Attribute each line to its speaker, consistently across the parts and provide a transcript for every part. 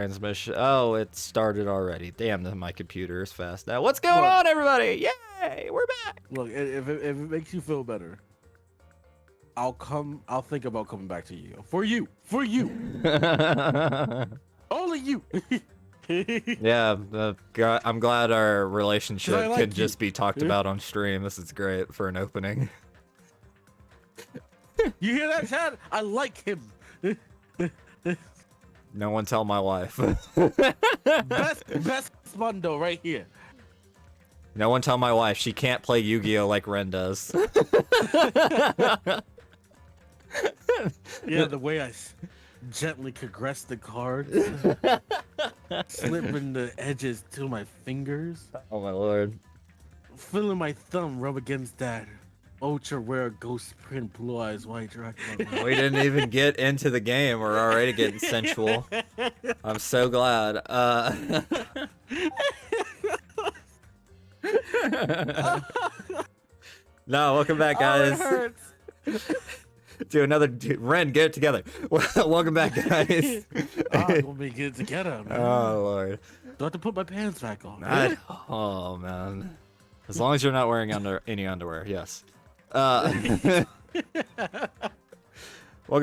Speaker 1: Transmission. Oh, it started already. Damn, my computer is fast now. What's going on, everybody? Yay, we're back.
Speaker 2: Look, if it makes you feel better, I'll think about coming back to you. For you. Only you.
Speaker 1: Yeah, I'm glad our relationship can just be talked about on stream. This is great for an opening.
Speaker 2: You hear that, Chad? I like him.
Speaker 1: No one tell my wife.
Speaker 2: best Mundo right here.
Speaker 1: No one tell my wife. She can't play Yu-Gi-Oh like Ren does.
Speaker 2: Yeah, the way I gently caress the cards, slipping the edges to my fingers.
Speaker 1: Oh my lord.
Speaker 2: Feeling my thumb rub against that ultra rare ghost print blue eyes white dragon.
Speaker 1: We didn't even get into the game. We're already getting sensual. I'm so glad. No, welcome back, guys.
Speaker 2: Oh, it hurts.
Speaker 1: To another Ren, get it together. Welcome back, guys.
Speaker 2: We'll be good together, man.
Speaker 1: Oh lord.
Speaker 2: Do I have to put my pants back on?
Speaker 1: Oh man. As long as you're not wearing any underwear, yes. Welcome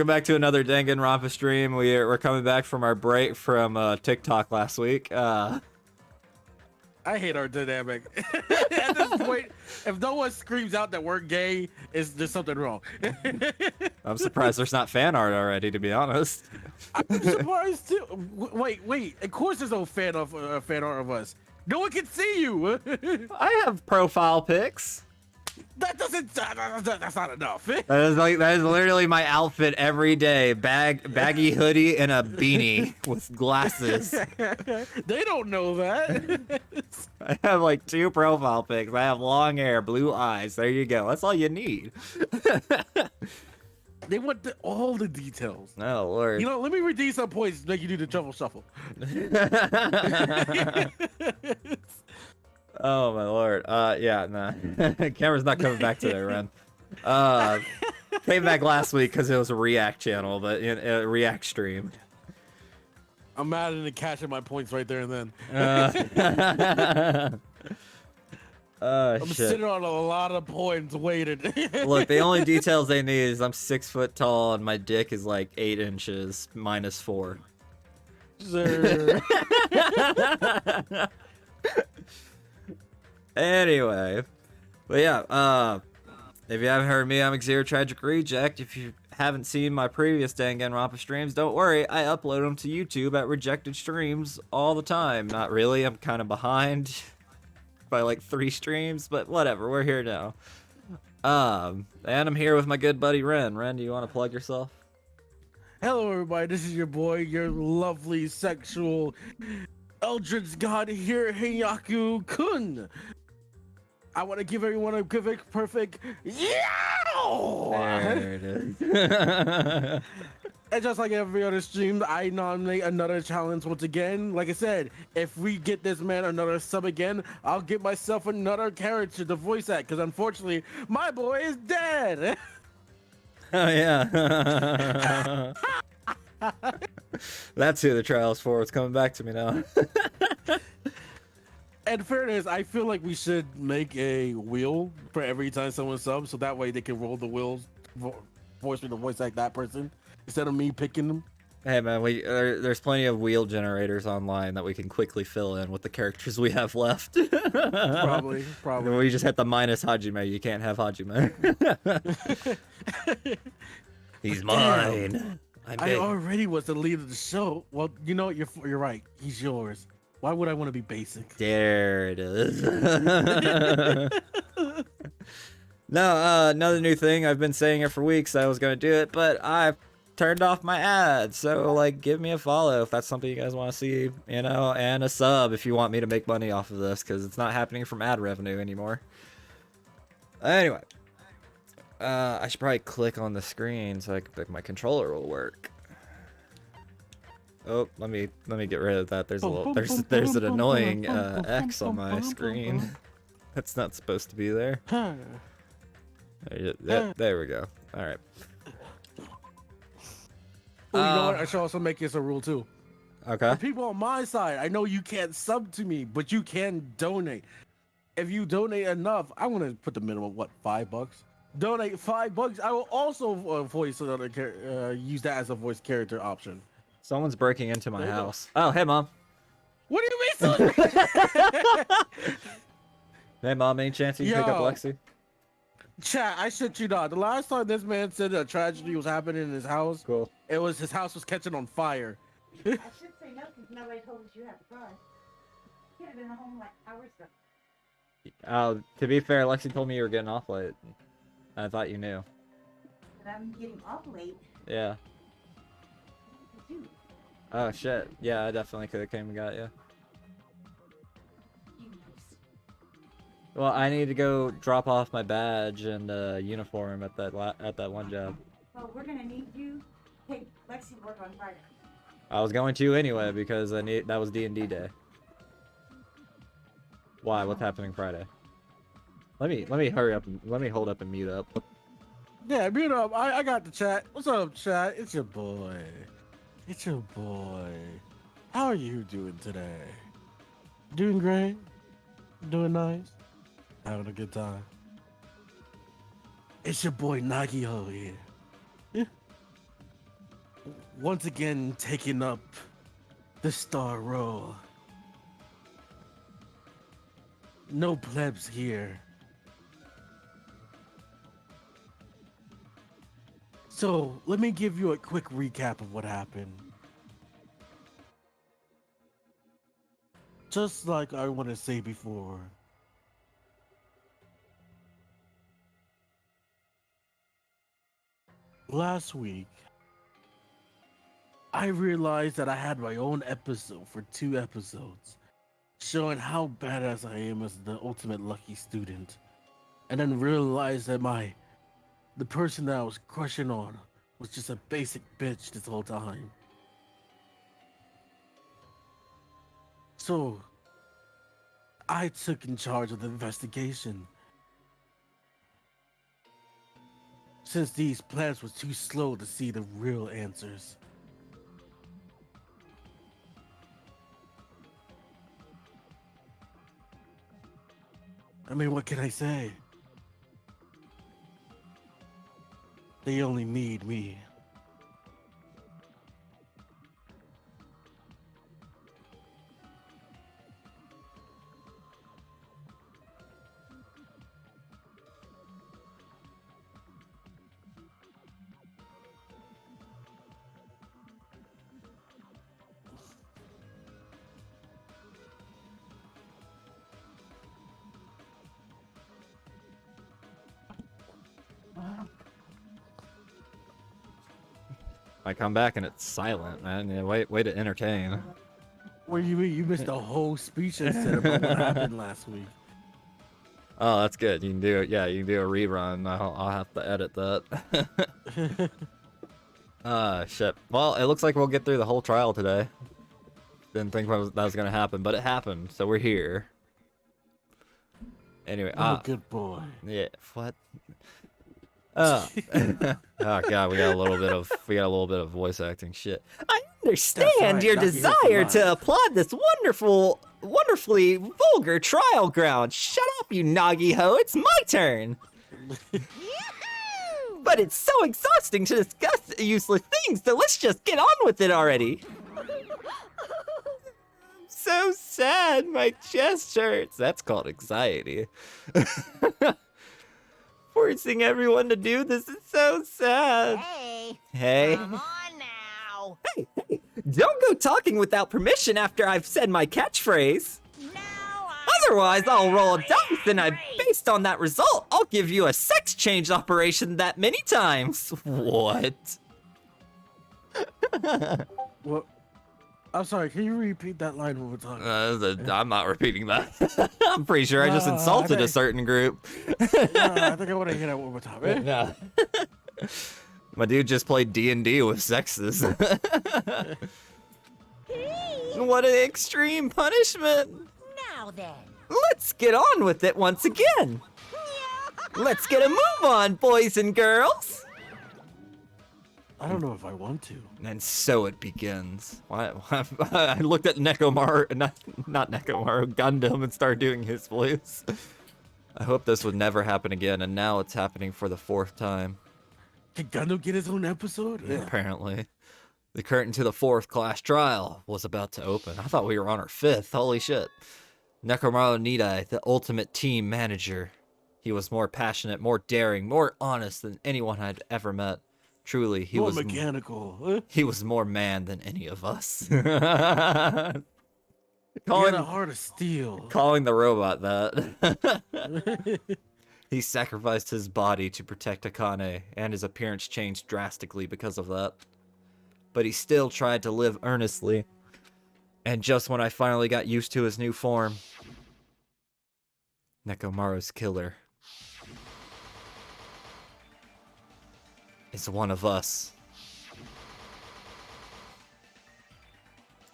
Speaker 1: back to another Danganronpa stream. We're coming back from our break from TikTok last week.
Speaker 2: I hate our dynamic. At this point, if no one screams out that we're gay, there's something wrong.
Speaker 1: I'm surprised there's not fan art already, to be honest.
Speaker 2: I'm surprised too. Wait. Of course there's no fan art of us. No one can see you.
Speaker 1: I have profile pics.
Speaker 2: That's not enough.
Speaker 1: That is literally my outfit every day. Baggy hoodie and a beanie with glasses.
Speaker 2: They don't know that.
Speaker 1: I have like 2 profile pics. I have long hair, blue eyes. There you go. That's all you need.
Speaker 2: They want all the details.
Speaker 1: Oh lord.
Speaker 2: You know, let me redeem some points to make you do the trouble shuffle.
Speaker 1: Oh my lord. Yeah, nah. Camera's not coming back today, Ren. Came back last week because it was a React channel, but a React stream.
Speaker 2: I'm mad into catching my points right there and then. I'm
Speaker 1: Shit.
Speaker 2: sitting on a lot of points waiting.
Speaker 1: Look, the only details they need is I'm 6 foot tall and my dick is like 8 inches minus 4.
Speaker 2: Sir.
Speaker 1: Anyway, but yeah, if you haven't heard me, I'm Xero Tragic Reject. If you haven't seen my previous Danganronpa streams, don't worry, I upload them to YouTube at RejectedStreams all the time. Not really, I'm kind of behind by like 3 streams, but whatever, we're here now. And I'm here with my good buddy Ren. Ren, do you want to plug yourself?
Speaker 2: Hello, everybody. This is your boy, your lovely sexual Eldritch God here, Heiyaku-kun. I want to give everyone a perfect yow!
Speaker 1: There it is.
Speaker 2: And just like every other stream, I nominate another challenge once again. Like I said, if we get this man another sub again, I'll get myself another character to voice act, because unfortunately, my boy is dead.
Speaker 1: Oh yeah. That's who the trial's for. It's coming back to me now.
Speaker 2: In fairness, I feel like we should make a wheel for every time someone subs, so that way they can roll the wheels, force me to voice act that person instead of me picking them.
Speaker 1: Hey man, there's plenty of wheel generators online that we can quickly fill in with the characters we have left.
Speaker 2: Probably.
Speaker 1: We just hit the minus Hajime. You can't have Hajime. He's mine.
Speaker 2: I already was the lead of the show. Well, you know, you're right. He's yours. Why would I want to be basic?
Speaker 1: There it is. No, another new thing. I've been saying it for weeks. I was gonna do it, but I've turned off my ads. So like, give me a follow if that's something you guys want to see, you know, and a sub if you want me to make money off of this, because it's not happening from ad revenue anymore. Anyway, I should probably click on the screen so my controller will work. Oh, let me get rid of that. There's an annoying X on my screen. That's not supposed to be there. There we go. All right.
Speaker 2: Oh, you know what? I should also make this a rule too.
Speaker 1: Okay.
Speaker 2: For people on my side, I know you can't sub to me, but you can donate. If you donate enough, I'm gonna put the minimum, what, $5? Donate $5. I will also voice another use that as a voice character option.
Speaker 1: Someone's breaking into my
Speaker 2: There you go.
Speaker 1: house. Oh, hey, Mom.
Speaker 2: What do you mean?
Speaker 1: Hey, Mom, any chance you can pick up
Speaker 2: Yo.
Speaker 1: Lexi?
Speaker 2: Chat, I shit you not. The last time this man said a tragedy was happening in his house,
Speaker 1: Cool.
Speaker 2: it was his house was catching on fire.
Speaker 3: I should say no because nobody told us you had the car. You could have been home like hours ago.
Speaker 1: To be fair, Lexi told me you were getting off late. I thought you knew.
Speaker 3: But I'm getting off late.
Speaker 1: Yeah.
Speaker 3: With you.
Speaker 1: Oh, shit. Yeah, I definitely could have came and got you.
Speaker 3: You
Speaker 1: Well, I need to go drop off my badge and uniform at that one job.
Speaker 3: Well, we're gonna need you to take Lexi to work on Friday.
Speaker 1: I was going to anyway because that was D&D day. Why? What's happening Friday? Let me hurry up. Let me hold up and mute up.
Speaker 2: Yeah, mute up. I got the chat. What's up, chat? It's your boy. It's your boy. How are you doing today? Doing great? Doing nice? Having a good time? It's your boy Nagio here. Yeah. Once again, taking up the star role. No plebs here. So, let me give you a quick recap of what happened. Just like I want to say before. Last week, I realized that I had my own episode for 2 episodes, showing how badass I am as the ultimate lucky student, and then realized that the person that I was crushing on was just a basic bitch this whole time. So, I took in charge of the investigation. Since these plans were too slow to see the real answers. I mean, what can I say? They only need me.
Speaker 1: I come back and it's silent, man. Yeah, way to entertain.
Speaker 2: What do you mean? You missed the whole speech I said about what happened last week.
Speaker 1: Oh, that's good. You can do it. Yeah, you can do a rerun. I'll have to edit that. Shit. Well, it looks like we'll get through the whole trial today. Didn't think that was gonna happen, but it happened. So we're here. Anyway,
Speaker 2: Good boy.
Speaker 1: yeah. What? Oh. Oh god, we got a little bit of voice acting shit. I understand
Speaker 2: right,
Speaker 1: your
Speaker 2: Ducky
Speaker 1: desire
Speaker 2: Hooker
Speaker 1: to
Speaker 2: Live.
Speaker 1: applaud this wonderfully vulgar trial ground. Shut up, you noggy ho. It's my turn. But it's so exhausting to discuss useless things, so let's just get on with it already. So sad, my chest hurts. That's called anxiety. Forcing everyone to do this is so sad. Hey.
Speaker 4: Come on now.
Speaker 1: Hey, don't go talking without permission after I've said my catchphrase.
Speaker 4: Now
Speaker 1: Otherwise, I'll roll a dice and based on that result, I'll give you a sex change operation that many times. What?
Speaker 2: What? I'm sorry, can you repeat that line one more time?
Speaker 1: I'm not repeating that. I'm pretty sure I just insulted a certain group.
Speaker 2: I think I want to hear that one more time. Eh?
Speaker 1: No. My dude just played D&D with sexes. What an extreme punishment.
Speaker 4: Now then.
Speaker 1: Let's get on with it once again. Let's get a move on, boys and girls.
Speaker 2: I don't know if I want to.
Speaker 1: And so it begins. I looked at Nekomaru, not Nekomaru, Gundam, and started doing his voice. I hope this would never happen again, and now it's happening for the 4th time.
Speaker 2: Can Gundam get his own episode? Yeah.
Speaker 1: Apparently. The curtain to the 4th class trial was about to open. I thought we were on our 5th. Holy shit. Nekomaru Nidai, the ultimate team manager. He was more passionate, more daring, more honest than anyone I'd ever met. Truly, he
Speaker 2: More
Speaker 1: was
Speaker 2: mechanical.
Speaker 1: he was more man than any of us.
Speaker 2: He had
Speaker 1: calling,
Speaker 2: a heart of steel.
Speaker 1: calling the robot that. He sacrificed his body to protect Akane, and his appearance changed drastically because of that. But he still tried to live earnestly. And just when I finally got used to his new form, Nekomaru's killer is one of us.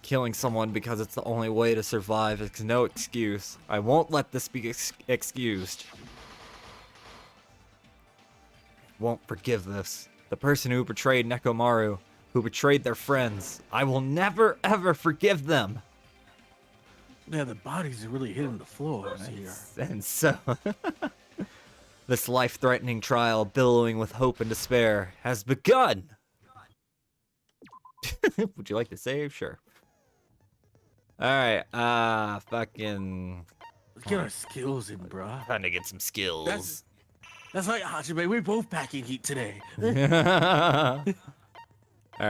Speaker 1: Killing someone because it's the only way to survive is no excuse. I won't let this be excused. Won't forgive this. The person who betrayed Nekomaru, who betrayed their friends, I will never ever forgive them.
Speaker 2: Yeah, the bodies are really hitting the floor here.
Speaker 1: And so, this life-threatening trial, billowing with hope and despair, has begun. Would you like to save? Sure. Alright, fucking...
Speaker 2: Let's get our skills in, bruh.
Speaker 1: Time to get some skills.
Speaker 2: That's like Hajime. We're both packing heat today.
Speaker 1: Alright,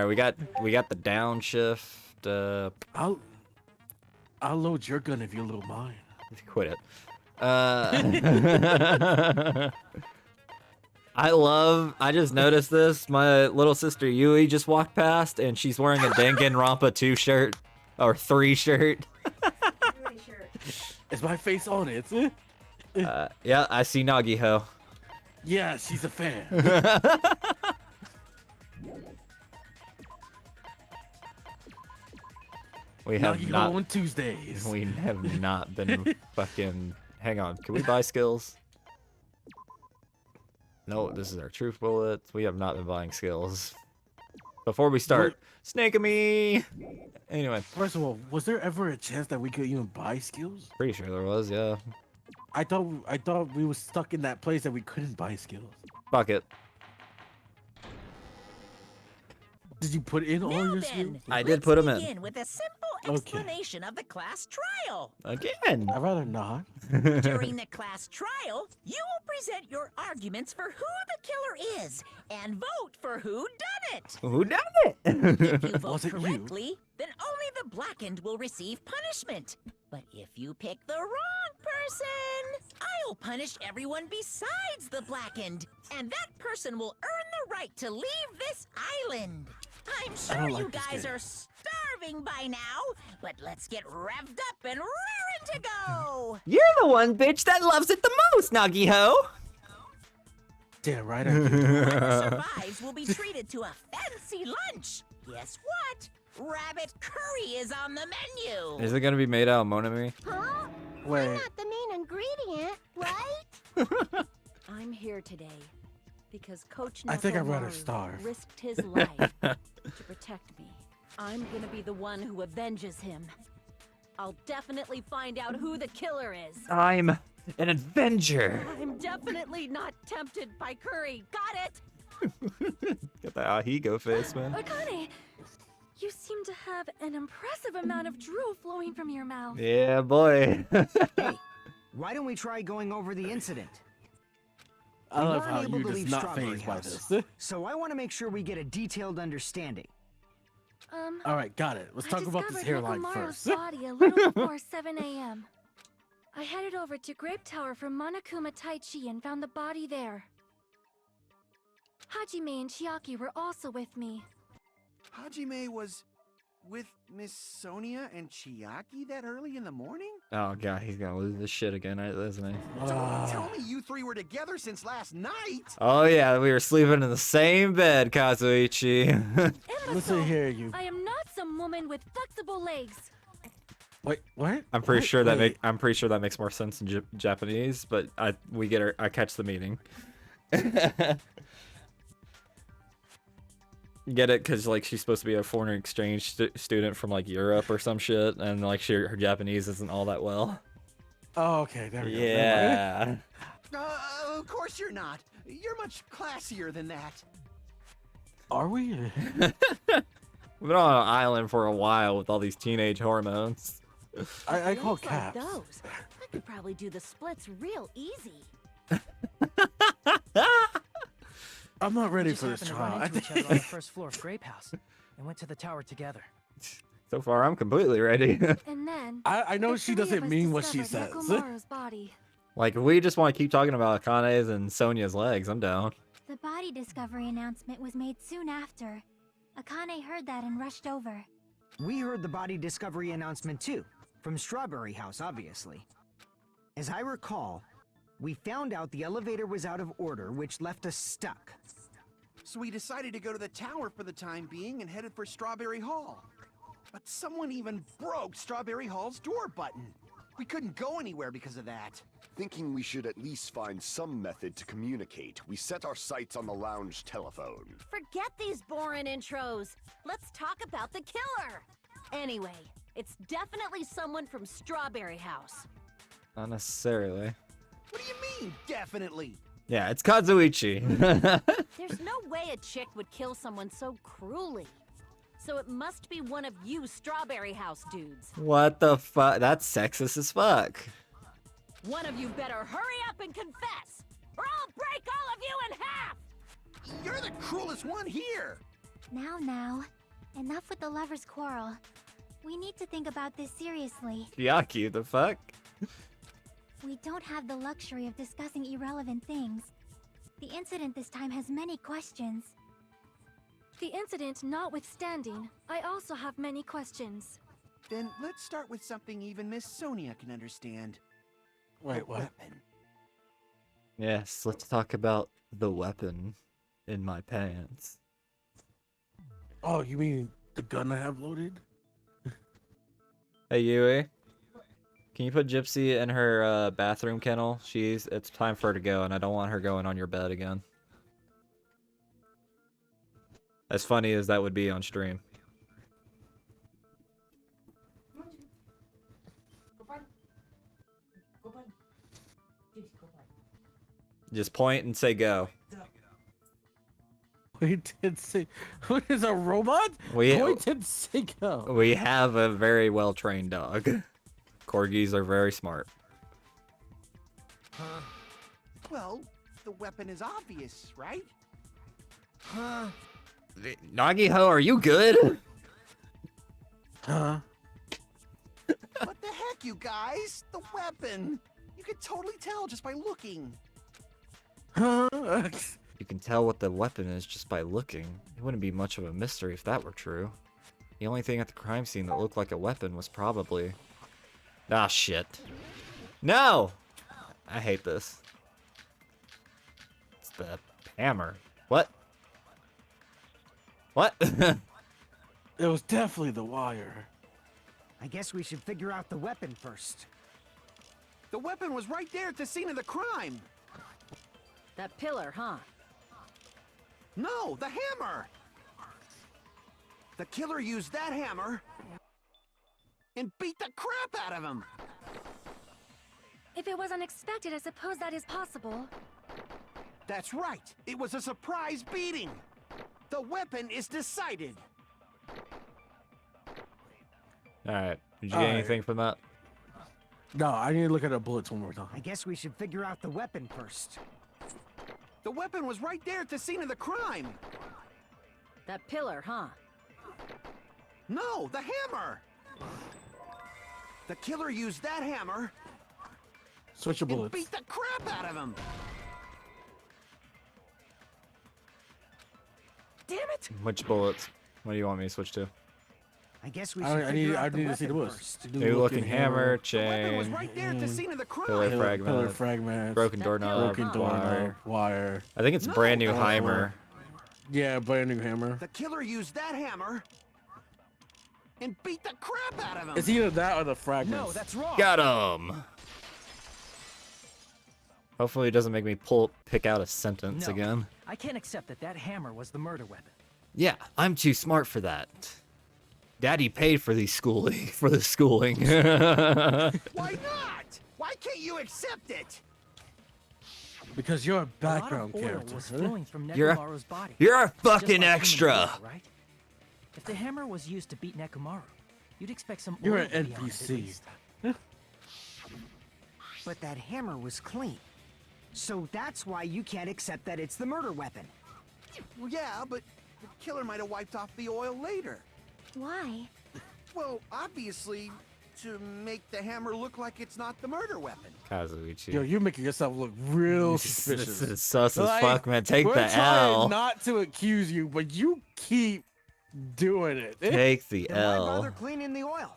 Speaker 1: we got the downshift.
Speaker 2: I'll load your gun if you'll load mine.
Speaker 1: Quit it. I just noticed this. My little sister Yui just walked past, and she's wearing a Danganronpa 2 shirt. Or 3 shirt.
Speaker 3: Really sure.
Speaker 2: Is my face on it?
Speaker 1: Yeah, I see Nagiho.
Speaker 2: Yeah, she's a fan.
Speaker 1: We have
Speaker 2: Nagi
Speaker 1: not.
Speaker 2: on Tuesdays.
Speaker 1: We have not been fucking. Hang on, can we buy skills? No, this is our truth bullets. We have not been buying skills. Before we start, Snake-a-me! Anyway.
Speaker 2: First of all, was there ever a chance that we could even buy skills?
Speaker 1: Pretty sure there was, yeah.
Speaker 2: I thought we were stuck in that place that we couldn't buy skills.
Speaker 1: Fuck it.
Speaker 2: Did you put in all
Speaker 4: Now
Speaker 2: your
Speaker 4: then,
Speaker 2: skills?
Speaker 1: I did put 'em in.
Speaker 4: let's begin with a simple
Speaker 2: Okay.
Speaker 4: explanation of the class trial.
Speaker 1: Again!
Speaker 2: I'd rather not.
Speaker 4: During the class trial, you will present your arguments for who the killer is and vote for who done it.
Speaker 1: Who done it?
Speaker 4: If you vote
Speaker 2: Was it you?
Speaker 4: correctly, then only the blackened will receive punishment. But if you pick the wrong person, I'll punish everyone besides the blackened, and that person will earn the right to leave this island. I'm sure
Speaker 2: don't
Speaker 4: you
Speaker 2: like this
Speaker 4: guys
Speaker 2: game.
Speaker 4: are starving by now, but let's get revved up and raring to go.
Speaker 1: You're the one bitch that loves it the most, Nagiho!
Speaker 2: Damn right I do.
Speaker 4: Whoever survives will be treated to a fancy lunch. Guess what? Rabbit curry is on the menu.
Speaker 1: Is it gonna be made out of Monami?
Speaker 5: Huh?
Speaker 2: Wait.
Speaker 5: I'm not the main ingredient, right?
Speaker 6: I'm here today because Coach
Speaker 2: I think I'd rather
Speaker 6: Nekomaru
Speaker 2: starve.
Speaker 6: risked his life to protect me. I'm gonna be the one who avenges him. I'll definitely find out who the killer is.
Speaker 1: I'm an Avenger!
Speaker 6: I'm definitely not tempted by curry. Got it?
Speaker 1: Get that Ahigo face, man.
Speaker 5: Akane, you seem to have an impressive amount of drool flowing from your mouth.
Speaker 1: Yeah, boy.
Speaker 7: Hey, why don't we try going over the incident?
Speaker 2: I
Speaker 7: We
Speaker 2: love
Speaker 7: weren't
Speaker 2: how
Speaker 7: able
Speaker 2: you're
Speaker 7: to
Speaker 2: just
Speaker 7: leave
Speaker 2: not
Speaker 7: Strawberry
Speaker 2: phased by
Speaker 7: House.
Speaker 2: this.
Speaker 7: So I want to make sure we get a detailed understanding.
Speaker 2: All right, got it. Let's talk about this hairline
Speaker 5: Nekomaru's
Speaker 2: first.
Speaker 5: body a little before 7 a.m. I headed over to Grape Tower from Monokuma Taichi and found the body there. Hajime and Chiaki were also with me.
Speaker 8: Hajime was with Miss Sonia and Chiaki that early in the morning?
Speaker 1: Oh god, he's gonna lose this shit again, isn't he?
Speaker 8: Don't tell me you three were together since last night!
Speaker 1: Oh yeah, we were sleeping in the same bed, Kazuichi.
Speaker 2: Listen
Speaker 5: Imbecile!
Speaker 2: here, you.
Speaker 5: I am not some woman with flexible legs.
Speaker 2: Wait, what?
Speaker 1: I'm pretty
Speaker 2: What?
Speaker 1: sure that
Speaker 2: Wait.
Speaker 1: I'm pretty sure that makes more sense in Japanese, but I catch the meaning. Get it? Because like she's supposed to be a foreign exchange student from like Europe or some shit, and like her Japanese isn't all that well.
Speaker 2: Oh, okay. There we go.
Speaker 1: Yeah.
Speaker 8: Of course you're not. You're much classier than that.
Speaker 2: Are we?
Speaker 1: We've been on an island for a while with all these teenage hormones.
Speaker 2: I call
Speaker 6: Looks like
Speaker 2: caps.
Speaker 6: those. I could probably do the splits real easy.
Speaker 2: I'm not ready
Speaker 9: We just
Speaker 2: for this
Speaker 9: happened to run
Speaker 2: trial.
Speaker 9: into each other on the first floor of Grape House and went to the tower together.
Speaker 1: So far, I'm completely ready.
Speaker 5: And then
Speaker 2: I know
Speaker 5: the
Speaker 2: she
Speaker 5: three of
Speaker 2: doesn't
Speaker 5: us
Speaker 2: mean what she
Speaker 5: discovered
Speaker 2: says.
Speaker 5: Nekomaru's body.
Speaker 1: Like, we just want to keep talking about Akane's and Sonya's legs. I'm down.
Speaker 10: The body discovery announcement was made soon after. Akane heard that and rushed over.
Speaker 7: We heard the body discovery announcement too, from Strawberry House, obviously. As I recall, we found out the elevator was out of order, which left us stuck.
Speaker 8: So we decided to go to the tower for the time being and headed for Strawberry Hall. But someone even broke Strawberry Hall's door button. We couldn't go anywhere because of that.
Speaker 11: Thinking we should at least find some method to communicate, we set our sights on the lounge telephone.
Speaker 6: Forget these boring intros. Let's talk about the killer. Anyway, it's definitely someone from Strawberry House.
Speaker 1: Not necessarily.
Speaker 8: What do you mean, definitely?
Speaker 1: Yeah, it's Kazuichi.
Speaker 6: There's no way a chick would kill someone so cruelly. So it must be one of you Strawberry House dudes.
Speaker 1: What the fuck? That's sexist as fuck.
Speaker 6: One of you better hurry up and confess, or I'll break all of you in half!
Speaker 8: You're the cruelest one here.
Speaker 10: Now, enough with the lovers' quarrel. We need to think about this seriously.
Speaker 1: Chiaki, the fuck?
Speaker 10: We don't have the luxury of discussing irrelevant things. The incident this time has many questions.
Speaker 5: The incident notwithstanding, I also have many questions.
Speaker 8: Then let's start with something even Miss Sonia can understand.
Speaker 2: Wait,
Speaker 8: A
Speaker 2: what?
Speaker 8: weapon.
Speaker 1: Yes, let's talk about the weapon in my pants.
Speaker 2: Oh, you mean the gun I have loaded?
Speaker 1: Hey, Yui. Can you put Gypsy in her bathroom kennel? It's time for her to go, and I don't want her going on your bed again. As funny as that would be on stream. Just point and say go.
Speaker 2: Point and say, what is a robot?
Speaker 1: We
Speaker 2: Point and say go.
Speaker 1: we have a very well trained dog. Corgis are very smart.
Speaker 8: Well, the weapon is obvious, right?
Speaker 1: Nagiho, are you good?
Speaker 2: Huh?
Speaker 8: What the heck, you guys? The weapon! You could totally tell just by looking.
Speaker 2: Huh?
Speaker 1: You can tell what the weapon is just by looking. It wouldn't be much of a mystery if that were true. The only thing at the crime scene that looked like a weapon was probably... Ah, shit. No! I hate this. It's the hammer. What? What?
Speaker 2: It was definitely the wire.
Speaker 7: I guess we should figure out the weapon first.
Speaker 8: The weapon was right there at the scene of the crime.
Speaker 6: That pillar, huh?
Speaker 8: No, the hammer! The killer used that hammer and beat the crap out of him.
Speaker 5: If it was unexpected, I suppose that is possible.
Speaker 8: That's right. It was a surprise beating. The weapon is decided.
Speaker 1: Alright. Did you get
Speaker 2: Alright.
Speaker 1: anything from that?
Speaker 2: No, I need to look at the bullets one more time.
Speaker 7: I guess we should figure out the weapon first.
Speaker 8: The weapon was right there at the scene of the crime.
Speaker 6: That pillar, huh?
Speaker 8: No, the hammer! The killer used that hammer
Speaker 2: Switch your
Speaker 8: and
Speaker 2: bullets.
Speaker 8: beat the crap out of him.
Speaker 6: Damn it!
Speaker 1: Which bullets? What do you want me to switch to?
Speaker 7: I guess we should
Speaker 2: I
Speaker 7: figure
Speaker 2: need
Speaker 7: out the
Speaker 2: to see the
Speaker 7: weapon
Speaker 2: bullets.
Speaker 7: first.
Speaker 1: New looking hammer,
Speaker 8: The weapon was
Speaker 1: chain,
Speaker 8: right there at the scene of the crime.
Speaker 1: pillar
Speaker 2: Pillar
Speaker 1: fragment,
Speaker 2: fragments.
Speaker 1: broken
Speaker 6: That
Speaker 1: doorknob,
Speaker 2: Broken
Speaker 6: pillar,
Speaker 2: doorknob.
Speaker 1: wire.
Speaker 2: Wire.
Speaker 1: I think it's
Speaker 8: No.
Speaker 1: brand new
Speaker 2: Oh,
Speaker 1: Heimer.
Speaker 2: Yeah, brand new hammer.
Speaker 8: The killer used that hammer and beat the crap out of him.
Speaker 2: It's either that or the fragments.
Speaker 7: No, that's wrong.
Speaker 1: Got him! Hopefully it doesn't make me pick out a sentence
Speaker 9: No.
Speaker 1: again.
Speaker 9: I can't accept that that hammer was the murder weapon.
Speaker 1: Yeah, I'm too smart for that. Daddy paid for the schooling.
Speaker 8: Why not? Why can't you accept it?
Speaker 2: Because you're a
Speaker 9: A lot
Speaker 2: background
Speaker 9: of oil
Speaker 2: character.
Speaker 9: was
Speaker 2: Huh?
Speaker 9: flowing from
Speaker 1: You're a-
Speaker 9: Nekomaru's body.
Speaker 1: You're a
Speaker 9: Just like
Speaker 1: fucking
Speaker 9: human
Speaker 1: extra.
Speaker 9: oil, right? If the hammer was used to beat Nekomaru, you'd expect some
Speaker 2: You're
Speaker 9: oil
Speaker 2: an
Speaker 9: to be on it at
Speaker 2: NPC.
Speaker 9: least.
Speaker 7: But that hammer was clean. So that's why you can't accept that it's the murder weapon.
Speaker 8: Well, yeah, but the killer might have wiped off the oil later.
Speaker 10: Why?
Speaker 8: Well, obviously, to make the hammer look like it's not the murder weapon.
Speaker 1: Kazuichi.
Speaker 2: Yo, you're making yourself look real
Speaker 1: This
Speaker 2: suspicious.
Speaker 1: is sus as
Speaker 2: Like,
Speaker 1: fuck, man. Take
Speaker 2: we're
Speaker 1: the
Speaker 2: trying
Speaker 1: L.
Speaker 2: not to accuse you, but you keep doing it.
Speaker 1: Take the
Speaker 7: Then why bother
Speaker 1: L.
Speaker 7: cleaning the oil?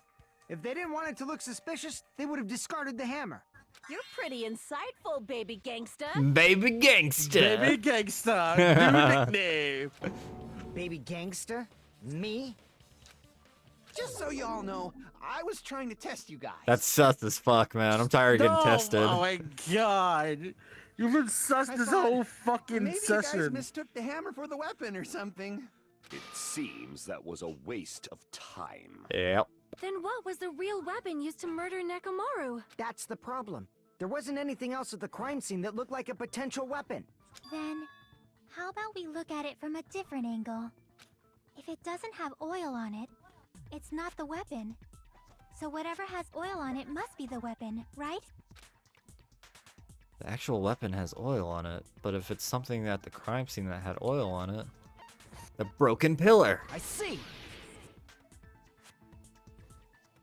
Speaker 7: If they didn't want it to look suspicious, they would have discarded the hammer.
Speaker 6: You're pretty insightful, baby gangsta.
Speaker 1: Baby gangsta.
Speaker 2: Baby gangsta, new nickname.
Speaker 7: Baby gangster? Me?
Speaker 8: Just so y'all know, I was trying to test you guys.
Speaker 1: That's sus as fuck, man. I'm tired of getting tested.
Speaker 2: Oh my god. You've been sus
Speaker 8: I
Speaker 2: this
Speaker 8: thought
Speaker 2: whole fucking
Speaker 8: maybe you guys
Speaker 2: session.
Speaker 8: mistook the hammer for the weapon or something.
Speaker 11: It seems that was a waste of time.
Speaker 1: Yep.
Speaker 5: Then what was the real weapon used to murder Nekomaru?
Speaker 7: That's the problem. There wasn't anything else at the crime scene that looked like a potential weapon.
Speaker 10: Then, how about we look at it from a different angle? If it doesn't have oil on it, it's not the weapon. So whatever has oil on it must be the weapon, right?
Speaker 1: The actual weapon has oil on it, but if it's something at the crime scene that had oil on it, the broken pillar.
Speaker 9: I see.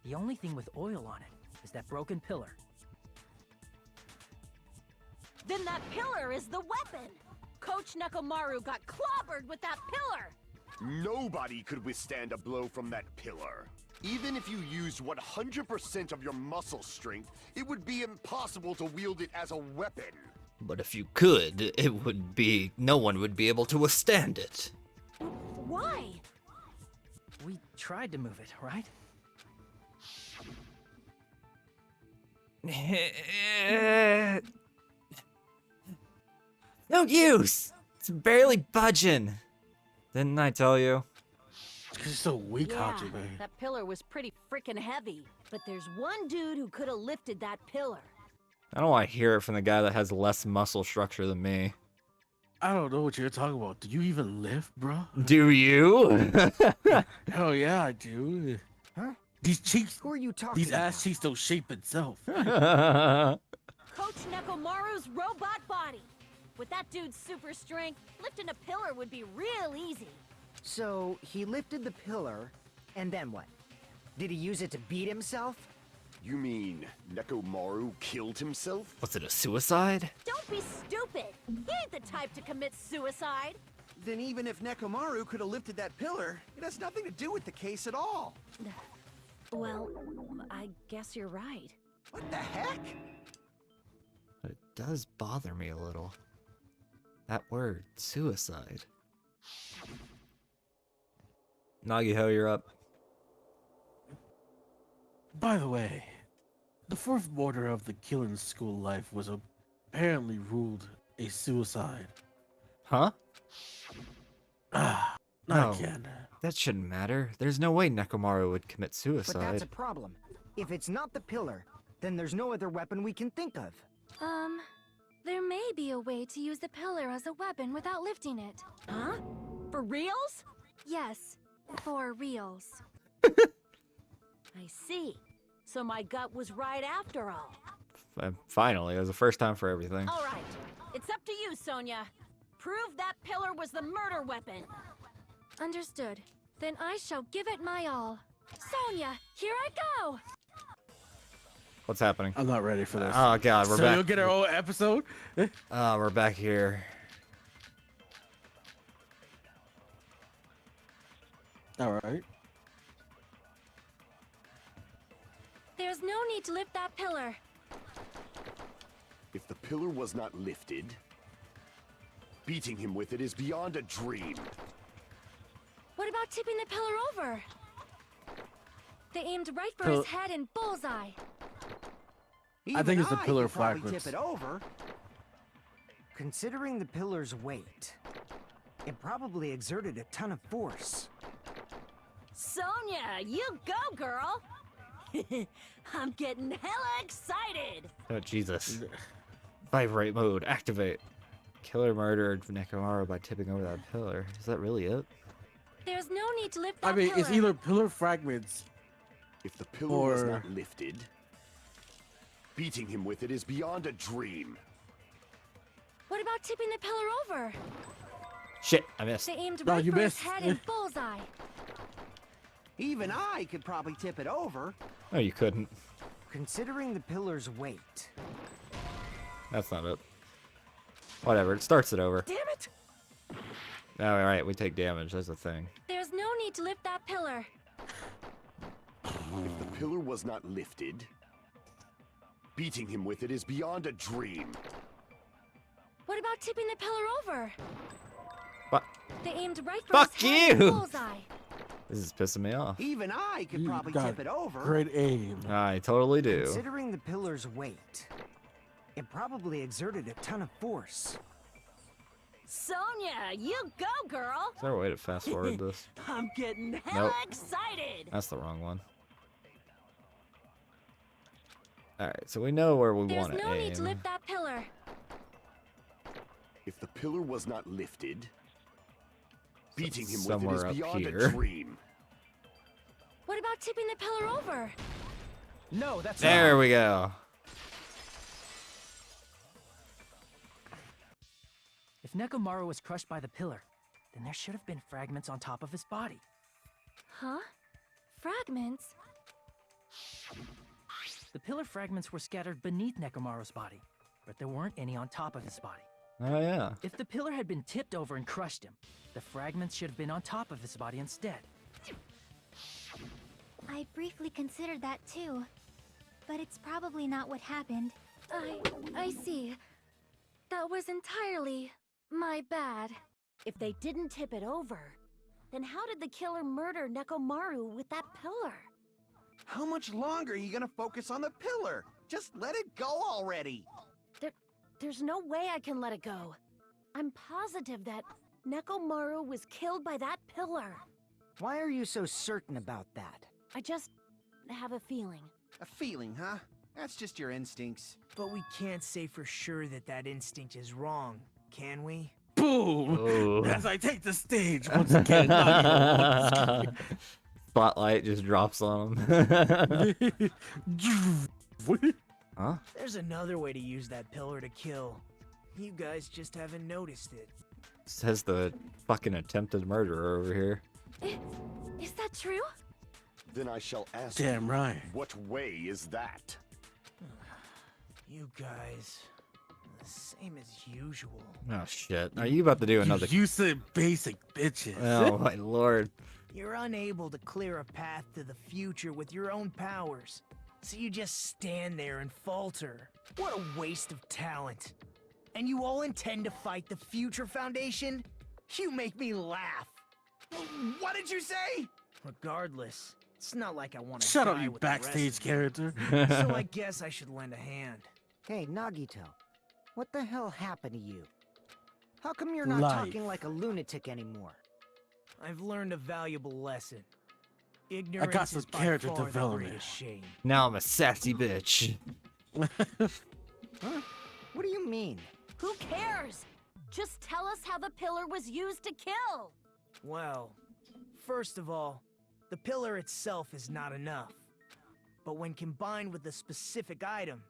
Speaker 9: The only thing with oil on it is that broken pillar.
Speaker 6: Then that pillar is the weapon. Coach Nekomaru got clobbered with that pillar.
Speaker 11: Nobody could withstand a blow from that pillar. Even if you used 100% of your muscle strength, it would be impossible to wield it as a weapon.
Speaker 1: But if you could, it would be... no one would be able to withstand it.
Speaker 6: Why?
Speaker 9: We tried to move it, right?
Speaker 1: No use! It's barely budging. Didn't I tell you?
Speaker 2: Because you're so weak,
Speaker 6: Yeah,
Speaker 2: Hachi, man.
Speaker 6: that pillar was pretty freaking heavy. But there's one dude who could have lifted that pillar.
Speaker 1: I don't want to hear it from the guy that has less muscle structure than me.
Speaker 2: I don't know what you're talking about. Do you even lift, bro?
Speaker 1: Do you?
Speaker 2: Hell yeah, I do.
Speaker 7: Huh?
Speaker 2: These cheeks,
Speaker 7: Who are you talking
Speaker 2: these
Speaker 7: about?
Speaker 2: ass cheeks don't shape itself.
Speaker 6: Coach Nekomaru's robot body. With that dude's super strength, lifting a pillar would be real easy.
Speaker 7: So, he lifted the pillar, and then what? Did he use it to beat himself?
Speaker 11: You mean Nekomaru killed himself?
Speaker 1: Was it a suicide?
Speaker 6: Don't be stupid. He ain't the type to commit suicide.
Speaker 8: Then even if Nekomaru could have lifted that pillar, it has nothing to do with the case at all.
Speaker 6: Well, I guess you're right.
Speaker 8: What the heck?
Speaker 1: But it does bother me a little. That word, suicide. Nagiho, you're up.
Speaker 2: By the way, the fourth order of the killing school life was apparently ruled a suicide.
Speaker 1: Huh?
Speaker 2: Not
Speaker 1: No.
Speaker 2: again.
Speaker 1: That shouldn't matter. There's no way Nekomaru would commit
Speaker 7: But
Speaker 1: suicide.
Speaker 7: that's a problem. If it's not the pillar, then there's no other weapon we can think of.
Speaker 5: There may be a way to use the pillar as a weapon without lifting it.
Speaker 6: Huh? For reals?
Speaker 5: Yes, for reals.
Speaker 6: I see. So my gut was right after all.
Speaker 1: Finally, it was the first time for everything.
Speaker 6: All right. It's up to you, Sonia. Prove that pillar was the murder weapon.
Speaker 5: Understood. Then I shall give it my all. Sonia, here I go!
Speaker 1: What's happening?
Speaker 2: I'm not ready for this.
Speaker 1: Oh god, we're
Speaker 2: So
Speaker 1: back.
Speaker 2: you'll get our own episode?
Speaker 1: We're back here.
Speaker 2: Alright.
Speaker 5: There's no need to lift that pillar.
Speaker 11: If the pillar was not lifted, beating him with it is beyond a dream.
Speaker 5: What about tipping the pillar over? They aimed right for
Speaker 2: Pill-
Speaker 5: his head and bullseye.
Speaker 8: Even
Speaker 2: think it's the pillar
Speaker 8: could probably
Speaker 2: backwards.
Speaker 8: tip it over.
Speaker 7: Considering the pillar's weight, It probably exerted a ton of force.
Speaker 6: Sonia, you go, girl! I'm getting hella excited!
Speaker 1: Oh, Jesus. Vibrate mode, activate. Killer murdered Nekomaru by tipping over that pillar. Is that really it?
Speaker 5: There's no need to lift that
Speaker 2: I mean,
Speaker 5: pillar.
Speaker 2: it's either pillar fragments.
Speaker 11: If the pillar was
Speaker 2: Or-
Speaker 11: not lifted, beating him with it is beyond a dream.
Speaker 5: What about tipping the pillar over?
Speaker 1: Shit, I missed.
Speaker 5: They aimed
Speaker 2: No,
Speaker 5: right
Speaker 2: you
Speaker 5: for his
Speaker 2: missed.
Speaker 5: head and bullseye.
Speaker 8: Even I could probably tip it over.
Speaker 1: No, you couldn't.
Speaker 7: Considering the pillar's weight,
Speaker 1: That's not it. Whatever, it starts it over.
Speaker 9: Damn it!
Speaker 1: Oh, alright, we take damage. That's the thing.
Speaker 5: There's no need to lift that pillar.
Speaker 11: If the pillar was not lifted, beating him with it is beyond a dream.
Speaker 5: What about tipping the pillar over?
Speaker 1: Fuck.
Speaker 5: They aimed right for
Speaker 1: Fuck
Speaker 5: his head and
Speaker 1: you!
Speaker 5: bullseye.
Speaker 1: This is pissing me off.
Speaker 8: Even I could
Speaker 2: You
Speaker 8: probably
Speaker 2: got
Speaker 8: tip it over.
Speaker 2: Great aim.
Speaker 1: I totally do.
Speaker 7: considering the pillar's weight, it probably exerted a ton of force.
Speaker 6: Sonia, you go, girl!
Speaker 1: Is there a way to fast forward this?
Speaker 6: I'm getting hella
Speaker 1: Nope.
Speaker 6: excited!
Speaker 1: That's the wrong one. Alright, so we know where we
Speaker 5: There's
Speaker 1: want to
Speaker 5: no
Speaker 1: aim.
Speaker 5: need to lift that pillar.
Speaker 11: If the pillar was not lifted, beating him with it
Speaker 1: somewhere
Speaker 11: is
Speaker 1: up
Speaker 11: beyond
Speaker 1: here.
Speaker 11: a dream.
Speaker 5: What about tipping the pillar over?
Speaker 9: No, that's
Speaker 1: There we go.
Speaker 9: If Nekomaru was crushed by the pillar, then there should have been fragments on top of his body.
Speaker 5: Huh? Fragments?
Speaker 9: The pillar fragments were scattered beneath Nekomaru's body, but there weren't any on top of his body.
Speaker 1: Oh, yeah.
Speaker 9: If the pillar had been tipped over and crushed him, the fragments should have been on top of his body instead.
Speaker 10: I briefly considered that too. But it's probably not what happened.
Speaker 5: I see. That was entirely my bad.
Speaker 6: If they didn't tip it over, then how did the killer murder Nekomaru with that pillar?
Speaker 8: How much longer are you gonna focus on the pillar? Just let it go already.
Speaker 6: There's no way I can let it go. I'm positive that Nekomaru was killed by that pillar.
Speaker 7: Why are you so certain about that?
Speaker 6: I just have a feeling.
Speaker 8: A feeling, huh? That's just your instincts.
Speaker 12: But we can't say for sure that that instinct is wrong, can we?
Speaker 2: Boom!
Speaker 1: Oh.
Speaker 2: As I take the stage once again. Not even
Speaker 1: Spotlight just drops on him. Huh?
Speaker 12: There's another way to use that pillar to kill. You guys just haven't noticed it.
Speaker 1: Says the fucking attempted murderer over here.
Speaker 5: Is that true?
Speaker 11: Then I shall ask
Speaker 2: Damn
Speaker 11: you,
Speaker 2: right.
Speaker 11: what way is that?
Speaker 12: You guys, the same as usual.
Speaker 1: Oh shit. Are you about to do another?
Speaker 2: You said basic bitches.
Speaker 1: Oh my lord.
Speaker 12: You're unable to clear a path to the future with your own powers. So you just stand there and falter. What a waste of talent. And you all intend to fight the Future Foundation? You make me laugh.
Speaker 8: What did you say?
Speaker 12: Regardless, it's not like I want to
Speaker 2: Shut up, you backstage character.
Speaker 12: So I guess I should lend a hand.
Speaker 7: Hey, Nagito, what the hell happened to you? How come you're not
Speaker 2: Life.
Speaker 7: talking like a lunatic anymore?
Speaker 12: I've learned a valuable lesson. Ignorance
Speaker 2: got some
Speaker 12: is by
Speaker 2: character
Speaker 12: far the
Speaker 2: development.
Speaker 12: greatest shame.
Speaker 1: Now I'm a sassy bitch.
Speaker 7: Huh? What do you mean?
Speaker 6: Who cares? Just tell us how the pillar was used to kill.
Speaker 12: Well, first of all, the pillar itself is not enough. But when combined with a specific item,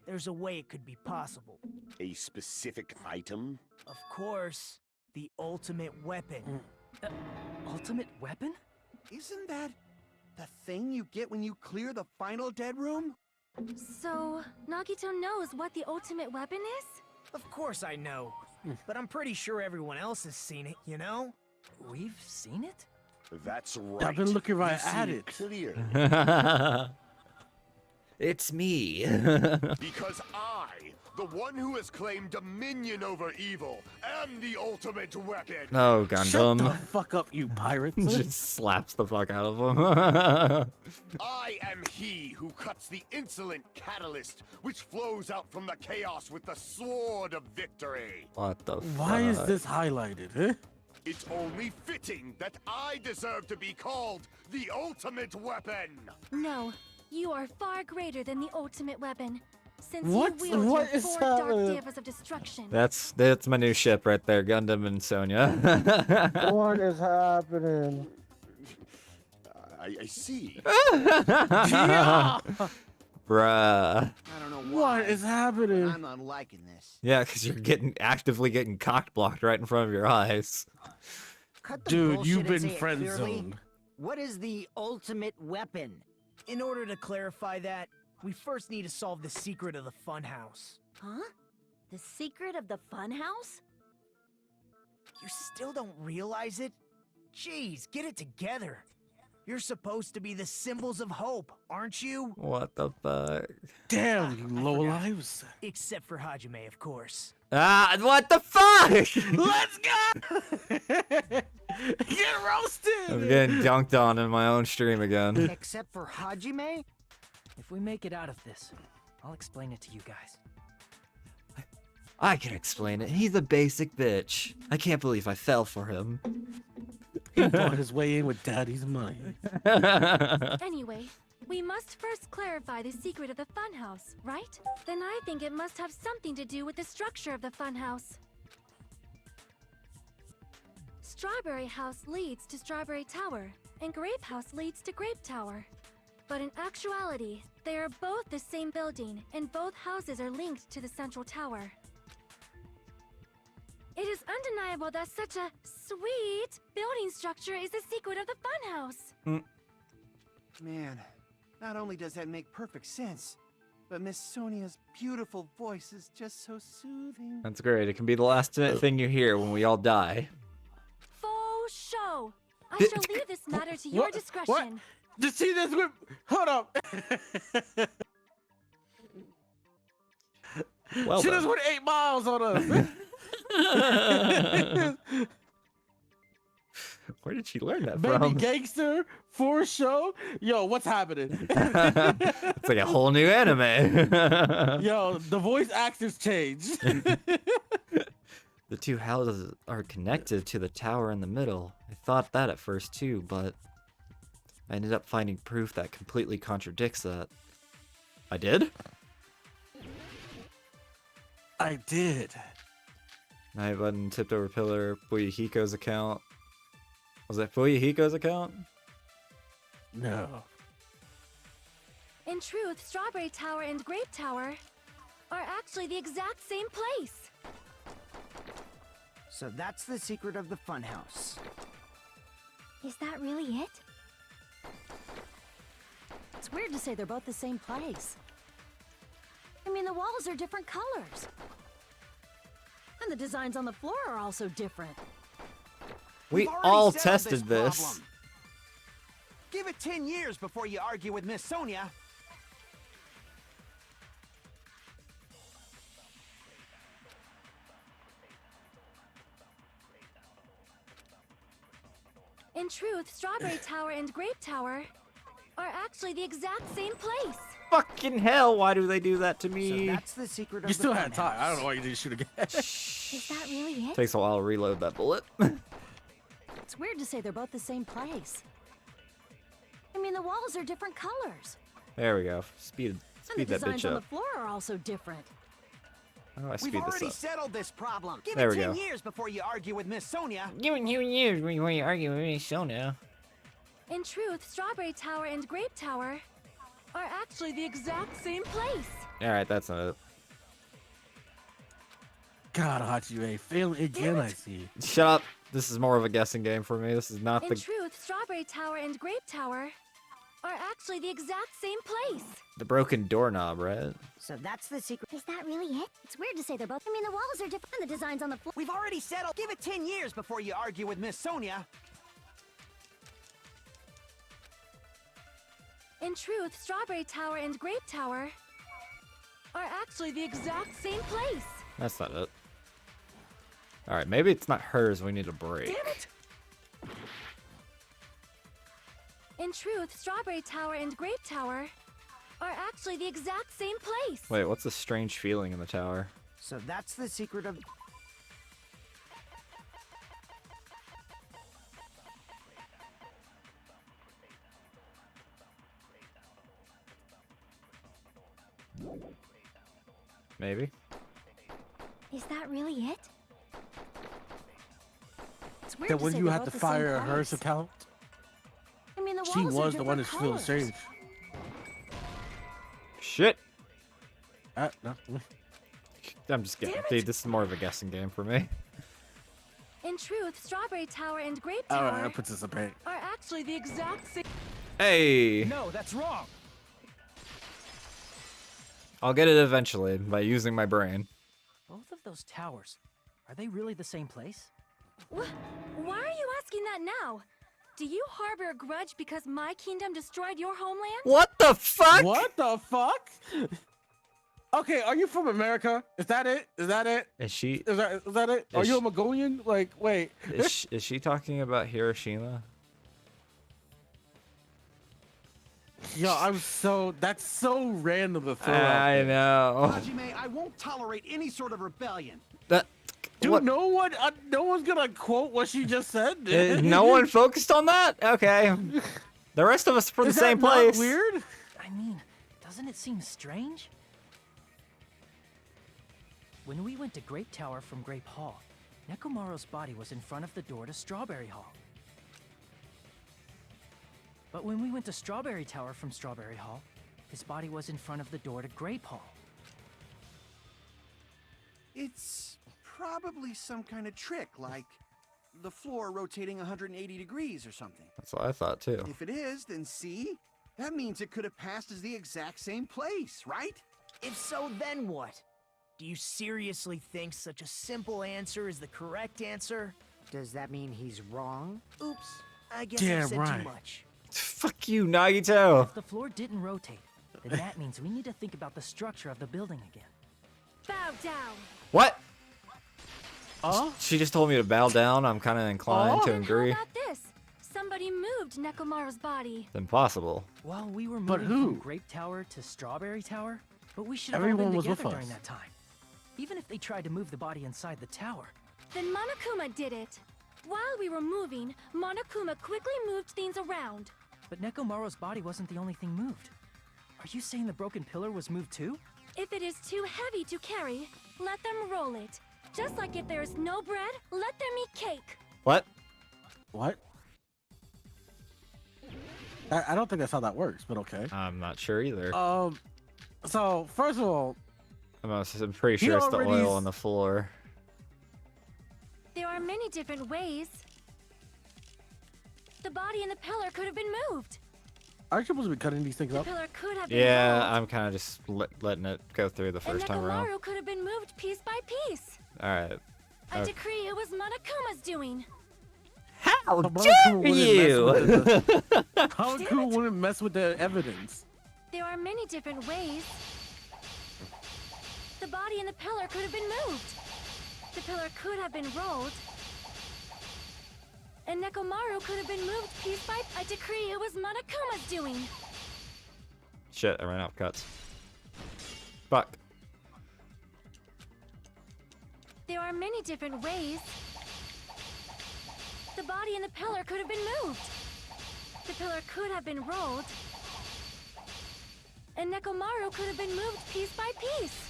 Speaker 12: there's a way it could be possible.
Speaker 11: A specific item?
Speaker 12: Of course, the ultimate weapon.
Speaker 9: Ultimate weapon?
Speaker 8: Isn't that the thing you get when you clear the final dead room?
Speaker 5: So, Nagito knows what the ultimate weapon is?
Speaker 12: Of course I know, but I'm pretty sure everyone else has seen it, you know?
Speaker 9: We've seen it?
Speaker 11: That's right.
Speaker 2: I've been looking right
Speaker 11: You see
Speaker 2: at it.
Speaker 11: Clear.
Speaker 1: It's me.
Speaker 11: Because I, the one who has claimed dominion over evil, am the ultimate weapon.
Speaker 1: Oh,
Speaker 2: Shut the
Speaker 1: Gundam.
Speaker 2: fuck up, you pirates.
Speaker 1: Just slaps the fuck out of him.
Speaker 11: I am he who cuts the insolent catalyst, which flows out from the chaos with the sword of victory.
Speaker 1: What the fuck?
Speaker 2: Why is this highlighted, huh?
Speaker 11: It's only fitting that I deserve to be called the ultimate weapon!
Speaker 5: No, you are far greater than the ultimate weapon. Since
Speaker 2: What?
Speaker 5: you wield
Speaker 2: What
Speaker 5: your
Speaker 2: is
Speaker 5: 4 dark
Speaker 2: happening?
Speaker 5: divas of destruction.
Speaker 1: That's my new ship right there, Gundam and Sonya.
Speaker 2: What is happening?
Speaker 11: I see.
Speaker 2: Yeah!
Speaker 1: Bruh.
Speaker 8: I don't know
Speaker 2: What
Speaker 8: why,
Speaker 2: is
Speaker 8: but
Speaker 2: happening?
Speaker 8: I'm not liking this.
Speaker 1: Yeah, because you're actively getting cock blocked right in front of your eyes.
Speaker 7: Cut the
Speaker 2: Dude,
Speaker 7: bullshit
Speaker 2: you've
Speaker 7: and
Speaker 2: been
Speaker 7: say it
Speaker 2: friend
Speaker 7: clearly.
Speaker 2: zoned.
Speaker 7: What is the ultimate weapon?
Speaker 12: In order to clarify that, we first need to solve the secret of the funhouse.
Speaker 6: Huh? The secret of the funhouse?
Speaker 12: You still don't realize it? Jeez, get it together. You're supposed to be the symbols of hope, aren't you?
Speaker 1: What the fuck?
Speaker 2: Damn, you
Speaker 12: I
Speaker 2: low
Speaker 12: forgot.
Speaker 2: lives.
Speaker 12: Except for Hajime, of course.
Speaker 1: Ah, what the fuck?
Speaker 2: Let's go! Get roasted!
Speaker 1: I'm getting dunked on in my own stream again.
Speaker 7: Except for Hajime?
Speaker 9: If we make it out of this, I'll explain it to you guys.
Speaker 1: I can explain it. He's a basic bitch. I can't believe I fell for him.
Speaker 2: He bought his way in with daddy's money.
Speaker 5: Anyway, we must first clarify the secret of the funhouse, right? Then I think it must have something to do with the structure of the funhouse. Strawberry House leads to Strawberry Tower, and Grape House leads to Grape Tower. But in actuality, they are both the same building, and both houses are linked to the central tower. It is undeniable that such a sweet building structure is the secret of the funhouse.
Speaker 8: Man, not only does that make perfect sense, but Miss Sonia's beautiful voice is just so soothing.
Speaker 1: That's great. It can be the last thing you hear when we all die.
Speaker 5: Faux show. I shall leave this matter to your discretion.
Speaker 2: What? Just see this whip. Hold up.
Speaker 1: Well
Speaker 2: She
Speaker 1: done.
Speaker 2: just went 8 miles on us.
Speaker 1: Where did she learn that
Speaker 2: Baby
Speaker 1: from?
Speaker 2: gangster for show. Yo, what's happening?
Speaker 1: It's like a whole new anime.
Speaker 2: Yo, the voice actors changed.
Speaker 1: The two houses are connected to the tower in the middle. I thought that at first too, but I ended up finding proof that completely contradicts that. I did?
Speaker 2: I did.
Speaker 1: Night button tipped over pillar. Fuyuhiko's account. Was that Fuyuhiko's account?
Speaker 2: No.
Speaker 5: In truth, Strawberry Tower and Grape Tower are actually the exact same place.
Speaker 7: So that's the secret of the funhouse.
Speaker 10: Is that really it?
Speaker 6: It's weird to say they're both the same place. I mean, the walls are different colors. And the designs on the floor are also different.
Speaker 1: We
Speaker 8: We've already
Speaker 1: all
Speaker 8: settled
Speaker 1: tested this.
Speaker 8: problem. Give it 10 years before you argue with Miss Sonia.
Speaker 5: In truth, Strawberry Tower and Grape Tower are actually the exact same place.
Speaker 1: Fucking hell, why do they do that to me?
Speaker 7: So that's the secret of
Speaker 2: You
Speaker 7: the
Speaker 2: still had
Speaker 7: funhouse.
Speaker 2: time. I don't know why you didn't shoot again.
Speaker 10: Is that really it?
Speaker 1: Takes a while to reload that bullet.
Speaker 6: It's weird to say they're both the same place. I mean, the walls are different colors.
Speaker 1: There we go. Speed
Speaker 6: And the
Speaker 1: that
Speaker 6: designs
Speaker 1: bitch
Speaker 6: on the
Speaker 1: up.
Speaker 6: floor are also different.
Speaker 1: How do I
Speaker 8: We've
Speaker 1: speed this
Speaker 8: already
Speaker 1: up?
Speaker 8: settled this problem. Give
Speaker 1: There
Speaker 8: it
Speaker 1: we
Speaker 8: 10
Speaker 1: go.
Speaker 8: years before you argue with Miss Sonia.
Speaker 1: You years when you argue with me, so now.
Speaker 5: In truth, Strawberry Tower and Grape Tower are actually the exact same place.
Speaker 1: Alright, that's not it.
Speaker 2: God, Hachime, failing again, I see.
Speaker 1: Shut up. This is more of a guessing game for me. This is not
Speaker 5: In
Speaker 1: the
Speaker 5: truth, Strawberry Tower and Grape Tower are actually the exact same place.
Speaker 1: broken doorknob, right?
Speaker 10: So that's the secret. Is that really it? It's weird to say they're both. I mean, the walls are different. And the designs on the floor.
Speaker 8: We've already settled. Give it 10 years before you argue with Miss Sonia.
Speaker 5: In truth, Strawberry Tower and Grape Tower are actually the exact same place.
Speaker 1: That's not it. Alright, maybe it's not hers. We need a break.
Speaker 8: Damn it!
Speaker 5: In truth, Strawberry Tower and Grape Tower are actually the exact same place.
Speaker 1: Wait, what's the strange feeling in the tower?
Speaker 7: So that's the secret of...
Speaker 1: Maybe.
Speaker 10: Is that really it?
Speaker 6: It's weird
Speaker 2: Then
Speaker 6: to
Speaker 2: when
Speaker 6: say
Speaker 2: you
Speaker 6: they're
Speaker 2: have
Speaker 6: both
Speaker 2: to
Speaker 6: the same
Speaker 2: fire her
Speaker 6: price.
Speaker 2: account,
Speaker 6: I mean, the
Speaker 2: she
Speaker 6: walls are
Speaker 2: was the one that
Speaker 6: different
Speaker 2: feels
Speaker 6: colors.
Speaker 2: safe.
Speaker 1: Shit.
Speaker 2: No.
Speaker 1: I'm just kidding.
Speaker 5: Damn it.
Speaker 1: Dude, this is more of a guessing game for me.
Speaker 5: In truth, Strawberry Tower and Grape
Speaker 2: All
Speaker 5: Tower
Speaker 2: right, I'll participate.
Speaker 5: are actually the exact same.
Speaker 1: Hey!
Speaker 9: No, that's wrong.
Speaker 1: I'll get it eventually by using my brain.
Speaker 9: Both of those towers, are they really the same place?
Speaker 5: Why are you asking that now? Do you harbor a grudge because my kingdom destroyed your homeland?
Speaker 1: What the fuck?
Speaker 2: What the fuck? Okay, are you from America? Is that it? Is that it?
Speaker 1: Is she
Speaker 2: Is that it? Are
Speaker 1: Is
Speaker 2: you a
Speaker 1: she-
Speaker 2: Mongolian? Like, wait.
Speaker 1: is she talking about Hiroshima?
Speaker 2: Yo, that's so random to throw out
Speaker 1: I
Speaker 2: there.
Speaker 1: know.
Speaker 8: Hajime, I won't tolerate any sort of rebellion.
Speaker 1: That
Speaker 2: Dude,
Speaker 1: what?
Speaker 2: no one's gonna quote what she just said.
Speaker 1: No one focused on that? Okay. The rest of us are from the
Speaker 2: Is
Speaker 1: same
Speaker 2: that not
Speaker 1: place.
Speaker 2: weird?
Speaker 9: I mean, doesn't it seem strange? When we went to Grape Tower from Grape Hall, Nekomaru's body was in front of the door to Strawberry Hall. But when we went to Strawberry Tower from Strawberry Hall, his body was in front of the door to Grape Hall.
Speaker 8: It's probably some kind of trick, like the floor rotating 180 degrees or something.
Speaker 1: That's what I thought too.
Speaker 8: If it is, then see? That means it could have passed as the exact same place, right?
Speaker 12: If so, then what? Do you seriously think such a simple answer is the correct answer?
Speaker 7: Does that mean he's wrong?
Speaker 12: Oops, I guess I
Speaker 2: Damn
Speaker 12: said
Speaker 2: right.
Speaker 12: too much.
Speaker 1: Fuck you, Nagito.
Speaker 9: If the floor didn't rotate, then that means we need to think about the structure of the building again.
Speaker 5: Bow down.
Speaker 1: What?
Speaker 2: Oh?
Speaker 1: She just told me to bow down. I'm kind of inclined to
Speaker 5: Then
Speaker 1: agree.
Speaker 5: how about this? Somebody moved Nekomaru's body.
Speaker 1: It's impossible.
Speaker 9: Well, we were
Speaker 2: But
Speaker 9: moving
Speaker 2: who?
Speaker 9: from Grape Tower to Strawberry Tower, but we should have all
Speaker 2: Everyone
Speaker 9: been
Speaker 2: was with
Speaker 9: together
Speaker 2: us.
Speaker 9: during that time. Even if they tried to move the body inside the tower.
Speaker 5: Then Monokuma did it. While we were moving, Monokuma quickly moved things around.
Speaker 9: But Nekomaru's body wasn't the only thing moved. Are you saying the broken pillar was moved too?
Speaker 5: If it is too heavy to carry, let them roll it. Just like if there is no bread, let them eat cake.
Speaker 1: What?
Speaker 2: What? I don't think that's how that works, but okay.
Speaker 1: I'm not sure either.
Speaker 2: So first of all,
Speaker 1: I'm pretty
Speaker 2: he
Speaker 1: sure it's the
Speaker 2: already
Speaker 1: oil
Speaker 2: s-
Speaker 1: on the floor.
Speaker 5: There are many different ways. The body and the pillar could have been moved.
Speaker 2: aren't you supposed to be cutting these things
Speaker 5: The
Speaker 2: up?
Speaker 5: pillar could have been
Speaker 1: Yeah,
Speaker 5: rolled.
Speaker 1: I'm kind of just letting it go through the
Speaker 5: And
Speaker 1: first time around.
Speaker 5: Nekomaru could have been moved piece by piece.
Speaker 1: All right.
Speaker 5: I
Speaker 1: Okay.
Speaker 5: decree it was Monokuma's doing.
Speaker 1: How
Speaker 2: But
Speaker 1: dare
Speaker 2: Monokuma wouldn't mess
Speaker 1: you?
Speaker 2: with How cool wouldn't mess with the evidence?
Speaker 5: There are many different ways. The body and the pillar could have been moved. The pillar could have been rolled. And Nekomaru could have been moved piece by piece. I decree it was Monokuma's doing.
Speaker 1: Shit, I ran out of cuts. Fuck.
Speaker 5: There are many different ways. The body and the pillar could have been moved. The pillar could have been rolled. And Nekomaru could have been moved piece by piece.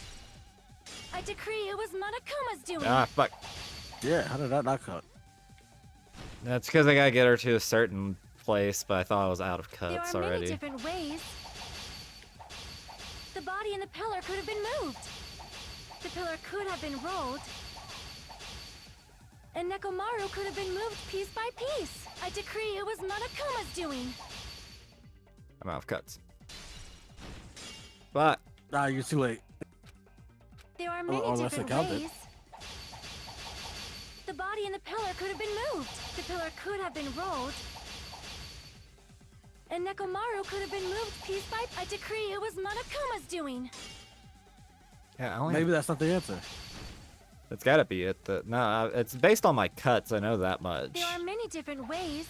Speaker 5: I decree it was Monokuma's doing.
Speaker 1: Ah, fuck.
Speaker 2: Yeah, how did that not cut?
Speaker 1: That's because I gotta get her to a certain place, but I thought I was out of
Speaker 5: There
Speaker 1: cuts
Speaker 5: are many
Speaker 1: already.
Speaker 5: different ways. The body and the pillar could have been moved. The pillar could have been rolled. And Nekomaru could have been moved piece by piece. I decree it was Monokuma's doing.
Speaker 1: I'm out of cuts. Fuck.
Speaker 2: Nah, you're too late.
Speaker 5: There are many
Speaker 2: unless I
Speaker 5: different
Speaker 2: count it.
Speaker 5: ways. The body and the pillar could have been moved. The pillar could have been rolled. And Nekomaru could have been moved piece by piece. I decree it was Monokuma's doing.
Speaker 1: Yeah, I only
Speaker 2: Maybe that's not the answer.
Speaker 1: It's gotta be it. No, it's based on my cuts. I know that much.
Speaker 5: There are many different ways.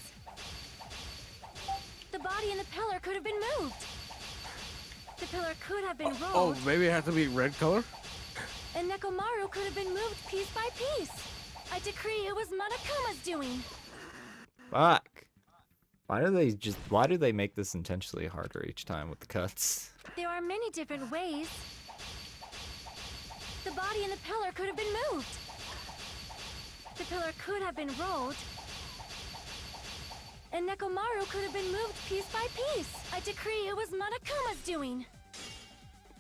Speaker 5: The body and the pillar could have been moved. The pillar could have been
Speaker 2: Oh,
Speaker 5: rolled.
Speaker 2: maybe it has to be red color?
Speaker 5: And Nekomaru could have been moved piece by piece. I decree it was Monokuma's doing.
Speaker 1: Fuck. Why do they make this intentionally harder each time with the cuts?
Speaker 5: There are many different ways. The body and the pillar could have been moved. The pillar could have been rolled. And Nekomaru could have been moved piece by piece. I decree it was Monokuma's doing.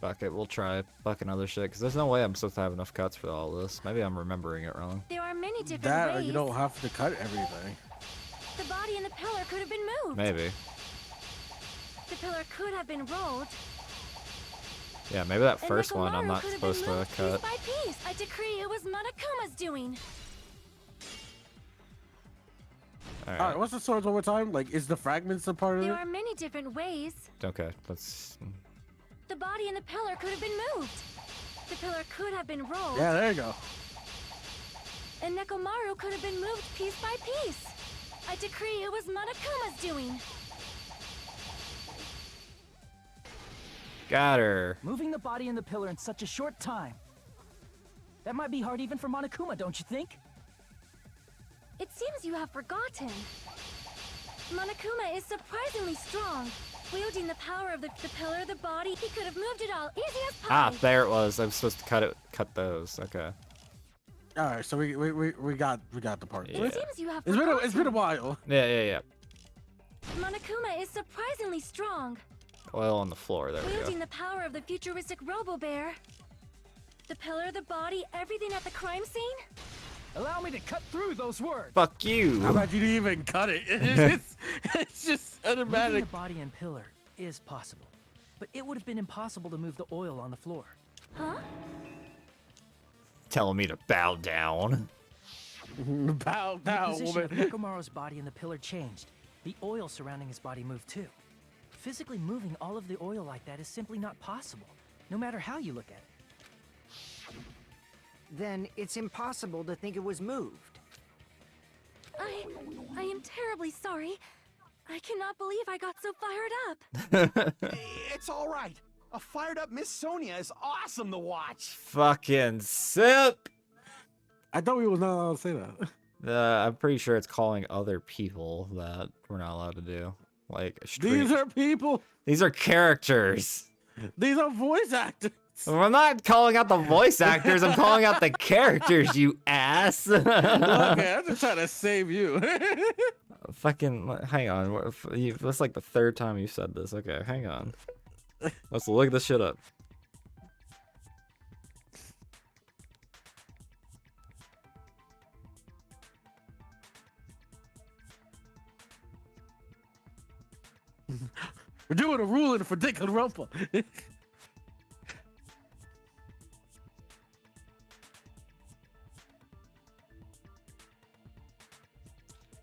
Speaker 1: Fuck it, we'll try fucking other shit, because there's no way I'm supposed to have enough cuts for all this. Maybe I'm remembering it wrong.
Speaker 5: There are many different
Speaker 2: That or
Speaker 5: ways.
Speaker 2: you don't have to cut everything.
Speaker 5: The body and the pillar could have been moved.
Speaker 1: Maybe.
Speaker 5: The pillar could have been rolled.
Speaker 1: Yeah, maybe that
Speaker 5: And
Speaker 1: first one I'm
Speaker 5: Nekomaru
Speaker 1: not
Speaker 5: could have
Speaker 1: supposed
Speaker 5: been
Speaker 1: to
Speaker 5: moved
Speaker 1: cut.
Speaker 5: Piece by piece. I decree it was Monokuma's doing.
Speaker 2: Alright, what's the swords one more time? Like, is the fragments a part of
Speaker 5: There
Speaker 2: it?
Speaker 5: are many different ways.
Speaker 1: Okay, let's...
Speaker 5: The body and the pillar could have been moved. The pillar could have been rolled.
Speaker 2: Yeah, there you go.
Speaker 5: And Nekomaru could have been moved piece by piece. I decree it was Monokuma's doing.
Speaker 1: Got her.
Speaker 9: Moving the body and the pillar in such a short time. That might be hard even for Monokuma, don't you think?
Speaker 5: It seems you have forgotten. Monokuma is surprisingly strong. Wielding the power of the pillar, the body, he could have moved it all easy as pie.
Speaker 1: Ah, there it was. I was supposed to cut those. Okay.
Speaker 2: Alright, so we got the part.
Speaker 1: Yeah.
Speaker 5: It seems you have
Speaker 2: It's been a while.
Speaker 1: Yeah.
Speaker 5: Monokuma is surprisingly strong.
Speaker 1: Oil on the floor. There we
Speaker 5: Wielding
Speaker 1: go.
Speaker 5: the power of the futuristic Robo-Bear. The pillar, the body, everything at the crime scene.
Speaker 9: Allow me to cut through those words.
Speaker 1: Fuck you.
Speaker 2: How about you didn't even cut it? It's just
Speaker 9: Moving
Speaker 2: automatic.
Speaker 9: the body and pillar is possible, but it would have been impossible to move the oil on the floor.
Speaker 5: Huh?
Speaker 1: Telling me to bow down.
Speaker 2: Bow
Speaker 9: The
Speaker 2: down,
Speaker 9: position of
Speaker 2: woman.
Speaker 9: Nekomaru's body and the pillar changed. The oil surrounding his body moved too. Physically moving all of the oil like that is simply not possible, no matter how you look at it.
Speaker 7: Then it's impossible to think it was moved.
Speaker 5: I am terribly sorry. I cannot believe I got so fired up.
Speaker 8: It's all right. A fired up Miss Sonia is awesome to watch.
Speaker 1: Fucking sip.
Speaker 2: I thought we was not allowed to say that.
Speaker 1: I'm pretty sure it's calling other people that we're not allowed to do. Like
Speaker 2: These are people.
Speaker 1: These are characters.
Speaker 2: These are voice actors.
Speaker 1: I'm not calling out the voice actors. I'm calling out the characters, you ass.
Speaker 2: Okay, I'm just trying to save you.
Speaker 1: Fucking, hang on. That's like the third time you said this. Okay, hang on. Let's look this shit up.
Speaker 2: We're doing a ruling for Danganronpa.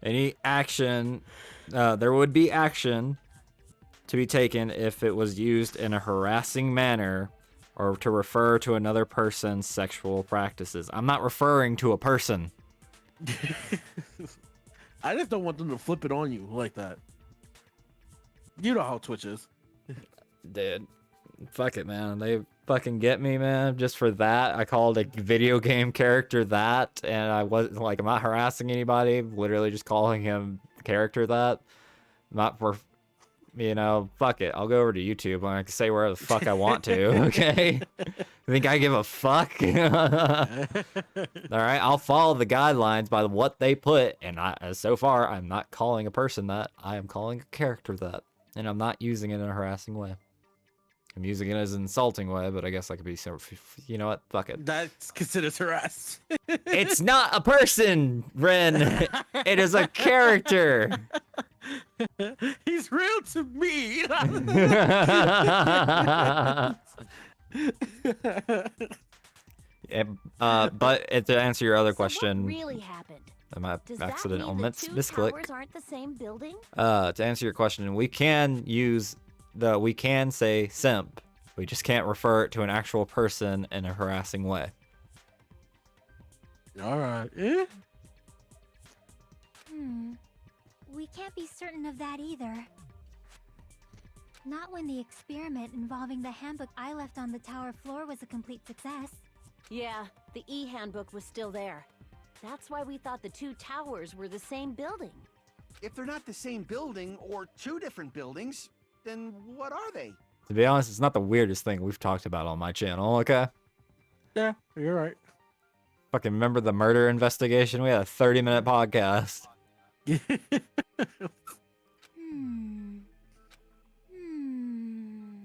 Speaker 1: Any action, there would be action to be taken if it was used in a harassing manner or to refer to another person's sexual practices. I'm not referring to a person.
Speaker 2: I just don't want them to flip it on you like that. You know how Twitch is.
Speaker 1: Dude, fuck it, man. They fucking get me, man. Just for that, I called a video game character that, and I wasn't like, I'm not harassing anybody. Literally just calling him character that. Not for, you know, fuck it. I'll go over to YouTube and I can say wherever the fuck I want to. Okay. You think I give a fuck? All right, I'll follow the guidelines by what they put, and so far, I'm not calling a person that. I am calling a character that, and I'm not using it in a harassing way. I'm using it as an insulting way, but I guess I could be so. You know what? Fuck it.
Speaker 2: That's considered harass.
Speaker 1: It's not a person, Ren. It is a character.
Speaker 2: He's real to me.
Speaker 1: But to answer your other question,
Speaker 6: What really happened?
Speaker 1: my
Speaker 6: Does
Speaker 1: accidental
Speaker 6: that mean the two
Speaker 1: misclick.
Speaker 6: towers aren't the same building?
Speaker 1: To answer your question, we can say simp. We just can't refer it to an actual person in a harassing way.
Speaker 2: All right.
Speaker 10: We can't be certain of that either. Not when the experiment involving the handbook I left on the tower floor was a complete success.
Speaker 6: Yeah, the e-handbook was still there. That's why we thought the two towers were the same building.
Speaker 8: If they're not the same building or two different buildings, then what are they?
Speaker 1: To be honest, it's not the weirdest thing we've talked about on my channel, okay?
Speaker 2: Yeah, you're right.
Speaker 1: Fucking remember the murder investigation? We had a 30-minute podcast.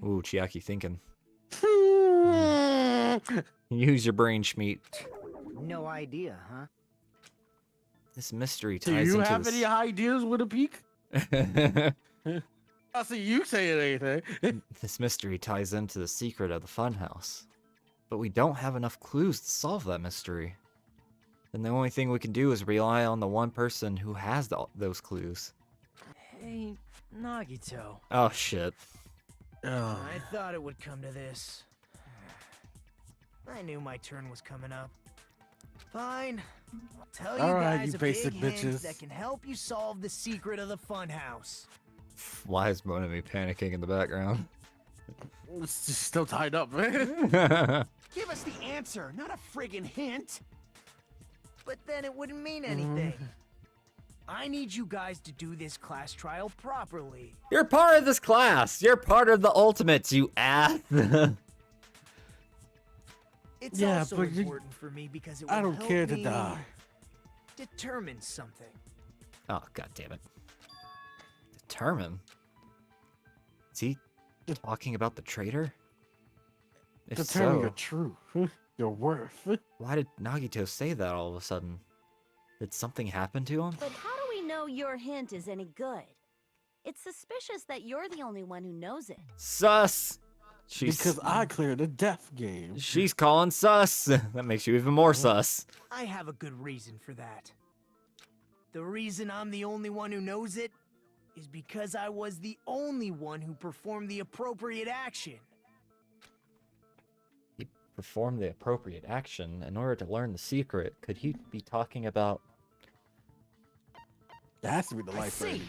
Speaker 1: Ooh, Chiaki thinking. Use your brain, Schmeat.
Speaker 7: No idea, huh?
Speaker 1: This mystery
Speaker 2: Do
Speaker 1: ties
Speaker 2: you
Speaker 1: into
Speaker 2: have
Speaker 1: this...
Speaker 2: any ideas with a peak? I see you saying anything.
Speaker 1: This mystery ties into the secret of the funhouse. But we don't have enough clues to solve that mystery. And the only thing we can do is rely on the one person who has those clues.
Speaker 12: Hey, Nagito.
Speaker 1: Oh, shit.
Speaker 12: I thought it would come to this. I knew my turn was coming up. Fine. I'll tell you
Speaker 2: Alright,
Speaker 12: guys
Speaker 2: you
Speaker 12: a
Speaker 2: basic
Speaker 12: big hint
Speaker 2: bitches.
Speaker 12: that can help you solve the secret of the funhouse.
Speaker 1: Why is Monami panicking in the background?
Speaker 2: It's just still tied up, man.
Speaker 8: Give us the answer, not a friggin' hint.
Speaker 12: But then it wouldn't mean anything. I need you guys to do this class trial properly.
Speaker 1: You're part of this class. You're part of the Ultimates, you ass.
Speaker 12: It's
Speaker 2: Yeah,
Speaker 12: also
Speaker 2: but
Speaker 12: important for me because it will
Speaker 2: I don't
Speaker 12: help
Speaker 2: care to
Speaker 12: me
Speaker 2: die.
Speaker 12: determine something.
Speaker 1: Oh, god damn it. Determine? Is he talking about the traitor? If
Speaker 2: Determine
Speaker 1: so,
Speaker 2: your truth, your worth.
Speaker 1: why did Nagito say that all of a sudden? Did something happen to him?
Speaker 6: But how do we know your hint is any good? It's suspicious that you're the only one who knows it.
Speaker 1: Sus!
Speaker 2: Because I cleared the death game.
Speaker 1: She's calling sus. That makes you even more sus.
Speaker 12: I have a good reason for that. The reason I'm the only one who knows it is because I was the only one who performed the appropriate action.
Speaker 1: He performed the appropriate action in order to learn the secret. Could he be talking about...
Speaker 2: That has to be the life threatening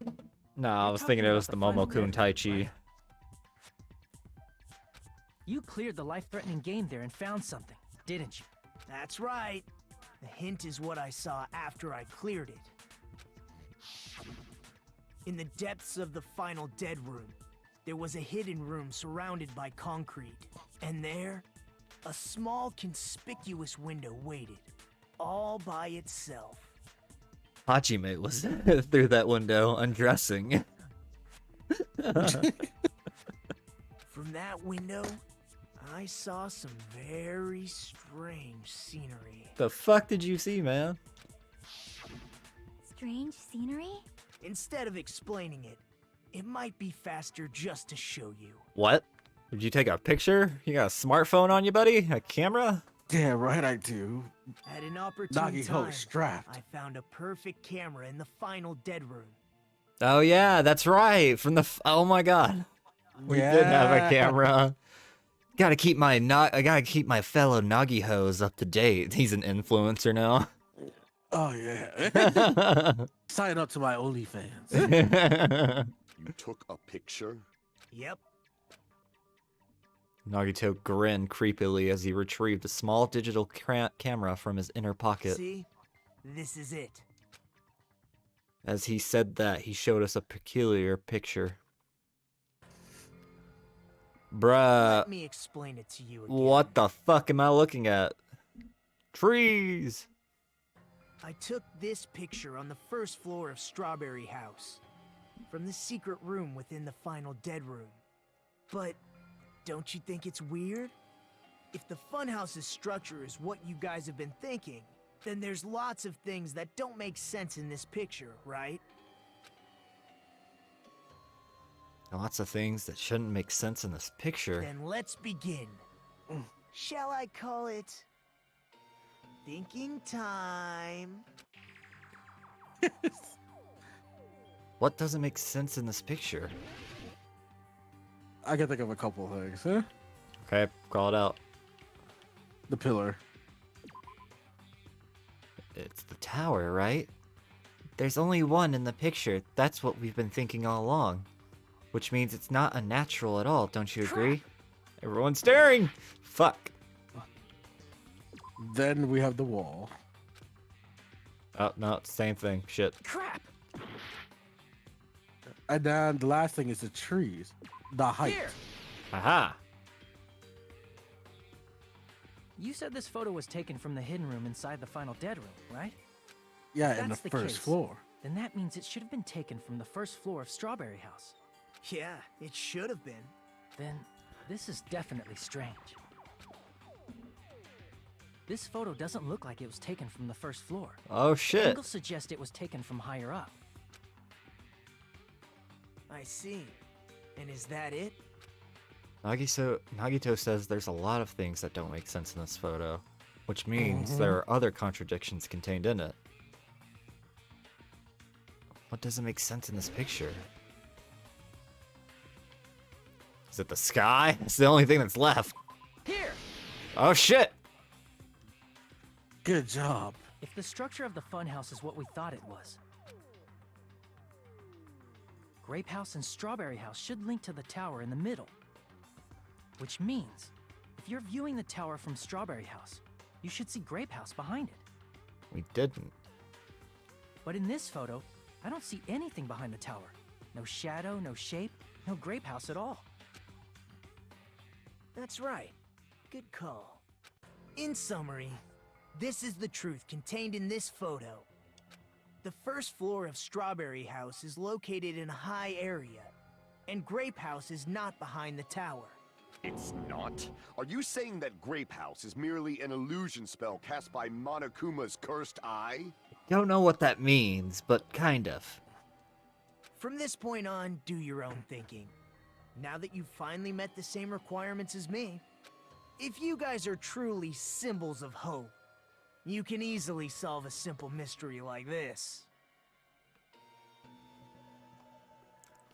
Speaker 2: game.
Speaker 1: No, I was thinking it was the Momo-kun Tai Chi.
Speaker 9: You cleared the life-threatening game there and found something, didn't you?
Speaker 12: That's right. The hint is what I saw after I cleared it. In the depths of the final dead room, there was a hidden room surrounded by concrete. And there, a small conspicuous window waited, all by itself.
Speaker 1: Hachime was through that window, undressing.
Speaker 12: From that window, I saw some very strange scenery.
Speaker 1: The fuck did you see, man?
Speaker 10: Strange scenery?
Speaker 12: Instead of explaining it, it might be faster just to show you.
Speaker 1: What? Did you take a picture? You got a smartphone on you, buddy? A camera?
Speaker 2: Yeah, right, I do.
Speaker 12: At an opportune
Speaker 2: Nagi
Speaker 12: time,
Speaker 2: Ho strapped.
Speaker 12: I found a perfect camera in the final dead room.
Speaker 1: Oh yeah, that's right. From the oh my god, we did have a camera. Gotta keep my I gotta keep my fellow Nagi hoes up to date. He's an influencer now.
Speaker 2: Oh yeah. Sign up to my OnlyFans.
Speaker 11: You took a picture?
Speaker 12: Yep.
Speaker 1: Nagito grinned creepily as he retrieved a small digital camera from his inner pocket.
Speaker 12: See? This is it.
Speaker 1: As he said that, he showed us a peculiar picture. Bruh.
Speaker 12: Let me explain it to you again.
Speaker 1: What the fuck am I looking at? Trees!
Speaker 12: I took this picture on the first floor of Strawberry House, from the secret room within the final dead room. But don't you think it's weird? If the funhouse's structure is what you guys have been thinking, then there's lots of things that don't make sense in this picture, right?
Speaker 1: Lots of things that shouldn't make sense in this picture.
Speaker 12: Then let's begin. Shall I call it thinking time?
Speaker 1: What doesn't make sense in this picture?
Speaker 2: I can think of a couple things, huh?
Speaker 1: Okay, call it out.
Speaker 2: The pillar.
Speaker 1: It's the tower, right? There's only one in the picture. That's what we've been thinking all along. Which means it's not unnatural at all, don't you agree? Everyone's staring! Fuck.
Speaker 2: Then we have the wall.
Speaker 1: Oh, no, it's the same thing. Shit.
Speaker 9: Crap!
Speaker 2: And then the last thing is the trees, the height.
Speaker 9: Here!
Speaker 1: Aha.
Speaker 9: You said this photo was taken from the hidden room inside the final dead room, right?
Speaker 2: Yeah,
Speaker 9: If
Speaker 2: in the
Speaker 9: that's the
Speaker 2: first
Speaker 9: case,
Speaker 2: floor.
Speaker 9: Then that means it should have been taken from the first floor of Strawberry House.
Speaker 12: Yeah, it should have been.
Speaker 9: Then this is definitely strange. This photo doesn't look like it was taken from the first floor.
Speaker 1: Oh shit.
Speaker 9: Angles suggest it was taken from higher up.
Speaker 12: I see. And is that it?
Speaker 1: Nagito says there's a lot of things that don't make sense in this photo, which means there are other contradictions contained in it. What doesn't make sense in this picture? Is it the sky? It's the only thing that's left.
Speaker 9: Here!
Speaker 1: Oh shit!
Speaker 2: Good job.
Speaker 9: If the structure of the funhouse is what we thought it was, Grape House and Strawberry House should link to the tower in the middle. Which means, if you're viewing the tower from Strawberry House, you should see Grape House behind it.
Speaker 1: We didn't.
Speaker 9: But in this photo, I don't see anything behind the tower. No shadow, no shape, no Grape House at all.
Speaker 12: That's right. Good call. In summary, this is the truth contained in this photo. The first floor of Strawberry House is located in a high area, and Grape House is not behind the tower.
Speaker 11: It's not? Are you saying that Grape House is merely an illusion spell cast by Monokuma's cursed eye?
Speaker 1: Don't know what that means, but kind of.
Speaker 12: From this point on, do your own thinking. Now that you've finally met the same requirements as me, if you guys are truly symbols of hope, you can easily solve a simple mystery like this.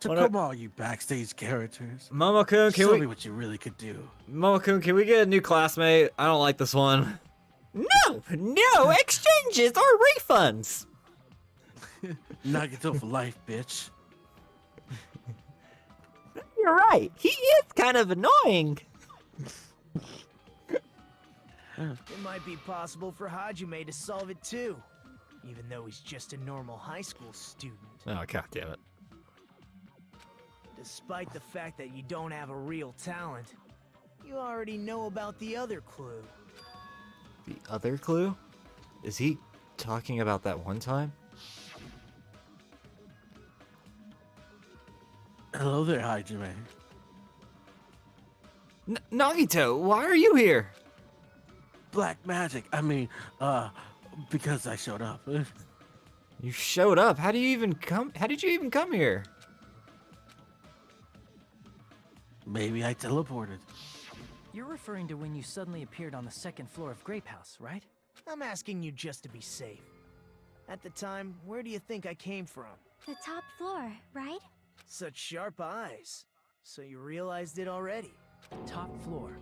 Speaker 2: So come on, you backstage characters.
Speaker 1: Momo-kun,
Speaker 2: Show me what you really could do.
Speaker 1: Momo-kun, can we get a new classmate? I don't like this one. No exchanges or refunds.
Speaker 2: Nagito for life, bitch.
Speaker 1: You're right. He is kind of annoying.
Speaker 12: It might be possible for Hajime to solve it too, even though he's just a normal high school student.
Speaker 1: Oh, god damn it.
Speaker 12: Despite the fact that you don't have a real talent, you already know about the other clue.
Speaker 1: The other clue? Is he talking about that one time?
Speaker 2: Hello there, Hajime.
Speaker 1: Nagito, why are you here?
Speaker 2: Black magic. I mean, because I showed up.
Speaker 1: You showed up. How did you even come here?
Speaker 2: Maybe I teleported.
Speaker 9: You're referring to when you suddenly appeared on the second floor of Grape House, right?
Speaker 12: I'm asking you just to be safe. At the time, where do you think I came from?
Speaker 10: The top floor, right?
Speaker 12: Such sharp eyes. So you realized it already.
Speaker 9: Top floor.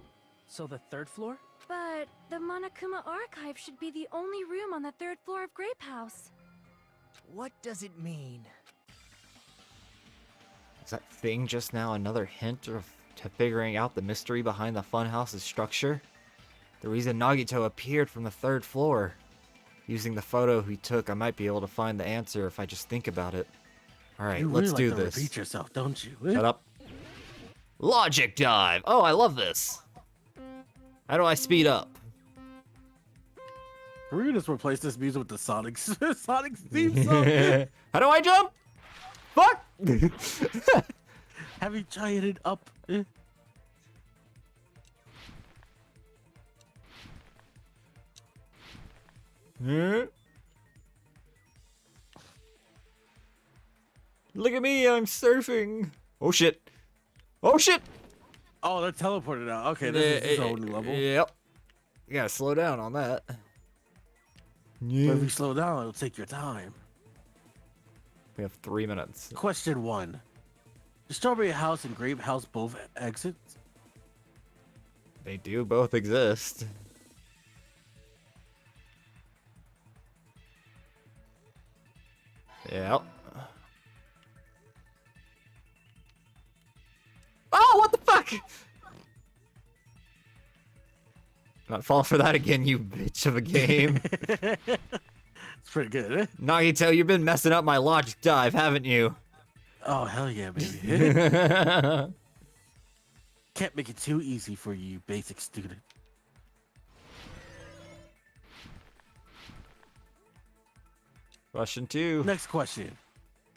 Speaker 9: So the third floor?
Speaker 5: But the Monokuma archive should be the only room on the third floor of Grape House.
Speaker 12: What does it mean?
Speaker 1: Is that thing just now another hint to figuring out the mystery behind the funhouse's structure? The reason Nagito appeared from the third floor. Using the photo he took, I might be able to find the answer if I just think about it. Alright, let's do this.
Speaker 2: Repeat yourself, don't you?
Speaker 1: Shut up. Logic dive! Oh, I love this! How do I speed up?
Speaker 2: We're gonna just replace this music with the Sonic theme song.
Speaker 1: How do I jump? Fuck!
Speaker 2: Have you tried it up?
Speaker 1: Look at me, I'm surfing. Oh shit. Oh shit!
Speaker 2: Oh, they're teleported out. Okay, this is a whole new level.
Speaker 1: Yep. You gotta slow down on that.
Speaker 2: But if you slow down, it'll take your time.
Speaker 1: We have 3 minutes.
Speaker 2: Question 1. The Strawberry House and Grape House both exits?
Speaker 1: They do both exist. Yep. Oh, what the fuck? Not fall for that again, you bitch of a game.
Speaker 2: It's pretty good, eh?
Speaker 1: Nagito, you've been messing up my logic dive, haven't you?
Speaker 2: Oh, hell yeah, baby. Can't make it too easy for you, basic student.
Speaker 1: Question 2.
Speaker 2: Next question.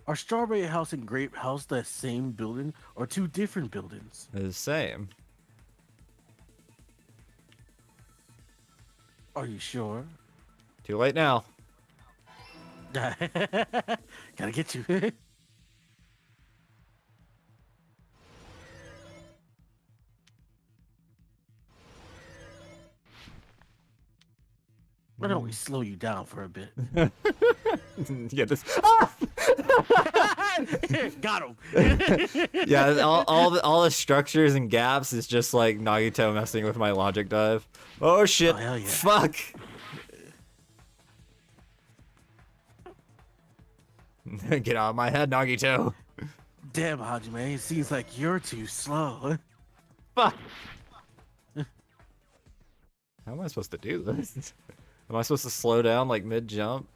Speaker 2: Are Strawberry House and Grape House the same building or two different buildings?
Speaker 1: The same.
Speaker 2: Are you sure?
Speaker 1: Too late now.
Speaker 2: Gotta get you. Why don't we slow you down for a bit?
Speaker 1: Yeah, this. Ah!
Speaker 2: Got him.
Speaker 1: Yeah, all the structures and gaps is just like Nagito messing with my logic dive. Oh shit!
Speaker 2: Oh, hell yeah.
Speaker 1: Fuck! Get out of my head, Nagito.
Speaker 2: Damn, Hajime, it seems like you're too slow.
Speaker 1: Fuck! How am I supposed to do this? Am I supposed to slow down like mid jump?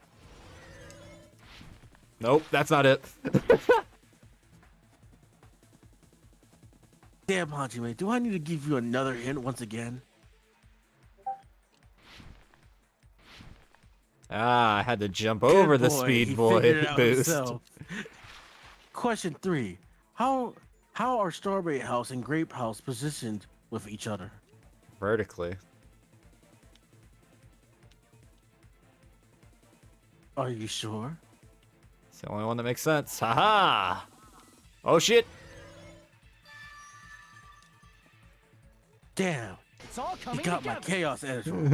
Speaker 1: Nope, that's not it.
Speaker 2: Damn, Hajime, do I need to give you another hint once again?
Speaker 1: Ah, I had to jump over the
Speaker 2: Good boy,
Speaker 1: speed
Speaker 2: he
Speaker 1: boy
Speaker 2: figured it out
Speaker 1: boost.
Speaker 2: himself. Question 3. How are Strawberry House and Grape House positioned with each other?
Speaker 1: Vertically.
Speaker 2: Are you sure?
Speaker 1: It's the only one that makes sense. Haha! Oh shit!
Speaker 2: Damn,
Speaker 9: It's all
Speaker 2: he
Speaker 9: coming
Speaker 2: got my
Speaker 9: together.
Speaker 2: chaos edge wrong.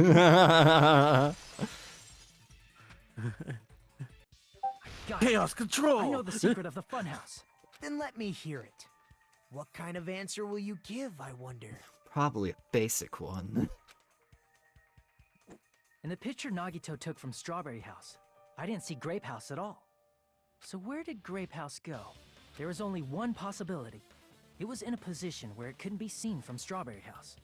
Speaker 9: Got it.
Speaker 2: Chaos control!
Speaker 9: I know the secret of the funhouse.
Speaker 12: Then let me hear it. What kind of answer will you give, I wonder?
Speaker 1: Probably a basic one.
Speaker 9: In the picture Nagito took from Strawberry House, I didn't see Grape House at all. So where did Grape House go? There was only one possibility. It was in a position where it couldn't be seen from Strawberry House.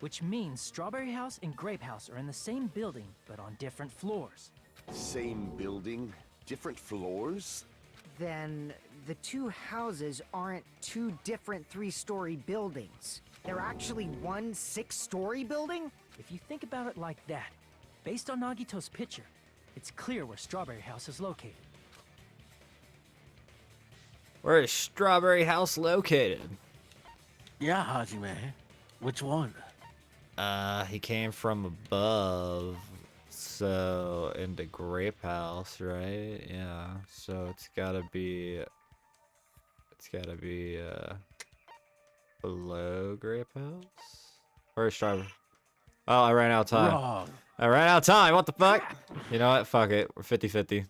Speaker 9: Which means Strawberry House and Grape House are in the same building, but on different floors.
Speaker 11: Same building, different floors?
Speaker 7: Then the two houses aren't two different 3-story buildings. They're actually one 6-story building?
Speaker 9: If you think about it like that, based on Nagito's picture, it's clear where Strawberry House is located.
Speaker 1: Where is Strawberry House located?
Speaker 2: Yeah, Hajime. Which one?
Speaker 1: He came from above, so into Grape House, right? Yeah. So it's gotta be below Grape House. Where's Strawberry? Oh, I ran out of time.
Speaker 2: Wrong.
Speaker 1: I ran out of time. What the fuck? You know what? Fuck it. We're 50-50.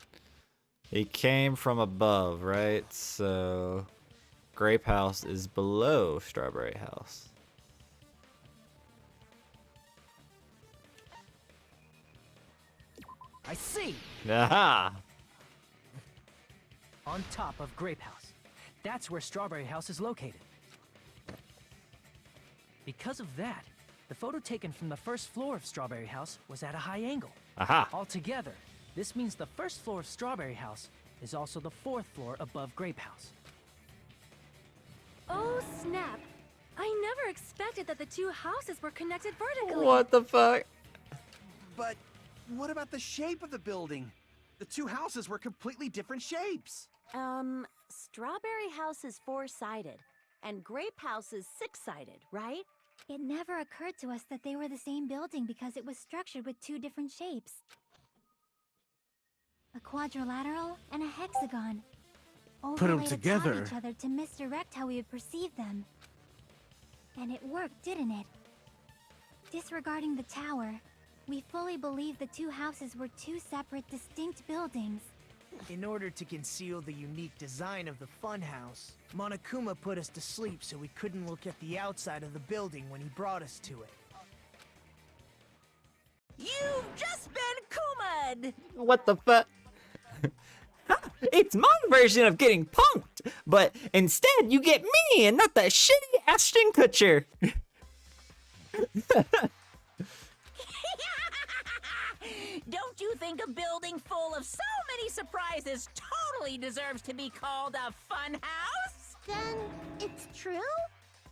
Speaker 1: He came from above, right? So Grape House is below Strawberry House.
Speaker 9: I see!
Speaker 1: Aha!
Speaker 9: On top of Grape House. That's where Strawberry House is located. Because of that, the photo taken from the first floor of Strawberry House was at a high angle.
Speaker 1: Aha!
Speaker 9: Altogether, this means the first floor of Strawberry House is also the 4th floor above Grape House.
Speaker 5: Oh, snap. I never expected that the two houses were connected vertically.
Speaker 1: What the fuck?
Speaker 8: But what about the shape of the building? The two houses were completely different shapes.
Speaker 6: Strawberry House is 4-sided, and Grape House is 6-sided, right?
Speaker 10: It never occurred to us that they were the same building because it was structured with two different shapes. A quadrilateral and a hexagon.
Speaker 2: Put 'em
Speaker 10: Overlaid
Speaker 2: together.
Speaker 10: upon each other to misdirect how we would perceive them. And it worked, didn't it? Disregarding the tower, we fully believed the two houses were two separate, distinct buildings.
Speaker 12: In order to conceal the unique design of the funhouse, Monokuma put us to sleep so we couldn't look at the outside of the building when he brought us to it.
Speaker 4: You've just been Kuma'd!
Speaker 1: What the fuck? It's my version of getting punked, but instead you get me and not that shitty Ashton Kutcher.
Speaker 4: Don't you you think a building full of so many surprises totally deserves to be called a fun house?
Speaker 10: Then it's true?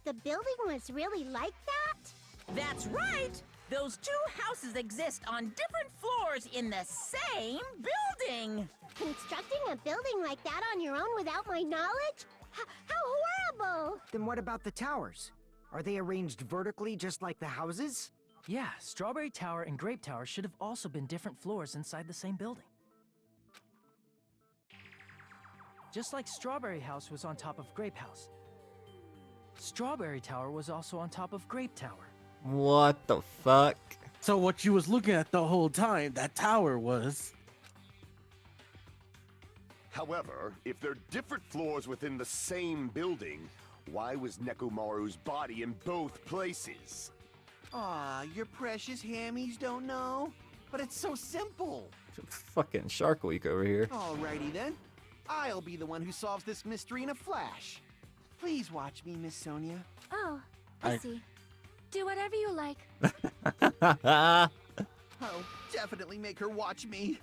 Speaker 10: The building was really like that?
Speaker 4: That's right! Those two houses exist on different floors in the same building!
Speaker 10: Constructing a building like that on your own without my knowledge? How horrible!
Speaker 7: Then what about the towers? Are they arranged vertically just like the houses?
Speaker 9: Yeah, Strawberry Tower and Grape Tower should have also been different floors inside the same building. Just like Strawberry House was on top of Grape House. Strawberry Tower was also on top of Grape Tower.
Speaker 1: What the fuck?
Speaker 2: So what you was looking at the whole time, that tower was.
Speaker 11: However, if they're different floors within the same building, why was Nekomaru's body in both places?
Speaker 8: Aw, your precious hammies don't know? But it's so simple.
Speaker 1: Fucking Shark Week over here.
Speaker 8: Alrighty then. I'll be the one who solves this mystery in a flash. Please watch me, Miss Sonia.
Speaker 5: Oh, I see. Do whatever you like.
Speaker 8: I'll definitely make her watch me.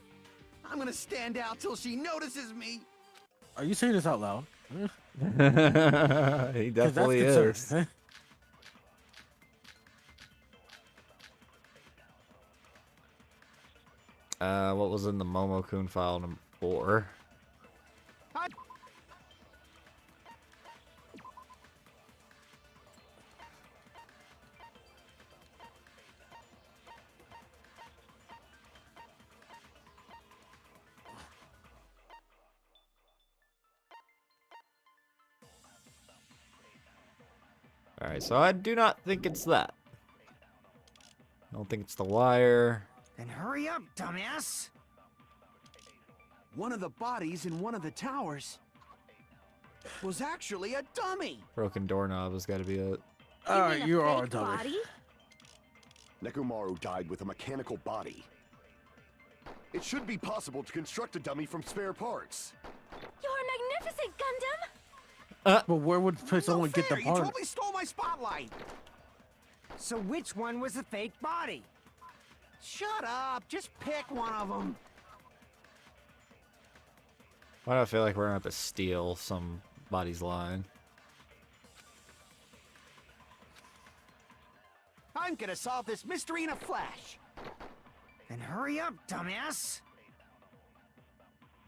Speaker 8: I'm gonna stand out till she notices me.
Speaker 2: Are you saying this out loud?
Speaker 1: He definitely is. What was in the Momo-kun file number 4? Alright, so I do not think it's that. I don't think it's the wire.
Speaker 7: Then hurry up, dumbass!
Speaker 8: One of the bodies in one of the towers was actually a dummy.
Speaker 1: Broken doorknob has got to be it.
Speaker 2: Alright, you are a dummy.
Speaker 11: Nekomaru died with a mechanical body. It should be possible to construct a dummy from spare parts.
Speaker 5: You're magnificent, Gundam!
Speaker 2: But where would someone get the
Speaker 8: You
Speaker 2: part?
Speaker 8: totally stole my spotlight.
Speaker 7: So which one was a fake body?
Speaker 8: Shut up. Just pick one of them.
Speaker 1: Why do I feel like we're gonna have to steal somebody's line?
Speaker 8: I'm gonna solve this mystery in a flash.
Speaker 7: Then hurry up, dumbass!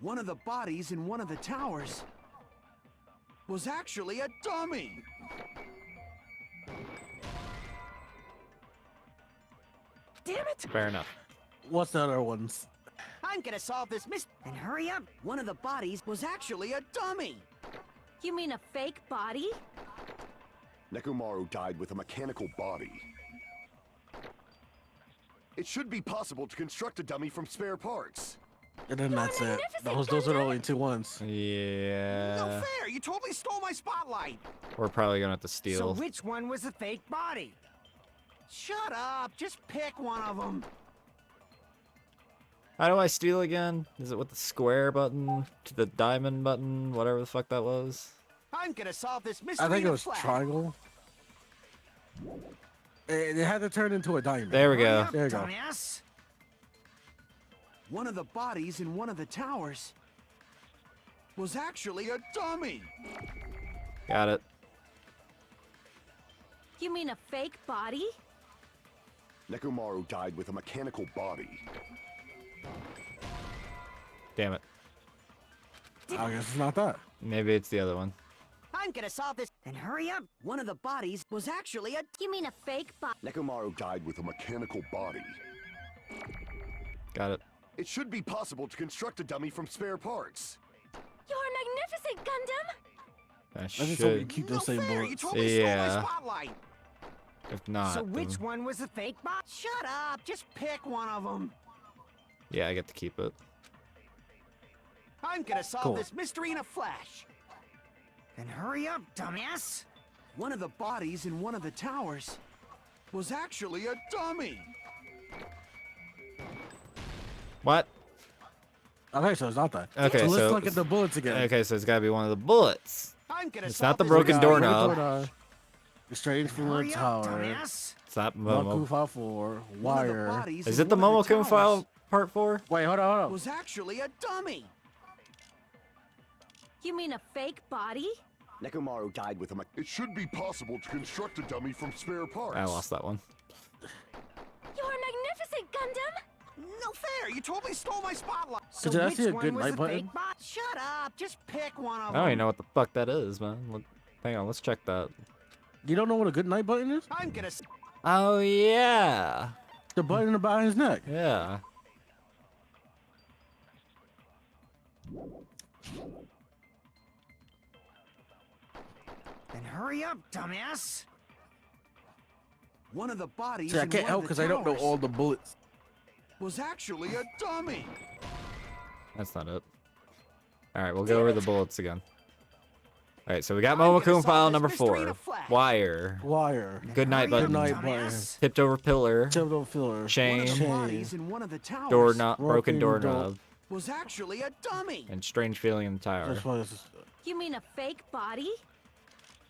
Speaker 8: One of the bodies in one of the towers was actually a dummy.
Speaker 4: Damn it!
Speaker 1: Fair enough.
Speaker 2: What's the other ones?
Speaker 8: I'm gonna solve this mystery.
Speaker 7: Then hurry up!
Speaker 8: One of the bodies was actually a dummy.
Speaker 6: You mean a fake body?
Speaker 11: Nekomaru died with a mechanical body. It should be possible to construct a dummy from spare parts.
Speaker 2: And then that's it. Those are the only two ones.
Speaker 1: Yeah.
Speaker 8: No fair. You totally stole my spotlight.
Speaker 1: We're probably gonna have to
Speaker 7: So
Speaker 1: steal.
Speaker 7: which one was a fake body?
Speaker 8: Shut up. Just pick one of them.
Speaker 1: How do I steal again? Is it with the square button? To the diamond button? Whatever the fuck that was?
Speaker 8: I'm gonna solve this mystery.
Speaker 2: I think it
Speaker 8: in a
Speaker 2: was
Speaker 8: flash.
Speaker 2: triangle. It had to turn into a diamond.
Speaker 1: There we go.
Speaker 2: There you go.
Speaker 7: Dumbass!
Speaker 8: One of the bodies in one of the towers was actually a dummy.
Speaker 1: Got it.
Speaker 6: You mean a fake body?
Speaker 11: Nekomaru died with a mechanical body.
Speaker 1: Damn it.
Speaker 2: I guess it's not that.
Speaker 1: Maybe it's the other one.
Speaker 8: I'm gonna solve this.
Speaker 7: Then hurry up!
Speaker 8: One of the bodies was actually a.
Speaker 6: You mean a fake body?
Speaker 11: Nekomaru died with a mechanical body.
Speaker 1: Got it.
Speaker 11: It should be possible to construct a dummy from spare parts.
Speaker 5: You're magnificent, Gundam!
Speaker 1: That
Speaker 2: I just hope you
Speaker 1: should.
Speaker 2: keep
Speaker 8: No
Speaker 2: those same
Speaker 8: fair. You
Speaker 2: bullets.
Speaker 8: totally stole my
Speaker 1: Yeah.
Speaker 8: spotlight.
Speaker 1: If not,
Speaker 7: So which
Speaker 1: then-
Speaker 7: one was a fake body?
Speaker 8: Shut up. Just pick one of them.
Speaker 1: yeah, I get to keep it.
Speaker 8: I'm gonna solve
Speaker 2: Cool.
Speaker 8: this mystery in a flash.
Speaker 7: Then hurry up, dumbass!
Speaker 8: One of the bodies in one of the towers was actually a dummy.
Speaker 1: What?
Speaker 2: Okay, so it's not that.
Speaker 1: Okay,
Speaker 2: so let's
Speaker 1: so
Speaker 2: look at the bullets again.
Speaker 1: Okay, so it's gotta be one of the bullets.
Speaker 8: I'm gonna
Speaker 1: It's
Speaker 8: solve
Speaker 1: not the
Speaker 8: this
Speaker 1: broken
Speaker 8: mystery in a
Speaker 1: doorknob.
Speaker 8: flash.
Speaker 2: Straight from the
Speaker 7: Hurry up,
Speaker 2: tower.
Speaker 7: dumbass!
Speaker 1: It's not
Speaker 2: Momo
Speaker 1: Momo.
Speaker 2: File 4.
Speaker 8: One of the
Speaker 2: Wire.
Speaker 8: bodies
Speaker 1: Is
Speaker 8: in
Speaker 1: it the
Speaker 8: one of
Speaker 1: Momo-kun
Speaker 8: towers
Speaker 1: file part 4?
Speaker 2: Wait, hold on, hold on.
Speaker 8: Was actually a dummy.
Speaker 6: You mean a fake body?
Speaker 11: Nekomaru died with a. It should be possible to construct a dummy from spare parts.
Speaker 1: I lost that one.
Speaker 5: You're magnificent, Gundam!
Speaker 8: No fair! You totally stole my spotlight.
Speaker 2: So did I see a good night
Speaker 12: the
Speaker 2: button?
Speaker 12: fake bot? Shut up! Just pick one of
Speaker 1: I
Speaker 12: them.
Speaker 1: don't even know what the fuck that is, man. Look, hang on, let's check that.
Speaker 2: You don't know what a good night button is?
Speaker 8: I'm gonna.
Speaker 1: Oh, yeah.
Speaker 2: The button about his neck.
Speaker 1: Yeah.
Speaker 12: Then hurry up, dumbass!
Speaker 8: One of the bodies.
Speaker 2: See, I
Speaker 8: in
Speaker 2: can't
Speaker 8: one
Speaker 2: help
Speaker 8: of the
Speaker 2: because I don't know
Speaker 8: towers
Speaker 2: all the bullets.
Speaker 8: Was actually a dummy.
Speaker 1: That's not it. Alright, we'll go over the bullets again. Alright, so we got
Speaker 8: I'm gonna
Speaker 1: Momokun
Speaker 8: solve
Speaker 1: file
Speaker 8: this
Speaker 1: number
Speaker 8: mystery in
Speaker 1: 4.
Speaker 8: a flash.
Speaker 1: Wire.
Speaker 2: Wire.
Speaker 1: Good night
Speaker 12: Hurry up,
Speaker 1: button.
Speaker 2: Good night
Speaker 12: dumbass.
Speaker 2: button.
Speaker 1: Tipped over pillar.
Speaker 2: Tildo filler.
Speaker 8: One of
Speaker 1: Chain.
Speaker 8: the
Speaker 2: Chain.
Speaker 8: bodies in one of the towers
Speaker 1: Broken
Speaker 2: Broken door.
Speaker 1: doorknob.
Speaker 8: was actually a dummy.
Speaker 1: And strange feeling in the tower.
Speaker 2: That's why this is.
Speaker 6: You mean a fake body?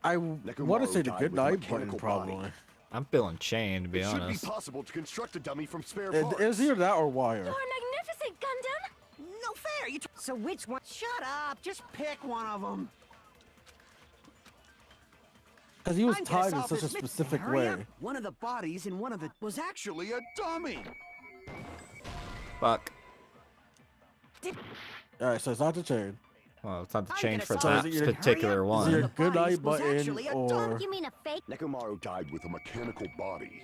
Speaker 2: I want to say the
Speaker 11: died
Speaker 2: good
Speaker 11: with a
Speaker 2: night button,
Speaker 11: mechanical
Speaker 2: probably.
Speaker 11: body.
Speaker 1: I'm feeling chained, to be
Speaker 11: It should be
Speaker 1: honest.
Speaker 11: possible to construct a dummy from spare
Speaker 2: It
Speaker 11: parts.
Speaker 2: was either that or wire.
Speaker 5: You're magnificent, Gundam!
Speaker 8: No fair! You.
Speaker 12: So which one? Shut up! Just pick one of them.
Speaker 2: Because he was
Speaker 8: I'm gonna
Speaker 2: tied in
Speaker 8: solve
Speaker 2: such a
Speaker 8: this mystery.
Speaker 2: specific
Speaker 12: Hurry
Speaker 2: way.
Speaker 12: up.
Speaker 8: One of the bodies in one of the was actually a dummy.
Speaker 1: Fuck.
Speaker 2: Alright, so it's not the chain.
Speaker 1: Well, it's not the
Speaker 8: I'm
Speaker 1: change for
Speaker 8: gonna
Speaker 1: that
Speaker 2: solve it. Hurry up.
Speaker 1: particular
Speaker 2: Is
Speaker 1: one.
Speaker 2: it a
Speaker 8: the
Speaker 2: good
Speaker 8: bodies
Speaker 2: night
Speaker 8: was
Speaker 2: button
Speaker 8: actually a
Speaker 2: or.
Speaker 10: You mean a fake?
Speaker 11: Nekomaru died with a mechanical body.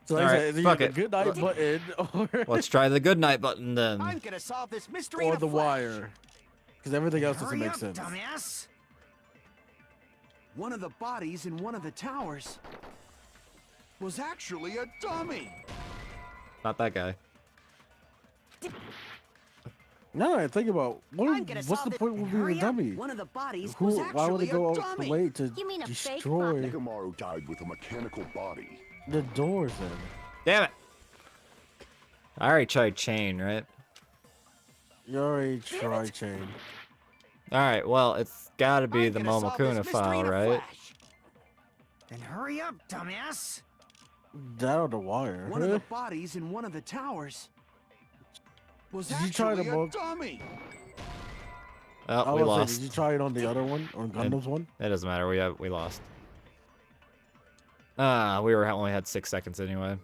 Speaker 2: So like I
Speaker 1: Alright,
Speaker 2: said, it's
Speaker 1: fuck
Speaker 2: either
Speaker 1: it.
Speaker 2: the good night button or,
Speaker 1: Let's try the good night button then.
Speaker 8: I'm gonna solve this mystery
Speaker 2: or
Speaker 8: in a
Speaker 2: the
Speaker 8: flash.
Speaker 2: wire. Because everything else doesn't
Speaker 12: Hurry
Speaker 2: make
Speaker 12: up,
Speaker 2: sense.
Speaker 12: dumbass!
Speaker 8: One of the bodies in one of the towers was actually a dummy.
Speaker 1: Not that guy.
Speaker 2: No, I think about
Speaker 8: I'm gonna
Speaker 2: what's
Speaker 8: solve
Speaker 2: the
Speaker 8: it.
Speaker 2: point with
Speaker 8: Hurry
Speaker 2: being a
Speaker 8: up.
Speaker 2: dummy?
Speaker 8: One of the bodies
Speaker 2: Who?
Speaker 8: was
Speaker 2: Why would
Speaker 8: actually
Speaker 2: they go
Speaker 8: a
Speaker 2: out
Speaker 8: dummy.
Speaker 2: the way to
Speaker 10: You mean a fake
Speaker 2: destroy
Speaker 11: Nekomaru died with a mechanical body.
Speaker 2: the doors? Then
Speaker 1: Damn it! I already tried chain, right?
Speaker 2: you already tried chain.
Speaker 1: Alright, well, it's gotta be
Speaker 8: I'm
Speaker 1: the
Speaker 8: gonna solve this
Speaker 1: Momokuna
Speaker 8: mystery
Speaker 1: file,
Speaker 8: in a
Speaker 1: right?
Speaker 8: flash.
Speaker 12: Then hurry up, dumbass!
Speaker 2: That or the wire.
Speaker 8: One of the bodies in one of the towers was
Speaker 2: Did you try
Speaker 8: actually
Speaker 2: the
Speaker 8: a
Speaker 2: book?
Speaker 8: dummy.
Speaker 1: Oh,
Speaker 2: I
Speaker 1: we
Speaker 2: was saying,
Speaker 1: lost.
Speaker 2: did you try it on the other one, on Gundam's one?
Speaker 1: It doesn't matter. We lost. We only had 6 seconds anyway.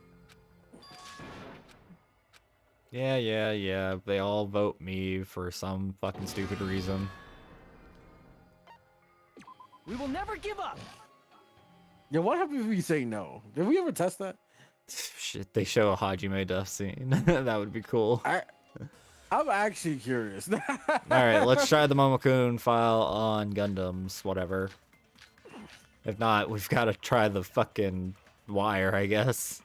Speaker 1: Yeah. They all vote me for some fucking stupid reason.
Speaker 9: We will never give up.
Speaker 2: Yeah, what happens if we say no? Did we ever test that?
Speaker 1: Shit, they show a Hajime death scene. That would be cool.
Speaker 2: I'm actually curious.
Speaker 1: Alright, let's try the Momokun file on Gundams, whatever. If not, we've got to try the fucking wire, I guess.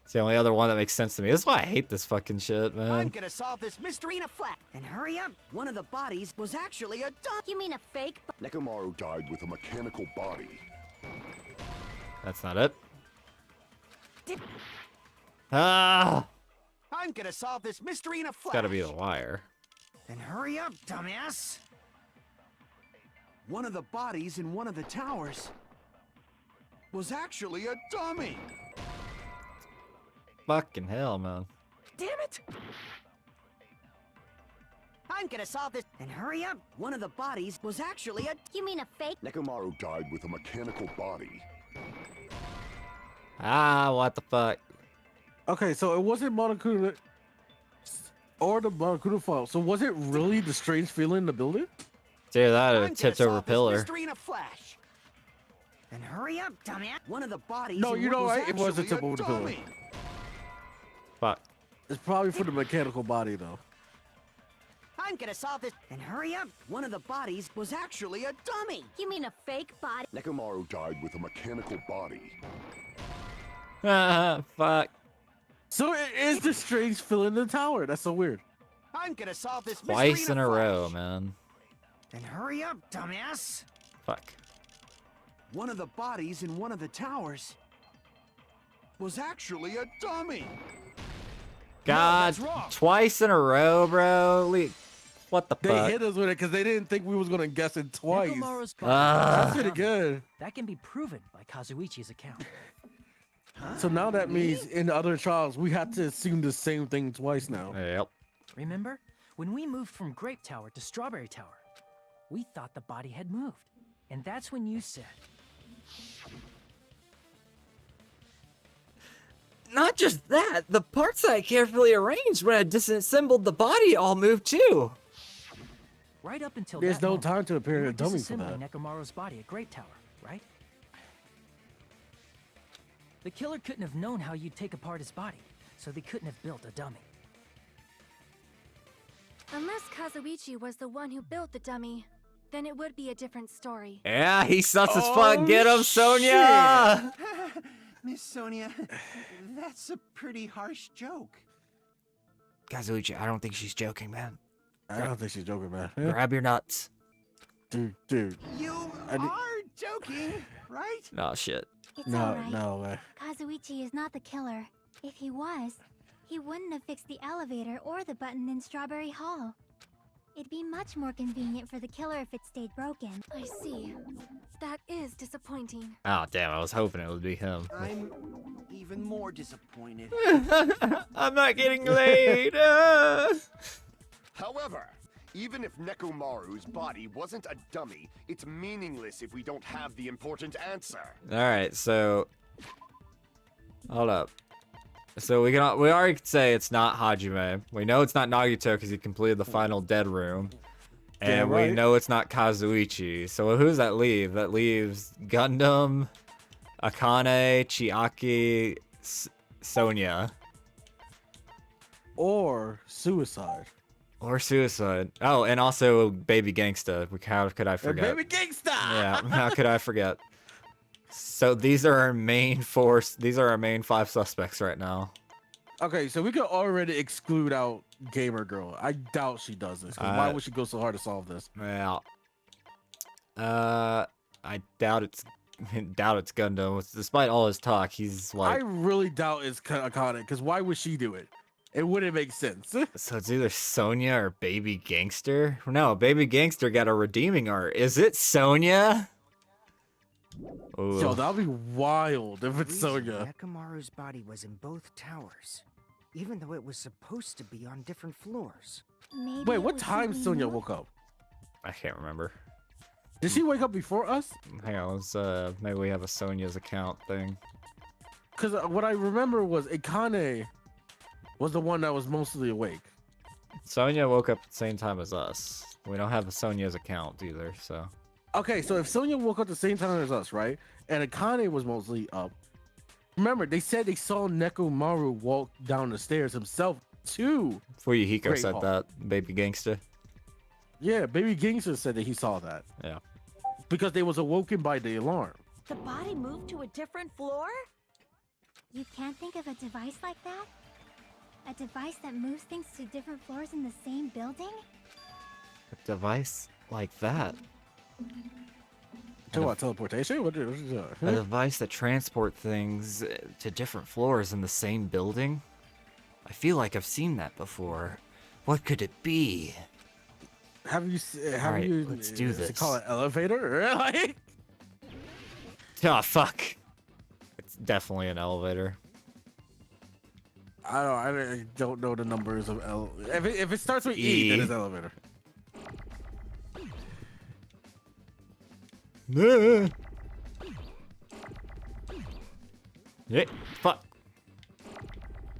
Speaker 1: It's the only other one that makes sense to me. This is why I hate this fucking shit,
Speaker 8: I'm
Speaker 1: man.
Speaker 8: gonna solve this mystery in a flash.
Speaker 12: Then hurry up!
Speaker 8: One of the bodies was actually a dummy.
Speaker 10: You mean a fake?
Speaker 11: Nekomaru died with a mechanical body.
Speaker 1: That's not it. Ah!
Speaker 8: I'm gonna solve this mystery in a
Speaker 1: It's
Speaker 8: flash.
Speaker 1: gotta be the wire.
Speaker 12: Then hurry up, dumbass!
Speaker 8: One of the bodies in one of the towers was actually a dummy.
Speaker 1: Fucking hell, man.
Speaker 12: Damn it!
Speaker 8: I'm gonna solve this.
Speaker 12: Then hurry up!
Speaker 8: One of the bodies was actually a.
Speaker 10: You mean a fake?
Speaker 11: Nekomaru died with a mechanical body.
Speaker 1: Ah, what the fuck?
Speaker 2: Okay, so it wasn't Monokuna or the Monokuna file. So was it really the strange feeling in the building?
Speaker 1: It's either that or
Speaker 8: I'm
Speaker 1: a
Speaker 8: gonna
Speaker 1: tipped over
Speaker 8: solve this
Speaker 1: pillar.
Speaker 8: mystery in a flash.
Speaker 12: Then hurry up, dumbass!
Speaker 8: One of the bodies.
Speaker 2: No,
Speaker 8: in
Speaker 2: you
Speaker 8: what
Speaker 2: know
Speaker 8: was
Speaker 2: what? It was a
Speaker 8: actually
Speaker 2: tip over the pillar.
Speaker 8: dummy.
Speaker 1: Fuck.
Speaker 2: It's probably for the mechanical body though.
Speaker 8: I'm gonna solve this.
Speaker 12: Then hurry up!
Speaker 8: One of the bodies was actually a dummy.
Speaker 10: You mean a fake body?
Speaker 11: Nekomaru died with a mechanical body.
Speaker 1: Ah, fuck.
Speaker 2: So it is the strange feeling in the tower. That's so weird.
Speaker 8: I'm gonna solve this mystery
Speaker 1: Twice in a
Speaker 8: flash.
Speaker 1: row, man.
Speaker 12: Then hurry up, dumbass!
Speaker 1: Fuck.
Speaker 8: One of the bodies in one of the towers was actually a dummy.
Speaker 1: God,
Speaker 8: that's wrong.
Speaker 1: twice in a row, bro. What the
Speaker 2: They
Speaker 1: fuck?
Speaker 2: hit us with it because they didn't think we was gonna guess it twice.
Speaker 9: Nekomaru's
Speaker 1: Ah.
Speaker 2: That's pretty good.
Speaker 9: That can be proven by Kazuichi's account.
Speaker 2: So now that means in other trials, we have to assume the same thing twice now.
Speaker 1: Yep.
Speaker 9: Remember? When we moved from Grape Tower to Strawberry Tower, we thought the body had moved. And that's when you said...
Speaker 1: Not just that, the parts that I carefully arranged when I disassembled the body all moved too.
Speaker 9: Right up until
Speaker 2: There's
Speaker 9: that
Speaker 2: no
Speaker 9: moment,
Speaker 2: time to appear
Speaker 9: you
Speaker 2: in
Speaker 9: were
Speaker 2: a dummy for
Speaker 9: disassembling
Speaker 2: that.
Speaker 9: Nekomaru's body at Grape Tower, right? The killer couldn't have known how you'd take apart his body, so they couldn't have built a dummy.
Speaker 5: Unless Kazuichi was the one who built the dummy, then it would be a different story.
Speaker 1: Yeah, he sus as fuck. Get him, Sonia!
Speaker 8: Miss Sonia, that's a pretty harsh joke.
Speaker 1: Kazuichi, I don't think she's joking, man.
Speaker 2: I don't think she's joking, man.
Speaker 1: Grab your nuts.
Speaker 2: Dude.
Speaker 8: You are joking, right?
Speaker 1: Oh, shit.
Speaker 10: It's
Speaker 2: No,
Speaker 10: alright.
Speaker 2: no way.
Speaker 10: Kazuichi is not the killer. If he was, he wouldn't have fixed the elevator or the button in Strawberry Hall. It'd be much more convenient for the killer if it stayed broken.
Speaker 5: I see. That is disappointing.
Speaker 1: Oh, damn, I was hoping it would be him.
Speaker 8: I'm even more disappointed.
Speaker 1: I'm not getting laid.
Speaker 11: However, even if Nekomaru's body wasn't a dummy, it's meaningless if we don't have the important answer.
Speaker 1: Alright, so... Hold up. So we already could say it's not Hajime. We know it's not Nagito because he completed the final dead room. And
Speaker 2: Yeah, right.
Speaker 1: we know it's not Kazuichi. So who does that leave? That leaves Gundam, Akane, Chiaki, Sonia.
Speaker 2: Or suicide.
Speaker 1: Or Suicide. Oh, and also Baby Gangsta. How could I forget?
Speaker 2: Baby Gangsta!
Speaker 1: Yeah, how could I forget? So these are our main force. These are our main 5 suspects right now.
Speaker 2: Okay, so we could already exclude out Gamer Girl. I doubt she does this. 'Cause why would she go so hard to solve this?
Speaker 1: Yeah. I doubt it's Gundam. Despite all his talk, he's like.
Speaker 2: I really doubt it's Akane, because why would she do it? It wouldn't make sense.
Speaker 1: So it's either Sonia or Baby Gangster. No, Baby Gangster got a redeeming art. Is it Sonia? Ooh.
Speaker 2: Yo, that'd be wild if it's
Speaker 7: Reason
Speaker 2: Sonia.
Speaker 7: Nekomaru's body was in both towers, even though it was supposed to be on different floors.
Speaker 10: Maybe
Speaker 2: Wait,
Speaker 10: it
Speaker 2: what
Speaker 10: was
Speaker 2: time
Speaker 10: something
Speaker 2: Sonia
Speaker 10: more?
Speaker 2: woke up?
Speaker 1: I can't remember.
Speaker 2: Did she wake up before us?
Speaker 1: Hang on, let's maybe we have a Sonia's account thing.
Speaker 2: Because what I remember was Akane was the one that was mostly awake.
Speaker 1: Sonia woke up at the same time as us. We don't have a Sonia's account either, so.
Speaker 2: Okay, so if Sonia woke up at the same time as us, right? And Akane was mostly up. Remember, they said they saw Nekomaru walk down the stairs himself too.
Speaker 1: Fuyuhiko
Speaker 2: Great
Speaker 1: said
Speaker 2: Hall.
Speaker 1: that, Baby Gangsta.
Speaker 2: Yeah, Baby Gangster said that he saw that.
Speaker 1: Yeah.
Speaker 2: Because they was awoken by the alarm.
Speaker 6: The body moved to a different floor?
Speaker 10: You can't think of a device like that? A device that moves things to different floors in the same building?
Speaker 1: A device like that.
Speaker 2: To what, teleportation? What is
Speaker 1: A
Speaker 2: that?
Speaker 1: device that transport things to different floors in the same building? I feel like I've seen that before. What could it be?
Speaker 2: Have you
Speaker 1: Alright,
Speaker 2: you
Speaker 1: let's do
Speaker 2: is it
Speaker 1: this.
Speaker 2: called an elevator? Like,
Speaker 1: Oh, fuck. It's definitely an elevator.
Speaker 2: I don't know the numbers of L. If it starts with E, then it's elevator.
Speaker 1: Yeah, fuck.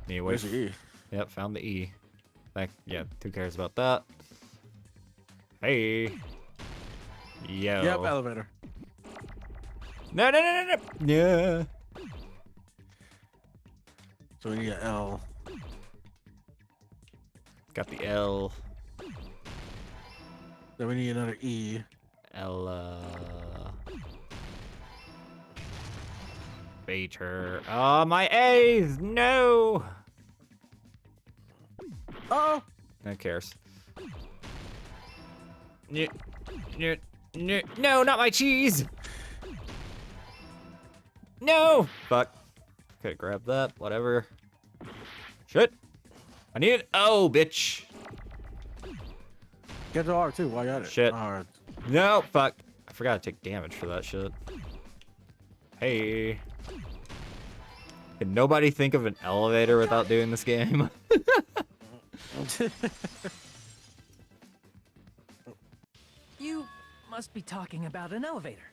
Speaker 1: Anyway.
Speaker 2: Where's the E?
Speaker 1: Yep, found the E. Yeah, who cares about that? Hey. Yo.
Speaker 2: Yep, elevator.
Speaker 1: No. Yeah.
Speaker 2: So we need an L.
Speaker 1: Got the L.
Speaker 2: Then we need another E.
Speaker 1: Bater. Oh, my A's! No!
Speaker 2: Oh!
Speaker 1: Who cares? No, not my cheese! No! Fuck. Could've grabbed that, whatever. Shit! I need it! Oh, bitch!
Speaker 2: Get the R2 while you're at it.
Speaker 1: Shit.
Speaker 2: R.
Speaker 1: No, fuck. I forgot to take damage for that shit. Hey. Can nobody think of an elevator without doing this game?
Speaker 9: You must be talking about an elevator.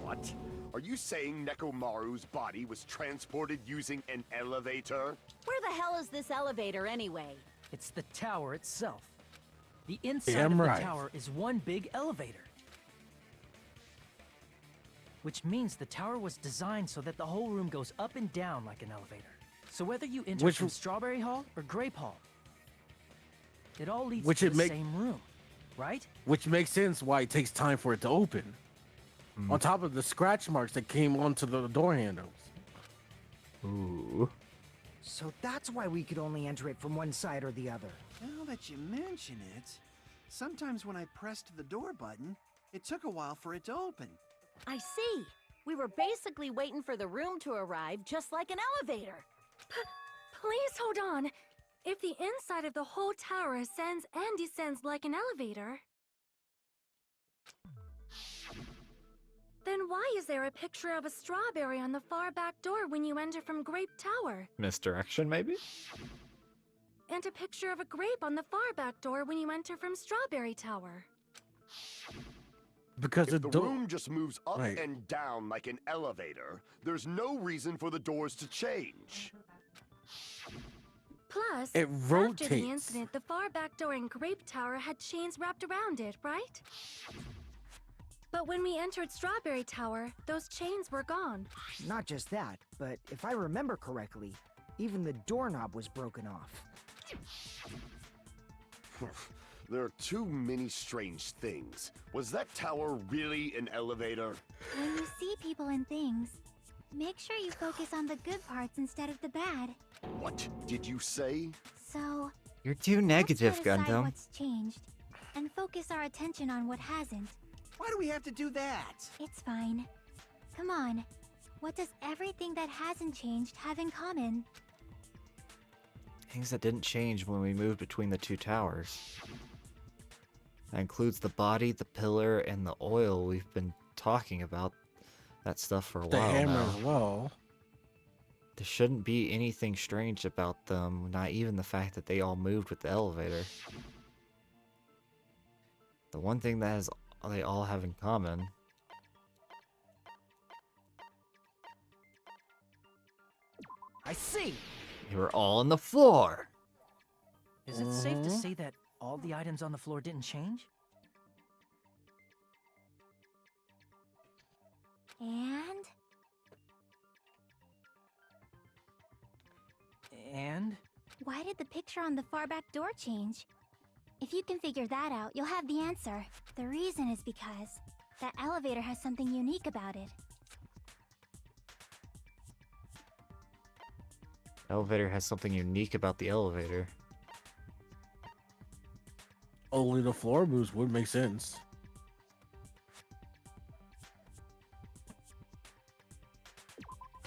Speaker 11: What? Are you saying Nekomaru's body was transported using an elevator?
Speaker 6: Where the hell is this elevator anyway?
Speaker 9: It's the tower itself. The inside
Speaker 2: Damn
Speaker 9: of the
Speaker 2: right.
Speaker 9: tower is one big elevator. Which means the tower was designed so that the whole room goes up and down like an elevator. So whether you enter from Strawberry Hall or Grape Hall, it all leads to the same room, right?
Speaker 2: Which makes sense why it takes time for it to open. On top of the scratch marks that came onto the door handles.
Speaker 1: Ooh.
Speaker 7: So that's why we could only enter it from one side or the other.
Speaker 8: Now that you mention it, sometimes when I pressed the door button, it took a while for it to open.
Speaker 6: I see. We were basically waiting for the room to arrive, just like an elevator.
Speaker 5: Please hold on. If the inside of the whole tower ascends and descends like an elevator, then why is there a picture of a strawberry on the far back door when you enter from Grape Tower?
Speaker 1: Misdirection, maybe?
Speaker 5: And a picture of a grape on the far back door when you enter from Strawberry Tower?
Speaker 2: Because
Speaker 11: if the room just moves up and down like an elevator, there's no reason for the doors to change.
Speaker 5: Plus,
Speaker 2: it rotates.
Speaker 5: After the incident, the far back door in Grape Tower had chains wrapped around it, right? But when we entered Strawberry Tower, those chains were gone.
Speaker 7: Not just that, but if I remember correctly, even the doorknob was broken off.
Speaker 11: There are too many strange things. Was that tower really an elevator?
Speaker 10: When you see people and things, make sure you focus on the good parts instead of the bad.
Speaker 11: What did you say?
Speaker 10: So,
Speaker 1: You're too negative,
Speaker 10: let's put aside
Speaker 1: Gundam.
Speaker 10: what's changed and focus our attention on what hasn't.
Speaker 8: Why do we have to do that?
Speaker 10: It's fine. Come on. What does everything that hasn't changed have in common?
Speaker 1: Things that didn't change when we moved between the two towers. That includes the body, the pillar, and the oil. We've been talking about that stuff for a
Speaker 2: The
Speaker 1: while
Speaker 2: hammer
Speaker 1: now.
Speaker 2: as well.
Speaker 1: There shouldn't be anything strange about them, not even the fact that they all moved with the elevator. The one thing that they all have in common.
Speaker 9: I see!
Speaker 1: They were all on the floor!
Speaker 9: Is it safe to say that all the items on the floor didn't change?
Speaker 10: And?
Speaker 9: And?
Speaker 10: Why did the picture on the far back door change? If you can figure that out, you'll have the answer. The reason is because that elevator has something unique about it.
Speaker 1: Elevator has something unique about the elevator.
Speaker 2: Only the floor moves would make sense.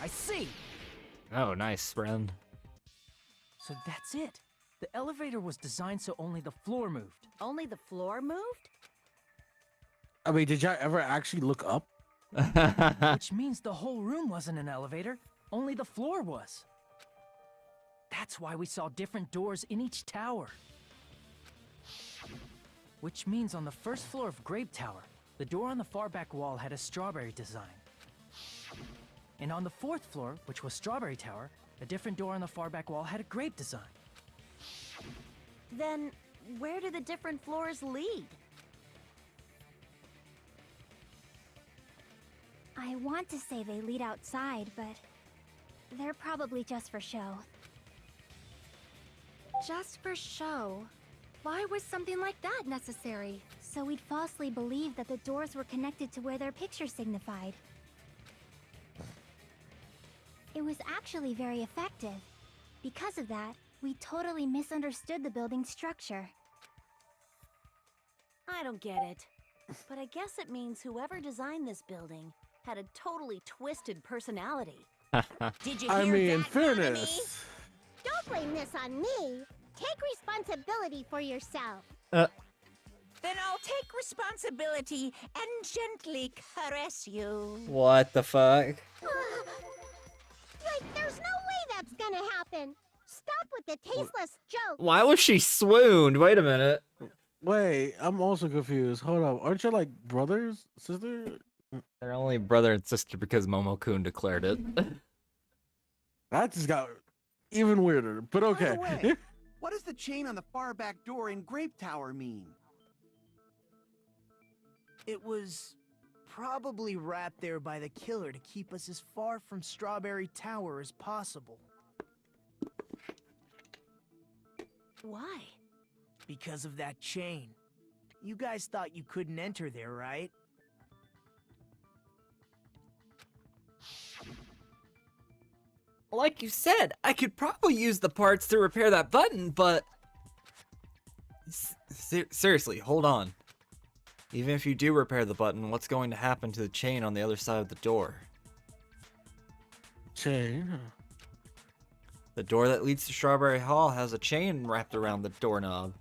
Speaker 9: I see!
Speaker 1: Oh, nice, friend.
Speaker 9: So that's it. The elevator was designed so only the floor moved.
Speaker 6: Only the floor moved?
Speaker 2: I mean, did y'all ever actually look up?
Speaker 9: Which means the whole room wasn't an elevator, only the floor was. That's why we saw different doors in each tower. Which means on the first floor of Grape Tower, the door on the far back wall had a strawberry design. And on the fourth floor, which was Strawberry Tower, a different door on the far back wall had a grape design.
Speaker 6: Then, where do the different floors lead?
Speaker 10: I want to say they lead outside, but they're probably just for show.
Speaker 5: Just for show? Why was something like that necessary?
Speaker 10: So we'd falsely believe that the doors were connected to where their picture signified. It was actually very effective. Because of that, we totally misunderstood the building's structure.
Speaker 6: I don't get it. But I guess it means whoever designed this building had a totally twisted personality. Did you hear
Speaker 2: I mean, in
Speaker 6: that,
Speaker 2: fairness.
Speaker 13: Don't blame this on me. Take responsibility for yourself.
Speaker 4: Then I'll take responsibility and gently caress you.
Speaker 1: What the fuck?
Speaker 13: Like, there's no gonna happen. Stop with the tasteless jokes.
Speaker 1: Why was she swooned? Wait a minute.
Speaker 2: Wait, I'm also confused. Hold up. Aren't you like brothers, sister?
Speaker 1: They're only brother and sister because Momo-kun declared it.
Speaker 2: That just got even weirder, but okay.
Speaker 8: By the way, what does the chain on the far back door in Grape Tower mean?
Speaker 12: It was probably wrapped there by the killer to keep us as far from Strawberry Tower as possible.
Speaker 6: Why?
Speaker 12: Because of that chain. You guys thought you couldn't enter there, right?
Speaker 1: Like you said, I could probably use the parts to repair that button, but... Seriously, hold on. Even if you do repair the button, what's going to happen to the chain on the other side of the door?
Speaker 2: Chain?
Speaker 1: The door that leads to Strawberry Hall has a chain wrapped around the doorknob.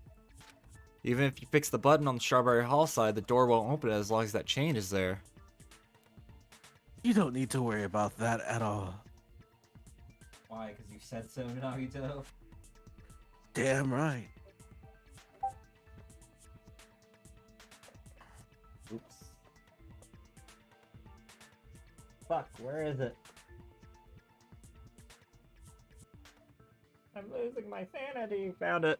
Speaker 1: Even if you fix the button on the Strawberry Hall side, the door won't open as long as that chain is there.
Speaker 2: You don't need to worry about that at all.
Speaker 1: Why? Because you said so, Nagito?
Speaker 2: Damn right.
Speaker 1: Oops. Fuck, where is it? I'm losing my sanity. Found it.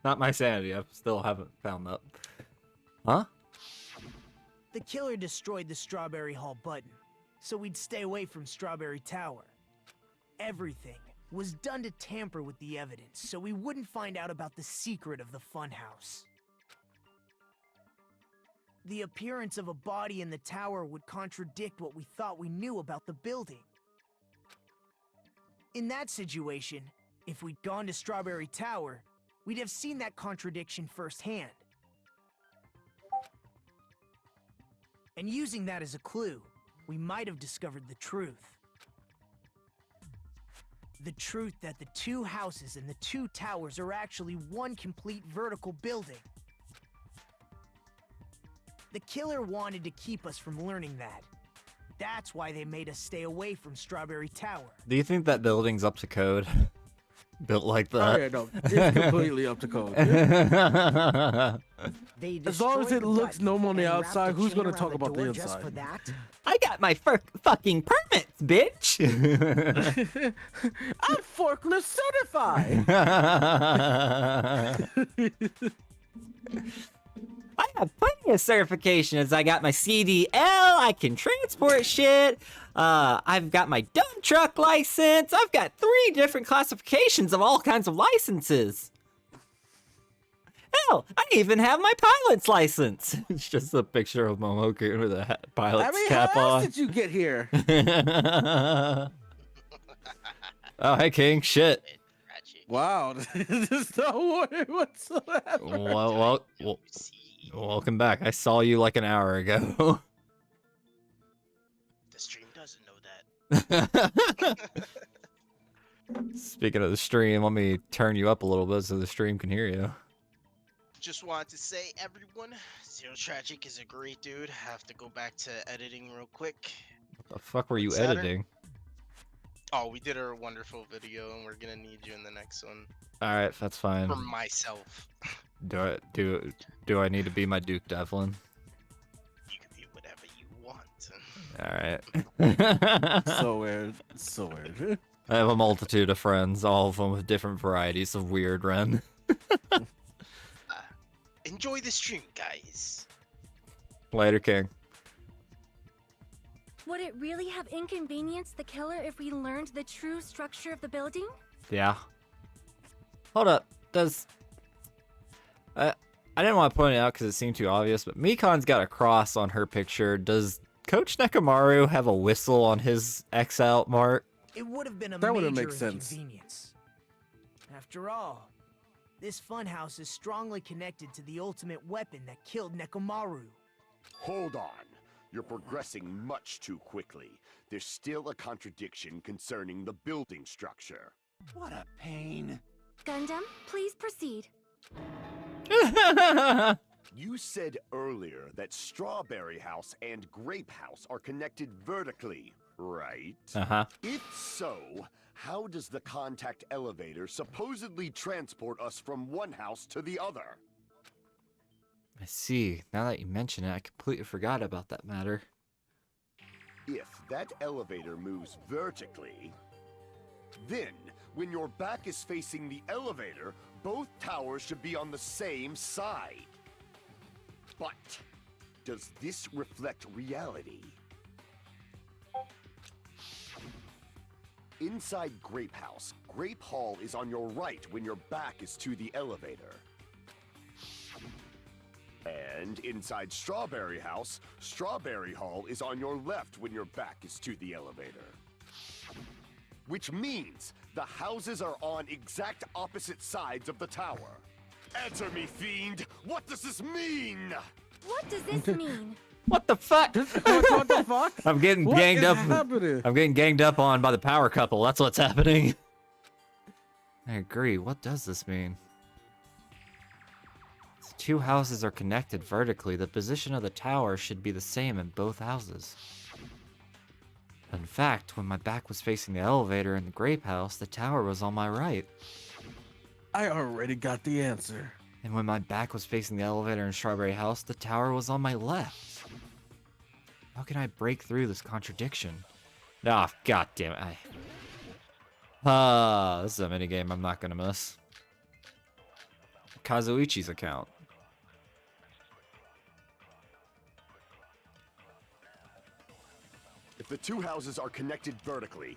Speaker 1: Not my sanity, I still haven't found that. Huh?
Speaker 12: The killer destroyed the Strawberry Hall button, so we'd stay away from Strawberry Tower. Everything was done to tamper with the evidence, so we wouldn't find out about the secret of the funhouse. The appearance of a body in the tower would contradict what we thought we knew about the building. In that situation, if we'd gone to Strawberry Tower, we'd have seen that contradiction firsthand. And using that as a clue, we might have discovered the truth. The truth that the two houses and the two towers are actually one complete vertical building. The killer wanted to keep us from learning that. That's why they made us stay away from Strawberry Tower.
Speaker 1: Do you think that building's up to code? Built like that?
Speaker 2: Oh yeah, no, it's completely up to code. As long as it looks normal on the outside, who's gonna talk about the inside?
Speaker 1: I got my fucking permits, bitch!
Speaker 2: I'm forklift certified!
Speaker 1: I have plenty of certifications. I got my CDL, I can transport shit. I've got my dump truck license. I've got 3 different classifications of all kinds of licenses. Hell, I even have my pilot's license. It's just a picture of Momo-kun with a pilot's cap
Speaker 2: how
Speaker 1: on.
Speaker 2: else did you get here?
Speaker 1: Oh, hey, King. Shit.
Speaker 2: Wow, this is no warning whatsoever.
Speaker 1: Welcome back. I saw you like an hour ago.
Speaker 14: The stream doesn't know that.
Speaker 1: Speaking of the stream, let me turn you up a little bit so the stream can hear you.
Speaker 14: Just wanted to say, everyone, Zero Tragic is a great dude. Have to go back to editing real quick.
Speaker 1: What the fuck were you
Speaker 14: Saturn?
Speaker 1: editing?
Speaker 14: Oh, we did a wonderful video, and we're gonna need you in the next one.
Speaker 1: All right, that's fine.
Speaker 14: For myself.
Speaker 1: Do I need to be my Duke Devlin?
Speaker 14: You can be whatever you want.
Speaker 1: All right.
Speaker 2: So weird. So weird.
Speaker 1: I have a multitude of friends, all of them with different varieties of weird, Ren.
Speaker 14: Enjoy the stream, guys.
Speaker 1: Later, King.
Speaker 5: Would it really have inconvenienced the killer if we learned the true structure of the building?
Speaker 1: Yeah. Hold up. I didn't want to point it out because it seemed too obvious, but Mikan's got a cross on her picture. Does Coach Nekomaru have a whistle on his X out mark?
Speaker 12: It would have been a
Speaker 2: That
Speaker 12: major
Speaker 2: wouldn't make sense.
Speaker 12: inconvenience. After all, this funhouse is strongly connected to the ultimate weapon that killed Nekomaru.
Speaker 11: Hold on. You're progressing much too quickly. There's still a contradiction concerning the building structure.
Speaker 8: What a pain.
Speaker 5: Gundam, please proceed.
Speaker 11: You said earlier that Strawberry House and Grape House are connected vertically, right?
Speaker 1: Uh-huh.
Speaker 11: If so, how does the contact elevator supposedly transport us from one house to the other?
Speaker 1: I see. Now that you mention it, I completely forgot about that matter.
Speaker 11: If that elevator moves vertically, then when your back is facing the elevator, both towers should be on the same side. But does this reflect reality? Inside Grape House, Grape Hall is on your right when your back is to the elevator. And inside Strawberry House, Strawberry Hall is on your left when your back is to the elevator. Which means the houses are on exact opposite sides of the tower. Answer me, fiend! What does this mean?
Speaker 5: What does this mean?
Speaker 1: What the fuck?
Speaker 2: What the fuck?
Speaker 1: I'm getting
Speaker 2: What
Speaker 1: ganged
Speaker 2: is
Speaker 1: up.
Speaker 2: happening?
Speaker 1: I'm getting ganged up on by the power couple. That's what's happening. I agree. What does this mean? If the two houses are connected vertically, the position of the tower should be the same in both houses. In fact, when my back was facing the elevator in the Grape House, the tower was on my right.
Speaker 2: I already got the answer.
Speaker 1: And when my back was facing the elevator in Strawberry House, the tower was on my left. How can I break through this contradiction? Ah, god damn it. This is a minigame I'm not gonna miss. Kazuichi's account.
Speaker 11: If the two houses are connected vertically,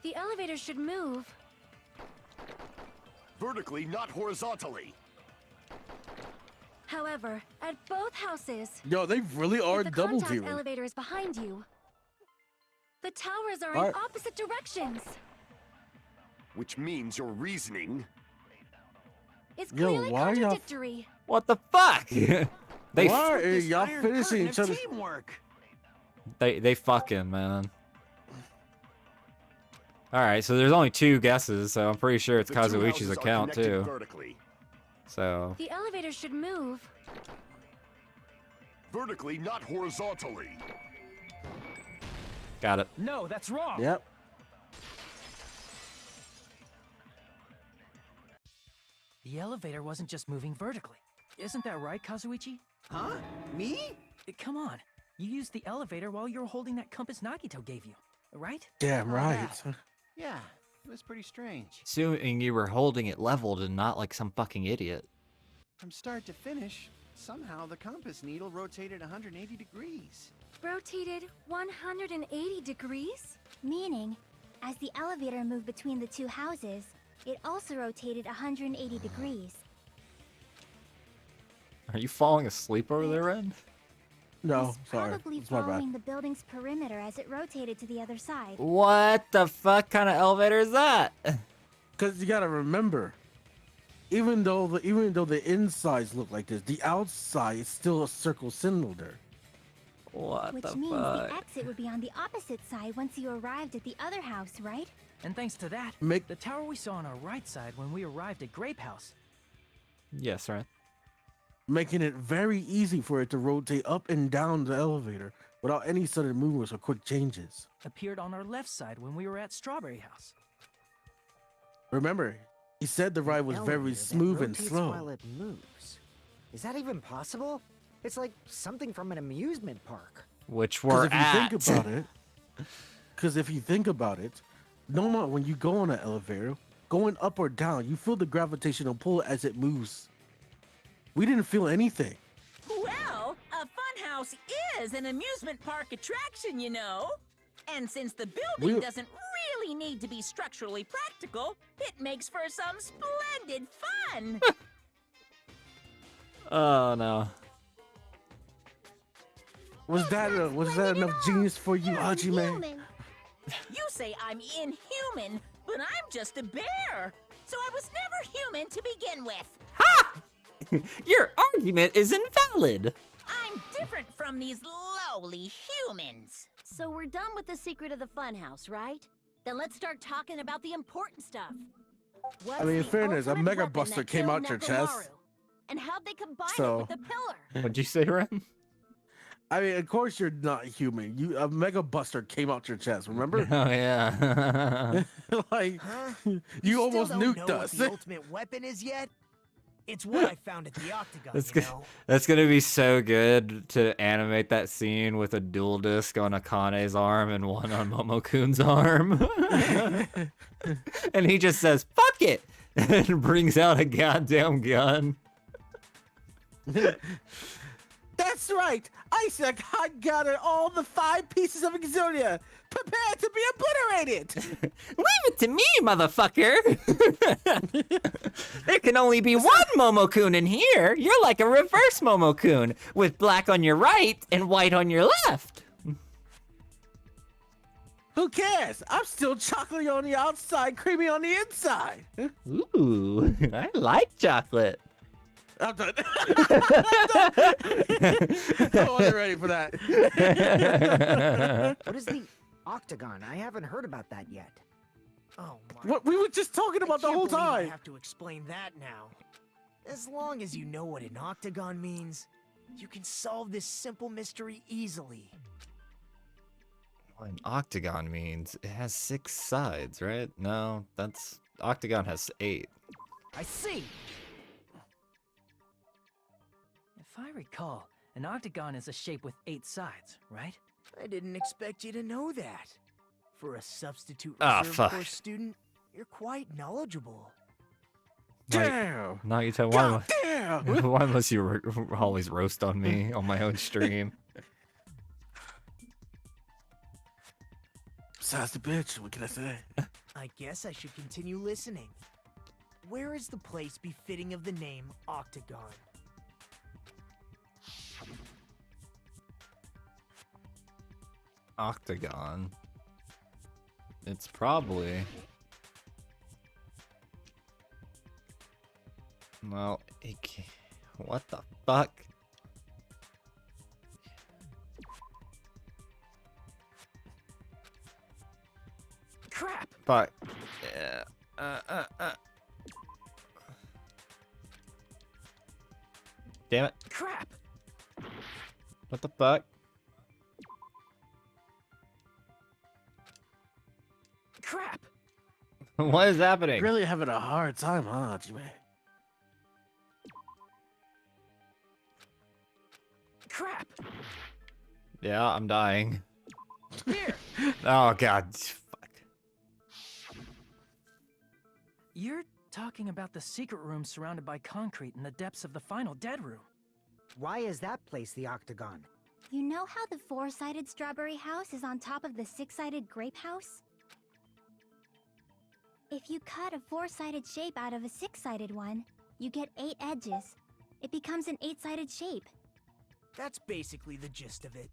Speaker 5: The elevator should move.
Speaker 11: vertically, not horizontally.
Speaker 5: However, at both houses,
Speaker 2: Yo, they really are
Speaker 5: if the
Speaker 2: double
Speaker 5: contact
Speaker 2: teaming.
Speaker 5: elevator is behind you, the towers are in
Speaker 2: Alright.
Speaker 5: opposite directions.
Speaker 11: Which means your reasoning.
Speaker 5: It's
Speaker 2: Yo,
Speaker 5: clearly
Speaker 2: why y'all-
Speaker 5: contradictory.
Speaker 1: What the fuck? they
Speaker 2: Why are
Speaker 8: This
Speaker 2: y'all
Speaker 8: iron
Speaker 2: finishing
Speaker 8: curtain
Speaker 2: each
Speaker 8: of
Speaker 2: other?
Speaker 8: teamwork.
Speaker 1: they fucking, man. Alright, so there's only two guesses, so I'm pretty sure it's
Speaker 11: The two
Speaker 1: Kazuichi's
Speaker 11: houses are
Speaker 1: account
Speaker 11: connected
Speaker 1: too.
Speaker 11: Vertically.
Speaker 1: So
Speaker 5: The elevator should move.
Speaker 11: Vertically, not horizontally.
Speaker 1: got it.
Speaker 9: No, that's wrong.
Speaker 2: Yep.
Speaker 9: The elevator wasn't just moving vertically. Isn't that right, Kazuichi?
Speaker 8: Huh? Me?
Speaker 9: Come on. You used the elevator while you were holding that compass Nagito gave you, right?
Speaker 2: Damn
Speaker 8: Oh,
Speaker 2: right.
Speaker 8: Yeah, it was pretty strange.
Speaker 1: Assuming you were holding it leveled and not like some fucking idiot.
Speaker 8: From start to finish, somehow the compass needle rotated 180 degrees.
Speaker 5: Rotated 180 degrees?
Speaker 10: Meaning, as the elevator moved between the two houses, it also rotated 180 degrees.
Speaker 1: Are you falling asleep over there, Ren?
Speaker 2: No,
Speaker 10: It's
Speaker 2: sorry.
Speaker 10: probably
Speaker 2: It's my bad.
Speaker 10: following the building's perimeter as it rotated to the other side.
Speaker 1: What the fuck kind of elevator is that?
Speaker 2: Cause you gotta remember, even though the insides look like this, the outside is still a circle cylinder.
Speaker 1: What
Speaker 10: Which
Speaker 1: the
Speaker 10: means
Speaker 1: fuck?
Speaker 10: the exit would be on the opposite side once you arrived at the other house, right?
Speaker 9: And thanks to that,
Speaker 2: Make-
Speaker 9: the tower we saw on our right side when we arrived at Grape House.
Speaker 1: Yes, right.
Speaker 2: Making it very easy for it to rotate up and down the elevator without any sudden movements or quick changes.
Speaker 9: Appeared on our left side when we were at Strawberry House.
Speaker 2: Remember, he said the ride was very
Speaker 7: Elevator that
Speaker 2: smooth and
Speaker 7: rotates
Speaker 2: slow.
Speaker 7: While it moves. Is that even possible? It's like something from an amusement park.
Speaker 1: Which
Speaker 2: Because
Speaker 1: we're
Speaker 2: if you
Speaker 1: at.
Speaker 2: think about it, because if you think about it, normal when you go on an elevator, going up or down, you feel the gravitational pull as it moves. We didn't feel anything.
Speaker 4: Well, a funhouse is an amusement park attraction, you know. And since the building
Speaker 2: We-
Speaker 4: doesn't really need to be structurally practical, it makes for some splendid fun.
Speaker 1: Oh no.
Speaker 2: Was that enough genius for you, Hajime?
Speaker 10: Human.
Speaker 4: You say I'm inhuman, but I'm just a bear. So I was never human to begin with.
Speaker 1: Your argument is invalid.
Speaker 4: I'm different from these lowly humans.
Speaker 6: So we're done with the secret of the funhouse, right? Then let's start talking about the important stuff. What's
Speaker 2: I mean, in
Speaker 6: the
Speaker 2: fairness, a
Speaker 6: ultimate
Speaker 2: Mega
Speaker 6: weapon
Speaker 2: Buster
Speaker 6: that
Speaker 2: came
Speaker 6: killed
Speaker 2: out your chest.
Speaker 6: Nekomaru? And how'd they combine
Speaker 2: So-
Speaker 6: it with the pillar?
Speaker 1: What'd you say, Ren?
Speaker 2: I mean, of course you're not human. A Mega Buster came out your chest. Remember?
Speaker 1: Oh yeah.
Speaker 2: Like
Speaker 12: Huh?
Speaker 2: you
Speaker 12: Still
Speaker 2: almost
Speaker 12: don't
Speaker 2: nuked
Speaker 12: know what
Speaker 2: us.
Speaker 12: the ultimate weapon is yet? It's what I found at the Octagon,
Speaker 1: That's
Speaker 12: you
Speaker 1: good.
Speaker 12: know?
Speaker 1: That's gonna be so good to animate that scene with a dual disc on Akane's arm and one on Momokun's arm. And he just says, "Fuck it," and brings out a goddamn gun.
Speaker 2: That's right. Isaac had gathered all the 5 pieces of Exodia, prepared to be obliterated.
Speaker 1: Leave it to me, motherfucker. There can only be one Momokun in here. You're like a reverse Momokun, with black on your right and white on your left.
Speaker 2: Who cares? I'm still chocolatey on the outside, creamy on the inside.
Speaker 1: Ooh, I like chocolate.
Speaker 2: I'm done. I wasn't ready for that.
Speaker 7: What is the Octagon? I haven't heard about that yet.
Speaker 12: Oh my.
Speaker 2: What we were just talking about the
Speaker 12: I
Speaker 2: whole
Speaker 12: can't believe I
Speaker 2: time.
Speaker 12: have to explain that now. As long as you know what an octagon means, you can solve this simple mystery easily.
Speaker 1: What an octagon means, it has 6 sides, right? No, octagon has 8.
Speaker 12: I see.
Speaker 9: If I recall, an octagon is a shape with 8 sides, right?
Speaker 12: I didn't expect you to know that. For a substitute
Speaker 1: Ah,
Speaker 12: reserve
Speaker 1: fuck.
Speaker 12: course student, you're quite knowledgeable.
Speaker 2: Damn.
Speaker 1: Nagito,
Speaker 2: God damn.
Speaker 1: why must you always roast on me on my own stream?
Speaker 2: Besides the bitch, what can I say?
Speaker 12: I guess I should continue listening. Where is the place befitting of the name Octagon?
Speaker 1: Octagon. It's probably... Well, what the fuck?
Speaker 12: Crap!
Speaker 1: Fuck. Yeah. Damn it.
Speaker 12: Crap!
Speaker 1: What the fuck?
Speaker 12: Crap!
Speaker 1: What is happening?
Speaker 2: Really having a hard time, huh, Jimmy?
Speaker 12: Crap!
Speaker 1: Yeah, I'm dying.
Speaker 12: Here!
Speaker 1: Oh god. Fuck.
Speaker 9: You're talking about the secret room surrounded by concrete in the depths of the final dead room.
Speaker 7: Why is that place the Octagon?
Speaker 10: You know how the 4-sided strawberry house is on top of the 6-sided grape house? If you cut a 4-sided shape out of a 6-sided one, you get 8 edges. It becomes an 8-sided shape.
Speaker 12: That's basically the gist of it.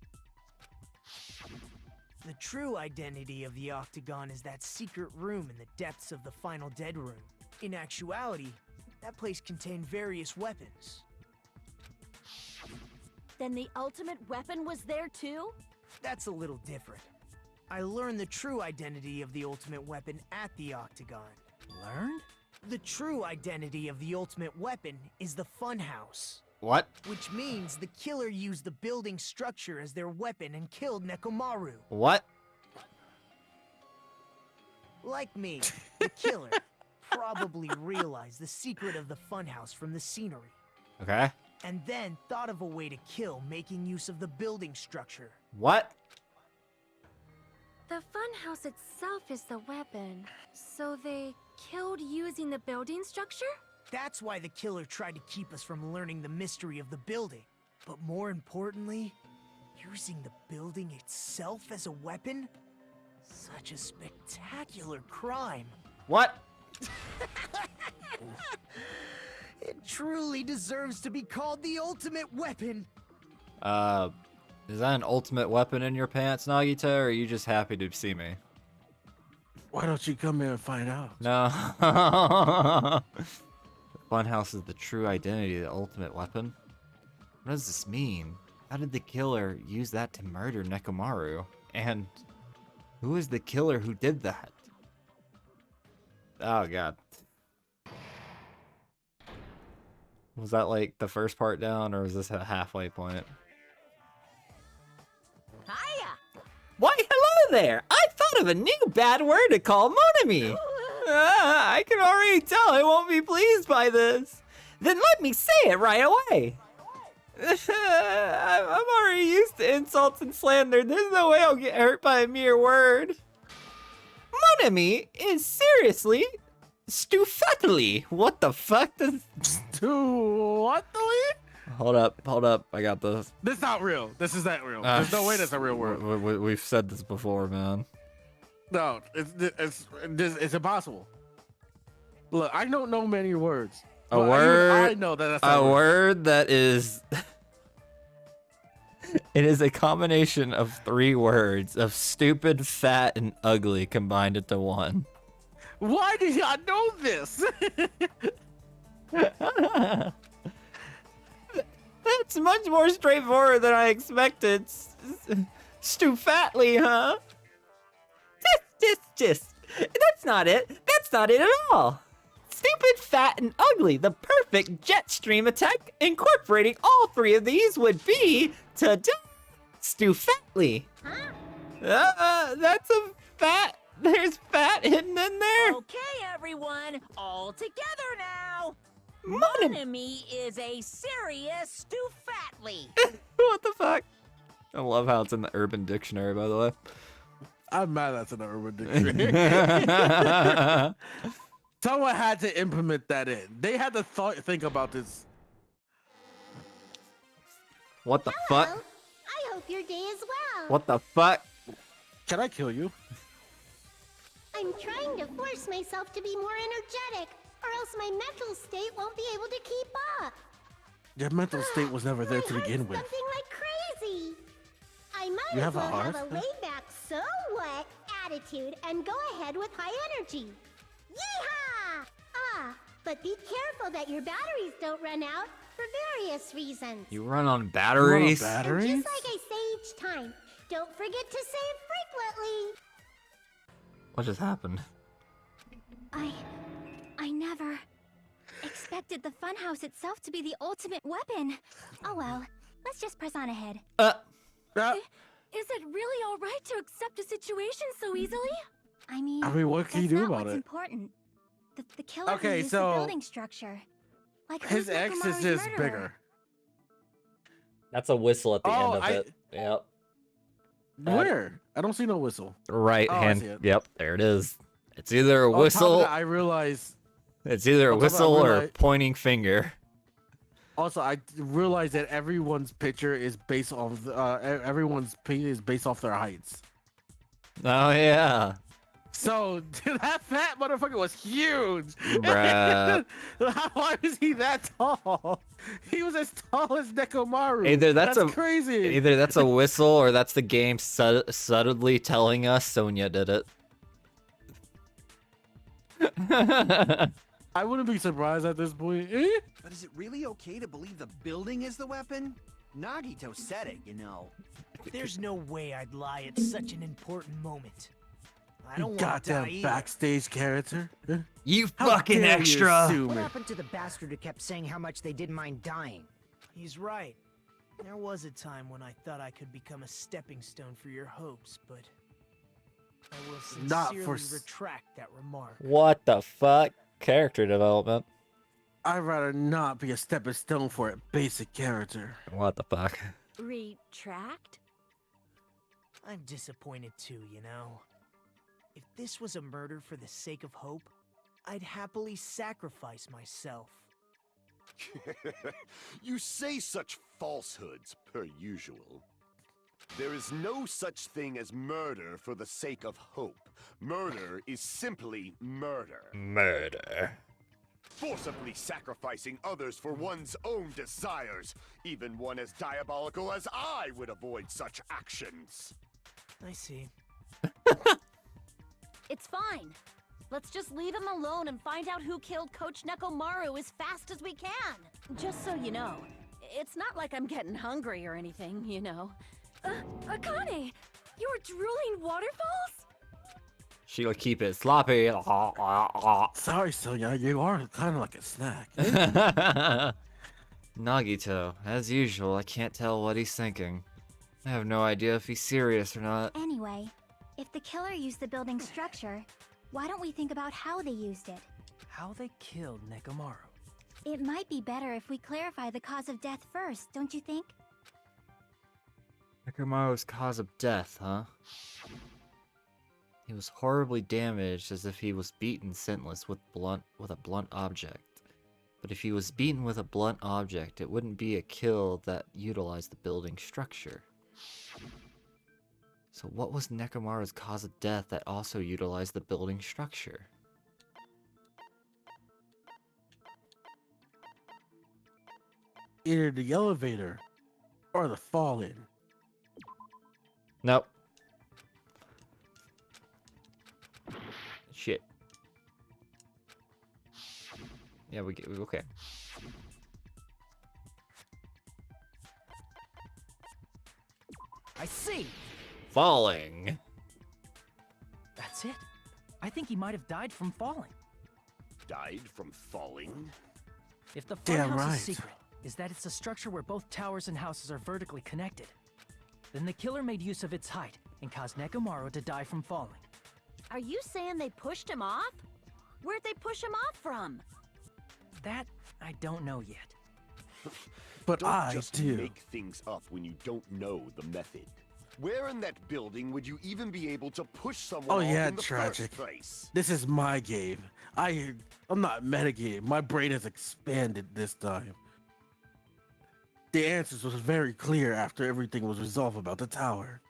Speaker 12: The true identity of the Octagon is that secret room in the depths of the final dead room. In actuality, that place contained various weapons.
Speaker 6: Then the ultimate weapon was there too?
Speaker 12: That's a little different. I learned the true identity of the ultimate weapon at the Octagon.
Speaker 9: Learned?
Speaker 12: The true identity of the ultimate weapon is the funhouse.
Speaker 1: What?
Speaker 12: Which means the killer used the building structure as their weapon and killed Nekomaru.
Speaker 1: What?
Speaker 12: Like me, the killer probably realized the secret of the funhouse from the scenery.
Speaker 1: Okay.
Speaker 12: And then thought of a way to kill making use of the building structure.
Speaker 1: What?
Speaker 5: The funhouse itself is the weapon. So they killed using the building structure?
Speaker 12: That's why the killer tried to keep us from learning the mystery of the building. But more importantly, using the building itself as a weapon? Such a spectacular crime.
Speaker 1: What?
Speaker 12: It truly deserves to be called the ultimate weapon.
Speaker 1: Is that an ultimate weapon in your pants, Nagito, or are you just happy to see me?
Speaker 2: Why don't you come here and find out?
Speaker 1: No. Funhouse is the true identity of the ultimate weapon? What does this mean? How did the killer use that to murder Nekomaru? And who is the killer who did that? Oh god. Was that like the first part down, or was this a halfway point?
Speaker 4: Hiya!
Speaker 1: Why, hello there! I thought of a new bad word to call Monami! I can already tell I won't be pleased by this. Then let me say it right away. I'm already used to insults and slander. There's no way I'll get hurt by a mere word. Monami is seriously stufately. What the fuck does...
Speaker 2: Stufately?
Speaker 1: Hold up. I got this.
Speaker 2: This not real. This is not real. There's no way that's a real word.
Speaker 1: We've said this before, man.
Speaker 2: No, it's impossible. Look, I don't know many words.
Speaker 1: A word.
Speaker 2: I know that's
Speaker 1: a word that is. It is a combination of 3 words of stupid, fat, and ugly combined into one.
Speaker 2: Why did y'all know this?
Speaker 1: That's much more straightforward than I expected. Stufatly, huh? Just. That's not it. That's not it at all. Stupid, fat, and ugly. The perfect jet stream attack incorporating all 3 of these would be Stufatly. That's a fat. There's fat hidden in there.
Speaker 4: Okay, everyone, all together now.
Speaker 1: Monami
Speaker 4: Monami is a serious Stufatly.
Speaker 1: What the fuck? I love how it's in the Urban Dictionary, by the way.
Speaker 2: I'm mad that's in the Urban Dictionary. Someone had to implement that in. They had to think about this.
Speaker 1: What the
Speaker 13: Hello.
Speaker 1: fuck?
Speaker 13: I hope your day is well.
Speaker 1: What the fuck?
Speaker 2: Can I kill you?
Speaker 13: I'm trying to force myself to be more energetic, or else my mental state won't be able to keep up.
Speaker 2: Your mental state was never there to begin with.
Speaker 13: Something like crazy. I might
Speaker 2: You
Speaker 13: as
Speaker 2: have a
Speaker 13: well
Speaker 2: heart?
Speaker 13: have a laid-back, so what attitude and go ahead with high energy. Yeehaw! But be careful that your batteries don't run out for various reasons.
Speaker 1: You run on batteries?
Speaker 13: And just like I say each time, don't forget to save frequently.
Speaker 1: What just happened?
Speaker 5: I never expected the funhouse itself to be the ultimate weapon. Oh well, let's just press on ahead. Is it really all right to accept a situation so easily? I mean,
Speaker 2: what can you
Speaker 5: that's
Speaker 2: do
Speaker 5: not
Speaker 2: about
Speaker 5: what's
Speaker 2: it?
Speaker 5: important. The killer
Speaker 2: Okay,
Speaker 5: used
Speaker 2: so
Speaker 5: the building structure. Like
Speaker 2: his
Speaker 5: who's
Speaker 2: ex is
Speaker 5: Nekomaru's
Speaker 2: just
Speaker 5: murderer?
Speaker 2: bigger.
Speaker 1: That's a whistle at the end of it. Yep.
Speaker 2: Where? I don't see no whistle.
Speaker 1: Right
Speaker 2: Oh, I
Speaker 1: hand.
Speaker 2: see it.
Speaker 1: Yep, there it is. It's either a
Speaker 2: On top of
Speaker 1: whistle.
Speaker 2: that, I realize.
Speaker 1: It's either a
Speaker 2: on top of that, I
Speaker 1: whistle or a
Speaker 2: realize-
Speaker 1: pointing finger.
Speaker 2: Also, I realize that everyone's picture is based off. Everyone's picture is based off their heights.
Speaker 1: Oh yeah.
Speaker 2: So that fat motherfucker was huge.
Speaker 1: Bruh.
Speaker 2: Why was he that tall? He was as tall as Nekomaru.
Speaker 1: Either that's
Speaker 2: crazy.
Speaker 1: Either that's a whistle or that's the game subtly telling us Sonya did it.
Speaker 2: I wouldn't be surprised at this point.
Speaker 8: But is it really okay to believe the building is the weapon? Nagito said it, you know.
Speaker 12: There's no way I'd lie at such an important moment. I don't
Speaker 2: You
Speaker 12: want to die
Speaker 2: goddamn
Speaker 12: either.
Speaker 2: backstage character.
Speaker 1: You
Speaker 2: How
Speaker 1: fucking
Speaker 2: dare you
Speaker 1: extra.
Speaker 2: assume
Speaker 7: What
Speaker 2: it?
Speaker 7: happened to the bastard who kept saying how much they didn't mind dying?
Speaker 12: He's right. There was a time when I thought I could become a stepping stone for your hopes, but I will
Speaker 2: Not
Speaker 12: sincerely
Speaker 2: for
Speaker 12: retract that remark.
Speaker 1: What the fuck? Character development.
Speaker 2: I'd rather not be a stepping stone for a basic character.
Speaker 1: What the fuck?
Speaker 6: Retract?
Speaker 12: I'm disappointed too, you know. If this was a murder for the sake of hope, I'd happily sacrifice myself.
Speaker 11: You say such falsehoods, per usual. There is no such thing as murder for the sake of hope. Murder is simply murder.
Speaker 1: Murder.
Speaker 11: Forcibly sacrificing others for one's own desires. Even one as diabolical as I would avoid such actions.
Speaker 12: I see.
Speaker 6: It's fine. Let's just leave him alone and find out who killed Coach Nekomaru as fast as we can. Just so you know, it's not like I'm getting hungry or anything, you know.
Speaker 5: Akane, you were drooling waterfalls?
Speaker 1: She'll keep it sloppy.
Speaker 2: Sorry, Sonya, you are kind of like a snack.
Speaker 1: Nagito, as usual, I can't tell what he's thinking. I have no idea if he's serious or not.
Speaker 10: Anyway, if the killer used the building's structure, why don't we think about how they used it?
Speaker 9: How they killed Nekomaru.
Speaker 10: It might be better if we clarify the cause of death first, don't you think?
Speaker 1: Nekomaru's cause of death, huh? He was horribly damaged as if he was beaten senseless with a blunt object. But if he was beaten with a blunt object, it wouldn't be a kill that utilized the building structure. So what was Nekomaru's cause of death that also utilized the building structure?
Speaker 2: Either the elevator or the fall-in.
Speaker 1: Nope. Shit. Yeah, okay.
Speaker 9: I see!
Speaker 1: Falling.
Speaker 9: That's it. I think he might have died from falling.
Speaker 11: Died from falling?
Speaker 9: If the
Speaker 2: Damn
Speaker 9: funhouse's
Speaker 2: right.
Speaker 9: secret is that it's a structure where both towers and houses are vertically connected, then the killer made use of its height and caused Nekomaru to die from falling.
Speaker 6: Are you saying they pushed him off? Where'd they push him off from?
Speaker 9: That I don't know yet.
Speaker 2: But
Speaker 11: Don't
Speaker 2: I
Speaker 11: just
Speaker 2: do.
Speaker 11: make things up when you don't know the method. Where in that building would you even be able to push someone
Speaker 2: Oh
Speaker 11: off
Speaker 2: yeah,
Speaker 11: in the
Speaker 2: tragic.
Speaker 11: first place?
Speaker 2: This is my game. I'm not metagame. My brain has expanded this time. The answers was very clear after everything was resolved about the tower.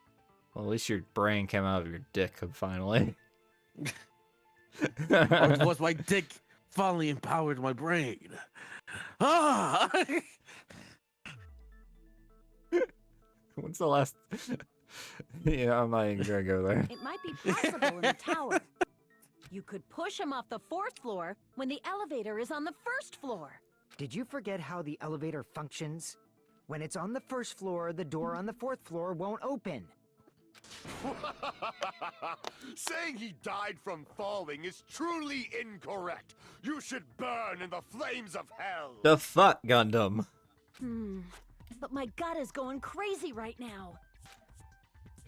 Speaker 1: Well, at least your brain came out of your dick finally.
Speaker 2: Or was my dick finally empowered my brain? Ah!
Speaker 1: When's the last... Yeah, I'm not even gonna go there.
Speaker 6: It might be possible in the tower. You could push him off the 4th floor when the elevator is on the 1st floor.
Speaker 7: Did you forget how the elevator functions? When it's on the 1st floor, the door on the 4th floor won't open.
Speaker 11: Saying he died from falling is truly incorrect. You should burn in the flames of hell.
Speaker 1: The fuck, Gundam?
Speaker 6: But my gut is going crazy right now.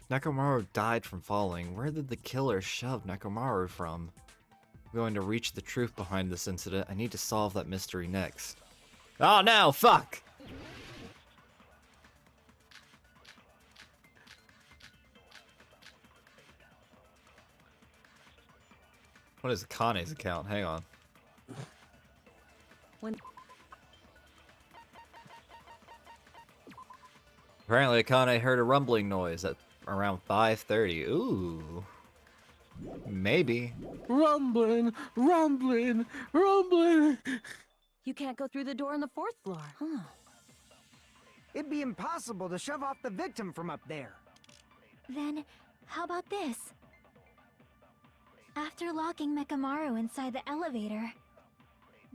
Speaker 1: Nekomaru died from falling. Where did the killer shove Nekomaru from? I'm going to reach the truth behind this incident. I need to solve that mystery next. Oh no, fuck! What is Kane's account? Hang on. Apparently Akane heard a rumbling noise at around 5:30. Ooh. Maybe.
Speaker 2: Rumbling, rumbling, rumbling.
Speaker 6: You can't go through the door on the 4th floor. Huh.
Speaker 7: It'd be impossible to shove off the victim from up there.
Speaker 10: Then, how about this? After locking Mekamaru inside the elevator,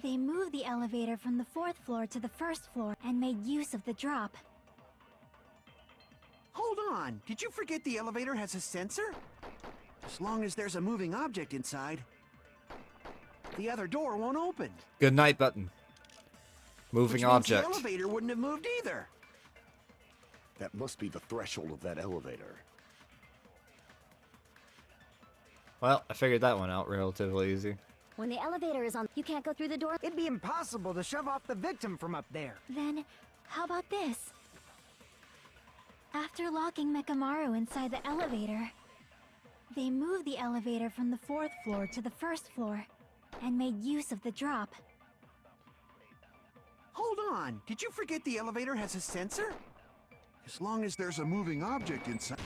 Speaker 10: they moved the elevator from the 4th floor to the 1st floor and made use of the drop.
Speaker 8: Hold on, did you forget the elevator has a sensor? As long as there's a moving object inside, the other door won't open.
Speaker 1: Good night button. Moving
Speaker 8: Which means
Speaker 1: object.
Speaker 8: the elevator wouldn't have moved either.
Speaker 11: That must be the threshold of that elevator.
Speaker 1: Well, I figured that one out relatively easy.
Speaker 6: When the elevator is on, you can't go through the door.
Speaker 7: It'd be impossible to shove off the victim from up there.
Speaker 10: Then, how about this? After locking Mekamaru inside the elevator, they moved the elevator from the 4th floor to the 1st floor and made use of the drop.
Speaker 8: Hold on, did you forget the elevator has a sensor? As long as there's a moving object inside.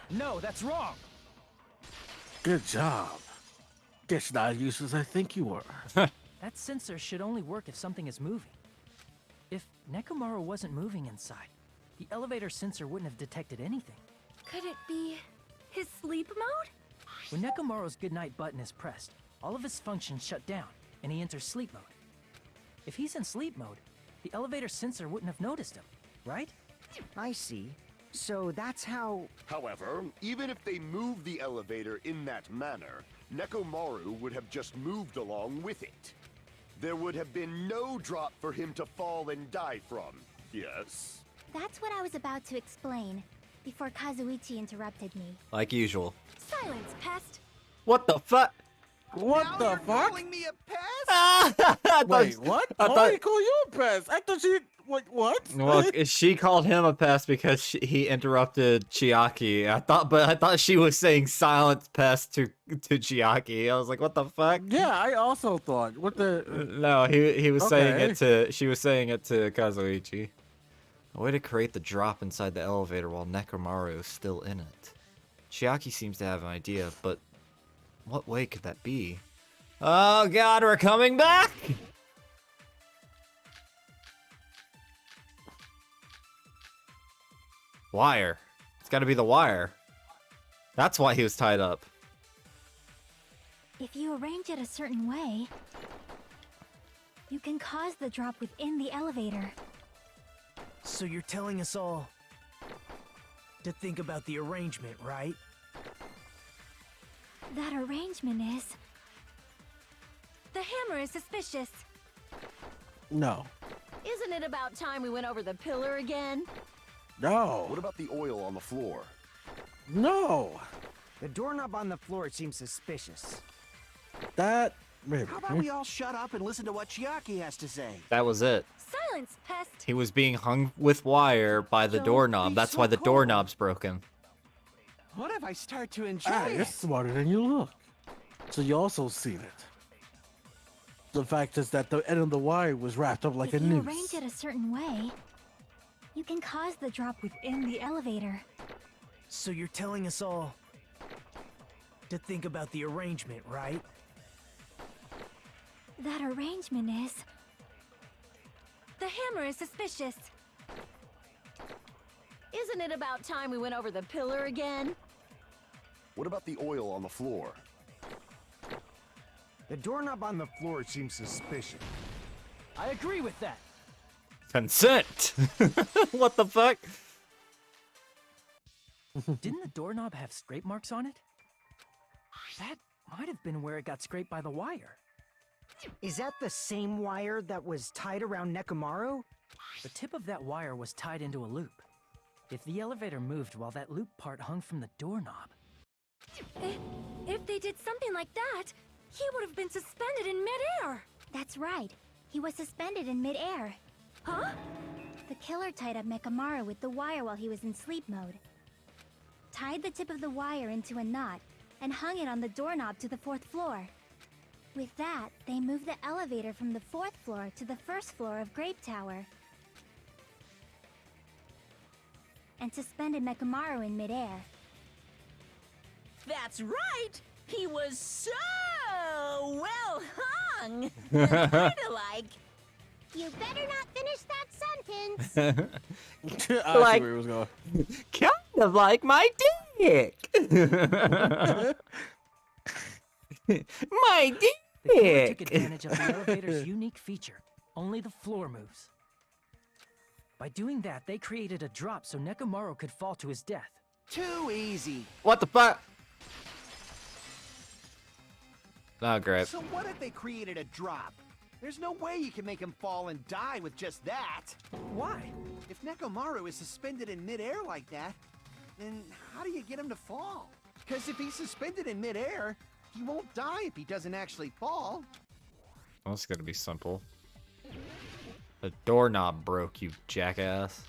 Speaker 9: No, that's wrong!
Speaker 2: Good job. Guess not as useless as I think you were.
Speaker 9: That sensor should only work if something is moving. If Nekomaru wasn't moving inside, the elevator sensor wouldn't have detected anything.
Speaker 5: Could it be his sleep mode?
Speaker 9: When Nekomaru's goodnight button is pressed, all of his functions shut down, and he enters sleep mode. If he's in sleep mode, the elevator sensor wouldn't have noticed him, right?
Speaker 7: I see. So that's how...
Speaker 11: However, even if they moved the elevator in that manner, Nekomaru would have just moved along with it. there would have been no drop for him to fall and die from. Yes?
Speaker 10: That's what I was about to explain before Kazuichi interrupted me.
Speaker 1: Like usual.
Speaker 5: Silence, pest!
Speaker 1: What the fuck?
Speaker 2: What
Speaker 8: Now
Speaker 2: the
Speaker 8: you're
Speaker 2: fuck?
Speaker 8: calling me a pest?
Speaker 2: Wait, what?
Speaker 1: I
Speaker 2: Why
Speaker 1: thought-
Speaker 2: did call you a pest? I thought she. What?
Speaker 1: Well, she called him a pest because he interrupted Chiaki. I thought she was saying silent pest to Chiaki. I was like, what the fuck?
Speaker 2: Yeah, I also thought. What the?
Speaker 1: No, he was saying
Speaker 2: Okay.
Speaker 1: it to. She was saying it to Kazuichi. A way to create the drop inside the elevator while Nekomaru is still in it. Chiaki seems to have an idea, but what way could that be? Oh god, we're coming back! Wire. It's gotta be the wire. That's why he was tied up.
Speaker 10: If you arrange it a certain way, you can cause the drop within the elevator.
Speaker 12: So you're telling us all to think about the arrangement, right?
Speaker 10: That arrangement is...
Speaker 5: The hammer is suspicious.
Speaker 2: No.
Speaker 6: Isn't it about time we went over the pillar again?
Speaker 2: No.
Speaker 11: What about the oil on the floor?
Speaker 2: No.
Speaker 7: The doorknob on the floor seems suspicious.
Speaker 2: That. Maybe.
Speaker 8: How about we all shut up and listen to what Chiaki has to say?
Speaker 1: That was it.
Speaker 5: Silence, pest!
Speaker 1: He was being hung with wire by the
Speaker 8: Don't
Speaker 1: doorknob.
Speaker 8: be
Speaker 1: That's
Speaker 8: so
Speaker 1: why the
Speaker 8: cold.
Speaker 1: doorknob's broken.
Speaker 8: What if I start to enjoy
Speaker 2: Ah,
Speaker 8: it?
Speaker 2: you're smarter than you look. So you also seen it. The fact is that the end of the wire was wrapped up like
Speaker 10: if
Speaker 2: a
Speaker 10: you
Speaker 2: noose.
Speaker 10: arrange it a certain way, you can cause the drop within the elevator.
Speaker 12: So you're telling us all to think about the arrangement, right?
Speaker 10: That arrangement is...
Speaker 5: The hammer is suspicious.
Speaker 6: Isn't it about time we went over the pillar again?
Speaker 11: What about the oil on the floor?
Speaker 7: The doorknob on the floor seems suspicious.
Speaker 9: I agree with that.
Speaker 1: Consent! What the fuck?
Speaker 9: Didn't the doorknob have scrape marks on it? That might have been where it got scraped by the wire.
Speaker 7: Is that the same wire that was tied around Nekomaru?
Speaker 9: The tip of that wire was tied into a loop. If the elevator moved while that loop part hung from the doorknob...
Speaker 5: If they did something like that, he would have been suspended in midair.
Speaker 10: That's right. He was suspended in midair.
Speaker 5: Huh?
Speaker 10: The killer tied up Mekamaru with the wire while he was in sleep mode. Tied the tip of the wire into a knot and hung it on the doorknob to the 4th floor. With that, they moved the elevator from the 4th floor to the 1st floor of Grape Tower. And suspended Mekamaru in midair.
Speaker 4: That's right! He was so well hung! Kinda like...
Speaker 13: You better not finish that sentence.
Speaker 2: I see
Speaker 1: Like-
Speaker 2: where it was going.
Speaker 1: Kind of like my dick! My
Speaker 9: The killer took
Speaker 1: dick!
Speaker 9: advantage of the elevator's unique feature. Only the floor moves. By doing that, they created a drop so Nekomaru could fall to his death.
Speaker 8: Too easy.
Speaker 1: What the fuck? Oh, great.
Speaker 8: So what if they created a drop? There's no way you can make him fall and die with just that.
Speaker 12: Why?
Speaker 8: If Nekomaru is suspended in midair like that, then how do you get him to fall? Because if he's suspended in midair, he won't die if he doesn't actually fall.
Speaker 1: That's gonna be simple. The doorknob broke, you jackass.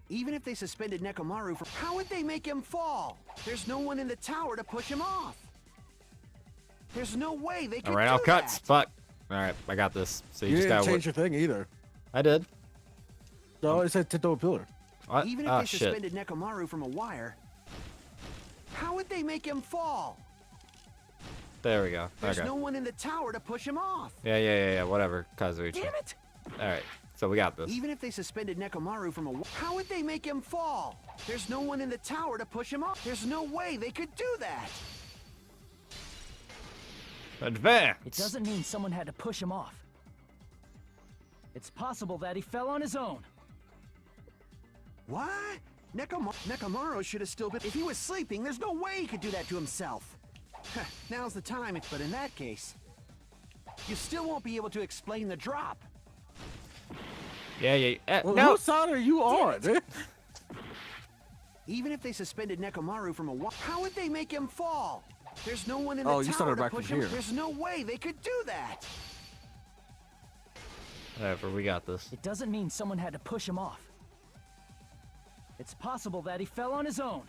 Speaker 8: Even if they suspended Nekomaru, how would they make him fall? There's no one in the tower to push him off. There's no way they could
Speaker 1: Alright,
Speaker 8: do
Speaker 1: I'll cut.
Speaker 8: that.
Speaker 1: Fuck. Alright, I got this. So you,
Speaker 2: You
Speaker 1: just
Speaker 2: didn't
Speaker 1: gotta
Speaker 2: change your thing either.
Speaker 1: I did.
Speaker 2: No, it said Tito Pillar.
Speaker 1: What?
Speaker 8: Even if
Speaker 1: Oh,
Speaker 8: they
Speaker 1: shit.
Speaker 8: suspended Nekomaru from a wire, how would they make him fall?
Speaker 1: There we go.
Speaker 8: There's
Speaker 1: Okay.
Speaker 8: no one in the tower to push him off.
Speaker 1: Yeah, whatever, Kazuichi.
Speaker 8: Damn it!
Speaker 1: Alright, so we got this.
Speaker 8: Even if they suspended Nekomaru from a wire, how would they make him fall? There's no one in the tower to push him off. There's no way they could do that.
Speaker 1: Advance!
Speaker 9: It doesn't mean someone had to push him off. It's possible that he fell on his own.
Speaker 8: What? Nekomaru should have still been. If he was sleeping, there's no way he could do that to himself. Now's the time, but in that case, you still won't be able to explain the drop.
Speaker 1: Yeah.
Speaker 2: Well,
Speaker 1: No.
Speaker 2: whose side are you on?
Speaker 8: Even if they suspended Nekomaru from a wall, how would they make him fall? There's no one in the
Speaker 2: Oh, you
Speaker 8: tower
Speaker 2: started
Speaker 8: to
Speaker 2: back
Speaker 8: push
Speaker 2: from
Speaker 8: him.
Speaker 2: here.
Speaker 8: There's no way they could do that.
Speaker 1: Whatever, we got this.
Speaker 9: It doesn't mean someone had to push him off. It's possible that he fell on his own.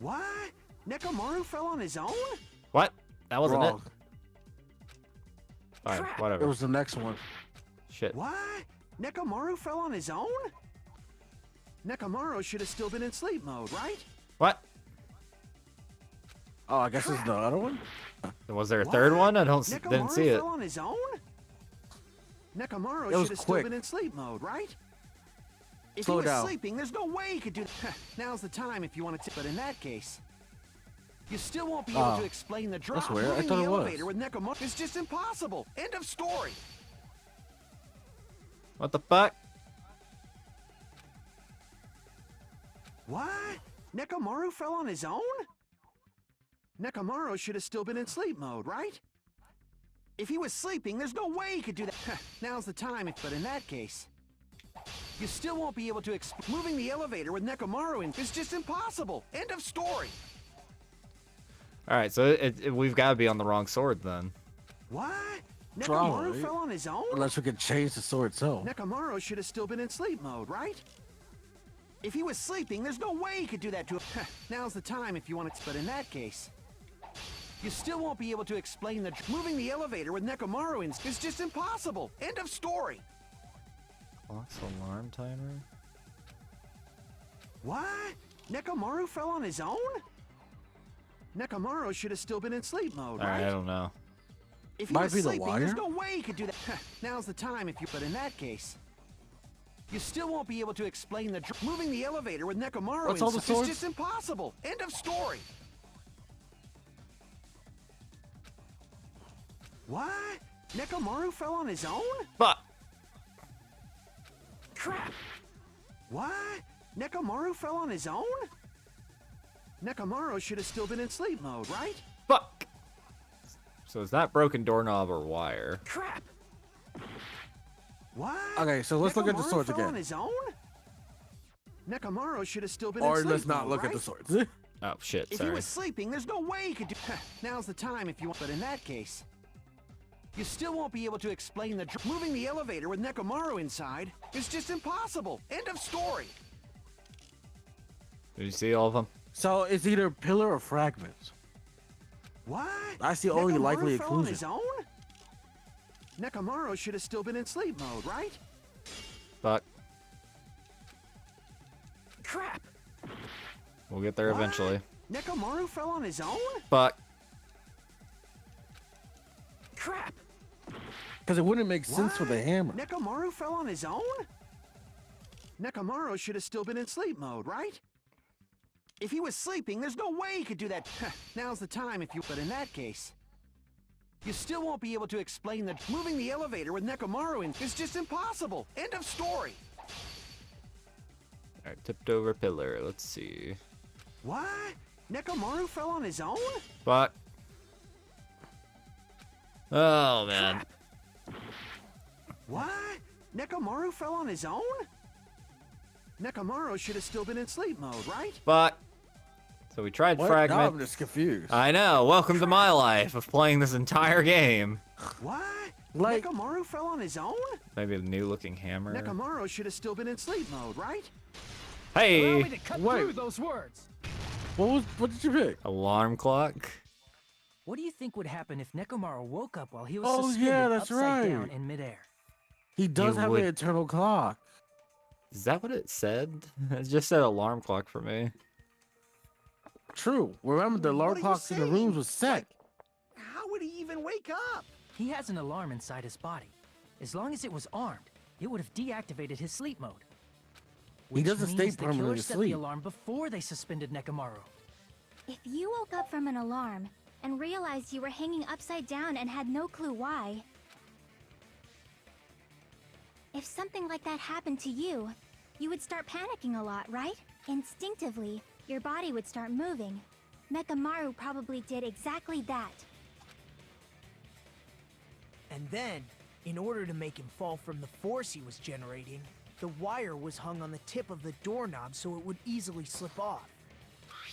Speaker 8: What? Nekomaru fell on his own?
Speaker 1: What? That wasn't
Speaker 2: Wrong.
Speaker 1: it. Fine,
Speaker 2: It
Speaker 1: whatever.
Speaker 2: was the next one.
Speaker 1: Shit.
Speaker 8: What? Nekomaru fell on his own? Nekomaru should have still been in sleep mode, right?
Speaker 1: What?
Speaker 2: Oh, I guess it's the other one.
Speaker 1: Was there a third one? I didn't see
Speaker 8: Nekomaru
Speaker 1: it.
Speaker 8: fell on his own? Nekomaru
Speaker 2: It was
Speaker 8: should have still
Speaker 2: quick.
Speaker 8: been in sleep mode, right? If
Speaker 2: Slow
Speaker 8: he was
Speaker 2: down.
Speaker 8: sleeping, there's no way he could do that. Now's the time if you want to. But in that case, you still won't be able
Speaker 2: Oh,
Speaker 8: to explain the drop.
Speaker 2: that's weird. I
Speaker 8: Moving
Speaker 2: thought
Speaker 8: the
Speaker 2: it was.
Speaker 8: elevator with Nekomaru is just impossible. End of story.
Speaker 1: What the fuck?
Speaker 8: What? Nekomaru fell on his own? Nekomaru should have still been in sleep mode, right? If he was sleeping, there's no way he could do that. Now's the time. But in that case, you still won't be able to. Moving the elevator with Nekomaru in is just impossible. End of story.
Speaker 1: All right, so we've got to be on the wrong sword then.
Speaker 8: What?
Speaker 2: Probably.
Speaker 8: Nekomaru fell on his own?
Speaker 2: Unless we could change the sword itself.
Speaker 8: Nekomaru should have still been in sleep mode, right? If he was sleeping, there's no way he could do that to him. Now's the time if you want to. But in that case, you still won't be able to explain the. Moving the elevator with Nekomaru in is just impossible. End of story.
Speaker 1: Clock's alarm timer?
Speaker 8: What? Nekomaru fell on his own? Nekomaru should have still been in sleep mode,
Speaker 1: All right,
Speaker 8: right?
Speaker 1: I don't know.
Speaker 8: If he
Speaker 2: Might
Speaker 8: was
Speaker 2: be the
Speaker 8: sleeping, there's
Speaker 2: wire?
Speaker 8: no way he could do that. Now's the time if you. But in that case, you still won't be able to explain the. Moving the elevator with Nekomaru
Speaker 2: What's all the
Speaker 8: inside is
Speaker 2: swords?
Speaker 8: just impossible. End of story. What? Nekomaru fell on his own?
Speaker 1: Fuck.
Speaker 8: Crap. What? Nekomaru fell on his own? Nekomaru should have still been in sleep mode, right?
Speaker 1: Fuck. So is that broken doorknob or wire?
Speaker 8: Crap. What?
Speaker 2: Okay, so let's look at the
Speaker 8: Nekomaru
Speaker 2: swords
Speaker 8: fell
Speaker 2: again.
Speaker 8: on his own? Nekomaru should have still been
Speaker 2: Or
Speaker 8: in sleep
Speaker 2: let's not
Speaker 8: mode,
Speaker 2: look at
Speaker 8: right?
Speaker 2: the swords.
Speaker 1: Oh shit,
Speaker 8: If
Speaker 1: sorry.
Speaker 8: he was sleeping, there's no way he could do. Now's the time if you want. But in that case, you still won't be able to explain the. Moving the elevator with Nekomaru inside is just impossible. End of story.
Speaker 1: Did you see all of them?
Speaker 2: So it's either pillar or fragments.
Speaker 8: What?
Speaker 2: That's the only
Speaker 8: Nekomaru
Speaker 2: likely
Speaker 8: fell on
Speaker 2: inclusion.
Speaker 8: his own? Nekomaru should have still been in sleep mode, right?
Speaker 1: Fuck.
Speaker 8: Crap.
Speaker 1: We'll get there
Speaker 8: What?
Speaker 1: eventually.
Speaker 8: Nekomaru fell on his own?
Speaker 1: Fuck.
Speaker 8: Crap.
Speaker 2: Because it wouldn't make sense with
Speaker 8: What?
Speaker 2: a hammer.
Speaker 8: Nekomaru fell on his own? Nekomaru should have still been in sleep mode, right? If he was sleeping, there's no way he could do that. Now's the time if you. But in that case, you still won't be able to explain the. Moving the elevator with Nekomaru in is just impossible. End of story.
Speaker 1: All right, tipped over pillar. Let's see.
Speaker 8: What? Nekomaru fell on his own?
Speaker 1: Fuck. Oh man.
Speaker 8: What? Nekomaru fell on his own? Nekomaru should have still been in sleep mode, right?
Speaker 1: Fuck. So we tried
Speaker 2: What? Now
Speaker 1: fragment.
Speaker 2: I'm just confused.
Speaker 1: I know. Welcome to my life of playing this entire game.
Speaker 8: What?
Speaker 2: Like-
Speaker 8: Nekomaru fell on his own?
Speaker 1: Maybe a new looking hammer.
Speaker 8: Nekomaru should have still been in sleep mode, right?
Speaker 9: Allow
Speaker 1: Hey,
Speaker 9: me to cut
Speaker 2: Wait.
Speaker 9: through those words.
Speaker 2: What did you pick?
Speaker 1: alarm clock.
Speaker 9: What do you think would happen if Nekomaru woke up while he was
Speaker 2: Oh,
Speaker 9: suspended
Speaker 2: yeah, that's
Speaker 9: upside
Speaker 2: right.
Speaker 9: down in midair?
Speaker 2: He does
Speaker 1: You
Speaker 2: have
Speaker 1: would-
Speaker 2: an eternal clock.
Speaker 1: Is that what it said? It just said alarm clock for me.
Speaker 2: True. Remember, the alarm
Speaker 8: What are you
Speaker 2: clocks in the
Speaker 8: saying?
Speaker 2: rooms was set.
Speaker 8: How would he even wake up?
Speaker 9: He has an alarm inside his body. As long as it was armed, it would have deactivated his sleep mode. Which
Speaker 2: doesn't stay
Speaker 9: means the killer
Speaker 2: permanently
Speaker 9: set
Speaker 2: asleep.
Speaker 9: the alarm before they suspended Nekomaru.
Speaker 10: If you woke up from an alarm and realized you were hanging upside down and had no clue why, if something like that happened to you, you would start panicking a lot, right? Instinctively, your body would start moving. Mechamaru probably did exactly that.
Speaker 12: And then, in order to make him fall from the force he was generating, the wire was hung on the tip of the doorknob so it would easily slip off.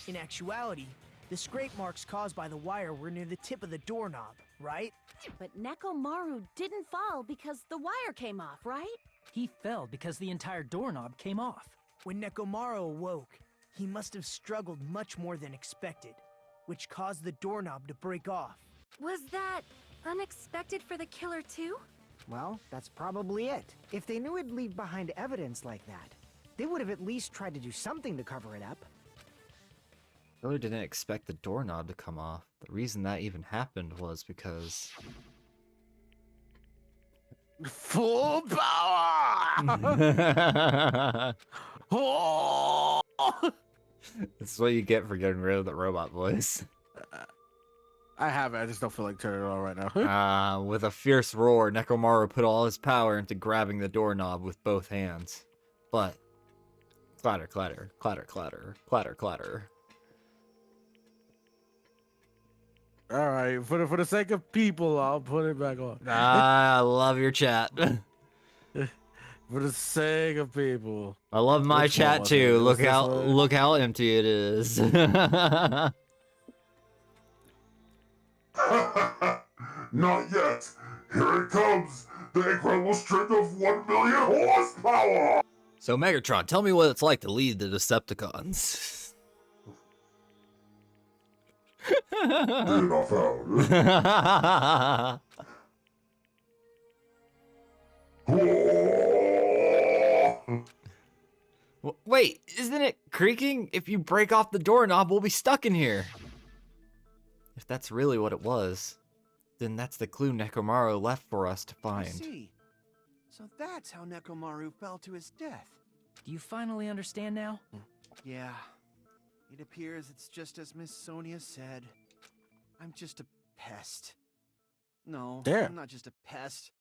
Speaker 12: In actuality, the scrape marks caused by the wire were near the tip of the doorknob, right?
Speaker 6: But Nekomaru didn't fall because the wire came off, right?
Speaker 9: He fell because the entire doorknob came off.
Speaker 12: When Nekomaru awoke, he must have struggled much more than expected, which caused the doorknob to break off.
Speaker 5: Was that unexpected for the killer too?
Speaker 7: Well, that's probably it. If they knew it'd leave behind evidence like that, they would have at least tried to do something to cover it up.
Speaker 1: Really didn't expect the doorknob to come off. The reason that even happened was because...
Speaker 2: Full power! Oh!
Speaker 1: This is what you get for getting rid of the robot voice.
Speaker 2: I have it, I just don't feel like turning it on right now.
Speaker 1: With a fierce roar, Nekomaru put all his power into grabbing the doorknob with both hands. But... clatter, clatter, clatter, clatter, clatter, clatter.
Speaker 2: Alright, for the sake of people, I'll put it back on.
Speaker 1: I love your chat.
Speaker 2: For the sake of people.
Speaker 1: I love my
Speaker 2: Which
Speaker 1: chat
Speaker 2: one was
Speaker 1: too.
Speaker 2: it? Was this one?
Speaker 1: Look how empty it is.
Speaker 15: Not yet. Here it comes. The incredible strength of 1 million horsepower.
Speaker 1: So Megatron, tell me what it's like to lead the Decepticons.
Speaker 15: Not found.
Speaker 1: Wait, isn't it creaking? If you break off the doorknob, we'll be stuck in here. If that's really what it was, then that's the clue Nekomaru left for us to
Speaker 8: I
Speaker 1: find.
Speaker 8: see. So that's how Nekomaru fell to his death.
Speaker 9: Do you finally understand now?
Speaker 8: Yeah. It appears it's just as Miss Sonia said. I'm just a pest. No,
Speaker 2: Damn.
Speaker 8: I'm not just a pest.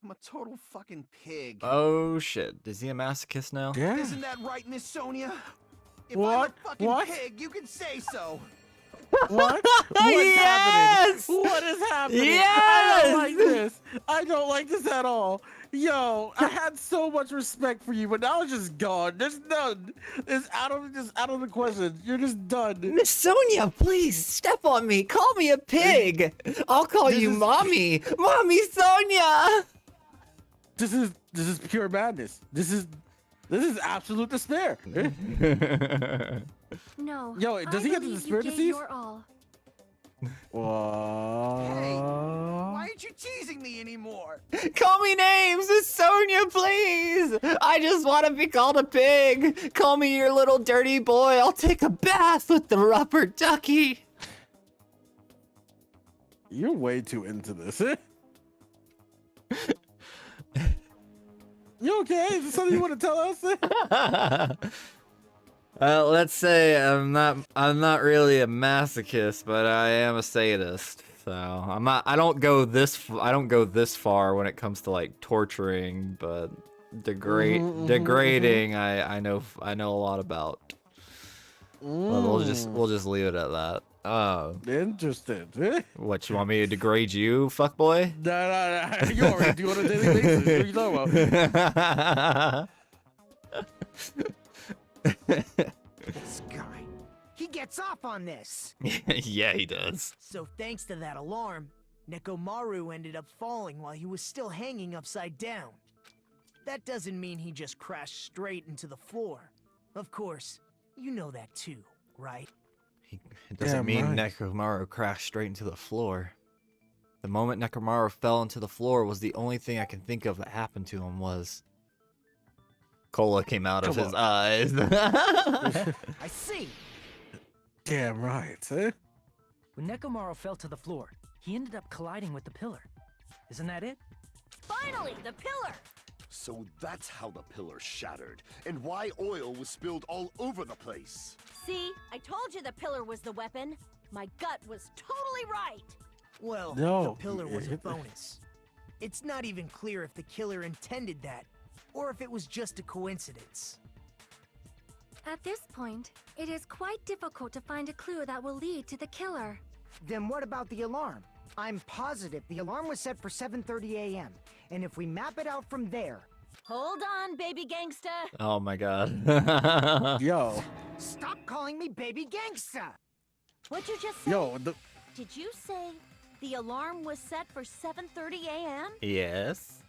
Speaker 8: I'm a total fucking pig.
Speaker 1: Oh shit, is he a masochist now?
Speaker 2: Yeah.
Speaker 8: Isn't that right, Miss Sonia? If
Speaker 2: What?
Speaker 8: I'm a fucking
Speaker 2: What?
Speaker 8: pig, you can say so.
Speaker 2: What? What's
Speaker 1: Yes!
Speaker 2: happening? What is happening?
Speaker 1: Yes!
Speaker 2: I don't like this. I don't like this at all. Yo, I had so much respect for you, but now it's just gone. There's none. It's out of the question. You're just done.
Speaker 1: Miss Sonia, please step on me. Call me a pig. I'll call
Speaker 2: This
Speaker 1: you
Speaker 2: is-
Speaker 1: mommy. Mommy Sonia.
Speaker 2: This is pure madness. This is absolute despair.
Speaker 5: No.
Speaker 2: Yo, does he get the
Speaker 5: believe
Speaker 2: despair
Speaker 5: you gave
Speaker 2: disease?
Speaker 5: your all.
Speaker 8: Hey,
Speaker 2: What?
Speaker 8: why aren't you teasing me anymore?
Speaker 1: Call me names, Miss Sonia, please. I just want to be called a pig. Call me your little dirty boy. I'll take a bath with the rubber ducky.
Speaker 2: You're way too into this. You okay? Is this something you want to tell us?
Speaker 1: Let's say I'm not really a masochist, but I am a sadist. So I don't go this far when it comes to like torturing, but degrading I know a lot about. Well, we'll just leave it at that.
Speaker 2: Interested.
Speaker 1: What, you want me to degrade you, fuckboy?
Speaker 2: No. You already do on a daily basis. What are you talking about?
Speaker 7: This guy. He gets off on this.
Speaker 1: Yeah, he does.
Speaker 12: So thanks to that alarm, Nekomaru ended up falling while he was still hanging upside down. That doesn't mean he just crashed straight into the floor. Of course, you know that too, right?
Speaker 1: It doesn't mean
Speaker 2: right.
Speaker 1: Nekomaru crashed straight into the floor. The moment Nekomaru fell into the floor was the only thing I can think of that happened to him was... Cola came out of his eyes.
Speaker 12: I see.
Speaker 2: Damn right. Eh?
Speaker 9: When Nekomaru fell to the floor, he ended up colliding with the pillar. Isn't that it?
Speaker 6: Finally, the pillar!
Speaker 11: So that's how the pillar shattered, and why oil was spilled all over the place.
Speaker 6: See, I told you the pillar was the weapon. My gut was totally right.
Speaker 12: Well,
Speaker 2: No.
Speaker 12: the pillar was a bonus. It's not even clear if the killer intended that, or if it was just a coincidence.
Speaker 5: At this point, it is quite difficult to find a clue that will lead to the killer.
Speaker 7: Then what about the alarm? I'm positive the alarm was set for 7:30 a.m. And if we map it out from there...
Speaker 6: Hold on, baby gangsta.
Speaker 1: Oh my god.
Speaker 2: Yo.
Speaker 7: Stop calling me baby gangsta!
Speaker 6: What'd you just say?
Speaker 2: Yo,
Speaker 6: Did you say the alarm was set for 7:30 a.m.?
Speaker 1: Yes.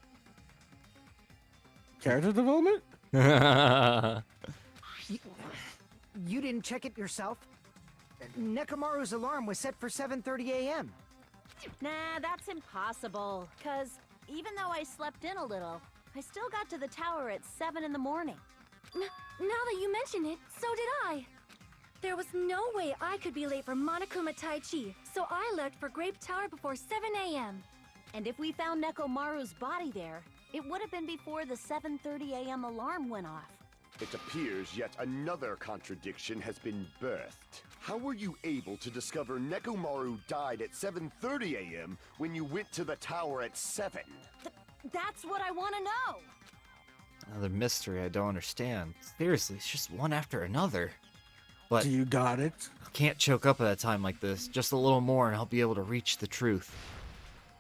Speaker 2: Character development?
Speaker 7: You didn't check it yourself? Nekomaru's alarm was set for 7:30 a.m.
Speaker 6: Nah, that's impossible. Cause even though I slept in a little, I still got to the tower at 7 in the morning.
Speaker 5: Now that you mention it, so did I. There was no way I could be late for Monokuma Tai Chi, so I left for Grape Tower before 7 a.m.
Speaker 6: And if we found Nekomaru's body there, it would have been before the 7:30 a.m. alarm went off.
Speaker 11: It appears yet another contradiction has been birthed. How were you able to discover Nekomaru died at 7:30 a.m. when you went to the tower at 7?
Speaker 6: That's what I want to know!
Speaker 1: Another mystery I don't understand. Seriously, it's just one after another. But
Speaker 2: you got it.
Speaker 1: I can't choke up at a time like this. Just a little more and I'll be able to reach the truth.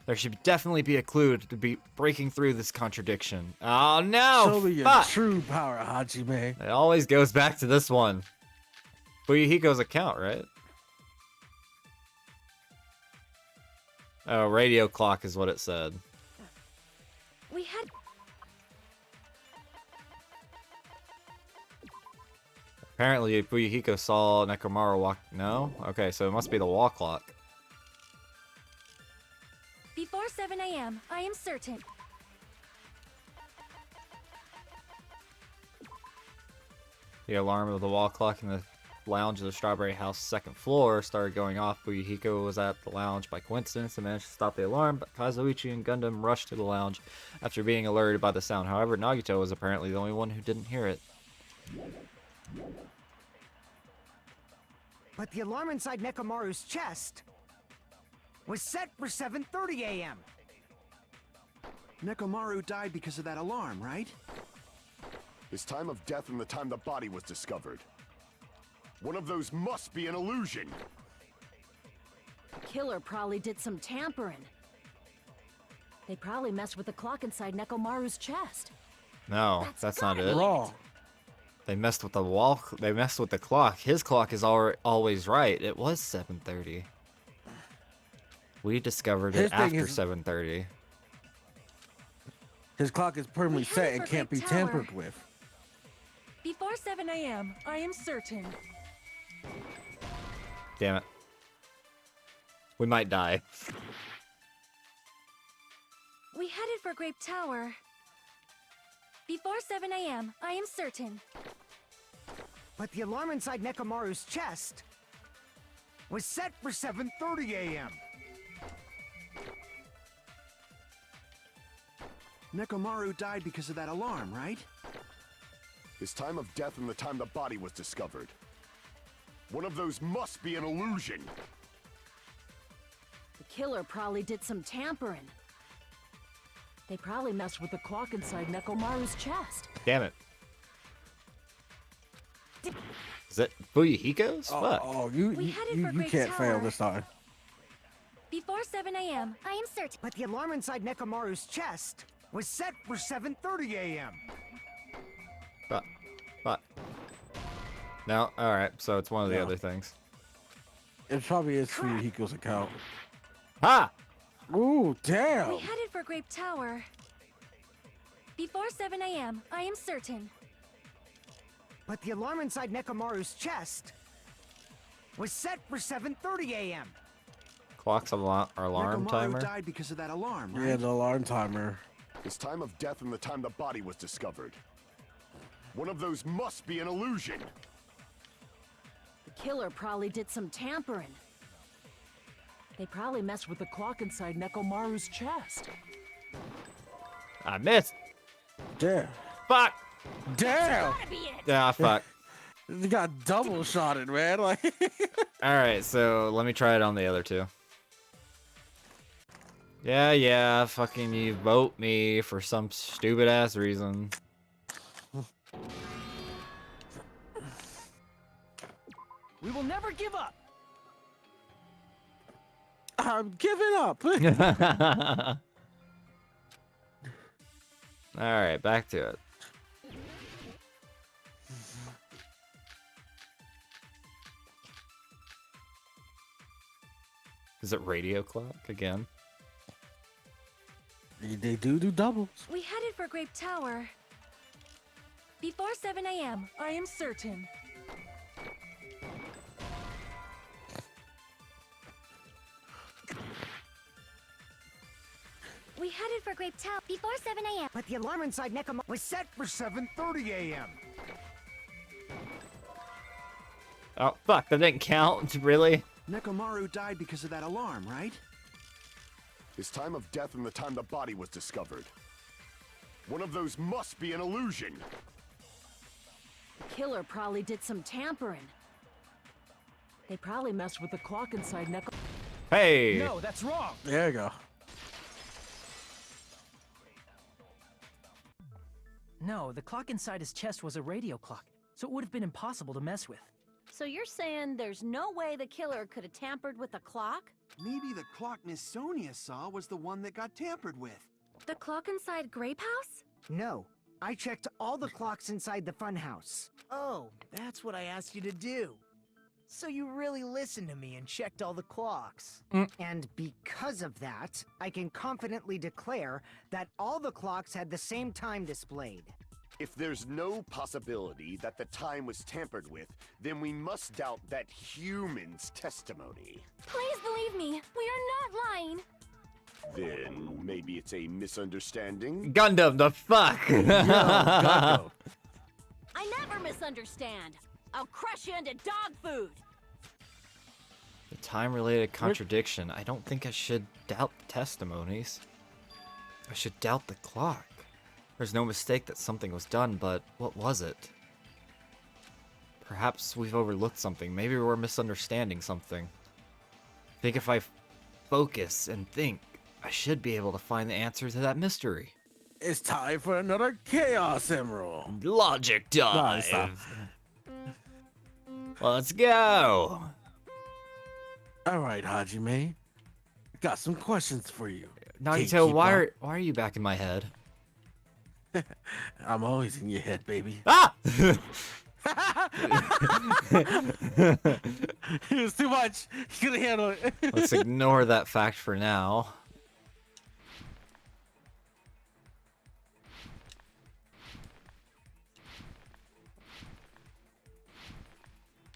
Speaker 1: There should definitely be a clue to be breaking through this contradiction. Oh no!
Speaker 2: Show me your true power, Hajime.
Speaker 1: It always goes back to this one. Fuyuhiko's account, right? Oh, radio clock is what it said.
Speaker 5: We had...
Speaker 1: Apparently, Fuyuhiko saw Nekomaru walk... No? Okay, so it must be the wall clock.
Speaker 5: Before 7 a.m., I am certain.
Speaker 1: The alarm of the wall clock in the lounge of the Strawberry House second floor started going off. Fuyuhiko was at the lounge by coincidence and managed to stop the alarm, but Kazuichi and Gundam rushed to the lounge after being alerted by the sound. However, Nagito was apparently the only one who didn't hear it.
Speaker 7: But the alarm inside Nekomaru's chest was set for 7:30 a.m.
Speaker 8: Nekomaru died because of that alarm, right?
Speaker 11: His time of death and the time the body was discovered. One of those must be an illusion.
Speaker 6: The killer probably did some tampering. They probably messed with the clock inside Nekomaru's chest.
Speaker 1: No, that's not it.
Speaker 2: Wrong.
Speaker 1: They messed with the wall. They messed with the clock. His clock is always right. It was 7:30. We discovered it after 7:30.
Speaker 2: His clock is permanently set and can't be tampered with.
Speaker 5: Before 7 a.m., I am certain.
Speaker 1: Damn it. We might die.
Speaker 5: We headed for Grape Tower. Before 7 a.m., I am certain.
Speaker 7: But the alarm inside Nekomaru's chest was set for 7:30 a.m.
Speaker 8: Nekomaru died because of that alarm, right?
Speaker 11: His time of death and the time the body was discovered. One of those must be an illusion.
Speaker 6: The killer probably did some tampering. They probably messed with the clock inside Nekomaru's chest.
Speaker 1: Damn it. Is it Fuyuhiko's? Fuck.
Speaker 2: Oh, you can't fail this time.
Speaker 5: Before 7 a.m., I am certain.
Speaker 7: But the alarm inside Nekomaru's chest was set for 7:30 a.m.
Speaker 1: Fuck. No? Alright, so it's one of the other things.
Speaker 2: It probably is Fuyuhiko's account.
Speaker 1: Ha!
Speaker 2: Ooh, damn!
Speaker 5: We headed for Grape Tower. Before 7 a.m., I am certain.
Speaker 7: But the alarm inside Nekomaru's chest was set for 7:30 a.m.
Speaker 1: Clock's our alarm
Speaker 8: Nekomaru
Speaker 1: timer?
Speaker 8: died because of that alarm, right?
Speaker 2: Yeah, the alarm timer.
Speaker 11: His time of death and the time the body was discovered. One of those must be an illusion.
Speaker 6: The killer probably did some tampering. They probably messed with the clock inside Nekomaru's chest.
Speaker 1: I missed!
Speaker 2: Damn.
Speaker 1: Fuck!
Speaker 2: Damn!
Speaker 1: Yeah, fuck.
Speaker 2: You got double shotted, man. Like.
Speaker 1: Alright, so let me try it on the other two. Yeah, fucking you vote me for some stupid ass reason.
Speaker 9: We will never give up.
Speaker 2: I'm giving up.
Speaker 1: Alright, back to it. Is it radio clock again?
Speaker 2: They do doubles.
Speaker 5: We headed for Grape Tower. Before 7 a.m.
Speaker 9: I am certain.
Speaker 10: We headed for Grape Tower before 7 a.m.
Speaker 7: But the alarm inside Nekomaru was set for 7:30 a.m.
Speaker 1: Oh, fuck, that didn't count? Really?
Speaker 8: Nekomaru died because of that alarm, right?
Speaker 11: His time of death and the time the body was discovered. One of those must be an illusion.
Speaker 6: The killer probably did some tampering. They probably messed with the clock inside Neko.
Speaker 1: Hey!
Speaker 9: No, that's wrong.
Speaker 2: There you go.
Speaker 9: No, the clock inside his chest was a radio clock, so it would have been impossible to mess with.
Speaker 6: So you're saying there's no way the killer could have tampered with the clock?
Speaker 8: Maybe the clock Miss Sonia saw was the one that got tampered with.
Speaker 5: The clock inside Grape House?
Speaker 7: No, I checked all the clocks inside the funhouse.
Speaker 12: Oh, that's what I asked you to do. So you really listened to me and checked all the clocks.
Speaker 7: And because of that, I can confidently declare that all the clocks had the same time displayed.
Speaker 11: If there's no possibility that the time was tampered with, then we must doubt that human's testimony.
Speaker 5: Please believe me, we are not lying.
Speaker 11: Then maybe it's a misunderstanding?
Speaker 1: Gundam, the fuck?
Speaker 2: Gundam.
Speaker 6: I never misunderstand. I'll crush you into dog food.
Speaker 1: The time-related contradiction. I don't think I should doubt testimonies. I should doubt the clock. There's no mistake that something was done, but what was it? Perhaps we've overlooked something. Maybe we're misunderstanding something. I think if I focus and think, I should be able to find the answer to that mystery.
Speaker 2: It's time for another Chaos Emerald.
Speaker 1: Logic dive.
Speaker 2: stop.
Speaker 1: Let's go.
Speaker 2: All right, Hajime. Got some questions for you.
Speaker 1: Nagito, why are you back in my head?
Speaker 2: I'm always in your head, baby.
Speaker 1: Ah!
Speaker 2: It was too much. You couldn't handle it.
Speaker 1: Let's ignore that fact for now.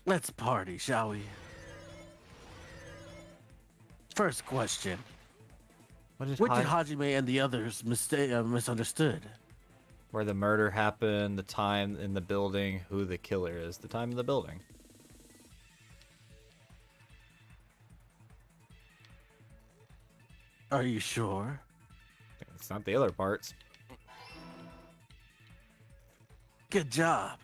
Speaker 2: Let's party, shall we? First question. What did Hajime and the others misunderstood?
Speaker 1: Where the murder happened, the time in the building, who the killer is, the time in the building.
Speaker 2: Are you sure?
Speaker 1: It's not the other parts.
Speaker 2: Good job.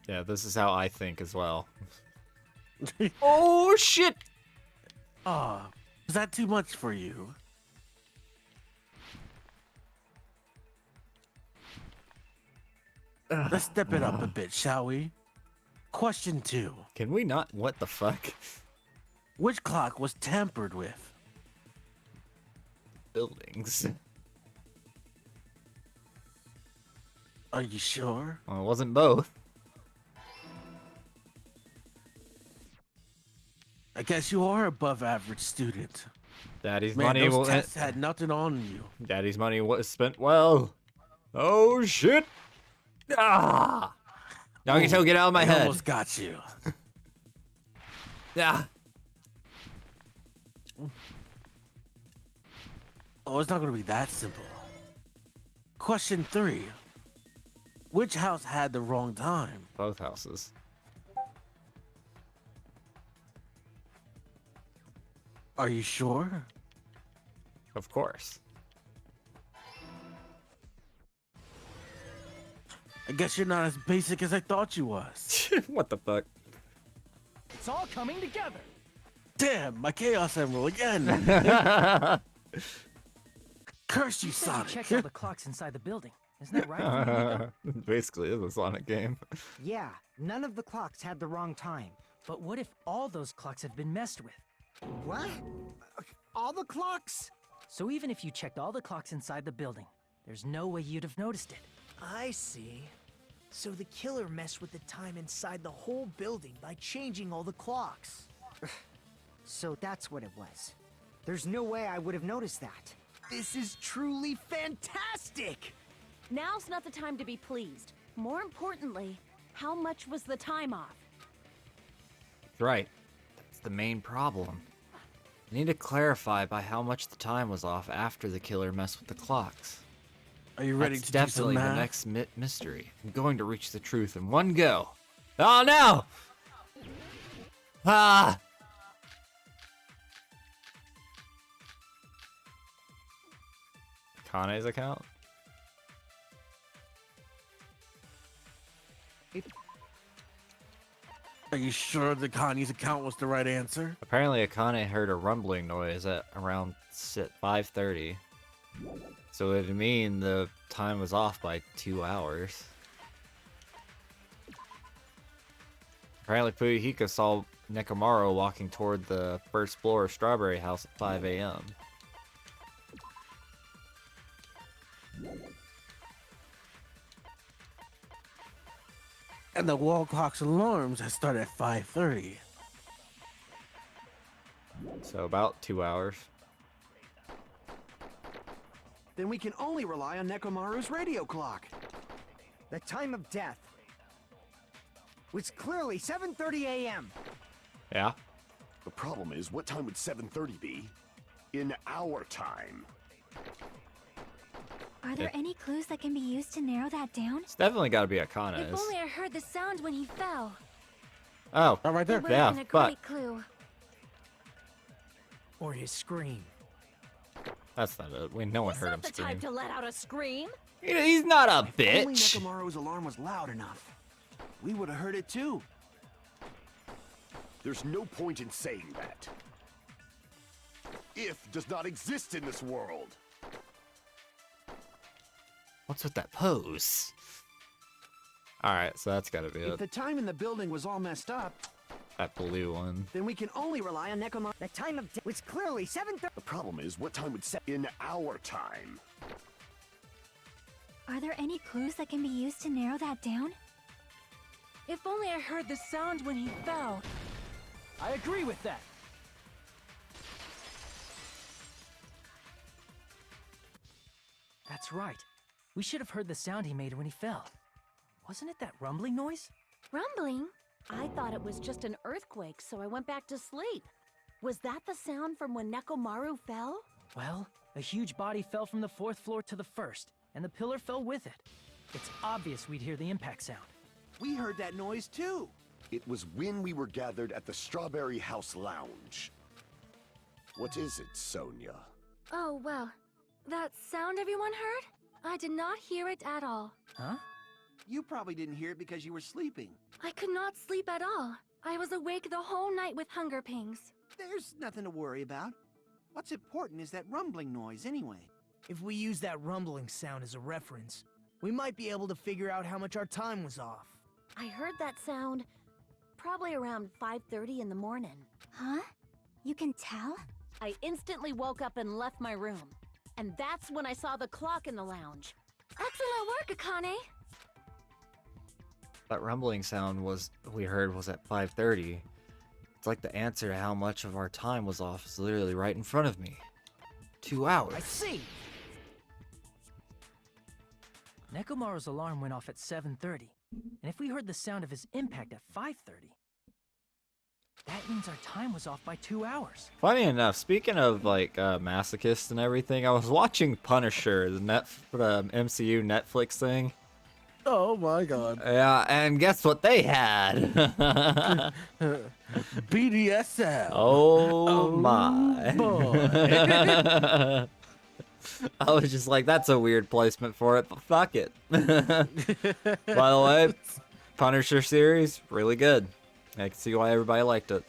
Speaker 1: Yeah, this is how I think as well. Oh, shit!
Speaker 2: Ah, is that too much for you? Let's step it up a bit, shall we? Question 2.
Speaker 1: Can we not? What the fuck?
Speaker 2: Which clock was tampered with?
Speaker 1: Buildings.
Speaker 2: Are you sure?
Speaker 1: Well, it wasn't both.
Speaker 2: I guess you are above average student.
Speaker 1: Daddy's
Speaker 2: Man,
Speaker 1: money
Speaker 2: those tests had nothing on you.
Speaker 1: Daddy's money was spent well. Oh shit! Ah! Nagito, get out of my
Speaker 2: I
Speaker 1: head.
Speaker 2: Almost got you.
Speaker 1: Yeah.
Speaker 2: Oh, it's not gonna be that simple. Question 3. Which house had the wrong time?
Speaker 1: Both houses.
Speaker 2: Are you sure?
Speaker 1: Of course.
Speaker 2: I guess you're not as basic as I thought you was.
Speaker 1: What the fuck?
Speaker 9: It's all coming together.
Speaker 2: Damn, my Chaos Emerald again. Curse you,
Speaker 9: You said you
Speaker 2: Sonic.
Speaker 9: checked all the clocks inside the building. Isn't that right, Flamingo?
Speaker 1: Basically, it's a Sonic game.
Speaker 7: Yeah, none of the clocks had the wrong time.
Speaker 9: But what if all those clocks have been messed with?
Speaker 7: What? All the clocks?
Speaker 9: So even if you checked all the clocks inside the building, there's no way you'd have noticed it.
Speaker 12: I see. So the killer messed with the time inside the whole building by changing all the clocks.
Speaker 7: So that's what it was. There's no way I would have noticed that.
Speaker 12: This is truly fantastic!
Speaker 6: Now's not the time to be pleased. More importantly, how much was the time off?
Speaker 1: Right. That's the main problem. I need to clarify by how much the time was off after the killer messed with the clocks.
Speaker 2: Are you ready
Speaker 1: That's
Speaker 2: to
Speaker 1: definitely
Speaker 2: do some
Speaker 1: the
Speaker 2: math?
Speaker 1: next mystery. I'm going to reach the truth in one go. Oh no! Ah! Kane's account?
Speaker 2: Are you sure the Kanye's account was the right answer?
Speaker 1: Apparently Akane heard a rumbling noise at around 5:30. So it would mean the time was off by 2 hours. Apparently Fuyuhiko saw Nekomaru walking toward the first floor of Strawberry House at 5 a.m.
Speaker 2: And the wall clock's alarms that start at 5:30.
Speaker 1: So about 2 hours.
Speaker 8: Then we can only rely on Nekomaru's radio clock.
Speaker 7: The time of death was clearly 7:30 a.m.
Speaker 1: Yeah.
Speaker 11: The problem is, what time would 7:30 be? In our time.
Speaker 10: Are there any clues that can be used to narrow that down?
Speaker 1: It's definitely got to be
Speaker 5: If
Speaker 1: Akane's.
Speaker 5: only I heard the sound when he fell.
Speaker 1: Oh,
Speaker 2: right there.
Speaker 5: It would have
Speaker 1: Yeah,
Speaker 5: been a
Speaker 1: but
Speaker 5: great clue.
Speaker 12: Or his scream.
Speaker 1: that's not it. No one heard him
Speaker 6: Not the time
Speaker 1: scream.
Speaker 6: to let out a scream.
Speaker 1: He's not a
Speaker 8: Only
Speaker 1: bitch.
Speaker 8: Nekomaru's alarm was loud enough. We would have heard it too.
Speaker 11: There's no point in saying that. If does not exist in this world.
Speaker 1: What's with that pose? Alright, so that's gotta be
Speaker 8: If
Speaker 1: it.
Speaker 8: the time in the building was all messed up,
Speaker 1: That blue one.
Speaker 8: then we can only rely on Nekomaru.
Speaker 7: The time of death was clearly 7:30.
Speaker 11: The problem is, what time would set in our time?
Speaker 10: Are there any clues that can be used to narrow that down?
Speaker 5: If only I heard the sound when he fell.
Speaker 9: I agree with that. That's right. We should have heard the sound he made when he fell. Wasn't it that rumbling noise?
Speaker 5: Rumbling?
Speaker 6: I thought it was just an earthquake, so I went back to sleep. Was that the sound from when Nekomaru fell?
Speaker 9: Well, a huge body fell from the 4th floor to the 1st, and the pillar fell with it. It's obvious we'd hear the impact sound.
Speaker 8: We heard that noise too.
Speaker 11: It was when we were gathered at the Strawberry House Lounge. What is it, Sonia?
Speaker 5: Oh, well. That sound everyone heard? I did not hear it at all.
Speaker 9: Huh?
Speaker 8: You probably didn't hear it because you were sleeping.
Speaker 5: I could not sleep at all. I was awake the whole night with hunger pangs.
Speaker 8: There's nothing to worry about. What's important is that rumbling noise anyway.
Speaker 12: If we use that rumbling sound as a reference, we might be able to figure out how much our time was off.
Speaker 6: I heard that sound probably around 5:30 in the morning.
Speaker 10: Huh? You can tell?
Speaker 6: I instantly woke up and left my room. And that's when I saw the clock in the lounge.
Speaker 5: Excellent work, Akane!
Speaker 1: That rumbling sound we heard was at 5:30. It's like the answer to how much of our time was off is literally right in front of me. 2 hours.
Speaker 9: I see! Nekomaru's alarm went off at 7:30, and if we heard the sound of his impact at 5:30, that means our time was off by 2 hours.
Speaker 1: Funny enough, speaking of like masochists and everything, I was watching Punisher, the MCU Netflix thing.
Speaker 2: Oh my god.
Speaker 1: Yeah, and guess what they had?
Speaker 2: BDSM.
Speaker 1: Oh my.
Speaker 2: Boy.
Speaker 1: I was just like, that's a weird placement for it, but fuck it. By the way, Punisher series, really good. I can see why everybody liked it.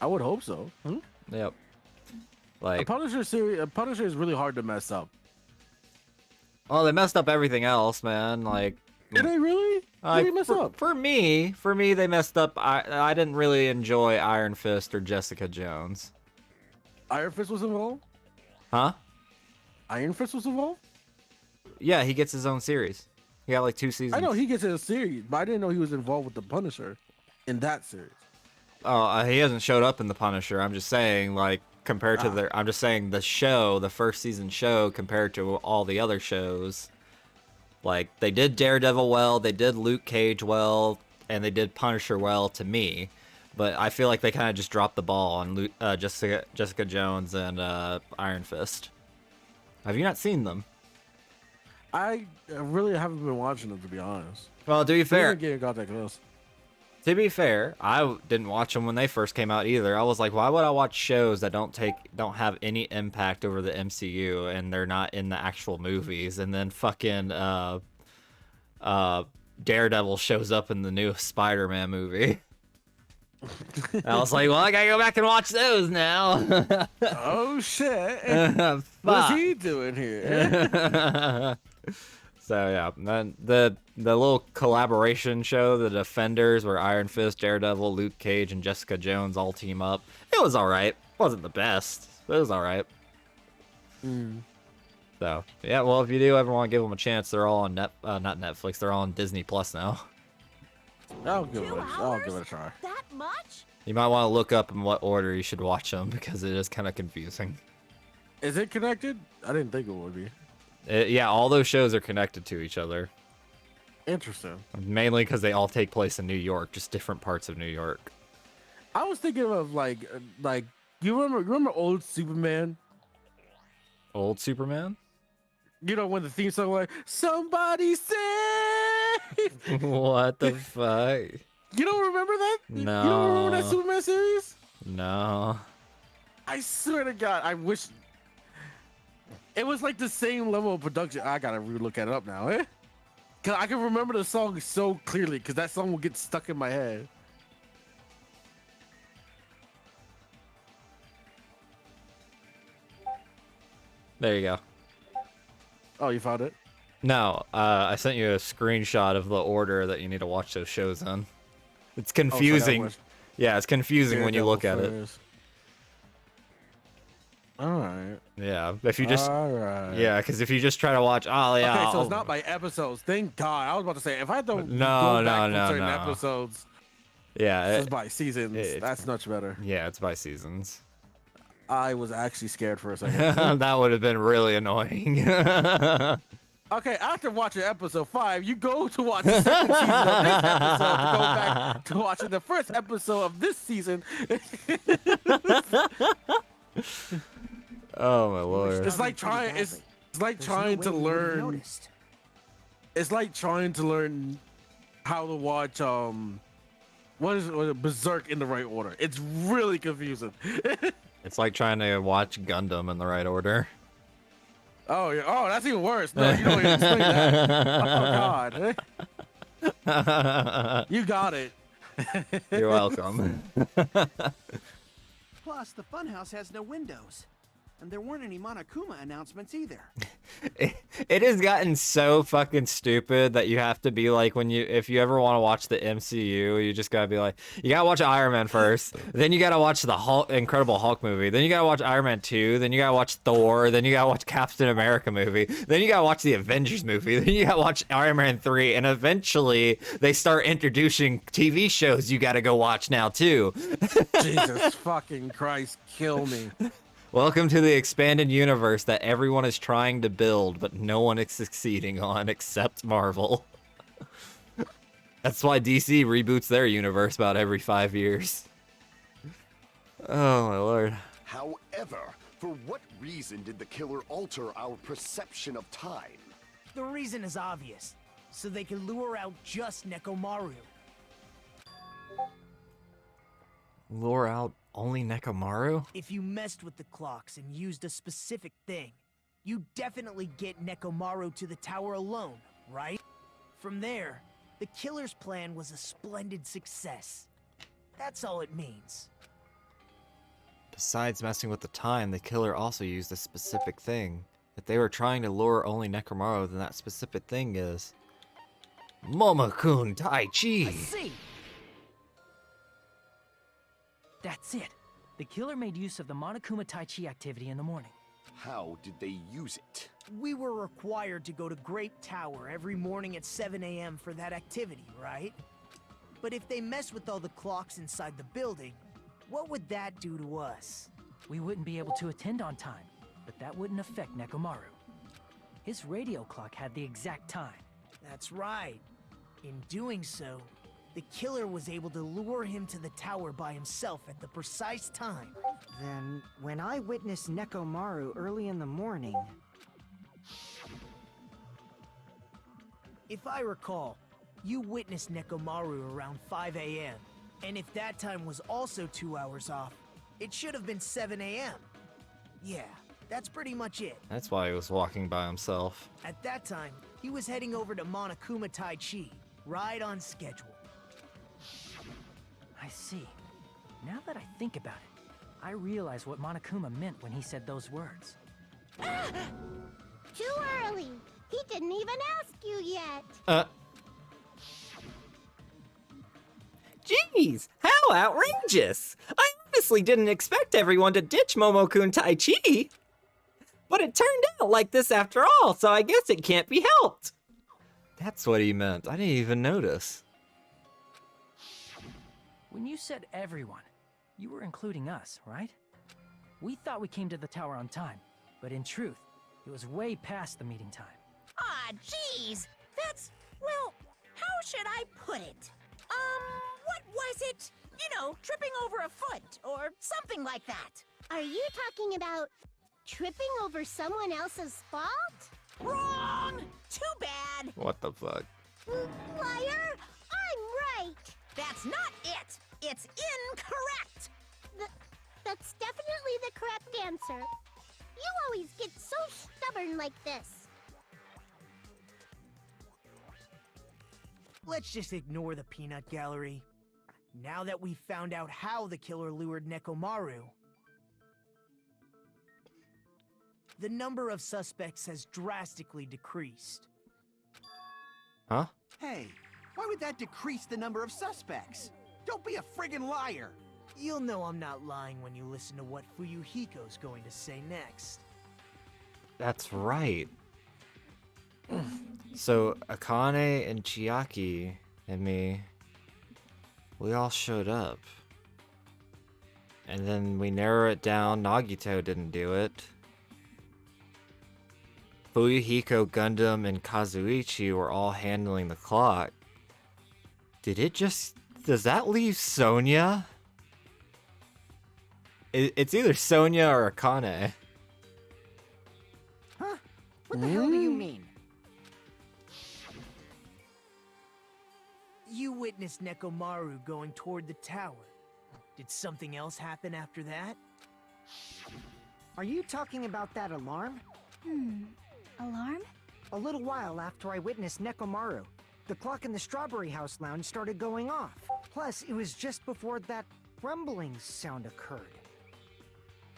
Speaker 2: I would hope so. Hmm?
Speaker 1: Yep.
Speaker 2: A
Speaker 1: Like,
Speaker 2: Punisher series, a Punisher is really hard to mess up.
Speaker 1: Oh, they messed up everything else, man. Like,
Speaker 2: Did they really? What did they mess up?
Speaker 1: For me, they messed up. I didn't really enjoy Iron Fist or Jessica Jones.
Speaker 2: Iron Fist was involved?
Speaker 1: Huh?
Speaker 2: Iron Fist was involved?
Speaker 1: Yeah, he gets his own series. He got like 2 seasons.
Speaker 2: I know he gets in a series, but I didn't know he was involved with the Punisher in that series.
Speaker 1: Oh, he hasn't showed up in the Punisher. I'm just saying, like, compared to the, I'm just saying the show, the first season show, compared to all the other shows. Like, they did Daredevil well, they did Luke Cage well, and they did Punisher well to me. But I feel like they kind of just dropped the ball on Jessica Jones and Iron Fist. Have you not seen them?
Speaker 2: I really haven't been watching them, to be honest.
Speaker 1: Well, to be fair,
Speaker 2: got that close.
Speaker 1: To be fair, I didn't watch them when they first came out either. I was like, why would I watch shows that don't have any impact over the MCU and they're not in the actual movies? And then fucking Daredevil shows up in the new Spider-Man movie. I was like, well, I gotta go back and watch those now.
Speaker 2: Oh shit! What's he doing here?
Speaker 1: So yeah, then the little collaboration show, The Defenders, where Iron Fist, Daredevil, Luke Cage, and Jessica Jones all team up. It was all right. Wasn't the best, but it was all right. So yeah, well, if you do ever want to give them a chance, they're all on not Netflix. They're all on Disney Plus now.
Speaker 2: I'll give it a try.
Speaker 6: That much?
Speaker 1: You might want to look up in what order you should watch them because it is kind of confusing.
Speaker 2: Is it connected? I didn't think it would be.
Speaker 1: Yeah, all those shows are connected to each other.
Speaker 2: Interesting.
Speaker 1: Mainly because they all take place in New York, just different parts of New York.
Speaker 2: I was thinking of like you remember old Superman?
Speaker 1: Old Superman?
Speaker 2: You know when the theme song like somebody save.
Speaker 1: What the fuck?
Speaker 2: You don't remember that?
Speaker 1: No.
Speaker 2: You don't remember that Superman series?
Speaker 1: No.
Speaker 2: I swear to God, I wish it was like the same level of production. I gotta look it up now, Cause I can remember the song so clearly, cause that song will get stuck in my head.
Speaker 1: There you go.
Speaker 2: Oh, you found it?
Speaker 1: No, I sent you a screenshot of the order that you need to watch those shows in. It's confusing. Yeah, it's confusing when you look at it.
Speaker 2: Alright.
Speaker 1: Yeah, if you just yeah, because if you just try to watch,
Speaker 2: Okay, so it's not by episodes. Thank God. I was about to say if I don't
Speaker 1: no,
Speaker 2: go back from certain
Speaker 1: no.
Speaker 2: episodes.
Speaker 1: Yeah,
Speaker 2: it's by seasons. That's much better.
Speaker 1: Yeah, it's by seasons.
Speaker 2: I was actually scared for a second.
Speaker 1: That would have been really annoying.
Speaker 2: Okay, after watching episode 5, you go to watch the second season of this episode to go back to watching the first episode of this season.
Speaker 1: Oh my lord!
Speaker 2: It's like trying. It's like trying to learn. It's like trying to learn how to watch what is Berserk in the right order. It's really confusing.
Speaker 1: It's like trying to watch Gundam in the right order.
Speaker 2: Oh yeah. Oh, that's even worse. No, you don't even explain that. Oh God. You got it.
Speaker 1: You're welcome.
Speaker 8: Plus, the funhouse has no windows. And there weren't any Monokuma announcements either.
Speaker 1: It has gotten so fucking stupid that you have to be like, if you ever want to watch the MCU, you just gotta be like, you gotta watch Iron Man first, then you gotta watch the Incredible Hulk movie, then you gotta watch Iron Man 2, then you gotta watch Thor, then you gotta watch Captain America movie, then you gotta watch the Avengers movie, then you gotta watch Iron Man 3, and eventually they start introducing TV shows you gotta go watch now too.
Speaker 2: Jesus fucking Christ, kill me.
Speaker 1: Welcome to the expanded universe that everyone is trying to build, but no one is succeeding on except Marvel. That's why DC reboots their universe about every 5 years. Oh my lord.
Speaker 11: However, for what reason did the killer alter our perception of time?
Speaker 12: The reason is obvious. So they can lure out just Nekomaru.
Speaker 1: Lure out only Nekomaru?
Speaker 12: If you messed with the clocks and used a specific thing, you definitely get Nekomaru to the tower alone, right? From there, the killer's plan was a splendid success. That's all it means.
Speaker 1: Besides messing with the time, the killer also used a specific thing. If they were trying to lure only Nekomaru, then that specific thing is Momokun Tai
Speaker 9: I
Speaker 1: Chi.
Speaker 9: see! That's it. The killer made use of the Monokuma Tai Chi activity in the morning.
Speaker 11: How did they use it?
Speaker 12: We were required to go to Grape Tower every morning at 7 a.m. for that activity, right? But if they mess with all the clocks inside the building, what would that do to us?
Speaker 9: We wouldn't be able to attend on time, but that wouldn't affect Nekomaru. His radio clock had the exact time.
Speaker 12: That's right. In doing so, the killer was able to lure him to the tower by himself at the precise time.
Speaker 7: Then, when I witnessed Nekomaru early in the morning...
Speaker 12: If I recall, you witnessed Nekomaru around 5 a.m. And if that time was also 2 hours off, it should have been 7 a.m. Yeah, that's pretty much it.
Speaker 1: That's why he was walking by himself.
Speaker 12: At that time, he was heading over to Monokuma Tai Chi, right on schedule.
Speaker 9: I see. Now that I think about it, I realize what Monokuma meant when he said those words.
Speaker 13: Too early. He didn't even ask you yet.
Speaker 1: Jeez, how outrageous! I honestly didn't expect everyone to ditch Momokun Tai Chi. But it turned out like this after all, so I guess it can't be helped. That's what he meant. I didn't even notice.
Speaker 9: When you said everyone, you were including us, right? We thought we came to the tower on time, but in truth, it was way past the meeting time.
Speaker 4: Ah, jeez. That's, well, how should I put it? What was it? You know, tripping over a foot or something like that.
Speaker 13: Are you talking about tripping over someone else's fault?
Speaker 4: Wrong! Too bad.
Speaker 1: What the fuck?
Speaker 13: Liar! I'm right!
Speaker 4: That's not it. It's incorrect.
Speaker 13: That's definitely the correct answer. You always get so stubborn like this.
Speaker 12: Let's just ignore the peanut gallery. Now that we've found out how the killer lured Nekomaru, the number of suspects has drastically decreased.
Speaker 1: Huh?
Speaker 8: Hey, why would that decrease the number of suspects? Don't be a friggin' liar!
Speaker 12: You'll know I'm not lying when you listen to what Fuyuhiko's going to say next.
Speaker 1: That's right. So, Akane and Chiaki and me, we all showed up. And then we narrow it down, Nagito didn't do it. Fuyuhiko, Gundam, and Kazuichi were all handling the clock. Does that leave Sonya? It's either Sonya or Akane.
Speaker 7: Huh? What the hell do you mean?
Speaker 12: You witnessed Nekomaru going toward the tower. Did something else happen after that?
Speaker 7: Are you talking about that alarm?
Speaker 10: Alarm?
Speaker 7: A little while after I witnessed Nekomaru, the clock in the Strawberry House lounge started going off. Plus, it was just before that rumbling sound occurred.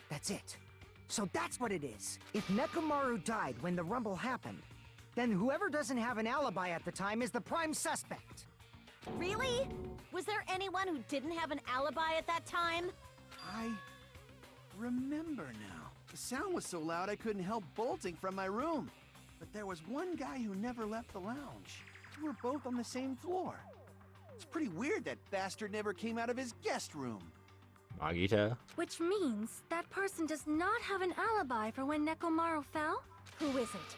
Speaker 7: That's it. So that's what it is. If Nekomaru died when the rumble happened, then whoever doesn't have an alibi at the time is the prime suspect.
Speaker 6: Really? Was there anyone who didn't have an alibi at that time?
Speaker 8: I remember now. The sound was so loud I couldn't help bolting from my room. But there was one guy who never left the lounge. We were both on the same floor. It's pretty weird that bastard never came out of his guest room.
Speaker 1: Nagito?
Speaker 5: Which means that person does not have an alibi for when Nekomaru fell?
Speaker 6: Who is it?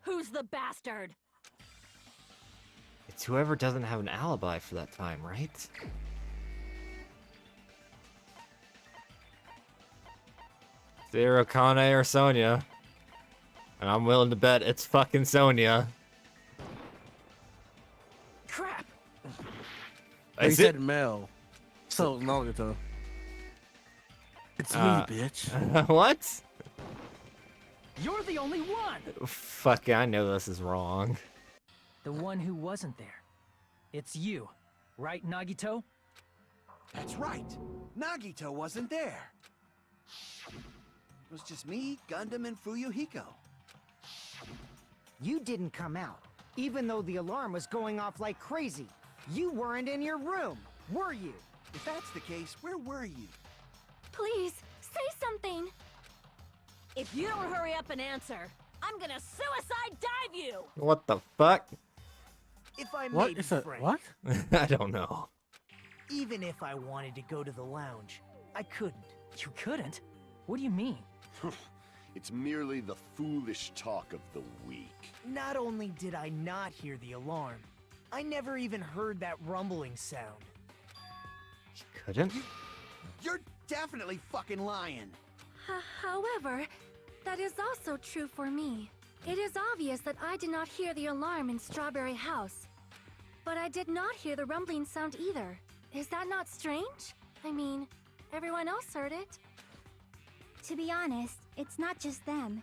Speaker 6: Who's the bastard?
Speaker 1: It's whoever doesn't have an alibi for that time, right? It's either Akane or Sonya. And I'm willing to bet it's fucking Sonya.
Speaker 9: Crap!
Speaker 2: He
Speaker 1: Is
Speaker 2: said
Speaker 1: it?
Speaker 2: Mel. So, Nagito. It's me, bitch.
Speaker 1: What?
Speaker 9: You're the only one!
Speaker 1: Fuck, I know this is wrong.
Speaker 9: The one who wasn't there. It's you, right, Nagito?
Speaker 8: That's right. Nagito wasn't there. It was just me, Gundam, and Fuyuhiko.
Speaker 7: You didn't come out, even though the alarm was going off like crazy. You weren't in your room, were you?
Speaker 8: If that's the case, where were you?
Speaker 5: Please, say something!
Speaker 6: If you don't hurry up and answer, I'm gonna suicide dive you!
Speaker 1: What the fuck?
Speaker 12: If I
Speaker 2: What
Speaker 12: may be
Speaker 2: is that?
Speaker 12: frank,
Speaker 2: What?
Speaker 1: I don't know.
Speaker 12: even if I wanted to go to the lounge, I couldn't.
Speaker 9: You couldn't? What do you mean?
Speaker 11: It's merely the foolish talk of the weak.
Speaker 12: Not only did I not hear the alarm, I never even heard that rumbling sound.
Speaker 1: Couldn't?
Speaker 8: You're definitely fucking lying.
Speaker 5: However, that is also true for me. It is obvious that I did not hear the alarm in Strawberry House. But I did not hear the rumbling sound either. Is that not strange? I mean, everyone else heard it.
Speaker 10: To be honest, it's not just them.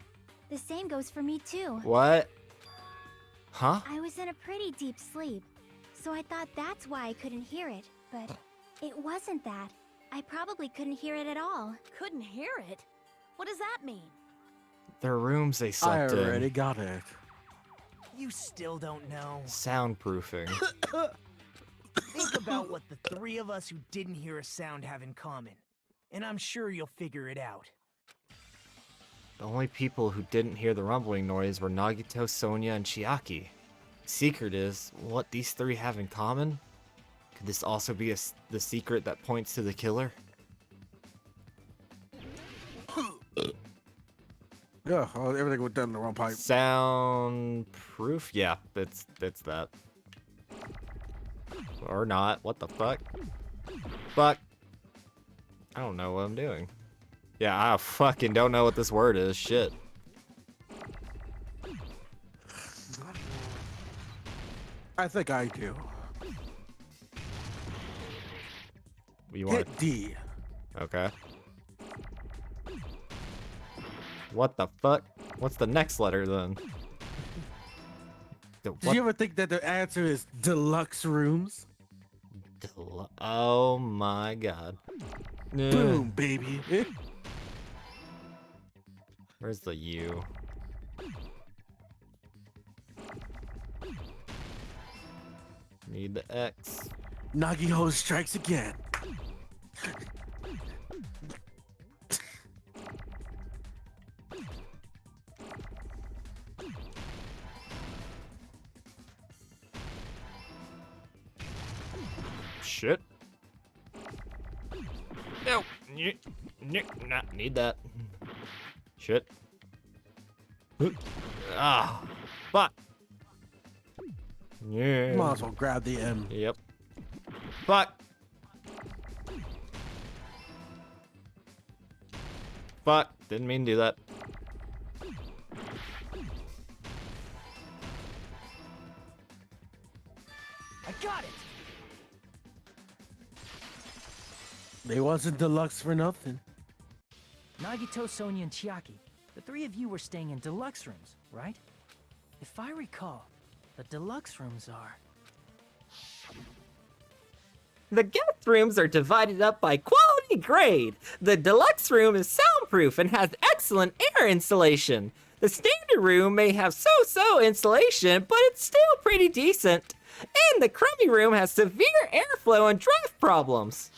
Speaker 10: The same goes for me too.
Speaker 1: What? Huh?
Speaker 10: I was in a pretty deep sleep, so I thought that's why I couldn't hear it, but it wasn't that. I probably couldn't hear it at all.
Speaker 6: Couldn't hear it? What does that mean?
Speaker 1: Their rooms they
Speaker 2: I
Speaker 1: slept in.
Speaker 2: already got it.
Speaker 12: You still don't know.
Speaker 1: Soundproofing.
Speaker 12: Think about what the three of us who didn't hear a sound have in common, and I'm sure you'll figure it out.
Speaker 1: The only people who didn't hear the rumbling noise were Nagito, Sonia, and Chiaki. Secret is, what these three have in common? Could this also be the secret that points to the killer?
Speaker 2: Yeah, everything went down the wrong pipe.
Speaker 1: Soundproof? Yeah, it's that. Or not. What the fuck? Fuck. I don't know what I'm doing. Yeah, I fucking don't know what this word is. Shit.
Speaker 2: I think I do.
Speaker 1: You want
Speaker 2: Hit D.
Speaker 1: Okay. What the fuck? What's the next letter then?
Speaker 2: Did you ever think that the answer is deluxe rooms?
Speaker 1: Oh my god.
Speaker 2: Boom, baby.
Speaker 1: Where's the U? Need the X.
Speaker 2: Nagito strikes again.
Speaker 1: Shit. No. Not need that. Shit. Ah. Fuck. Yeah.
Speaker 2: Might as well grab the M.
Speaker 1: Yep. Fuck. Fuck. Didn't mean to do that.
Speaker 12: I got it!
Speaker 2: They wasn't deluxe for nothing.
Speaker 9: Nagito, Sonia, and Chiaki. The three of you were staying in deluxe rooms, right? If I recall, the deluxe rooms are...
Speaker 1: The guest rooms are divided up by quality grade. The deluxe room is soundproof and has excellent air insulation. The standard room may have so-so insulation, but it's still pretty decent. And the crummy room has severe airflow and draft problems.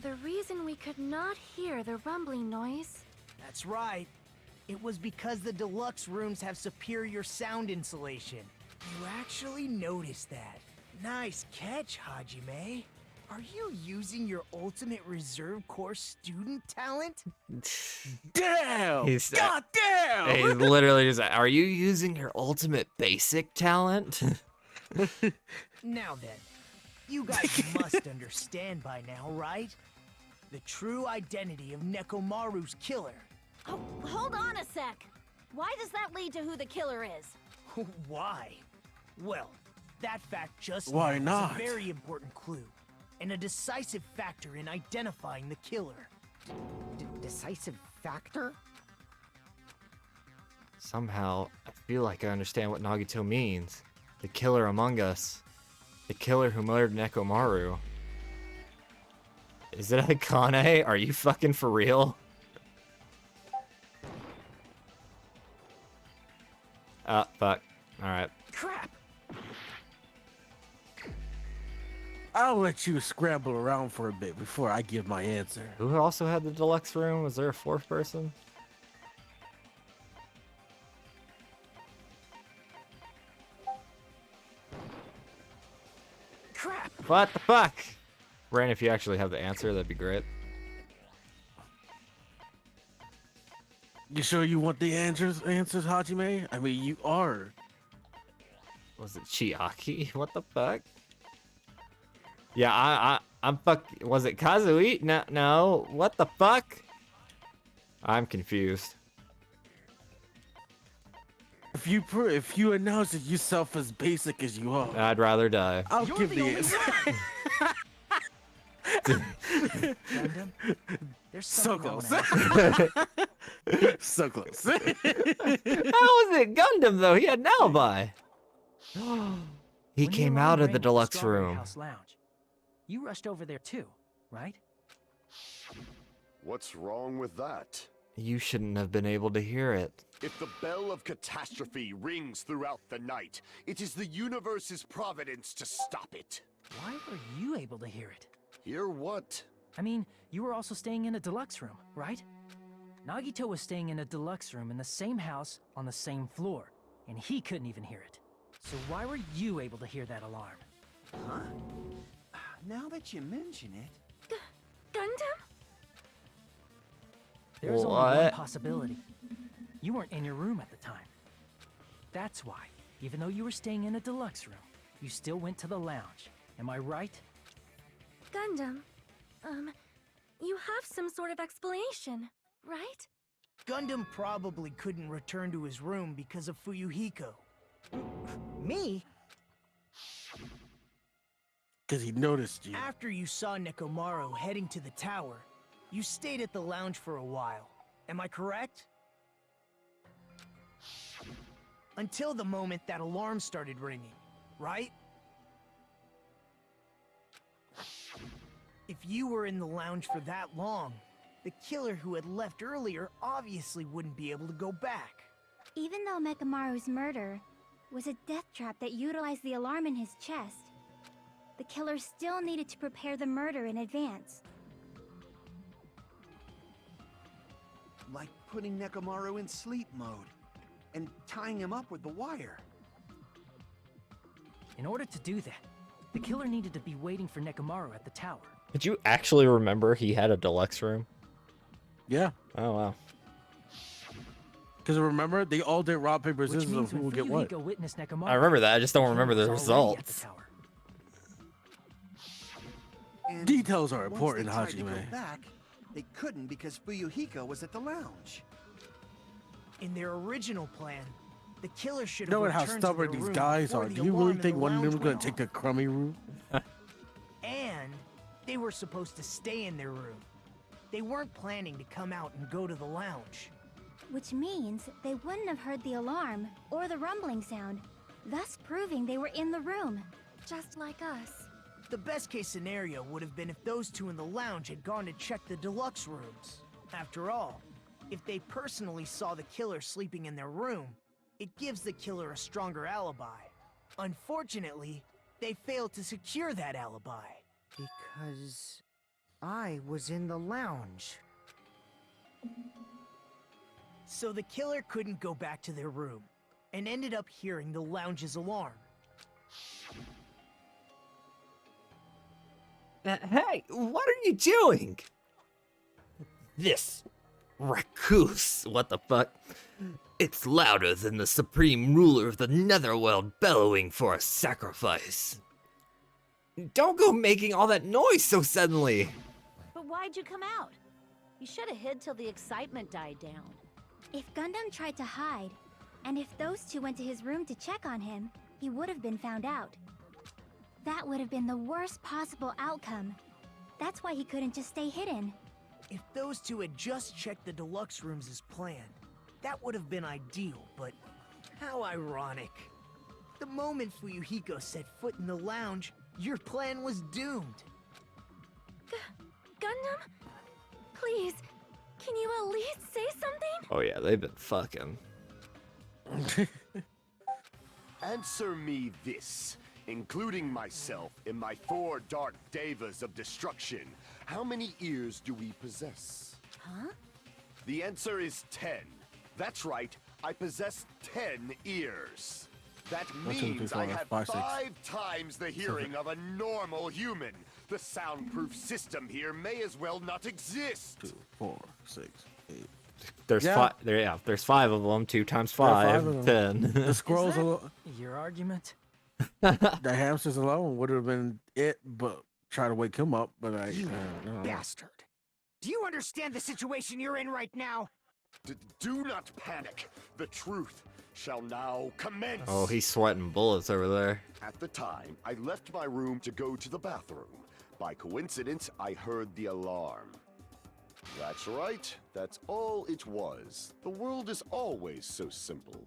Speaker 5: The reason we could not hear the rumbling noise...
Speaker 12: That's right. It was because the deluxe rooms have superior sound insulation. You actually noticed that. Nice catch, Hajime. Are you using your ultimate reserve corps student talent?
Speaker 2: Damn!
Speaker 1: He's,
Speaker 2: God damn!
Speaker 1: He's literally just, are you using your ultimate basic talent?
Speaker 12: Now then, you guys must understand by now, right? The true identity of Nekomaru's killer.
Speaker 6: Oh, hold on a sec. Why does that lead to who the killer is?
Speaker 12: Why? Well, that fact just
Speaker 2: Why
Speaker 12: now
Speaker 2: not?
Speaker 12: is a very important clue, and a decisive factor in identifying the killer.
Speaker 7: Decisive factor?
Speaker 1: Somehow, I feel like I understand what Nagito means. The killer among us. The killer who murdered Nekomaru. Is it Akane? Are you fucking for real? Fuck. Alright.
Speaker 12: Crap!
Speaker 2: I'll let you scramble around for a bit before I give my answer.
Speaker 1: Who also had the deluxe room? Was there a fourth person?
Speaker 12: Crap!
Speaker 1: What the fuck? Ren, if you actually have the answer, that'd be great.
Speaker 2: You sure you want the answers, Hajime? I mean, you are.
Speaker 1: Was it Chiaki? What the fuck? Yeah, I'm fuck. Was it Kazui? No. What the fuck? I'm confused.
Speaker 2: If you announce yourself as basic as you are,
Speaker 1: I'd rather die.
Speaker 2: I'll give the answer.
Speaker 12: Gundam, there's
Speaker 2: So
Speaker 12: something
Speaker 2: close. So close.
Speaker 1: How was it Gundam though? He had an alibi. He came out of the deluxe room.
Speaker 9: House lounge. You rushed over there too, right?
Speaker 11: What's wrong with that?
Speaker 1: You shouldn't have been able to hear it.
Speaker 11: If the bell of catastrophe rings throughout the night, it is the universe's providence to stop it.
Speaker 9: Why were you able to hear it?
Speaker 11: Hear what?
Speaker 9: I mean, you were also staying in a deluxe room, right? Nagito was staying in a deluxe room in the same house on the same floor, and he couldn't even hear it. So why were you able to hear that alarm?
Speaker 8: Huh? Now that you mention it...
Speaker 5: Gundam?
Speaker 9: There's only one
Speaker 1: What?
Speaker 9: possibility. You weren't in your room at the time. That's why, even though you were staying in a deluxe room, you still went to the lounge. Am I right?
Speaker 5: Gundam, you have some sort of explanation, right?
Speaker 12: Gundam probably couldn't return to his room because of Fuyuhiko.
Speaker 7: Me?
Speaker 2: Because he noticed you.
Speaker 12: After you saw Nekomaru heading to the tower, you stayed at the lounge for a while. Am I correct? Until the moment that alarm started ringing, right? If you were in the lounge for that long, the killer who had left earlier obviously wouldn't be able to go back.
Speaker 10: Even though Mekamaru's murder was a death trap that utilized the alarm in his chest, the killer still needed to prepare the murder in advance.
Speaker 8: Like putting Nekomaru in sleep mode and tying him up with the wire.
Speaker 9: In order to do that, the killer needed to be waiting for Nekomaru at the tower.
Speaker 1: Did you actually remember he had a deluxe room?
Speaker 2: Yeah.
Speaker 1: Oh, wow.
Speaker 2: Because remember, they all did rock, paper,
Speaker 9: Which
Speaker 2: scissors
Speaker 9: means
Speaker 2: of who
Speaker 9: when
Speaker 2: will get what.
Speaker 9: Fuyuhiko witnessed Nekomaru,
Speaker 1: I remember that. I just don't
Speaker 9: the
Speaker 1: remember the
Speaker 9: killer was already at the
Speaker 1: results.
Speaker 9: tower.
Speaker 8: And
Speaker 2: Details are
Speaker 8: once
Speaker 2: important,
Speaker 8: they tried to go
Speaker 2: Hajime.
Speaker 8: back, they couldn't because Fuyuhiko was at the lounge.
Speaker 12: In their original plan, the killer should have
Speaker 2: Knowing how
Speaker 12: returned to
Speaker 2: stubborn
Speaker 12: their
Speaker 2: these
Speaker 12: room
Speaker 2: guys
Speaker 12: before
Speaker 2: are,
Speaker 12: the
Speaker 2: do you
Speaker 12: alarm
Speaker 2: really
Speaker 12: in
Speaker 2: think
Speaker 12: the
Speaker 2: one of them
Speaker 12: lounge
Speaker 2: is going
Speaker 12: went
Speaker 2: to take
Speaker 12: off.
Speaker 2: the crummy route?
Speaker 12: And they were supposed to stay in their room. They weren't planning to come out and go to the lounge.
Speaker 10: Which means they wouldn't have heard the alarm or the rumbling sound, thus proving they were in the room.
Speaker 5: Just like us.
Speaker 12: The best case scenario would have been if those two in the lounge had gone to check the deluxe rooms. After all, if they personally saw the killer sleeping in their room, it gives the killer a stronger alibi. Unfortunately, they failed to secure that alibi.
Speaker 7: Because I was in the lounge.
Speaker 12: So the killer couldn't go back to their room, and ended up hearing the lounge's alarm.
Speaker 1: Hey, what are you doing? This Raccoose, what the fuck? It's louder than the supreme ruler of the netherworld bellowing for a sacrifice. Don't go making all that noise so suddenly.
Speaker 6: But why'd you come out? You should have hid till the excitement died down.
Speaker 10: If Gundam tried to hide, and if those two went to his room to check on him, he would have been found out. That would have been the worst possible outcome. That's why he couldn't just stay hidden.
Speaker 12: If those two had just checked the deluxe rooms as planned, that would have been ideal, but how ironic. The moment Fuyuhiko set foot in the lounge, your plan was doomed.
Speaker 5: Gundam? Please, can you at least say something?
Speaker 1: Oh yeah, they've been fucking.
Speaker 11: Answer me this, including myself and my 4 dark devas of destruction. How many ears do we possess?
Speaker 4: Huh?
Speaker 11: The answer is 10. That's right, I possess 10 ears. That means I have 5 times the hearing of a normal human. The soundproof system here may as well not exist.
Speaker 2: 2, 4, 6, 8.
Speaker 1: There's there's 5 of them. 2 times 5, 10.
Speaker 2: The squirrels alone.
Speaker 9: Your argument?
Speaker 2: The hamsters alone would have been it, but try to wake him up. But I don't know.
Speaker 7: Bastard. Do you understand the situation you're in right now?
Speaker 11: Do not panic. The truth shall now commence.
Speaker 1: Oh, he's sweating bullets over there.
Speaker 11: At the time, I left my room to go to the bathroom. By coincidence, I heard the alarm. That's right. That's all it was. The world is always so simple.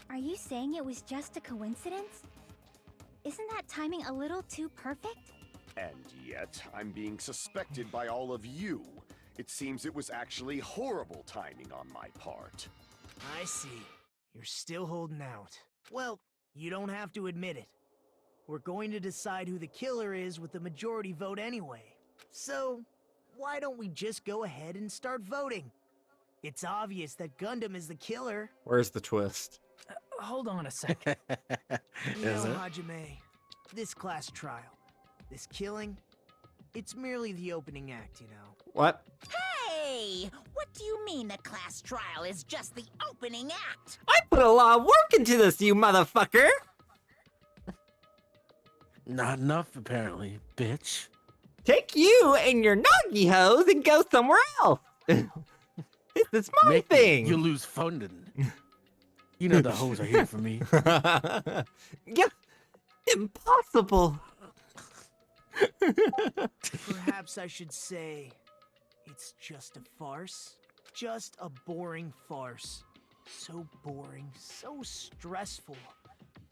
Speaker 10: Are you saying it was just a coincidence? Isn't that timing a little too perfect?
Speaker 11: And yet, I'm being suspected by all of you. It seems it was actually horrible timing on my part.
Speaker 12: I see. You're still holding out. Well, you don't have to admit it. We're going to decide who the killer is with the majority vote anyway. So, why don't we just go ahead and start voting? It's obvious that Gundam is the killer.
Speaker 1: Where's the twist?
Speaker 9: Hold on a second.
Speaker 12: You know, Hajime, this class trial, this killing, it's merely the opening act, you know.
Speaker 1: What?
Speaker 4: Hey! What do you mean the class trial is just the opening act?
Speaker 1: I put a lot of work into this, you motherfucker!
Speaker 2: Not enough, apparently, bitch.
Speaker 1: Take you and your Nagi hose and go somewhere else! This is my thing!
Speaker 2: You lose funding. You know the hoes are here for me.
Speaker 1: Yeah, impossible!
Speaker 12: Perhaps I should say, it's just a farce. Just a boring farce. So boring, so stressful.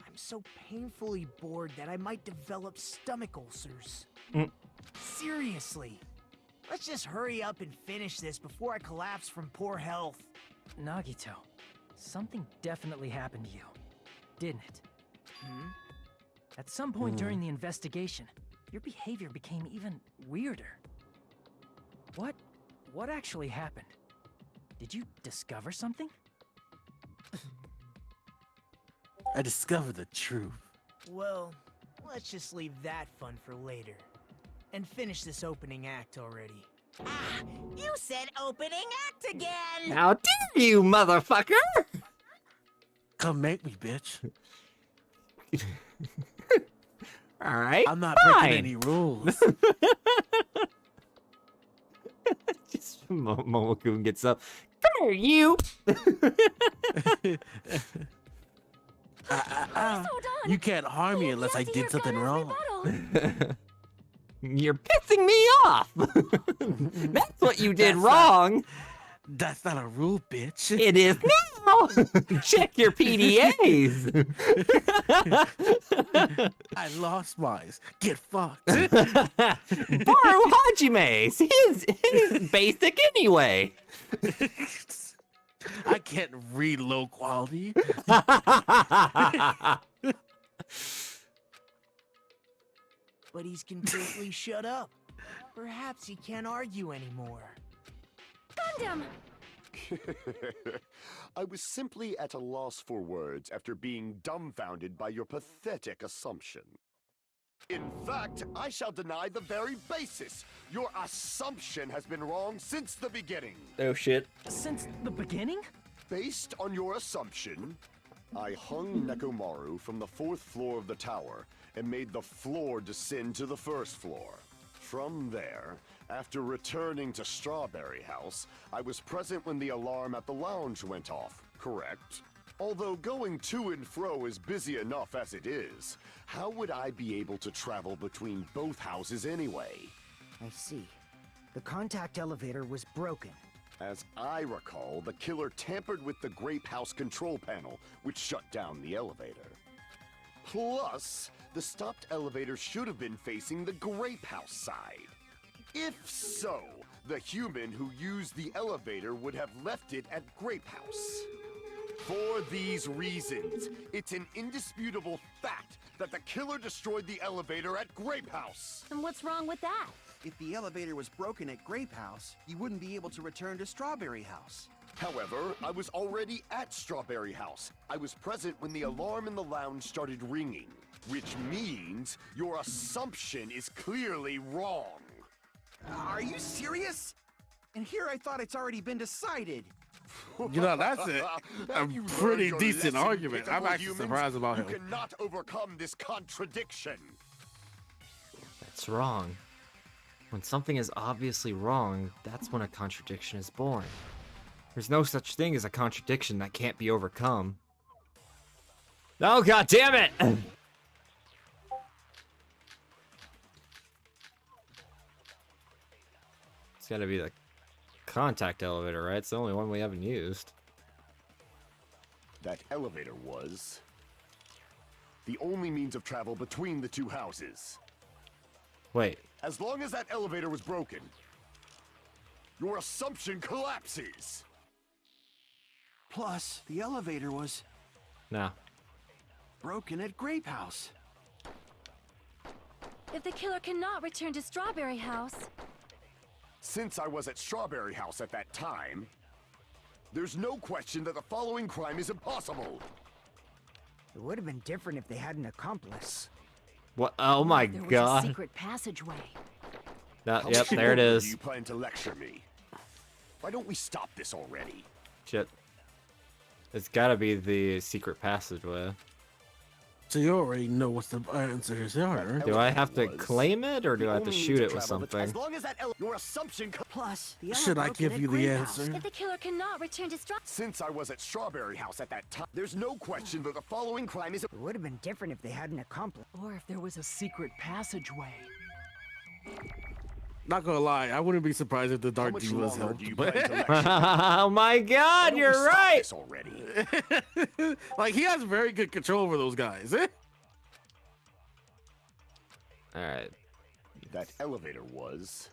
Speaker 12: I'm so painfully bored that I might develop stomach ulcers. Seriously. Let's just hurry up and finish this before I collapse from poor health.
Speaker 9: Nagito, something definitely happened to you, didn't it? At some point during the investigation, your behavior became even weirder. What actually happened? Did you discover something?
Speaker 2: I discovered the truth.
Speaker 12: Well, let's just leave that fun for later. And finish this opening act already.
Speaker 4: Ah, you said opening act again!
Speaker 1: How dare you, motherfucker!
Speaker 2: Come make me, bitch.
Speaker 1: Alright,
Speaker 2: I'm not
Speaker 1: fine.
Speaker 2: breaking any rules.
Speaker 1: Just Momokun gets up. Come here, you!
Speaker 2: You can't harm me unless I did something wrong.
Speaker 1: You're pissing me off! That's what you did wrong!
Speaker 2: That's not a rule, bitch.
Speaker 1: It is now! Check your PDAs!
Speaker 2: I lost mine. Get fucked.
Speaker 1: Borrow Hajime's! His basic anyway!
Speaker 2: I can't read low quality.
Speaker 12: But he's completely shut up. Perhaps he can't argue anymore.
Speaker 5: Gundam!
Speaker 11: I was simply at a loss for words after being dumbfounded by your pathetic assumption. In fact, I shall deny the very basis. Your assumption has been wrong since the beginning.
Speaker 1: Oh shit.
Speaker 9: Since the beginning?
Speaker 11: Based on your assumption, I hung Nekomaru from the 4th floor of the tower and made the floor descend to the 1st floor. From there, after returning to Strawberry House, I was present when the alarm at the lounge went off, correct? Although going to and fro is busy enough as it is, how would I be able to travel between both houses anyway?
Speaker 7: I see. The contact elevator was broken.
Speaker 11: As I recall, the killer tampered with the Grape House control panel, which shut down the elevator. Plus, the stopped elevator should have been facing the Grape House side. If so, the human who used the elevator would have left it at Grape House. For these reasons, it's an indisputable fact that the killer destroyed the elevator at Grape House.
Speaker 6: And what's wrong with that?
Speaker 8: If the elevator was broken at Grape House, you wouldn't be able to return to Strawberry House.
Speaker 11: However, I was already at Strawberry House. I was present when the alarm in the lounge started ringing, which means your assumption is clearly wrong.
Speaker 8: Are you serious? And here I thought it's already been decided.
Speaker 2: You know, that's a pretty decent argument. I'm
Speaker 11: pitiful
Speaker 2: actually
Speaker 11: humans?
Speaker 2: surprised about
Speaker 11: You
Speaker 2: him.
Speaker 11: cannot overcome this contradiction.
Speaker 1: That's wrong. When something is obviously wrong, that's when a contradiction is born. There's no such thing as a contradiction that can't be overcome. Oh, god damn it! It's gotta be the contact elevator, right? It's the only one we haven't used.
Speaker 11: That elevator was the only means of travel between the two houses.
Speaker 1: Wait.
Speaker 11: As long as that elevator was broken, your assumption collapses.
Speaker 8: Plus, the elevator was
Speaker 1: No.
Speaker 8: broken at Grape House.
Speaker 5: If the killer cannot return to Strawberry House,
Speaker 11: Since I was at Strawberry House at that time, there's no question that the following crime is impossible.
Speaker 7: It would have been different if they had an accomplice.
Speaker 1: What? Oh my
Speaker 6: There was
Speaker 1: god.
Speaker 6: a secret passageway.
Speaker 1: No,
Speaker 11: How
Speaker 1: yep,
Speaker 11: much
Speaker 1: there it
Speaker 11: longer
Speaker 1: is.
Speaker 11: Do you plan to lecture me? Why don't we stop this already?
Speaker 1: Shit. It's gotta be the secret passageway.
Speaker 2: So you already know what the answers are.
Speaker 1: Do I have to claim it, or do I have to shoot it with something?
Speaker 11: As long as that your assumption.
Speaker 7: Plus,
Speaker 2: the Should I give you the answer?
Speaker 5: if the killer cannot return to Strawberry
Speaker 11: Since I was at Strawberry House at that time, there's no question that the following crime is.
Speaker 7: It would have been different if they had an accomplice.
Speaker 9: Or if there was a secret passageway.
Speaker 2: Not gonna lie, I wouldn't be surprised if the Dark
Speaker 11: much
Speaker 2: Divas
Speaker 11: longer do you
Speaker 2: helped.
Speaker 11: plan to lecture me?
Speaker 1: Oh my god,
Speaker 11: Why
Speaker 1: you're
Speaker 11: don't we stop
Speaker 1: right!
Speaker 11: this already?
Speaker 2: Like, he has very good control over those guys.
Speaker 1: Alright.
Speaker 11: That elevator was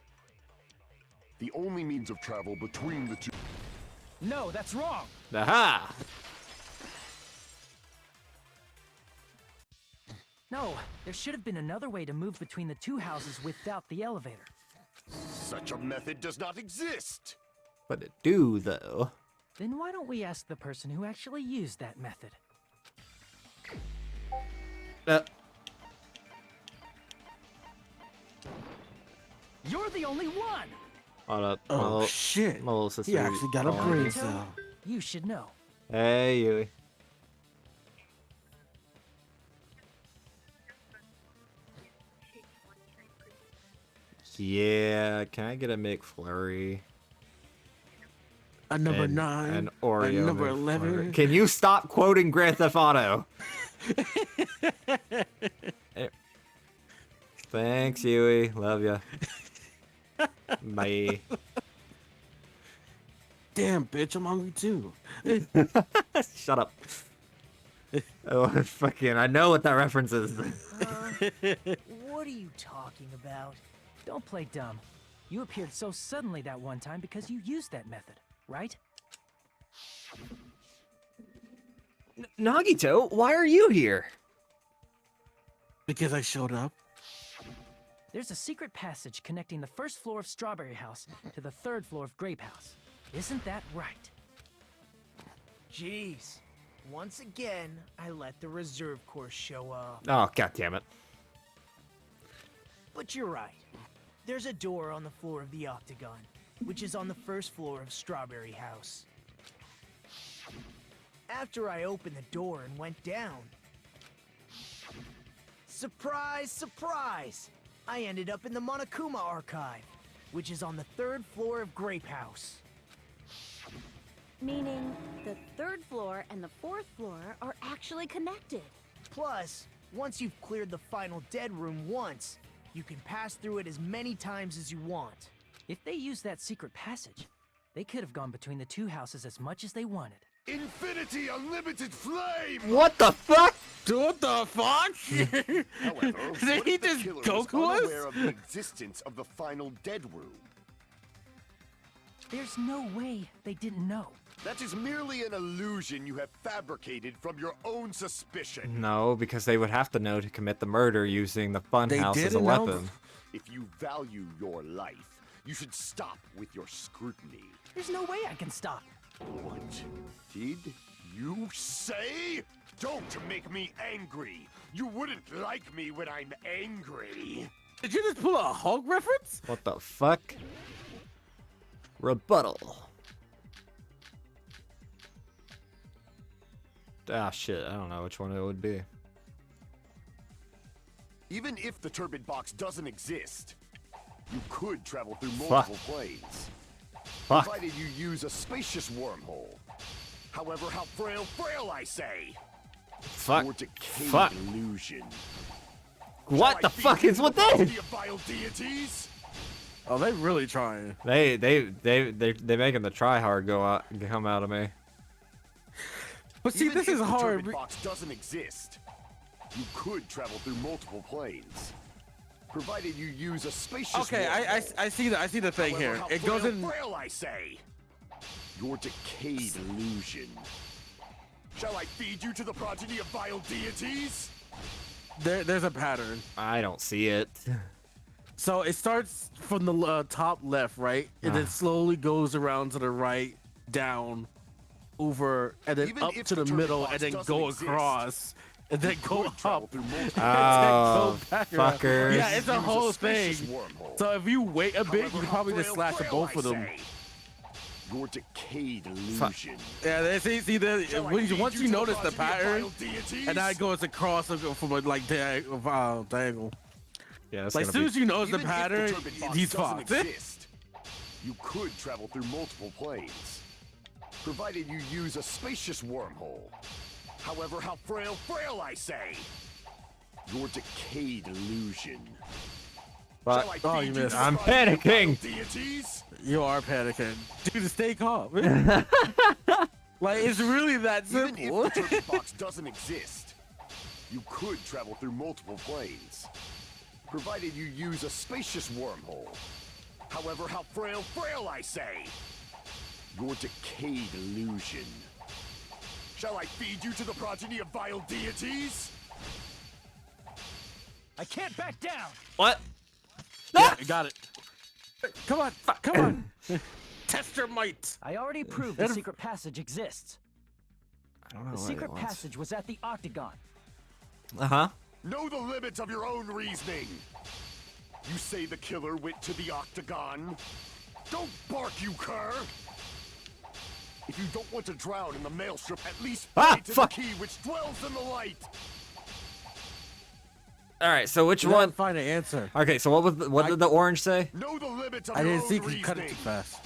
Speaker 11: the only means of travel between the two.
Speaker 9: No, that's wrong.
Speaker 1: Aha!
Speaker 9: No, there should have been another way to move between the two houses without the elevator.
Speaker 11: Such a method does not exist.
Speaker 1: But it do, though.
Speaker 9: Then why don't we ask the person who actually used that method? You're the only one!
Speaker 1: Hold up.
Speaker 2: Oh, shit.
Speaker 1: My little sister.
Speaker 2: He actually got a
Speaker 1: calling
Speaker 2: brain
Speaker 1: me.
Speaker 2: cell.
Speaker 9: You should know.
Speaker 1: Hey, Yui. Yeah, can I get a McFlurry?
Speaker 2: A number
Speaker 1: And
Speaker 2: 9.
Speaker 1: An Oreo.
Speaker 2: A number
Speaker 1: McFlurry.
Speaker 2: 11.
Speaker 1: Can you stop quoting Grand Theft Auto? Thanks, Yui. Love ya. Bye.
Speaker 2: Damn, bitch, I'm hungry too.
Speaker 1: Shut up. Oh, fucking, I know what that reference is.
Speaker 9: What are you talking about? Don't play dumb. You appeared so suddenly that one time because you used that method, right?
Speaker 1: Nagito, why are you here?
Speaker 2: Because I showed up.
Speaker 9: There's a secret passage connecting the first floor of Strawberry House to the third floor of Grape House. Isn't that right?
Speaker 12: Jeez. Once again, I let the reserve course show up.
Speaker 1: Oh, god damn it.
Speaker 12: But you're right. There's a door on the floor of the Octagon, which is on the first floor of Strawberry House. After I opened the door and went down, surprise, surprise! I ended up in the Monokuma Archive, which is on the third floor of Grape House.
Speaker 6: Meaning, the third floor and the fourth floor are actually connected.
Speaker 12: Plus, once you've cleared the final dead room once, you can pass through it as many times as you want.
Speaker 9: If they used that secret passage, they could have gone between the two houses as much as they wanted.
Speaker 11: Infinity Unlimited Flame!
Speaker 1: What the fuck?
Speaker 2: What the fuck?
Speaker 11: However,
Speaker 2: Did
Speaker 11: what
Speaker 2: he
Speaker 11: if the
Speaker 2: just
Speaker 11: killer
Speaker 2: Goku
Speaker 11: was
Speaker 2: us?
Speaker 11: unaware of the existence of the final dead room?
Speaker 9: There's no way they didn't know.
Speaker 11: That is merely an illusion you have fabricated from your own suspicion.
Speaker 1: No, because they would have to know to commit the murder using the funhouse as a
Speaker 2: didn't know.
Speaker 1: weapon.
Speaker 11: If you value your life, you should stop with your scrutiny.
Speaker 9: There's no way I can stop.
Speaker 11: What did you say? Don't make me angry. You wouldn't like me when I'm angry.
Speaker 2: Did you just pull a Hulk reference?
Speaker 1: What the fuck? Rebuttal. Ah, shit. I don't know which one it would be.
Speaker 11: Even if the turbid box doesn't exist, you could travel through multiple planes.
Speaker 1: Fuck.
Speaker 11: Provided you use a spacious wormhole. However, how frail I say.
Speaker 1: Fuck.
Speaker 11: Your decayed
Speaker 1: Fuck.
Speaker 11: illusion.
Speaker 1: What the fuck is with this?
Speaker 11: Vile deities?
Speaker 2: Oh, they really trying.
Speaker 1: They making the try hard come out of me.
Speaker 2: But see,
Speaker 11: Even
Speaker 2: this
Speaker 11: if
Speaker 2: is
Speaker 11: the
Speaker 2: hard.
Speaker 11: turbid box doesn't exist, you could travel through multiple planes. Provided you use a spacious
Speaker 2: Okay,
Speaker 11: wormhole.
Speaker 2: I see the thing
Speaker 11: However,
Speaker 2: here.
Speaker 11: how
Speaker 2: It goes in.
Speaker 11: frail I say. Your decayed illusion. Shall I feed you to the progeny of vile deities?
Speaker 2: There's a pattern.
Speaker 1: I don't see it.
Speaker 2: So it starts from the top left, right, and then slowly goes around to the right, down, over, and then
Speaker 11: Even
Speaker 2: up
Speaker 11: if
Speaker 2: to
Speaker 11: the
Speaker 2: the
Speaker 11: turbid
Speaker 2: middle,
Speaker 11: box
Speaker 2: and then
Speaker 11: doesn't
Speaker 2: go
Speaker 11: exist,
Speaker 2: across, and then go
Speaker 11: could travel
Speaker 2: up.
Speaker 11: through
Speaker 2: and
Speaker 11: multiple
Speaker 2: then
Speaker 1: Oh,
Speaker 2: go back around.
Speaker 1: fuckers.
Speaker 2: Yeah, it's a
Speaker 11: Use
Speaker 2: whole thing.
Speaker 11: spacious wormhole.
Speaker 2: So if you wait a bit, you
Speaker 11: However,
Speaker 2: can
Speaker 11: how
Speaker 2: probably just
Speaker 11: frail
Speaker 2: slash both of them.
Speaker 11: I say. Your decayed illusion.
Speaker 2: Yeah, see
Speaker 11: Shall I
Speaker 2: once
Speaker 11: feed
Speaker 2: you
Speaker 11: to the
Speaker 2: notice the
Speaker 11: progeny of
Speaker 2: pattern,
Speaker 11: vile deities?
Speaker 2: and now it goes across from a, like diagonal.
Speaker 1: Yeah, it's
Speaker 2: Like, as
Speaker 1: gonna
Speaker 2: soon as you notice the
Speaker 11: Even if
Speaker 2: pattern,
Speaker 11: turbid box
Speaker 2: he's
Speaker 11: doesn't
Speaker 2: fucked.
Speaker 11: exist, you could travel through multiple planes, provided you use a spacious wormhole. However, how frail I say. Your decayed illusion.
Speaker 1: But
Speaker 11: Shall I
Speaker 2: oh,
Speaker 11: feed
Speaker 2: you
Speaker 11: to
Speaker 2: missed.
Speaker 11: the
Speaker 1: I'm
Speaker 11: progeny of vile
Speaker 1: panicking.
Speaker 11: Deities?
Speaker 2: You are panicking. Dude, stay calm. Like, it's really that
Speaker 11: Even
Speaker 2: simple.
Speaker 11: if the turbid box doesn't exist, you could travel through multiple planes, provided you use a spacious wormhole. However, how frail I say. Your decayed illusion. Shall I feed you to the progeny of vile deities?
Speaker 9: I can't back down.
Speaker 1: What?
Speaker 2: Yeah, you got it. Come on, come on. Test your might.
Speaker 9: I already proved the secret passage exists.
Speaker 1: I don't know
Speaker 9: The
Speaker 1: what
Speaker 9: secret
Speaker 1: it wants.
Speaker 9: passage was at the Octagon.
Speaker 1: Uh-huh.
Speaker 11: Know the limits of your own reasoning. You say the killer went to the Octagon. Don't bark, you cur! If you don't want to drown in the maelstrom, at least pray to
Speaker 1: fuck.
Speaker 11: the key which dwells in the light.
Speaker 1: All right, so which
Speaker 2: You
Speaker 1: one?
Speaker 2: didn't find an answer.
Speaker 1: Okay, so what did the orange say?
Speaker 11: Know the limits of
Speaker 2: I
Speaker 11: your
Speaker 2: didn't see
Speaker 11: own
Speaker 2: because you cut it too
Speaker 11: reasoning.
Speaker 2: fast.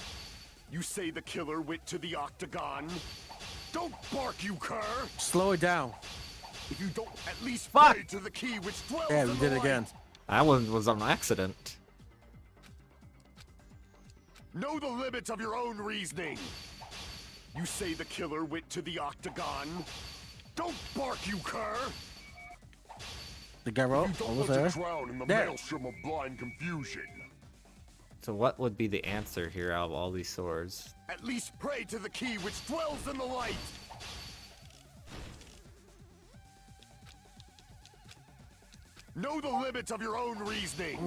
Speaker 11: You say the killer went to the Octagon. Don't bark, you cur!
Speaker 2: Slow it down.
Speaker 11: If you don't at least
Speaker 1: Fuck.
Speaker 11: pray to the key which dwells
Speaker 2: Yeah,
Speaker 11: in
Speaker 2: we
Speaker 11: the
Speaker 2: did it
Speaker 11: light.
Speaker 2: again.
Speaker 1: That one was an accident.
Speaker 11: Know the limits of your own reasoning. You say the killer went to the Octagon. Don't bark, you cur!
Speaker 2: The guy wrote.
Speaker 11: You don't
Speaker 2: Almost
Speaker 11: want
Speaker 2: there.
Speaker 11: to drown in the
Speaker 2: There.
Speaker 11: maelstrom of blind confusion.
Speaker 1: So what would be the answer here out of all these swords?
Speaker 11: At least pray to the key which dwells in the light. Know the limits of your own reasoning.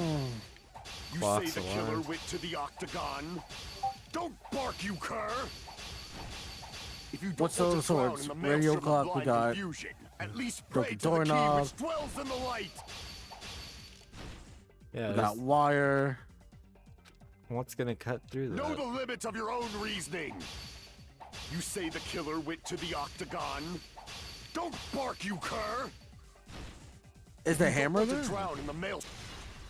Speaker 11: You
Speaker 1: Lots
Speaker 11: say the
Speaker 1: of
Speaker 11: killer
Speaker 1: words.
Speaker 11: went to the Octagon. Don't bark, you cur! If you don't
Speaker 2: What's
Speaker 11: want
Speaker 2: those
Speaker 11: to drown
Speaker 2: swords?
Speaker 11: in the
Speaker 2: Radio
Speaker 11: maelstrom of
Speaker 2: clock we
Speaker 11: blind
Speaker 2: got.
Speaker 11: confusion, at least
Speaker 2: Broken
Speaker 11: pray to the key
Speaker 2: doorknob.
Speaker 11: which dwells in the light.
Speaker 1: Yeah,
Speaker 2: We
Speaker 1: this-
Speaker 2: got wire.
Speaker 1: what's gonna cut through
Speaker 11: Know
Speaker 1: that?
Speaker 11: the limits of your own reasoning. You say the killer went to the Octagon. Don't bark, you cur!
Speaker 2: Is the
Speaker 11: You don't
Speaker 2: hammer
Speaker 11: want to
Speaker 2: there?
Speaker 11: drown in the mail.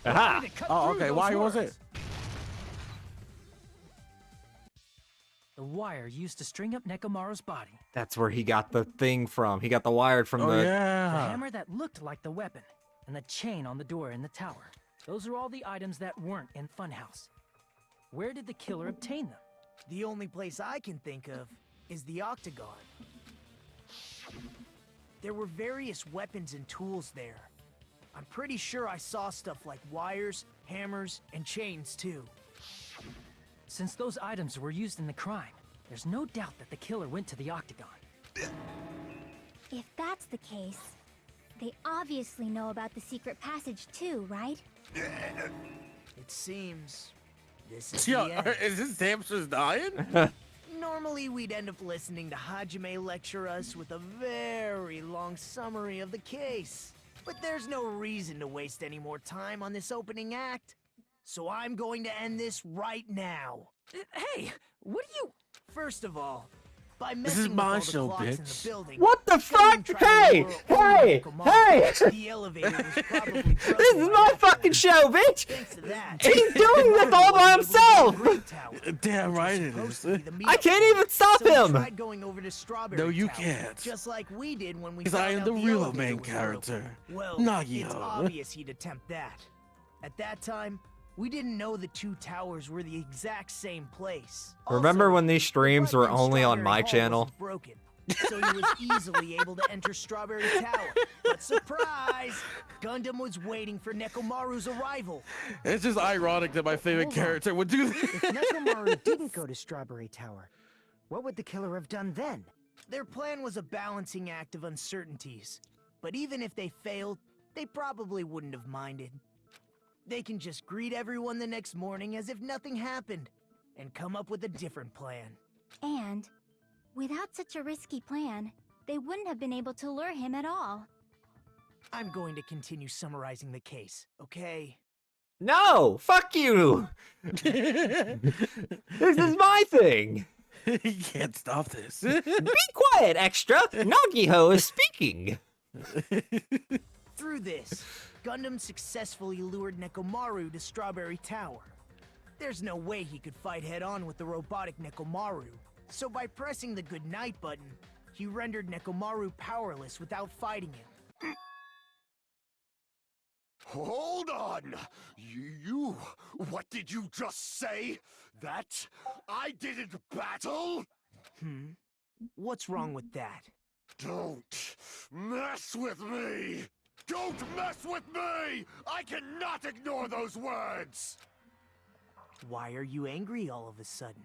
Speaker 1: Aha!
Speaker 2: Oh, okay. Why was it?
Speaker 9: The wire used to string up Nekomaru's body.
Speaker 1: That's where he got the thing from. He got the wired from
Speaker 2: Oh
Speaker 1: the.
Speaker 9: The
Speaker 2: yeah.
Speaker 9: hammer that looked like the weapon, and the chain on the door in the tower. Those are all the items that weren't in Funhouse. Where did the killer obtain them?
Speaker 12: The only place I can think of is the Octagon. There were various weapons and tools there. I'm pretty sure I saw stuff like wires, hammers, and chains too.
Speaker 9: Since those items were used in the crime, There's no doubt that the killer went to the Octagon.
Speaker 10: If that's the case, they obviously know about the secret passage too, right?
Speaker 12: It seems this is
Speaker 2: Yo,
Speaker 12: the end.
Speaker 2: is this hamster's dying?
Speaker 12: Normally, we'd end up listening to Hajime lecture us with a very long summary of the case. But there's no reason to waste any more time on this opening act. So I'm going to end this right now.
Speaker 9: Hey, what are you...
Speaker 12: First of all, by
Speaker 2: This is
Speaker 12: messing with
Speaker 2: my
Speaker 12: all the
Speaker 2: show,
Speaker 12: clocks in
Speaker 2: bitch.
Speaker 12: the building,
Speaker 1: What the
Speaker 12: Gundam
Speaker 1: fuck?
Speaker 12: tried to
Speaker 1: Hey!
Speaker 12: lure
Speaker 1: Hey!
Speaker 12: Okumaki.
Speaker 1: Hey!
Speaker 12: The elevator was probably
Speaker 1: This
Speaker 12: broken
Speaker 1: is
Speaker 12: by
Speaker 1: my
Speaker 12: that
Speaker 1: fucking
Speaker 12: point.
Speaker 1: show, bitch!
Speaker 12: Thanks to that,
Speaker 1: He's doing this all by himself!
Speaker 2: Damn right it is.
Speaker 1: I can't even stop
Speaker 12: So we
Speaker 1: him!
Speaker 12: tried going over to Strawberry
Speaker 2: No, you
Speaker 12: Tower,
Speaker 2: can't.
Speaker 12: Just like we did when we
Speaker 2: Because I
Speaker 12: found
Speaker 2: am
Speaker 12: out
Speaker 2: the real
Speaker 12: elevator
Speaker 2: main
Speaker 12: was
Speaker 2: character.
Speaker 12: broken. Well,
Speaker 2: Nagio.
Speaker 12: it's obvious he'd attempt that. At that time, we didn't know the two towers were the exact same place.
Speaker 1: Remember
Speaker 12: Also,
Speaker 1: when these streams
Speaker 12: the
Speaker 1: were
Speaker 12: button in
Speaker 1: only on
Speaker 12: Strawberry
Speaker 1: my
Speaker 12: Hall
Speaker 1: channel?
Speaker 12: wasn't broken, so he was easily able to enter Strawberry Tower. But surprise! Gundam was waiting for Nekomaru's arrival.
Speaker 2: It's just ironic that my favorite
Speaker 7: Hold on.
Speaker 2: character would do this.
Speaker 7: If Nekomaru didn't go to Strawberry Tower, what would the killer have done then?
Speaker 12: Their plan was a balancing act of uncertainties. But even if they failed, they probably wouldn't have minded. They can just greet everyone the next morning as if nothing happened, and come up with a different plan.
Speaker 10: And without such a risky plan, they wouldn't have been able to lure him at all.
Speaker 12: I'm going to continue summarizing the case, okay?
Speaker 1: No! Fuck you! This is my thing!
Speaker 2: You can't stop this.
Speaker 1: Be quiet, extra! Nagiho is speaking!
Speaker 12: Through this, Gundam successfully lured Nekomaru to Strawberry Tower. There's no way he could fight head-on with the robotic Nekomaru, so by pressing the goodnight button, he rendered Nekomaru powerless without fighting him.
Speaker 11: Hold on! You... What did you just say? That I didn't battle?
Speaker 12: What's wrong with that?
Speaker 11: Don't mess with me! Don't mess with me! I cannot ignore those words!
Speaker 12: Why are you angry all of a sudden?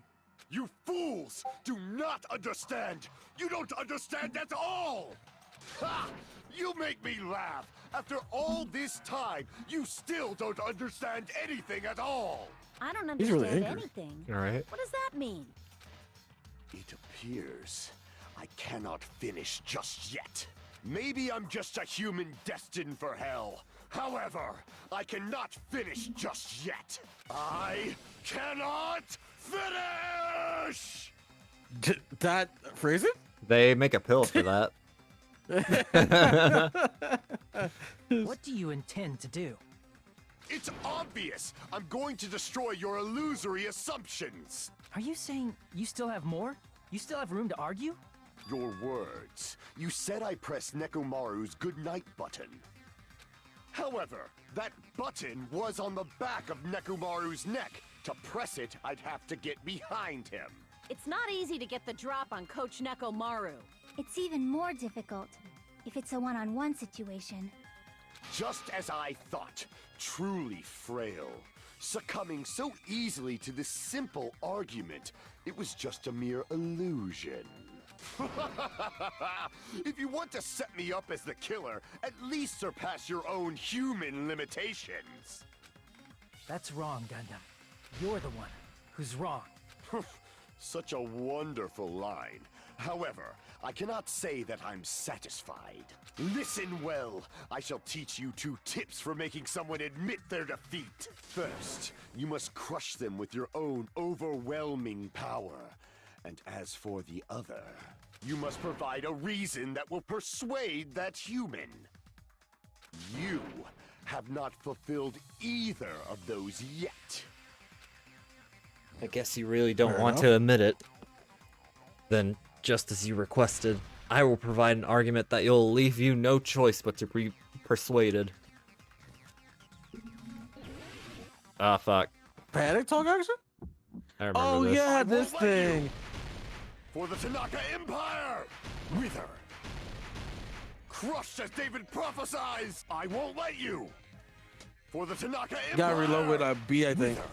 Speaker 11: You fools do not understand! You don't understand at all! Ha! You make me laugh! After all this time, you still don't understand anything at all!
Speaker 6: I don't
Speaker 2: He's really
Speaker 6: understand
Speaker 2: angry.
Speaker 6: anything.
Speaker 1: Alright.
Speaker 6: What does that mean?
Speaker 11: It appears I cannot finish just yet. Maybe I'm just a human destined for hell. However, I cannot finish just yet. I cannot finish!
Speaker 2: That phrase it?
Speaker 1: They make a pill for that.
Speaker 9: What do you intend to do?
Speaker 11: It's obvious! I'm going to destroy your illusory assumptions!
Speaker 9: Are you saying you still have more? You still have room to argue?
Speaker 11: Your words. You said I pressed Nekomaru's goodnight button. However, that button was on the back of Nekomaru's neck. To press it, I'd have to get behind him.
Speaker 6: It's not easy to get the drop on Coach Nekomaru.
Speaker 10: It's even more difficult if it's a one-on-one situation.
Speaker 11: Just as I thought, truly frail. Succumbing so easily to this simple argument, it was just a mere illusion. If you want to set me up as the killer, at least surpass your own human limitations.
Speaker 9: That's wrong, Gundam. You're the one who's wrong.
Speaker 11: Such a wonderful line. However, I cannot say that I'm satisfied. Listen well. I shall teach you 2 tips for making someone admit their defeat. First, you must crush them with your own overwhelming power. And as for the other, you must provide a reason that will persuade that human. You have not fulfilled either of those yet.
Speaker 1: I guess you really don't
Speaker 2: Fair
Speaker 1: want
Speaker 2: enough.
Speaker 1: to admit it. Then, just as you requested, I will provide an argument that will leave you no choice but to be persuaded. Ah, fuck.
Speaker 2: Panic talk action?
Speaker 1: I remember
Speaker 2: Oh
Speaker 1: this.
Speaker 2: yeah, this thing.
Speaker 11: For the Tanaka Empire! Wither! Crushed as David prophesies! I won't let you! For the Tanaka Empire!
Speaker 2: Gotta reload with a B, I think.
Speaker 11: Wither!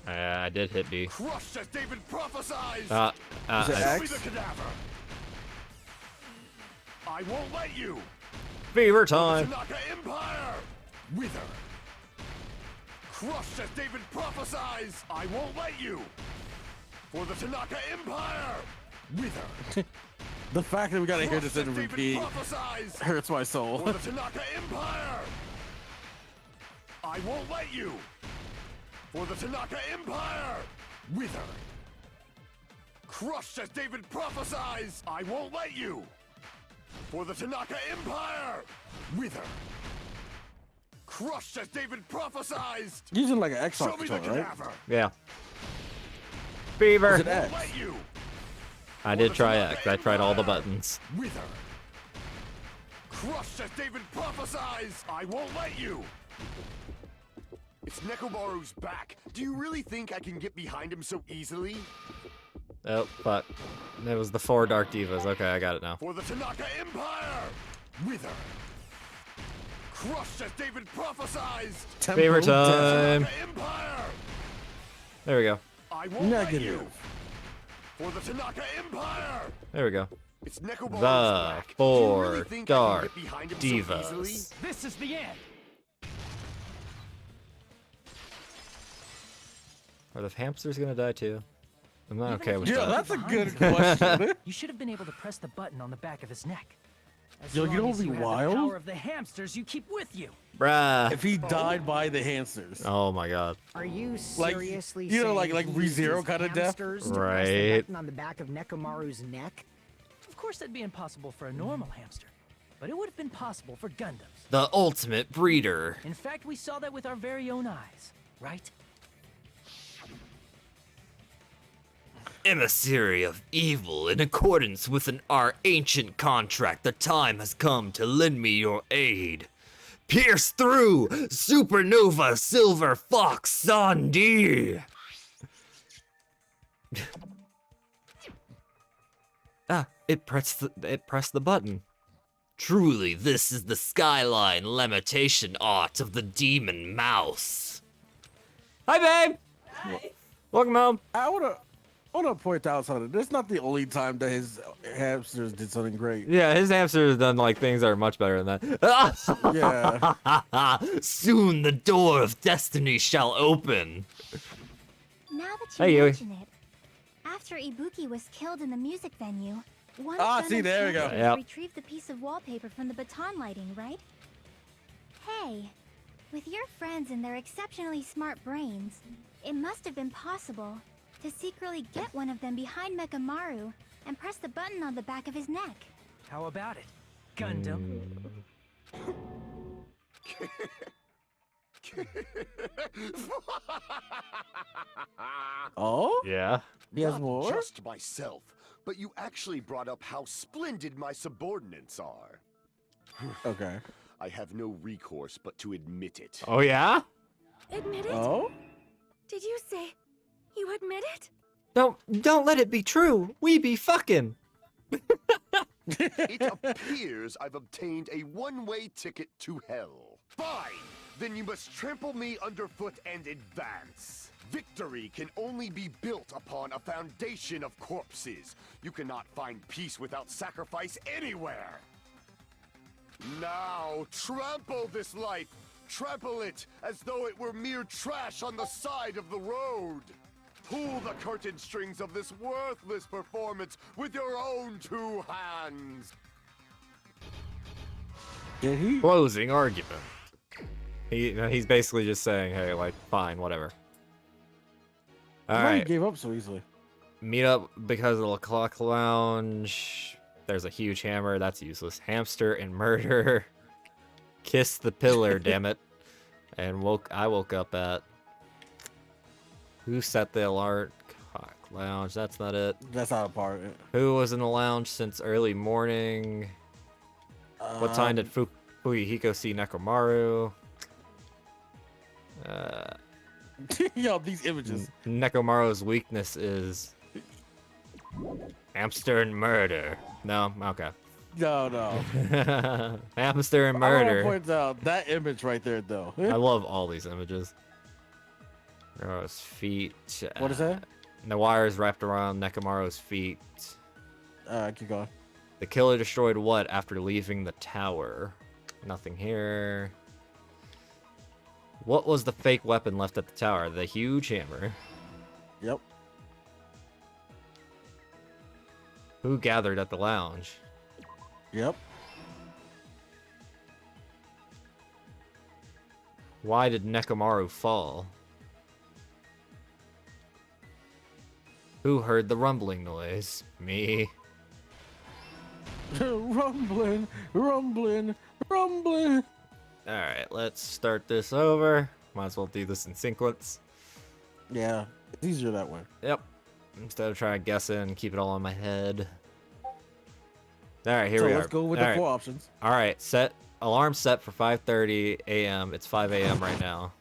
Speaker 1: I did hit B.
Speaker 11: Crushed as David prophesies.
Speaker 2: Is it
Speaker 11: Show me
Speaker 2: X?
Speaker 11: the cadaver. I won't let you.
Speaker 1: Fever
Speaker 11: For the
Speaker 1: time.
Speaker 11: Tanaka Empire. Wither. Crushed as David prophesies. I won't let you. For the Tanaka Empire. Wither.
Speaker 2: The fact that we gotta hear this in
Speaker 11: David
Speaker 2: repeat
Speaker 11: prophesies.
Speaker 2: hurts my soul.
Speaker 11: For the Tanaka Empire. I won't let you. For the Tanaka Empire. Wither. Crushed as David prophesies. I won't let you. For the Tanaka Empire. Wither. Crushed as David prophesies.
Speaker 2: Using like an X
Speaker 11: Show me the
Speaker 2: control, right?
Speaker 11: cadaver.
Speaker 1: Yeah. Fever.
Speaker 2: Is it X?
Speaker 11: Let you.
Speaker 1: I did try X. I tried all the buttons.
Speaker 11: Wither. Crushed as David prophesies. I won't let you. It's Nekomaru's back. Do you really think I can get behind him so easily?
Speaker 1: Oh, fuck. It was the 4 Dark Divas. Okay, I got it now.
Speaker 11: For the Tanaka Empire. Wither. Crushed as David prophesies.
Speaker 1: Fever time.
Speaker 11: Tanaka Empire.
Speaker 1: There we go.
Speaker 11: I won't let you.
Speaker 2: Negative.
Speaker 11: For the Tanaka Empire.
Speaker 1: There we go.
Speaker 11: It's Nekomaru's
Speaker 1: The
Speaker 11: back.
Speaker 1: 4
Speaker 11: Do you really think I can
Speaker 1: Dark
Speaker 11: get behind him so easily?
Speaker 1: Divas.
Speaker 9: This is the end.
Speaker 1: Are the hamsters gonna die too? I'm not
Speaker 9: Even
Speaker 1: okay
Speaker 9: if
Speaker 1: with
Speaker 9: you
Speaker 2: Yeah,
Speaker 1: that.
Speaker 2: that's a
Speaker 9: behind
Speaker 2: good
Speaker 9: him,
Speaker 2: question.
Speaker 9: You should have been able to press the button on the back of his neck. As
Speaker 2: Yo, you
Speaker 9: long
Speaker 2: know
Speaker 9: as
Speaker 2: what'd be
Speaker 9: you have
Speaker 2: wild?
Speaker 9: the power of the hamsters you keep with you.
Speaker 1: Bruh.
Speaker 2: If he died by the hamsters.
Speaker 1: Oh my god.
Speaker 7: Are you
Speaker 2: Like,
Speaker 7: seriously
Speaker 2: you know,
Speaker 7: saying
Speaker 2: like
Speaker 7: he
Speaker 2: ReZero
Speaker 7: used
Speaker 2: kinda death?
Speaker 7: hamsters to press the
Speaker 1: Right.
Speaker 7: button on the back of Nekomaru's neck?
Speaker 9: Of course, that'd be impossible for a normal hamster, but it would have been possible for Gundams.
Speaker 1: The ultimate breeder.
Speaker 9: In fact, we saw that with our very own eyes, right?
Speaker 1: Emissary of evil, in accordance with our ancient contract, the time has come to lend me your aid. Pierce through, Supernova Silver Fox Sandy! It pressed the button. Truly, this is the skyline limitation art of the demon mouse. Hi, babe!
Speaker 3: Hi.
Speaker 1: Welcome home.
Speaker 2: I wanna point out something. This is not the only time that his hamsters did something great.
Speaker 1: Yeah, his hamster has done like things that are much better than that.
Speaker 2: Yeah.
Speaker 1: Soon the door of destiny shall open.
Speaker 10: Now that
Speaker 1: Hey,
Speaker 10: you
Speaker 1: Yui.
Speaker 10: mention it, after Ibuki was killed in the music venue, one
Speaker 2: Ah,
Speaker 10: of
Speaker 2: see,
Speaker 10: Gundam's
Speaker 2: there we go.
Speaker 10: hamsters
Speaker 1: Yep.
Speaker 10: retrieved the piece of wallpaper from the baton lighting, right? Hey, with your friends and their exceptionally smart brains, it must have been possible to secretly get one of them behind Mekamaru and press the button on the back of his neck.
Speaker 9: How about it, Gundam?
Speaker 2: Oh?
Speaker 1: Yeah.
Speaker 2: He has
Speaker 11: Not
Speaker 2: more?
Speaker 11: just myself, but you actually brought up how splendid my subordinates are.
Speaker 2: Okay.
Speaker 11: I have no recourse but to admit it.
Speaker 1: Oh yeah?
Speaker 5: Admit it?
Speaker 2: Oh?
Speaker 5: Did you say you admit it?
Speaker 1: Don't let it be true. We be fucking.
Speaker 11: It appears I've obtained a one-way ticket to hell. Fine! Then you must trample me underfoot and advance. Victory can only be built upon a foundation of corpses. You cannot find peace without sacrifice anywhere. Now, trample this life. Trample it as though it were mere trash on the side of the road. Pull the curtain strings of this worthless performance with your own 2 hands.
Speaker 2: Did he?
Speaker 1: Closing argument. He's basically just saying, hey, like, fine, whatever. All
Speaker 2: Why he
Speaker 1: right.
Speaker 2: gave up so easily?
Speaker 1: Meet up because of the clock lounge. There's a huge hammer. That's useless. Hamster and murder. Kiss the pillar, damn it. And I woke up at. Who set the alarm? Clock lounge. That's not it.
Speaker 2: That's not a part.
Speaker 1: Who was in the lounge since early morning? What time did Fuyuhiko see Nekomaru?
Speaker 2: Yo, these images.
Speaker 1: Nekomaru's weakness is hamster and murder. No, okay.
Speaker 2: No.
Speaker 1: Hamster and
Speaker 2: I want to
Speaker 1: murder.
Speaker 2: point out that image right there, though.
Speaker 1: I love all these images. Nekomaru's feet.
Speaker 2: What is that?
Speaker 1: The wires wrapped around Nekomaru's feet.
Speaker 2: Keep going.
Speaker 1: The killer destroyed what after leaving the tower? Nothing here. What was the fake weapon left at the tower? The huge hammer.
Speaker 2: Yep.
Speaker 1: Who gathered at the lounge?
Speaker 2: Yep.
Speaker 1: Why did Nekomaru fall? Who heard the rumbling noise? Me.
Speaker 2: Rumbling, rumbling, rumbling.
Speaker 1: Alright, let's start this over. Might as well do this in sequence.
Speaker 2: Yeah, it's easier that way.
Speaker 1: Yep. Instead of trying to guess it and keep it all in my head. Alright, here we are.
Speaker 2: Let's go with the 4 options.
Speaker 1: Alright, alarm set for 5:30 a.m. It's 5 a.m. right now.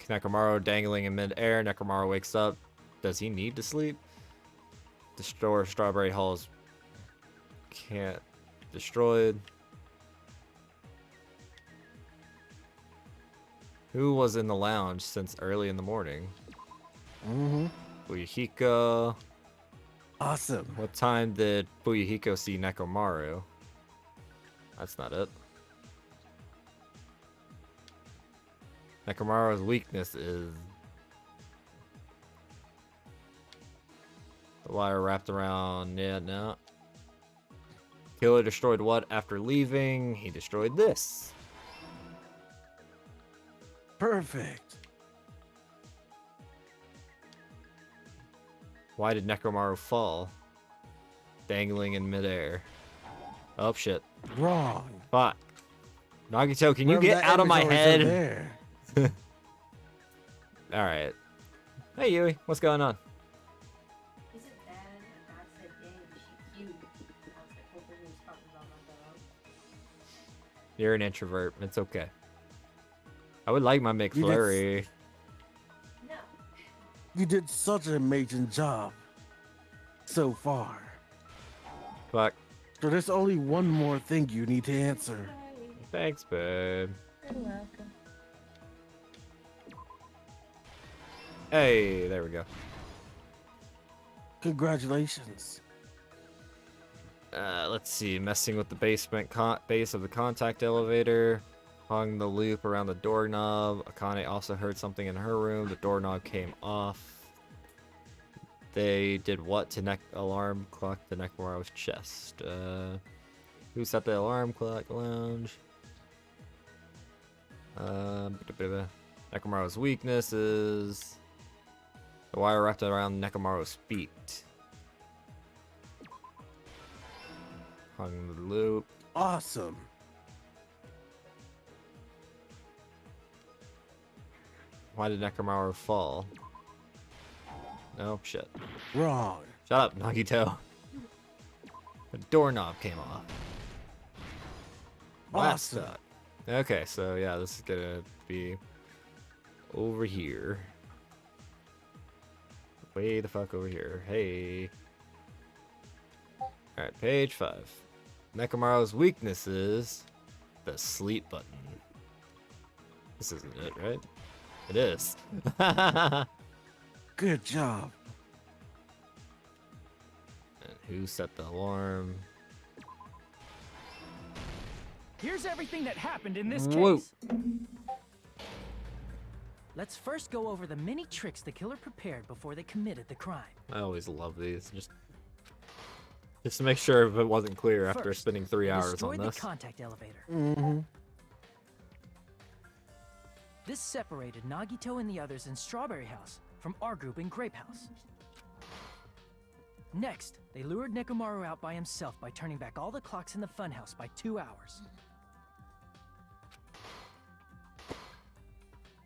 Speaker 1: Nekomaru dangling in mid-air. Nekomaru wakes up. Does he need to sleep? Destroy Strawberry Halls. Can't. Destroyed. Who was in the lounge since early in the morning? Fuyuhiko.
Speaker 2: Awesome.
Speaker 1: What time did Fuyuhiko see Nekomaru? That's not it. Nekomaru's weakness is the wire wrapped around. Yeah, no. Killer destroyed what after leaving? He destroyed this.
Speaker 2: Perfect.
Speaker 1: Why did Nekomaru fall? Dangling in midair. Oh shit.
Speaker 2: Wrong.
Speaker 1: Fuck. Nagito, can you get out of my head? Alright. Hey Yui, what's going on?
Speaker 3: Is it bad? I said, dang, she cute. I was like, hoping he was talking about my dog.
Speaker 1: You're an introvert. It's okay. I would like my McFlurry.
Speaker 3: No.
Speaker 2: You did such an amazing job so far.
Speaker 1: Fuck.
Speaker 2: So there's only one more thing you need to answer.
Speaker 1: Thanks, babe.
Speaker 3: You're welcome.
Speaker 1: Hey, there we go.
Speaker 2: Congratulations.
Speaker 1: Let's see. Messing with the basement base of the contact elevator. Hung the loop around the doorknob. Akane also heard something in her room. The doorknob came off. They did what to alarm clock to Nekomaru's chest? Who set the alarm clock lounge? Nekomaru's weakness is the wire wrapped around Nekomaru's feet. Hung the loop.
Speaker 2: Awesome.
Speaker 1: Why did Nekomaru fall? No, shit.
Speaker 2: Wrong.
Speaker 1: Shut up, Nagito. The doorknob came off.
Speaker 2: Awesome.
Speaker 1: Stuck. Okay, so yeah, this is gonna be over here. Way the fuck over here. Hey. Alright, page 5. Nekomaru's weakness is the sleep button. This isn't it, right? It is.
Speaker 2: Good job.
Speaker 1: And who set the alarm?
Speaker 9: Here's everything that happened in this
Speaker 1: Whoa.
Speaker 9: case. Let's first go over the many tricks the killer prepared before they committed the crime.
Speaker 1: I always love these. Just to make sure if it wasn't clear after
Speaker 9: First,
Speaker 1: spending 3 hours on
Speaker 9: destroyed
Speaker 1: this.
Speaker 9: the contact elevator.
Speaker 2: Mm-hmm.
Speaker 9: This separated Nagito and the others in Strawberry House from our group in Grape House. Next, they lured Nekomaru out by himself by turning back all the clocks in the funhouse by 2 hours.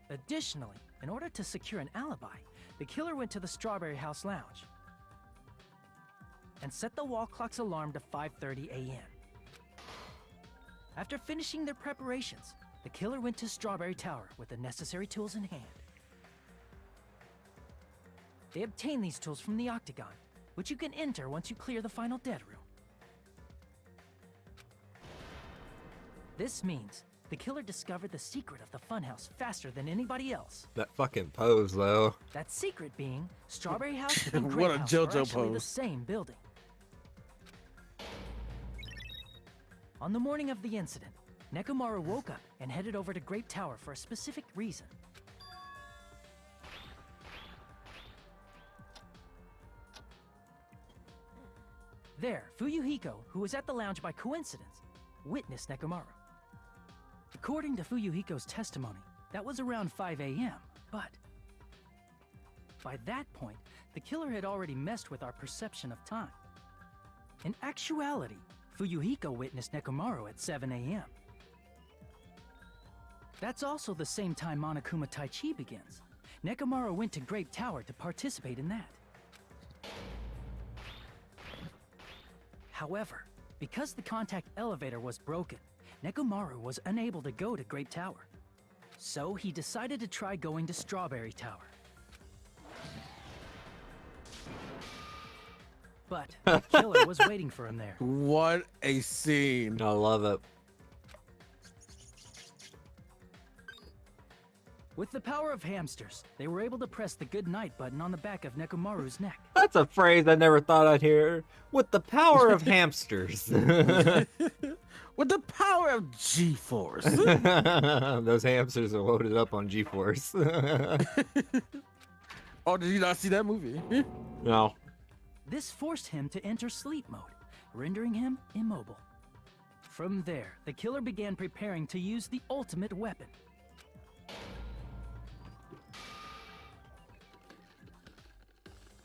Speaker 9: Additionally, in order to secure an alibi, the killer went to the Strawberry House lounge and set the wall clock's alarm to 5:30 a.m. After finishing their preparations, the killer went to Strawberry Tower with the necessary tools in hand. They obtained these tools from the Octagon, which you can enter once you clear the final dead room. This means the killer discovered the secret of the funhouse faster than anybody else.
Speaker 1: That fucking pose, though.
Speaker 9: That secret being Strawberry House and
Speaker 2: What
Speaker 9: Grape
Speaker 2: a
Speaker 9: House
Speaker 2: JoJo
Speaker 9: are actually the
Speaker 2: pose.
Speaker 9: same building. On the morning of the incident, Nekomaru woke up and headed over to Grape Tower for a specific reason. There, Fuyuhiko, who was at the lounge by coincidence, witnessed Nekomaru. According to Fuyuhiko's testimony, that was around 5 a.m., but by that point, the killer had already messed with our perception of time. In actuality, Fuyuhiko witnessed Nekomaru at 7 a.m. That's also the same time Monokuma Taichi begins. Nekomaru went to Grape Tower to participate in that. However, because the contact elevator was broken, Nekomaru was unable to go to Grape Tower. So he decided to try going to Strawberry Tower. But the killer was waiting for him there.
Speaker 2: What a scene.
Speaker 1: I love it.
Speaker 9: With the power of hamsters, they were able to press the good night button on the back of Nekomaru's neck.
Speaker 1: That's a phrase I never thought I'd hear. With the power of hamsters.
Speaker 2: With the power of G-Force.
Speaker 1: Those hamsters are loaded up on G-Force.
Speaker 2: Oh, did you not see that movie?
Speaker 1: No.
Speaker 9: This forced him to enter sleep mode, rendering him immobile. From there, the killer began preparing to use the ultimate weapon.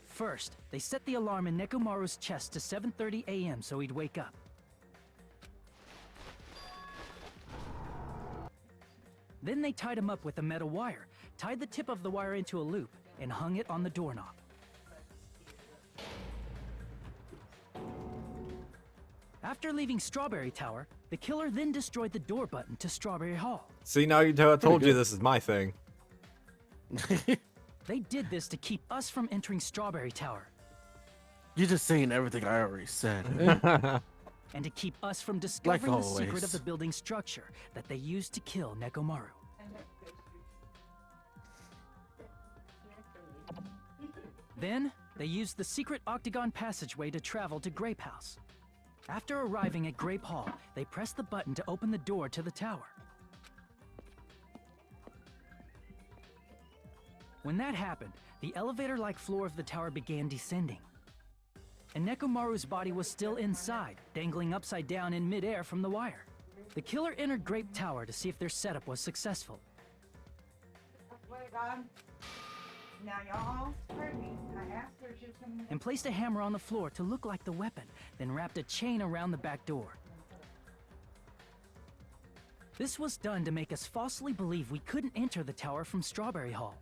Speaker 9: First, they set the alarm in Nekomaru's chest to 7:30 a.m. so he'd wake up. Then they tied him up with a metal wire, tied the tip of the wire into a loop, and hung it on the doorknob. After leaving Strawberry Tower, the killer then destroyed the door button to Strawberry Hall.
Speaker 1: See, now you I told you this is my thing.
Speaker 9: They did this to keep us from entering Strawberry Tower.
Speaker 2: You're just saying everything I already said.
Speaker 9: And to keep us from discovering the secret
Speaker 2: always.
Speaker 9: of the building structure that they used to kill Nekomaru. Then, they used the secret octagon passageway to travel to Grape House. After arriving at Grape Hall, they pressed the button to open the door to the tower. When that happened, the elevator-like floor of the tower began descending. And Nekomaru's body was still inside, dangling upside down in midair from the wire. The killer entered Grape Tower to see if their setup was successful.
Speaker 3: Swear to God. Now y'all heard me. I asked her if she was coming.
Speaker 9: And placed a hammer on the floor to look like the weapon, then wrapped a chain around the back door. This was done to make us falsely believe we couldn't enter the tower from Strawberry Hall.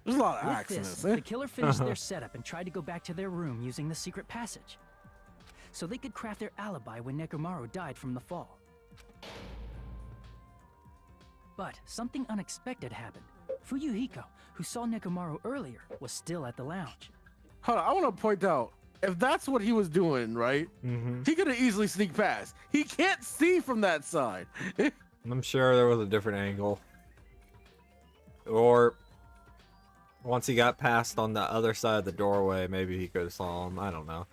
Speaker 2: There's a lot of
Speaker 9: With
Speaker 2: acts in
Speaker 9: this,
Speaker 2: this, eh?
Speaker 9: the killer finished their setup and tried to go back to their room using the secret passage, so they could craft their alibi when Nekomaru died from the fall. But something unexpected happened. Fuyuhiko, who saw Nekomaru earlier, was still at the lounge.
Speaker 2: Hold on, I want to point out, if that's what he was doing, right? He could have easily sneaked past. He can't see from that side.
Speaker 1: I'm sure there was a different angle. Or once he got past on the other side of the doorway, maybe he could have saw him. I don't know.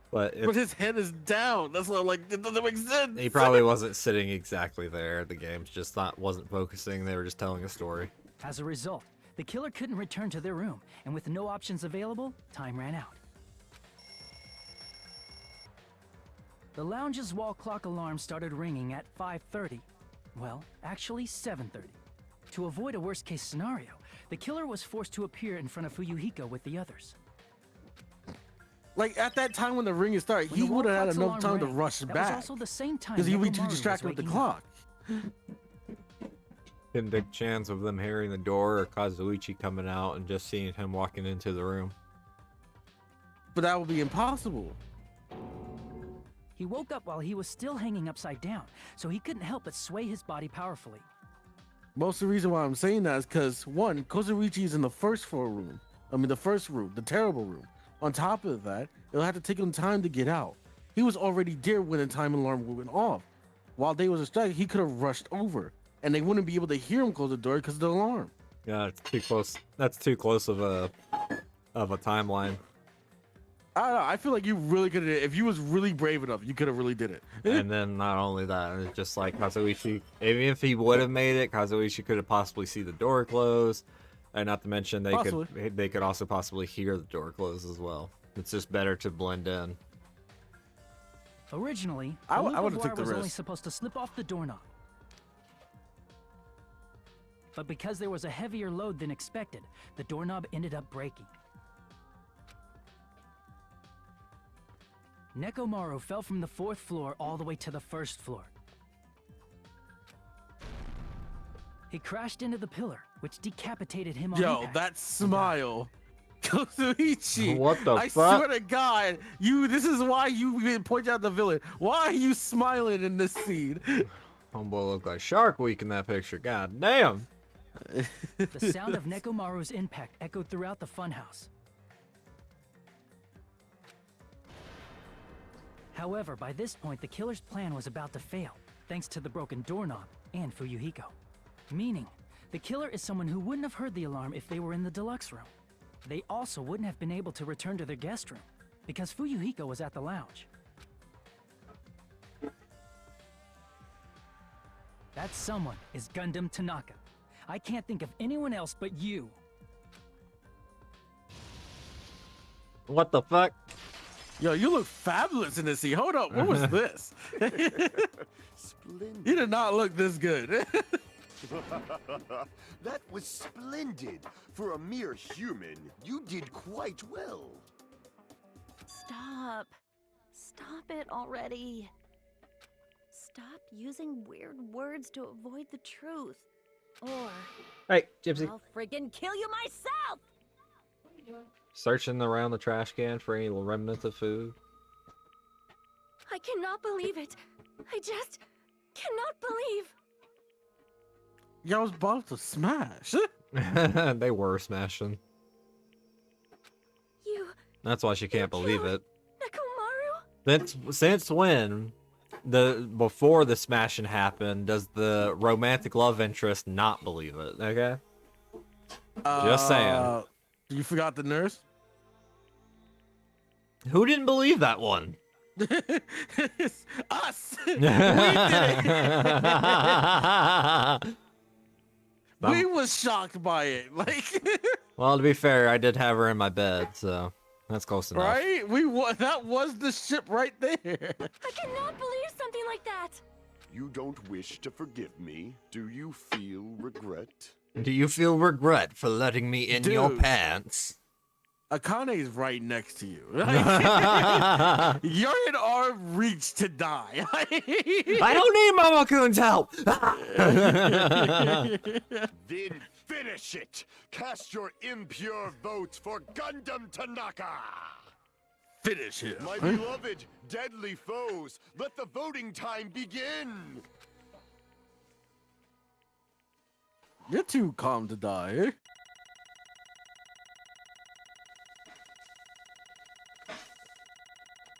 Speaker 1: But
Speaker 2: his head is down. That's what I'm like, it doesn't make sense.
Speaker 1: he probably wasn't sitting exactly there. The game's just wasn't focusing. They were just telling a story.
Speaker 9: As a result, the killer couldn't return to their room, and with no options available, time ran out. The lounge's wall clock alarm started ringing at 5:30. Well, actually 7:30. To avoid a worst-case scenario, the killer was forced to appear in front of Fuyuhiko with the others.
Speaker 2: Like, at that time when the ring is started,
Speaker 9: When
Speaker 2: he
Speaker 9: the
Speaker 2: would have had
Speaker 9: wall
Speaker 2: enough
Speaker 9: clock's
Speaker 2: time to
Speaker 9: alarm
Speaker 2: rush
Speaker 9: rang, that
Speaker 2: back.
Speaker 9: was also the same time
Speaker 2: Because he would be too
Speaker 9: Nekomaru was
Speaker 2: distracted with the
Speaker 9: waking
Speaker 2: clock.
Speaker 1: Didn't take a chance of them hearing the door or Kazuichi coming out and just seeing him walking into the room.
Speaker 2: But that would be impossible.
Speaker 9: He woke up while he was still hanging upside down, so he couldn't help but sway his body powerfully.
Speaker 2: Most of the reason why I'm saying that is because, one, Kazuichi is in the first floor room. I mean, the first room, the terrible room. On top of that, it'll have to take him time to get out. He was already there when the time alarm went off. While they was distracted, he could have rushed over, and they wouldn't be able to hear him close the door because of the alarm.
Speaker 1: Yeah, it's too close. That's too close of a timeline.
Speaker 2: I don't know. I feel like you really could have. If you was really brave enough, you could have really did it.
Speaker 1: And then not only that, it's just like Kazuichi. Even if he would have made it, Kazuichi could have possibly see the door close, and not to mention they could also possibly hear the door close as well. It's just better to blend in.
Speaker 9: Originally,
Speaker 2: I
Speaker 9: the
Speaker 2: would have
Speaker 9: wire
Speaker 2: took the
Speaker 9: was only
Speaker 2: risk.
Speaker 9: supposed to slip off the doorknob. But because there was a heavier load than expected, the doorknob ended up breaking. Nekomaru fell from the 4th floor all the way to the 1st floor. He crashed into the pillar, which decapitated him on
Speaker 2: Yo,
Speaker 9: impact.
Speaker 2: that smile. Kazuichi.
Speaker 1: What the
Speaker 2: I
Speaker 1: fuck?
Speaker 2: swear to God, this is why you even point out the villain. Why are you smiling in this scene?
Speaker 1: Homeboy looked like Shark Week in that picture. God damn.
Speaker 9: The sound of Nekomaru's impact echoed throughout the funhouse. However, by this point, the killer's plan was about to fail, thanks to the broken doorknob and Fuyuhiko. Meaning, the killer is someone who wouldn't have heard the alarm if they were in the deluxe room. They also wouldn't have been able to return to their guest room, because Fuyuhiko was at the lounge. That someone is Gundam Tanaka. I can't think of anyone else but you.
Speaker 1: What the fuck?
Speaker 2: Yo, you look fabulous in this scene. Hold up, what was this?
Speaker 11: Splendid.
Speaker 2: You did not look this good.
Speaker 11: That was splendid. For a mere human, you did quite well.
Speaker 6: Stop. Stop it already. Stop using weird words to avoid the truth. Or
Speaker 1: Hey, Gypsy.
Speaker 6: I'll friggin' kill you myself!
Speaker 1: Searching around the trash can for any remnants of food.
Speaker 5: I cannot believe it. I just cannot believe.
Speaker 2: Yo, I was about to smash.
Speaker 1: They were smashing.
Speaker 5: You,
Speaker 1: That's why she can't believe it.
Speaker 5: Nekomaru?
Speaker 1: Since when, before the smashing happened, does the romantic love interest not believe it? Okay. Just saying.
Speaker 2: You forgot the nurse?
Speaker 1: Who didn't believe that one?
Speaker 2: It's us. We did it. We was shocked by it. Like,
Speaker 1: well, to be fair, I did have her in my bed, so that's close enough.
Speaker 2: right? That was the ship right there.
Speaker 5: I cannot believe something like that.
Speaker 11: You don't wish to forgive me? Do you feel regret?
Speaker 1: Do you feel regret for letting me in your pants?
Speaker 2: Akane's right next to you. You're in our reach to die.
Speaker 1: I don't need Mama-kun's help.
Speaker 11: Then finish it! Cast your impure votes for Gundam Tanaka!
Speaker 2: Finish him.
Speaker 11: My beloved, deadly foes, let the voting time begin!
Speaker 2: You're too calm to die. Eh?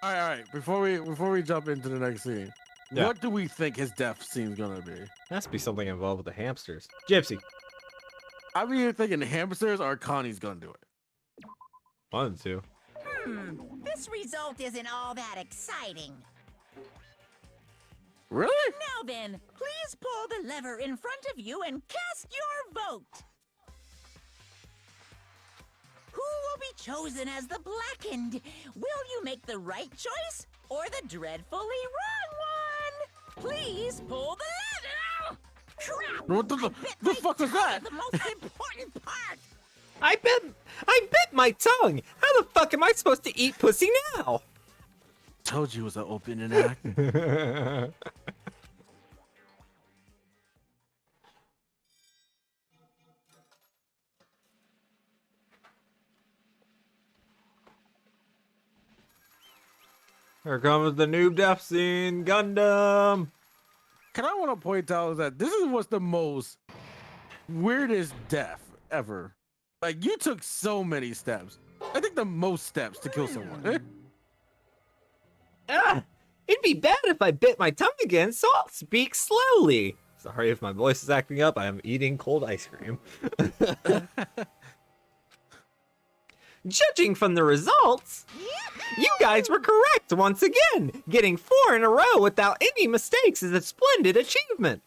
Speaker 2: All right. Before we jump into the next scene, what do we think his death scene's gonna be?
Speaker 1: Has to be something involved with the hamsters. Gypsy.
Speaker 2: I'm either thinking hamsters or Connie's gonna do it.
Speaker 1: One of the two.
Speaker 4: This result isn't all that exciting.
Speaker 2: Really?
Speaker 4: Now then, please pull the lever in front of you and cast your vote. Who will be chosen as the blackened? Will you make the right choice or the dreadfully wrong one? Please pull the lever. Crap!
Speaker 2: What the fuck was that?
Speaker 4: The most important part.
Speaker 1: I bit my tongue. How the fuck am I supposed to eat pussy now?
Speaker 2: Told you it was an opening act.
Speaker 1: Here comes the new death scene, Gundam.
Speaker 2: Can I want to point out that this is what's the most weirdest death ever. Like, you took so many steps. I think the most steps to kill someone.
Speaker 1: Ah! be bad if I bit my tongue again, so I'll speak slowly. Sorry if my voice is acting up. I am eating cold ice cream. Judging from the results, you guys were correct once again. Getting 4 in a row without any mistakes is a splendid achievement.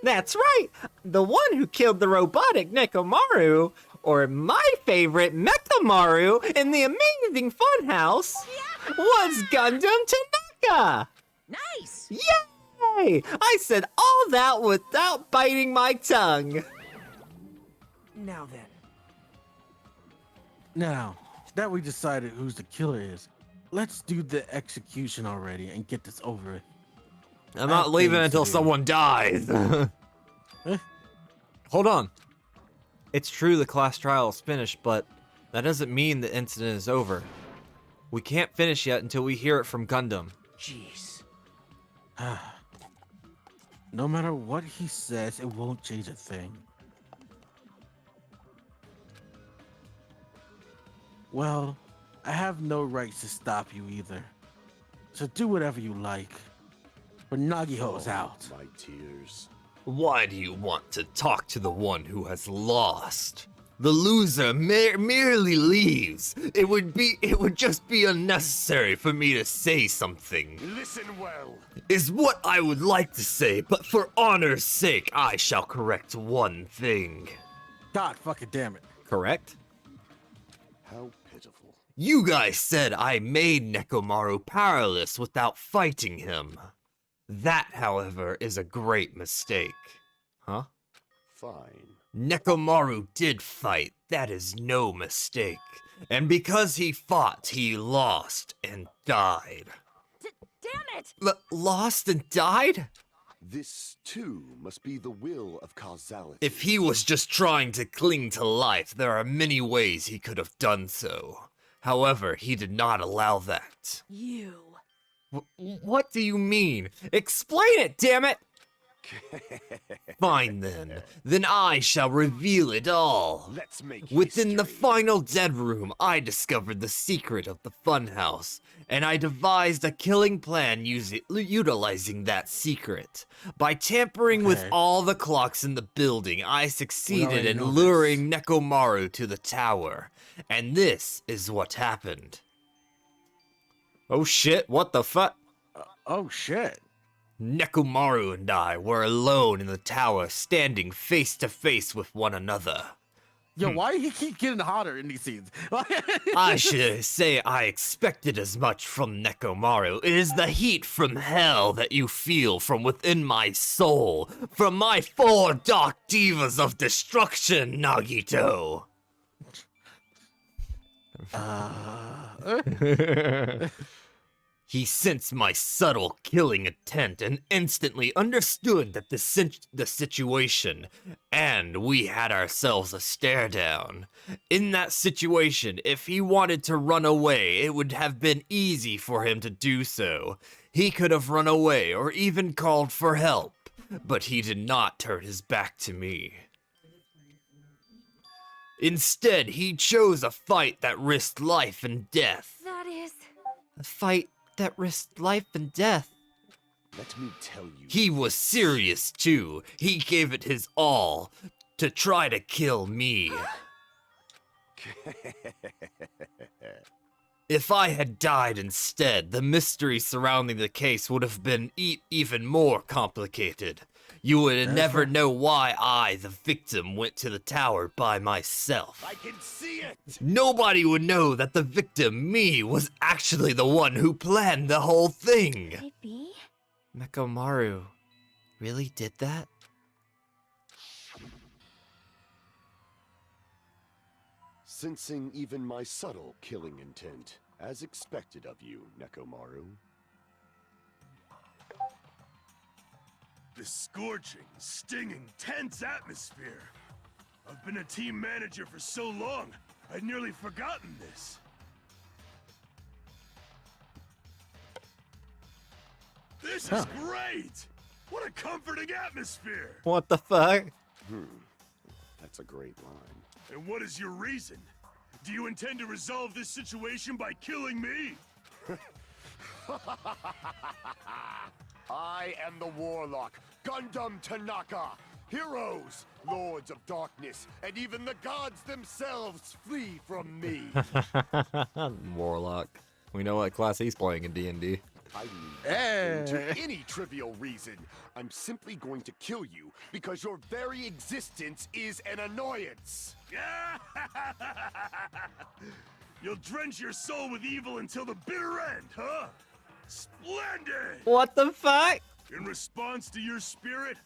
Speaker 1: That's right. The one who killed the robotic Nekomaru, or my favorite Mechamaru in the amazing funhouse, was Gundam Tanaka.
Speaker 4: Nice.
Speaker 1: Yay! I said all that without biting my tongue.
Speaker 12: Now then.
Speaker 2: Now that we decided who's the killer is, let's do the execution already and get this over with.
Speaker 1: I'm not leaving until someone dies. Hold on. It's true the class trial is finished, but that doesn't mean the incident is over. We can't finish yet until we hear it from Gundam.
Speaker 12: Jeez.
Speaker 2: No matter what he says, it won't change a thing. Well, I have no rights to stop you either. So do whatever you like. But Nagiho's out.
Speaker 11: My tears.
Speaker 1: Why do you want to talk to the one who has lost? The loser merely leaves. It would just be unnecessary for me to say something.
Speaker 11: Listen well.
Speaker 1: Is what I would like to say, but for honor's sake, I shall correct one thing.
Speaker 2: God fucking damn it.
Speaker 1: Correct?
Speaker 11: How pitiful.
Speaker 1: You guys said I made Nekomaru powerless without fighting him. That, however, is a great mistake. Huh?
Speaker 11: Fine.
Speaker 1: Nekomaru did fight, that is no mistake. And because he fought, he lost and died.
Speaker 6: Damn it!
Speaker 1: Lost and died?
Speaker 11: This, too, must be the will of causality.
Speaker 1: If he was just trying to cling to life, there are many ways he could have done so. However, he did not allow that.
Speaker 6: You.
Speaker 1: What do you mean? Explain it, damn it! Fine then. Then I shall reveal it all.
Speaker 11: Let's make
Speaker 1: Within the
Speaker 11: history.
Speaker 1: final dead room, I discovered the secret of the funhouse, and I devised a killing plan utilizing that secret. By tampering with all the clocks in the building, I succeeded in luring Nekomaru to the tower. And this is what happened. Oh shit, what the fuck?
Speaker 2: Oh shit.
Speaker 1: Nekomaru and I were alone in the tower, standing face to face with one another.
Speaker 2: Yo, why do he keep getting hotter in these scenes?
Speaker 1: I should say I expected as much from Nekomaru. It is the heat from hell that you feel from within my soul, from my 4 dark divas of destruction, Nagito. He sensed my subtle killing intent and instantly understood that the situation, and we had ourselves a stare down. In that situation, if he wanted to run away, it would have been easy for him to do so. He could have run away or even called for help, but he did not turn his back to me. Instead, he chose a fight that risked life and death.
Speaker 5: That is...
Speaker 1: A fight that risked life and death.
Speaker 11: Let me tell you.
Speaker 1: He was serious too. He gave it his all to try to kill me. If I had died instead, the mystery surrounding the case would have been even more complicated. You would never know why I, the victim, went to the tower by myself.
Speaker 11: I can see it!
Speaker 1: Nobody would know that the victim, me, was actually the one who planned the whole thing.
Speaker 5: Could it be?
Speaker 1: Nekomaru really did that?
Speaker 11: Sensing even my subtle killing intent, as expected of you, Nekomaru.
Speaker 15: This scorching, stinging, tense atmosphere. I've been a team manager for so long, I'd nearly forgotten this. This is great! What a comforting atmosphere!
Speaker 1: What the fuck?
Speaker 11: That's a great line.
Speaker 15: And what is your reason? Do you intend to resolve this situation by killing me?
Speaker 11: I am the Warlock, Gundam Tanaka. Heroes, lords of darkness, and even the gods themselves flee from me.
Speaker 1: Warlock. We know what class he's playing in D&D.
Speaker 11: I mean, to any trivial reason. I'm simply going to kill you because your very existence is an annoyance.
Speaker 15: You'll drench your soul with evil until the bitter end, huh? Splendid!
Speaker 1: What the fuck?
Speaker 15: In response to your spirit,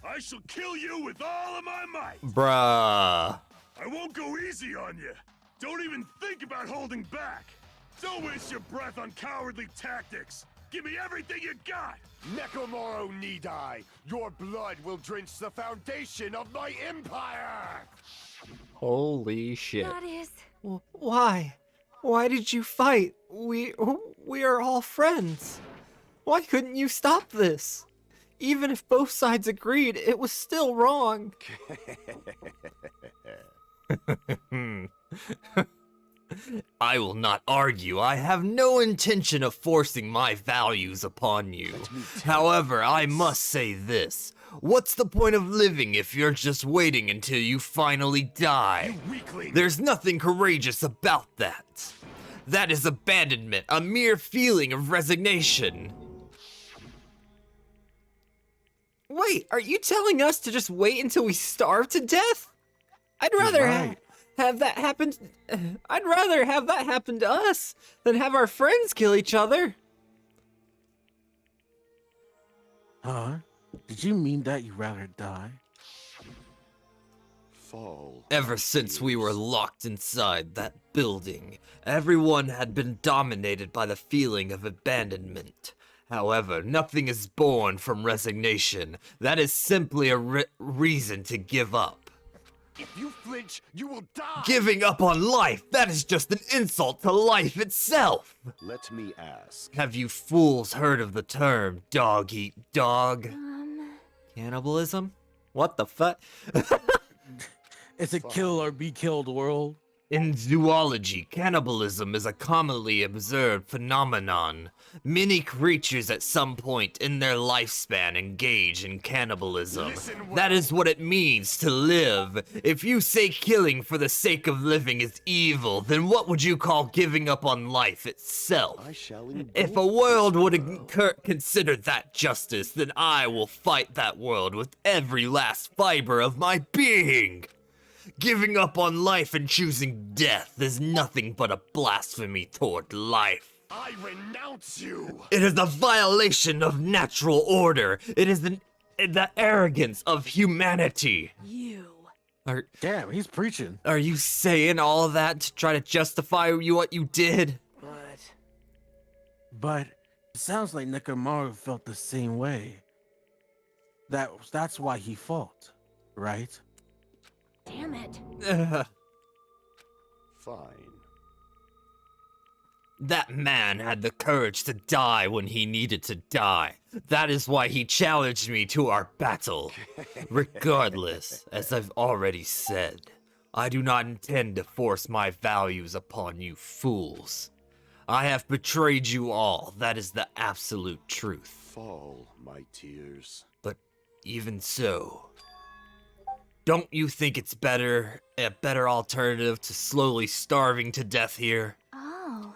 Speaker 15: I shall kill you with all of my might.
Speaker 1: Bruh.
Speaker 15: I won't go easy on you. Don't even think about holding back. Don't waste your breath on cowardly tactics. Give me everything you got.
Speaker 11: Nekomaru Nidai, your blood will drench the foundation of my empire.
Speaker 1: Holy shit.
Speaker 5: That is...
Speaker 1: Why? Why did you fight? We are all friends. Why couldn't you stop this? Even if both sides agreed, it was still wrong. I will not argue. I have no intention of forcing my values upon you. However, I must say this. What's the point of living if you're just waiting until you finally die? There's nothing courageous about that. That is abandonment, a mere feeling of resignation. Wait, are you telling us to just wait until we starve to death? I'd rather have that happen. I'd rather have that happen to us than have our friends kill each other.
Speaker 2: Huh? Did you mean that you'd rather die?
Speaker 11: Fall.
Speaker 1: Ever since we were locked inside that building, everyone had been dominated by the feeling of abandonment. However, nothing is born from resignation. That is simply a reason to give up.
Speaker 11: If you flinch, you will die.
Speaker 1: Giving up on life, that is just an insult to life itself.
Speaker 11: Let me ask.
Speaker 1: Have you fools heard of the term dog eat dog? Cannibalism? What the fuck?
Speaker 2: It's a kill or be killed world.
Speaker 1: In zoology, cannibalism is a commonly observed phenomenon. Many creatures at some point in their lifespan engage in cannibalism. That is what it means to live. If you say killing for the sake of living is evil, then what would you call giving up on life itself? If a world would consider that justice, then I will fight that world with every last fiber of my being. Giving up on life and choosing death is nothing but a blasphemy toward life.
Speaker 11: I renounce you!
Speaker 1: It is a violation of natural order. It is the arrogance of humanity.
Speaker 6: You.
Speaker 2: Damn, he's preaching.
Speaker 1: Are you saying all of that to try to justify what you did?
Speaker 2: But it sounds like Nekomaru felt the same way. That's why he fought, right?
Speaker 6: Damn it.
Speaker 11: Fine.
Speaker 1: That man had the courage to die when he needed to die. That is why he challenged me to our battle. Regardless, as I've already said, I do not intend to force my values upon you fools. I have betrayed you all. That is the absolute truth.
Speaker 11: Fall, my tears.
Speaker 1: But even so, don't you think it's a better alternative to slowly starving to death here?
Speaker 10: Oh.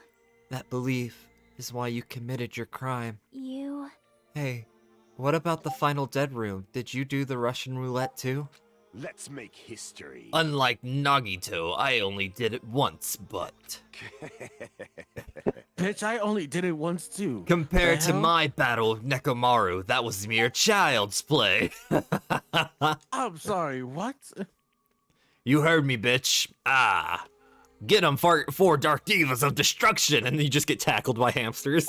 Speaker 1: That belief is why you committed your crime.
Speaker 10: You...
Speaker 1: Hey, what about the final dead room? Did you do the Russian roulette too?
Speaker 11: Let's make history.
Speaker 1: Unlike Nagito, I only did it once, but...
Speaker 2: Bitch, I only did it once too.
Speaker 1: Compared to my battle with Nekomaru, that was mere child's play.
Speaker 2: I'm sorry, what?
Speaker 1: You heard me, bitch. Get them four Dark Divas of Destruction, and then you just get tackled by hamsters.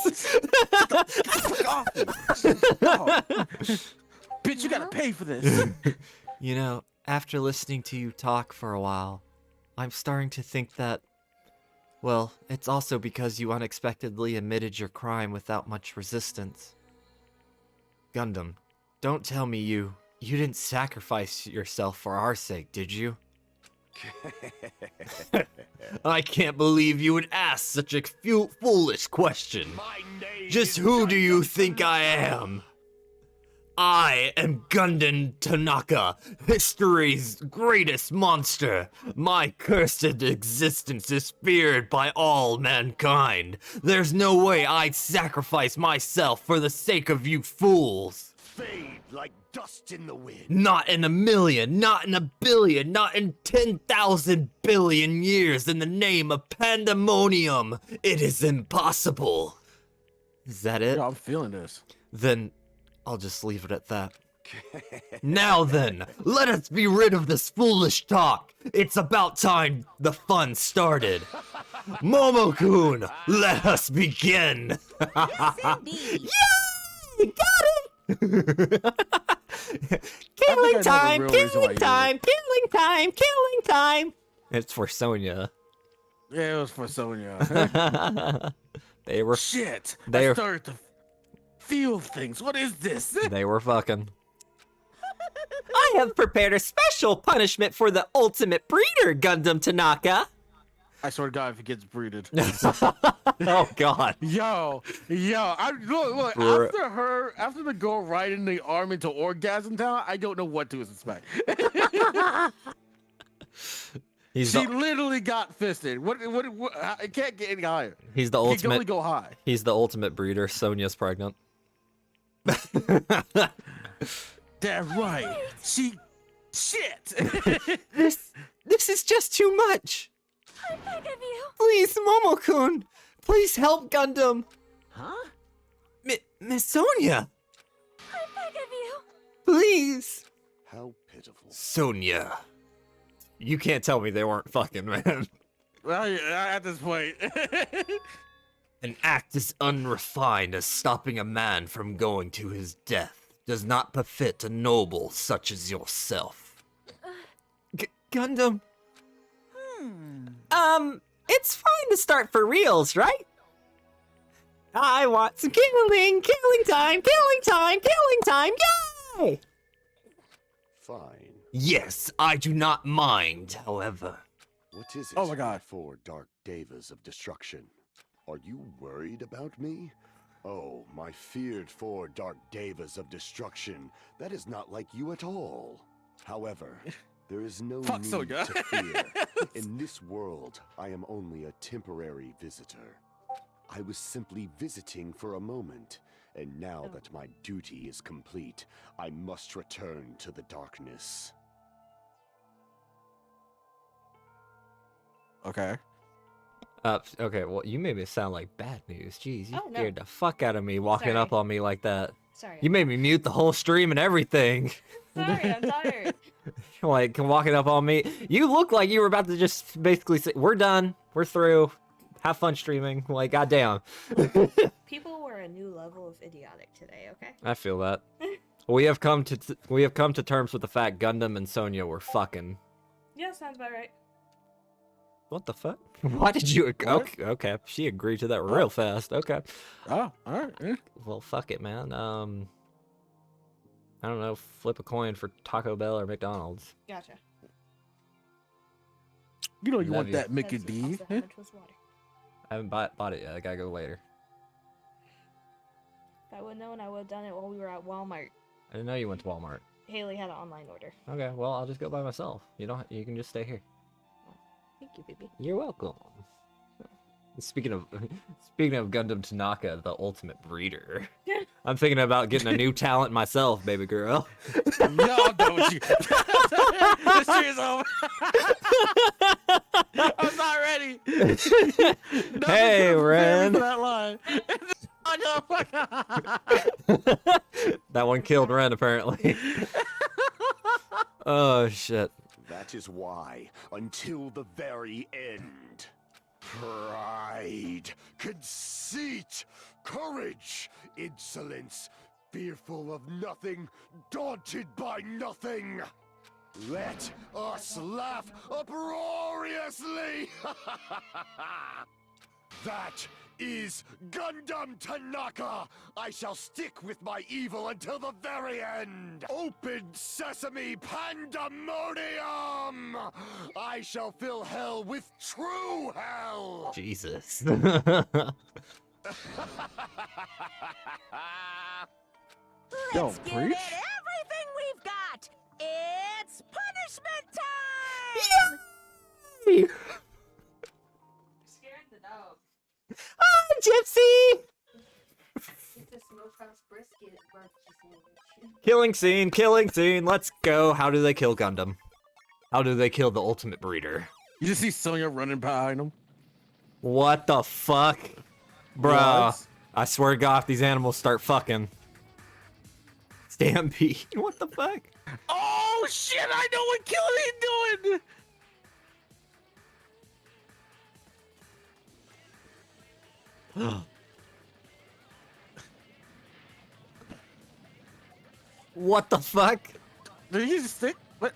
Speaker 2: Bitch, you gotta pay for this.
Speaker 1: You know, after listening to you talk for a while, I'm starting to think that, well, it's also because you unexpectedly admitted your crime without much resistance. Gundam, don't tell me you didn't sacrifice yourself for our sake, did you? I can't believe you would ask such a foolish question. Just who do you think I am? I am Gundam Tanaka, history's greatest monster. My cursed existence is feared by all mankind. There's no way I'd sacrifice myself for the sake of you fools.
Speaker 11: Fade like dust in the wind.
Speaker 1: Not in a million, not in a billion, not in 10,000 billion years in the name of pandemonium. It is impossible. Is that it?
Speaker 2: Yeah, I'm feeling this.
Speaker 1: Then I'll just leave it at that. Now then, let us be rid of this foolish talk. It's about time the fun started. Momo-kun, let us begin.
Speaker 4: Yes, indeed.
Speaker 1: Yay! Got it! Killing time, killing time, killing time, killing time. It's for Sonya.
Speaker 2: Yeah, it was for Sonya.
Speaker 1: They were
Speaker 2: shit.
Speaker 1: They
Speaker 2: I started to feel things. What is this?
Speaker 1: They were fucking. I have prepared a special punishment for the ultimate breeder, Gundam Tanaka.
Speaker 2: I swear to God, if he gets breeded.
Speaker 1: Oh God.
Speaker 2: Yo, look. After the girl riding the arm into Orgasm Town, I don't know what to expect. She literally got fisted. What? It can't get any higher.
Speaker 1: He's the
Speaker 2: He
Speaker 1: ultimate.
Speaker 2: can only go high.
Speaker 1: He's the ultimate breeder. Sonya's pregnant.
Speaker 2: Damn right. Shit.
Speaker 1: This is just too much.
Speaker 5: I beg of you.
Speaker 1: Please, Momo-kun. Please help Gundam.
Speaker 8: Huh?
Speaker 1: Miss Sonya.
Speaker 5: I beg of you.
Speaker 11: Please. How pitiful.
Speaker 1: Sonya. You can't tell me they weren't fucking, man.
Speaker 2: Well, yeah, at this point.
Speaker 1: An act as unrefined as stopping a man from going to his death does not befit a noble such as yourself. Gundam. It's fine to start for reals, right? I want some killing time, yay!
Speaker 11: Fine.
Speaker 1: Yes, I do not mind, however.
Speaker 11: What is it?
Speaker 2: Oh my God.
Speaker 11: For Dark Devas of Destruction. Are you worried about me? Oh, my feared four Dark Devas of Destruction. That is not like you at all. However, there is no need
Speaker 2: Sonya.
Speaker 11: to fear. In this world, I am only a temporary visitor. I was simply visiting for a moment, and now that my duty is complete, I must return to the darkness.
Speaker 2: Okay.
Speaker 1: Okay, well, you made me sound like bad news. Jeez, you
Speaker 16: Oh, no.
Speaker 1: scared the fuck out of me walking
Speaker 16: Sorry.
Speaker 1: up on me like that.
Speaker 16: Sorry.
Speaker 1: You made me mute the whole stream and everything.
Speaker 16: Sorry, I'm tired.
Speaker 1: Like, walking up on me. You look like you were about to just basically say, we're done. We're through. Have fun streaming. Like, goddamn.
Speaker 16: People were a new level of idiotic today, okay?
Speaker 1: I feel that. We have come to terms with the fact Gundam and Sonya were fucking.
Speaker 16: Yeah, sounds about right.
Speaker 1: What the fuck? Why did you? Okay, she agreed to that real fast. Okay.
Speaker 2: Oh, all right. Yeah.
Speaker 1: Well, fuck it, man. I don't know. Flip a coin for Taco Bell or McDonald's.
Speaker 16: Gotcha.
Speaker 2: You know you
Speaker 1: Love
Speaker 2: want
Speaker 1: you.
Speaker 2: that Mickey
Speaker 16: That's
Speaker 2: D.
Speaker 16: also how much was water.
Speaker 1: I haven't bought it yet. I gotta go later.
Speaker 16: If I would have known, I would have done it while we were at Walmart.
Speaker 1: I didn't know you went to Walmart.
Speaker 16: Haley had an online order.
Speaker 1: Okay, well, I'll just go by myself. You don't. You can just stay here.
Speaker 16: Thank you, baby.
Speaker 1: You're welcome. Speaking of Gundam Tanaka, the ultimate breeder, I'm thinking about getting a new talent myself, baby girl.
Speaker 2: No, don't you? This shit is over. I'm not ready.
Speaker 1: Hey, Ren.
Speaker 2: That line.
Speaker 1: That one killed Ren, apparently. Oh, shit.
Speaker 11: That is why, until the very end, pride, conceit, courage, insolence, fearful of nothing, daunted by nothing. Let us laugh uproariously! That is Gundam Tanaka. I shall stick with my evil until the very end. Open sesame pandemonium! I shall fill hell with true hell.
Speaker 1: Jesus.
Speaker 2: Yo,
Speaker 4: Let's give
Speaker 2: preach.
Speaker 4: it everything we've got. It's punishment time.
Speaker 1: Yay!
Speaker 16: Scared the dog.
Speaker 1: Ah, Gypsy!
Speaker 16: It's a smokehouse brisket barbecue sandwich.
Speaker 1: Killing scene, let's go. How do they kill Gundam? How do they kill the ultimate breeder?
Speaker 2: You just see Sonya running behind him.
Speaker 1: What the fuck? Bruh.
Speaker 2: What?
Speaker 1: I swear to God, if these animals start fucking. Stampede. What the fuck?
Speaker 2: Oh shit! I know what Killian's doing.
Speaker 1: What the fuck?
Speaker 2: Did he just stick? But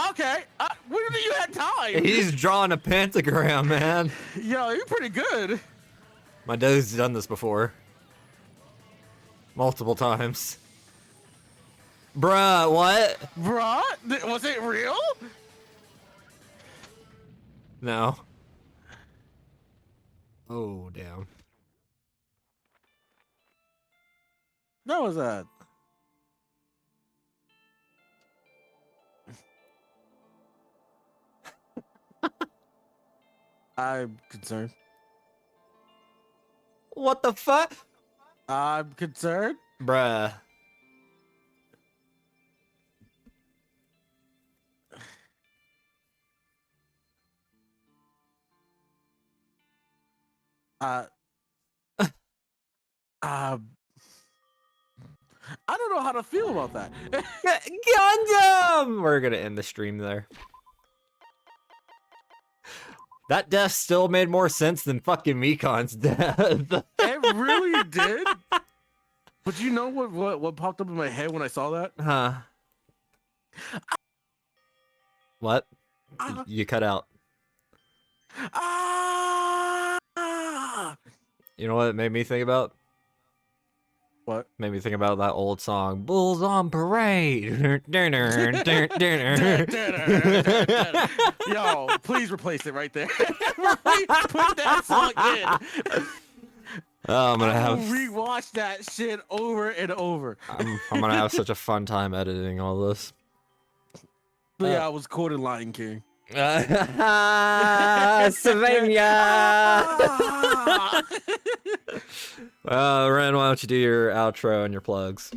Speaker 2: okay. When do you have time?
Speaker 1: He's drawing a pentagram, man.
Speaker 2: Yo, you're pretty good.
Speaker 1: My dude's done this before. Multiple times. Bruh, what?
Speaker 2: Bruh, was it real?
Speaker 1: No. Oh, damn.
Speaker 2: No, was that? I'm concerned.
Speaker 1: What the fuck?
Speaker 2: I'm concerned.
Speaker 1: Bruh.
Speaker 2: I don't know how to feel about that.
Speaker 1: Gundam! We're gonna end the stream there. That death still made more sense than fucking Mikon's death.
Speaker 2: It really did. But you know what popped up in my head when I saw that?
Speaker 1: Huh. What? You cut out. You know what it made me think about?
Speaker 2: What?
Speaker 1: Made me think about that old song, Bulls on Parade.
Speaker 2: Yo, please replace it right there. Put that song in.
Speaker 1: Oh, I'm gonna have
Speaker 2: rewatch that shit over and over.
Speaker 1: I'm gonna have such a fun time editing all this.
Speaker 2: But yeah, I was quoting Lion King.
Speaker 1: Savannah! Ren, why don't you do your outro and your plugs?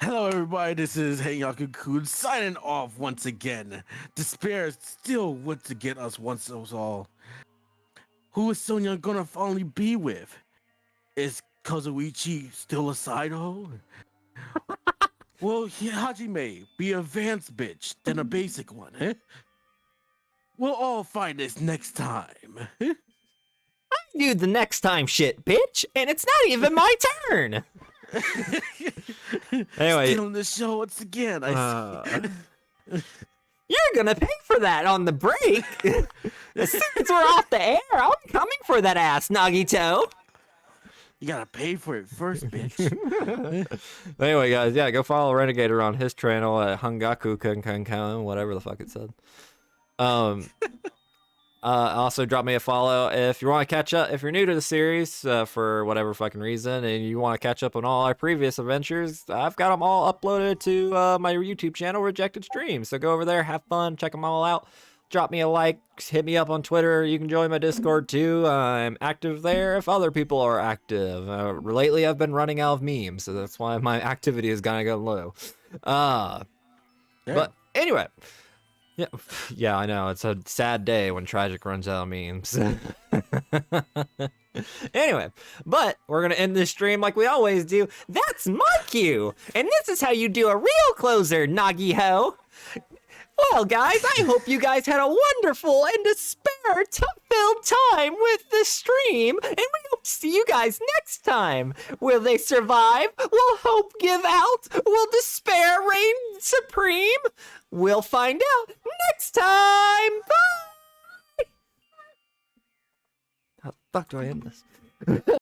Speaker 2: Hello, everybody. This is Heiyaku-kun signing off once again. Despair still wants to get us once and all. Who is Sonya gonna finally be with? Is Kazuichi still a side hoe? Will Hajime be a advanced bitch than a basic one, eh? We'll all find this next time.
Speaker 1: I do the next time shit, bitch, and it's not even my turn. Anyway,
Speaker 2: Still on the show once again.
Speaker 1: you're gonna pay for that on the break. As soon as we're off the air, I'm coming for that ass, Nagito.
Speaker 2: You gotta pay for it first, bitch.
Speaker 1: Anyway, guys, yeah, go follow Renegader on his channel at Hungaku Kun, whatever the fuck it said. Also drop me a follow if you want to catch up. If you're new to the series for whatever fucking reason and you want to catch up on all our previous adventures, I've got them all uploaded to my YouTube channel, Rejected Streams. So go over there, have fun, check them all out. Drop me a like, hit me up on Twitter. You can join my Discord too. I'm active there if other people are active. Lately, I've been running out of memes, so that's why my activity is gonna go low. But anyway. Yeah, I know. It's a sad day when Tragic runs out of memes. Anyway, but we're going to end this stream like we always do. That's my cue. And this is how you do a real closer, Nagi-ho. Well, guys, I hope you guys had a wonderful and despair-filled time with the stream, and we hope to see you guys next time. Will they survive? Will hope give out? Will despair reign supreme? We'll find out next time. Bye! fuck do I end this?